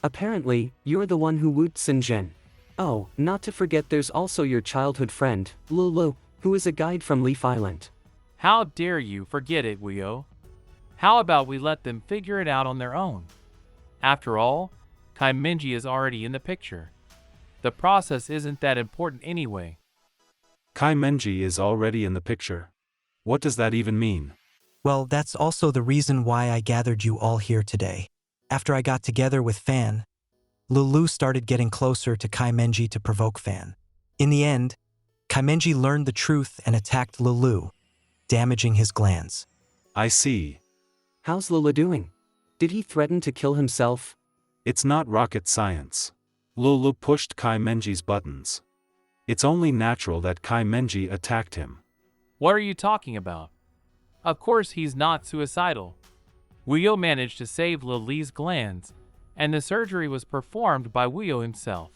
Apparently, you're the one who wooed Sinjun. Oh, not to forget there's also your childhood friend, Lulu, who is a guide from Leaf Island. How dare you forget it, Wuyo? How about we let them figure it out on their own? After all, Kai Minji is already in the picture. The process isn't that important anyway. Kai Menji is already in the picture. What does that even mean? Well, that's also the reason why I gathered you all here today. After I got together with Fan, Lulu started getting closer to Kai Menji to provoke Fan. In the end, Kai Menji learned the truth and attacked Lulu, damaging his glands. I see. How's Lulu doing? Did he threaten to kill himself? It's not rocket science. Lulu pushed Kai Menji's buttons. It's only natural that Kai Menji attacked him. What are you talking about? Of course he's not suicidal. Wuyo managed to save Lily's glands, and the surgery was performed by Wuyo himself.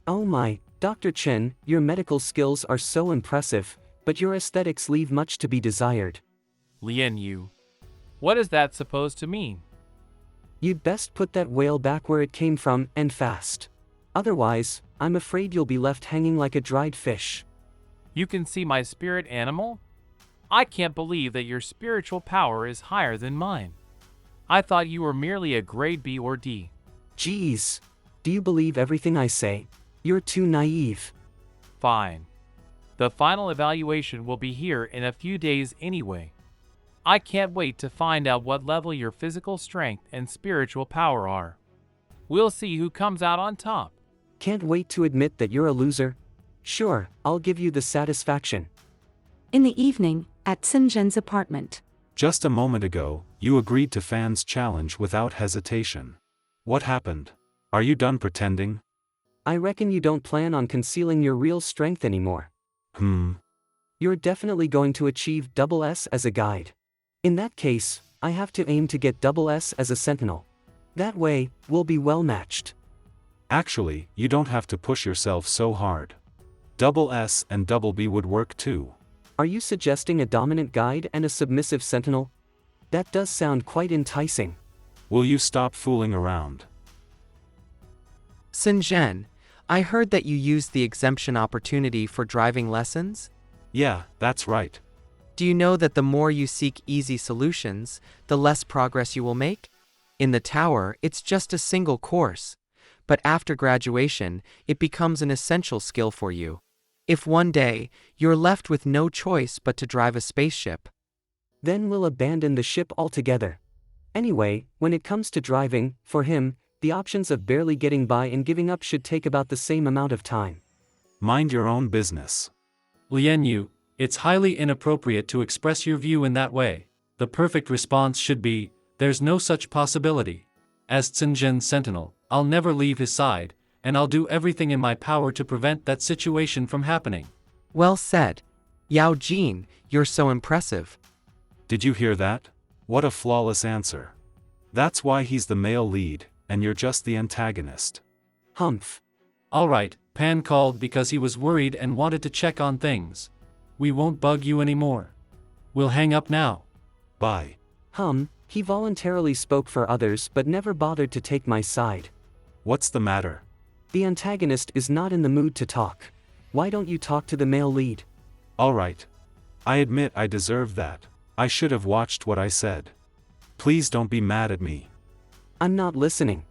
Oh my, Dr. Chen, your medical skills are so impressive, but your aesthetics leave much to be desired. Lian what is that supposed to mean? You'd best put that whale back where it came from, and fast. Otherwise, I'm afraid you'll be left hanging like a dried fish. You can see my spirit animal? I can't believe that your spiritual power is higher than mine. I thought you were merely a grade B or D. Geez. Do you believe everything I say? You're too naive. Fine. The final evaluation will be here in a few days anyway. I can't wait to find out what level your physical strength and spiritual power are. We'll see who comes out on top. Can't wait to admit that you're a loser. Sure, I'll give you the satisfaction. In the evening, at Sinjun's apartment. Just a moment ago, you agreed to Fan's challenge without hesitation. What happened? Are you done pretending? I reckon you don't plan on concealing your real strength anymore. You're definitely going to achieve SS as a guide. In that case, I have to aim to get SS as a sentinel. That way, we'll be well matched. Actually, you don't have to push yourself so hard. SS and B would work too. Are you suggesting a dominant guide and a submissive sentinel? That does sound quite enticing. Will you stop fooling around? Sinjin, I heard that you used the exemption opportunity for driving lessons? Yeah, that's right. Do you know that the more you seek easy solutions, the less progress you will make? In the tower, it's just a single course. But after graduation, it becomes an essential skill for you. If one day, you're left with no choice but to drive a spaceship, then we'll abandon the ship altogether. Anyway, when it comes to driving, for him, the options of barely getting by and giving up should take about the same amount of time. Mind your own business. Lianyu, it's highly inappropriate to express your view in that way. The perfect response should be, there's no such possibility. As Tsinjin's sentinel, I'll never leave his side, and I'll do everything in my power to prevent that situation from happening. Well said. Yao Jin, you're so impressive. Did you hear that? What a flawless answer. That's why he's the male lead, and you're just the antagonist. Humph. Alright, Pan called because he was worried and wanted to check on things. We won't bug you anymore. We'll hang up now. Bye. He voluntarily spoke for others but never bothered to take my side. What's the matter? The antagonist is not in the mood to talk. Why don't you talk to the male lead? Alright. I admit I deserve that. I should have watched what I said. Please don't be mad at me. I'm not listening.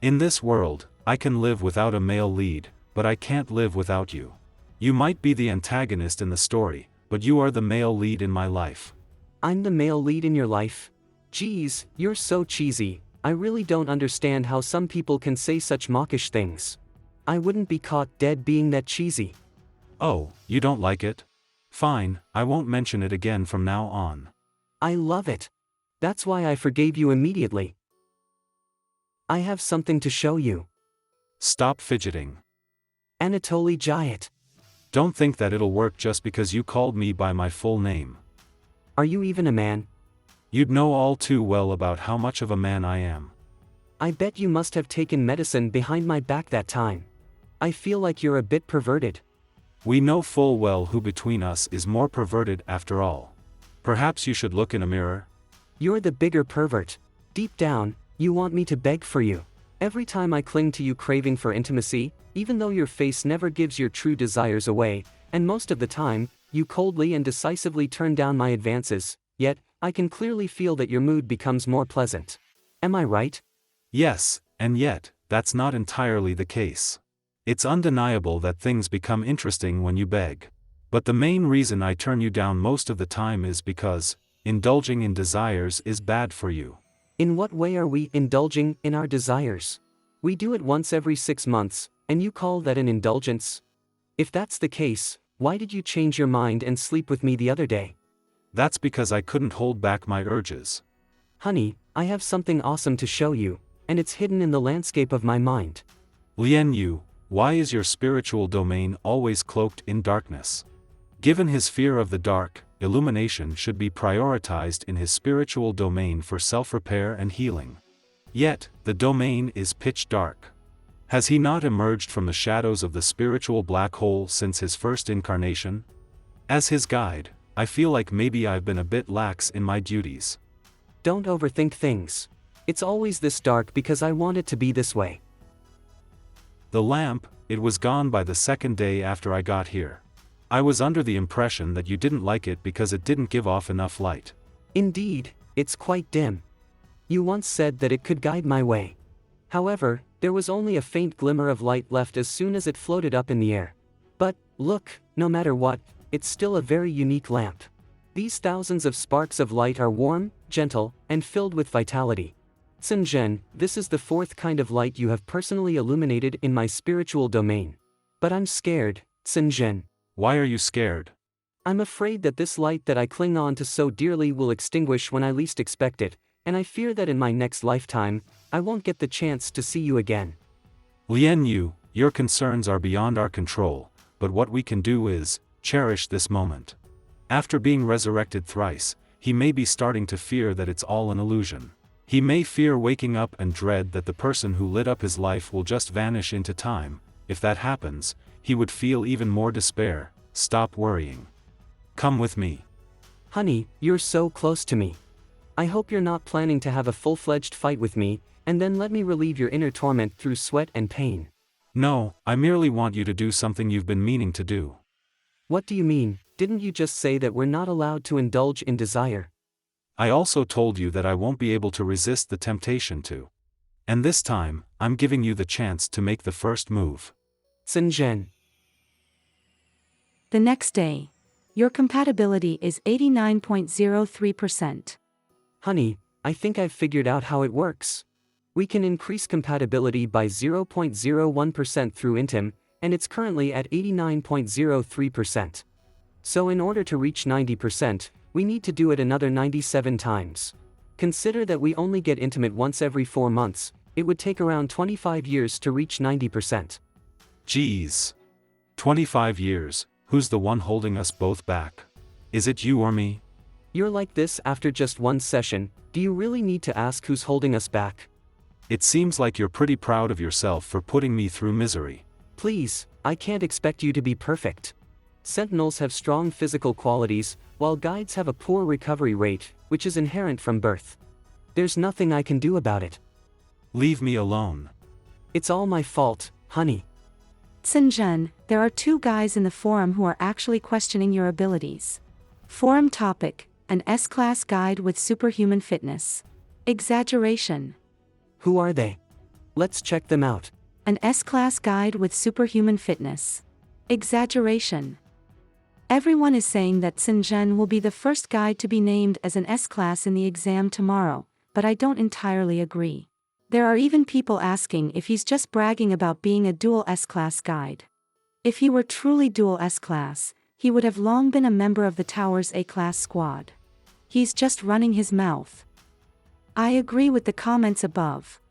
In this world, I can live without a male lead, but I can't live without you. You might be the antagonist in the story, but you are the male lead in my life. I'm the male lead in your life? Geez, you're so cheesy. I really don't understand how some people can say such mawkish things. I wouldn't be caught dead being that cheesy. Oh, you don't like it? Fine, I won't mention it again from now on. I love it. That's why I forgave you immediately. I have something to show you. Stop fidgeting. Anatoly Jayat. Don't think that it'll work just because you called me by my full name. Are you even a man? You'd know all too well about how much of a man I am. I bet you must have taken medicine behind my back that time. I feel like you're a bit perverted. We know full well who between us is more perverted after all. Perhaps you should look in a mirror? You're the bigger pervert. Deep down, you want me to beg for you. Every time I cling to you craving for intimacy, even though your face never gives your true desires away, and most of the time, you coldly and decisively turn down my advances, yet, I can clearly feel that your mood becomes more pleasant. Am I right? Yes, and yet, that's not entirely the case. It's undeniable that things become interesting when you beg. But the main reason I turn you down most of the time is because, indulging in desires is bad for you. In what way are we indulging in our desires? We do it once every 6 months, and you call that an indulgence? If that's the case, why did you change your mind and sleep with me the other day? That's because I couldn't hold back my urges. Honey, I have something awesome to show you, and it's hidden in the landscape of my mind. Lianyu, why is your spiritual domain always cloaked in darkness? Given his fear of the dark, illumination should be prioritized in his spiritual domain for self-repair and healing. Yet, the domain is pitch dark. Has he not emerged from the shadows of the spiritual black hole since his first incarnation? As his guide, I feel like maybe I've been a bit lax in my duties. Don't overthink things. It's always this dark because I want it to be this way. The lamp, it was gone by the second day after I got here. I was under the impression that you didn't like it because it didn't give off enough light. Indeed, it's quite dim. You once said that it could guide my way. However, there was only a faint glimmer of light left as soon as it floated up in the air. But, look, no matter what, it's still a very unique lamp. These thousands of sparks of light are warm, gentle, and filled with vitality. Sinjin, this is the 4th kind of light you have personally illuminated in my spiritual domain. But I'm scared, Sinjin. Why are you scared? I'm afraid that this light that I cling on to so dearly will extinguish when I least expect it, and I fear that in my next lifetime, I won't get the chance to see you again. Lianyu, your concerns are beyond our control, but what we can do is, cherish this moment. After being resurrected thrice, he may be starting to fear that it's all an illusion. He may fear waking up and dread that the person who lit up his life will just vanish into time. If that happens, he would feel even more despair. Stop worrying. Come with me. Honey, you're so close to me. I hope you're not planning to have a full-fledged fight with me, and then let me relieve your inner torment through sweat and pain. No, I merely want you to do something you've been meaning to do. What do you mean? Didn't you just say that we're not allowed to indulge in desire? I also told you that I won't be able to resist the temptation to. And this time, I'm giving you the chance to make the first move. Sinjin. The next day. Your compatibility is 89.03%. Honey, I think I've figured out how it works. We can increase compatibility by 0.01% through Intim, and it's currently at 89.03%. So in order to reach 90%, we need to do it another 97 times. Consider that we only get intimate once every 4 months, it would take around 25 years to reach 90%. Geez. 25 years, who's the one holding us both back? Is it you or me? You're like this after just one session, do you really need to ask who's holding us back? It seems like you're pretty proud of yourself for putting me through misery. Please, I can't expect you to be perfect. Sentinels have strong physical qualities, while guides have a poor recovery rate, which is inherent from birth. There's nothing I can do about it. Leave me alone. It's all my fault, honey. Sinjin, there are 2 guys in the forum who are actually questioning your abilities. Forum topic, an S-class guide with superhuman fitness. Exaggeration. Who are they? Let's check them out. An S-class guide with superhuman fitness. Exaggeration. Everyone is saying that Sinjin will be the first guide to be named as an S-class in the exam tomorrow, but I don't entirely agree. There are even people asking if he's just bragging about being a dual S-class guide. If he were truly dual S-class, he would have long been a member of the tower's A-class squad. He's just running his mouth. I agree with the comments above.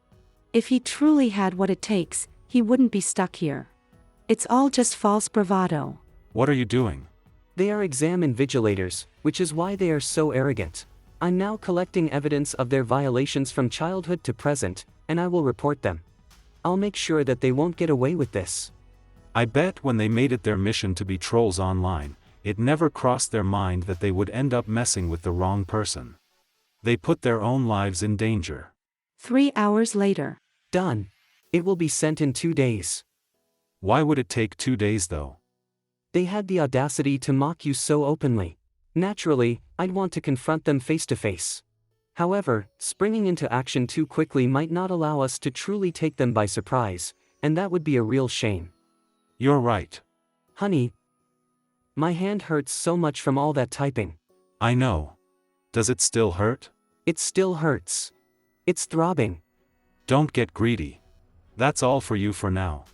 If he truly had what it takes, he wouldn't be stuck here. It's all just false bravado. What are you doing? They are exam invigilators, which is why they are so arrogant. I'm now collecting evidence of their violations from childhood to present, and I will report them. I'll make sure that they won't get away with this. I bet when they made it their mission to be trolls online, it never crossed their mind that they would end up messing with the wrong person. They put their own lives in danger. 3 hours later. Done. It will be sent in 2 days. Why would it take 2 days though? They had the audacity to mock you so openly. Naturally, I'd want to confront them face to face. However, springing into action too quickly might not allow us to truly take them by surprise, and that would be a real shame. You're right. Honey, my hand hurts so much from all that typing. I know. Does it still hurt? It still hurts. It's throbbing. Don't get greedy. That's all for you for now.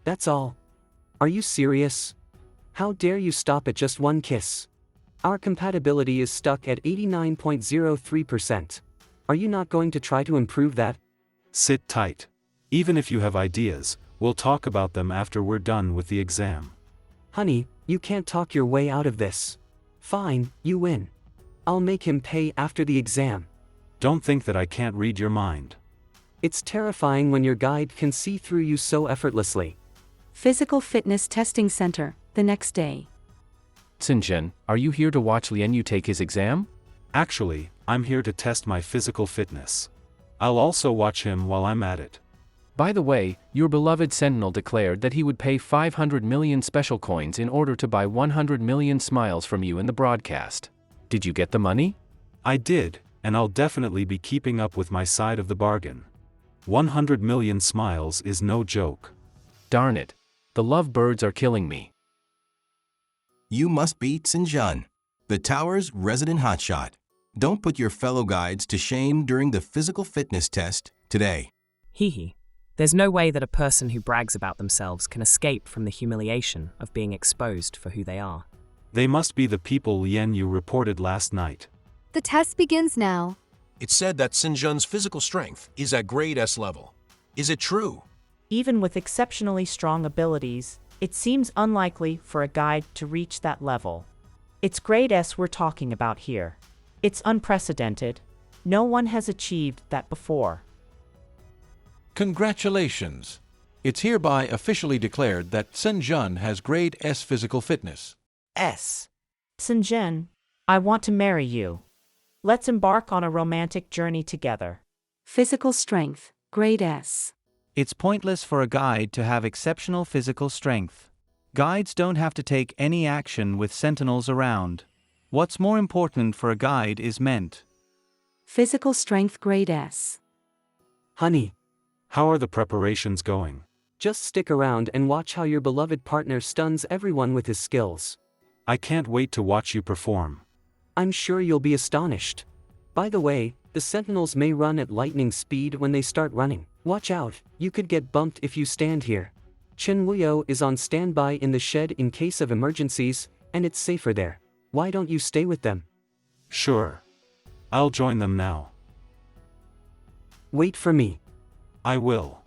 That's all. Are you serious? How dare you stop at just one kiss? Our compatibility is stuck at 89.03%. Are you not going to try to improve that? Sit tight. Even if you have ideas, we'll talk about them after we're done with the exam. Honey, you can't talk your way out of this. Fine, you win. I'll make him pay after the exam. Don't think that I can't read your mind. It's terrifying when your guide can see through you so effortlessly. Physical Fitness Testing Center, the next day. Sinjin, are you here to watch Lianyu take his exam? Actually, I'm here to test my physical fitness. I'll also watch him while I'm at it. By the way, your beloved Sentinel declared that he would pay 500 million special coins in order to buy 100 million smiles from you in the broadcast. Did you get the money? I did, and I'll definitely be keeping up with my side of the bargain. 100 million smiles is no joke. Darn it. The lovebirds are killing me. You must beat Sinjin, the tower's resident hotshot. Don't put your fellow guides to shame during the physical fitness test today. Hee hee. There's no way that a person who brags about themselves can escape from the humiliation of being exposed for who they are. They must be the people Lianyu reported last night. The test begins now. It's said that Sinjin's physical strength is at grade S level. Is it true? Even with exceptionally strong abilities, it seems unlikely for a guide to reach that level. It's grade S we're talking about here. It's unprecedented. No one has achieved that before. Congratulations! It's hereby officially declared that Sinjin has grade S physical fitness. S. Sinjin, I want to marry you. Let's embark on a romantic journey together. Physical strength, grade S. It's pointless for a guide to have exceptional physical strength. Guides don't have to take any action with sentinels around. What's more important for a guide is meant. Physical strength, grade S. Honey, How are the preparations going? just stick around and watch how your beloved partner stuns everyone with his skills. I can't wait to watch you perform. I'm sure you'll be astonished. By the way, the sentinels may run at lightning speed when they start running. Watch out, you could get bumped if you stand here. Chen Wuyo is on standby in the shed in case of emergencies, and it's safer there. Why don't you stay with them? Sure. I'll join them now. Wait for me. I will.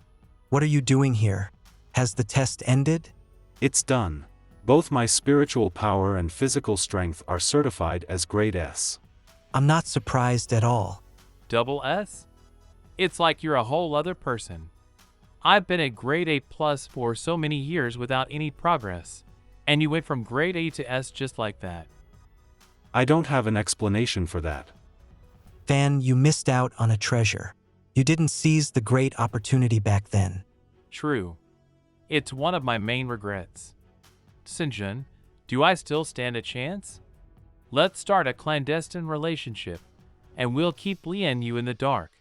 What are you doing here? Has the test ended? It's done. Both my spiritual power and physical strength are certified as grade S. I'm not surprised at all. Double S? It's like you're a whole other person. I've been at grade A plus for so many years without any progress. And you went from grade A to S just like that. I don't have an explanation for that. Fan, you missed out on a treasure. You didn't seize the great opportunity back then. True. It's one of my main regrets. Sinjun, do I still stand a chance? Let's start a clandestine relationship, and we'll keep Lian Yu in the dark.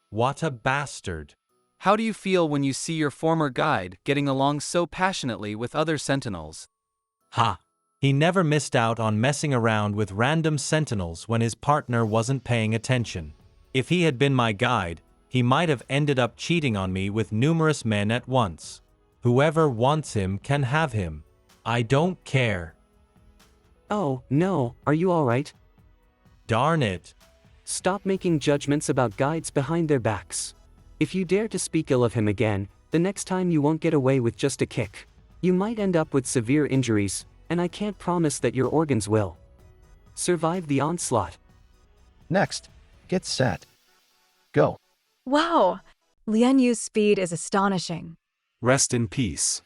What a bastard. How do you feel when you see your former guide getting along so passionately with other sentinels? Ha! He never missed out on messing around with random sentinels when his partner wasn't paying attention. If he had been my guide, he might have ended up cheating on me with numerous men at once. Whoever wants him can have him. I don't care. Oh, no, are you alright? Darn it. Stop making judgments about guides behind their backs. If you dare to speak ill of him again, the next time you won't get away with just a kick. You might end up with severe injuries, and I can't promise that your organs will survive the onslaught. Next, get set. Go. Wow! Lian Yu's speed is astonishing. Rest in peace.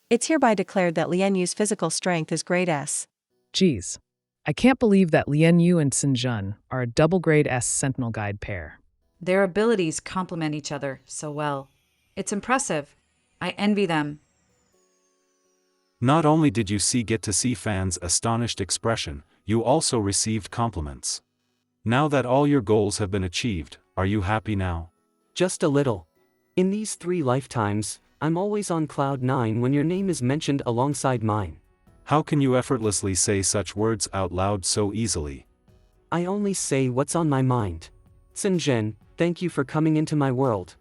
It's hereby declared that Lian Yu's physical strength is grade S. Geez, I can't believe that Lian Yu and Sinjun are a double grade S Sentinel Guide pair. Their abilities complement each other so well. It's impressive. I envy them. Not only did you get to see fans' astonished expression, you also received compliments. Now that all your goals have been achieved, are you happy now? Just a little. In these 3 lifetimes, I'm always on cloud 9 when your name is mentioned alongside mine. How can you effortlessly say such words out loud so easily? I only say what's on my mind. Sinjun, thank you for coming into my world.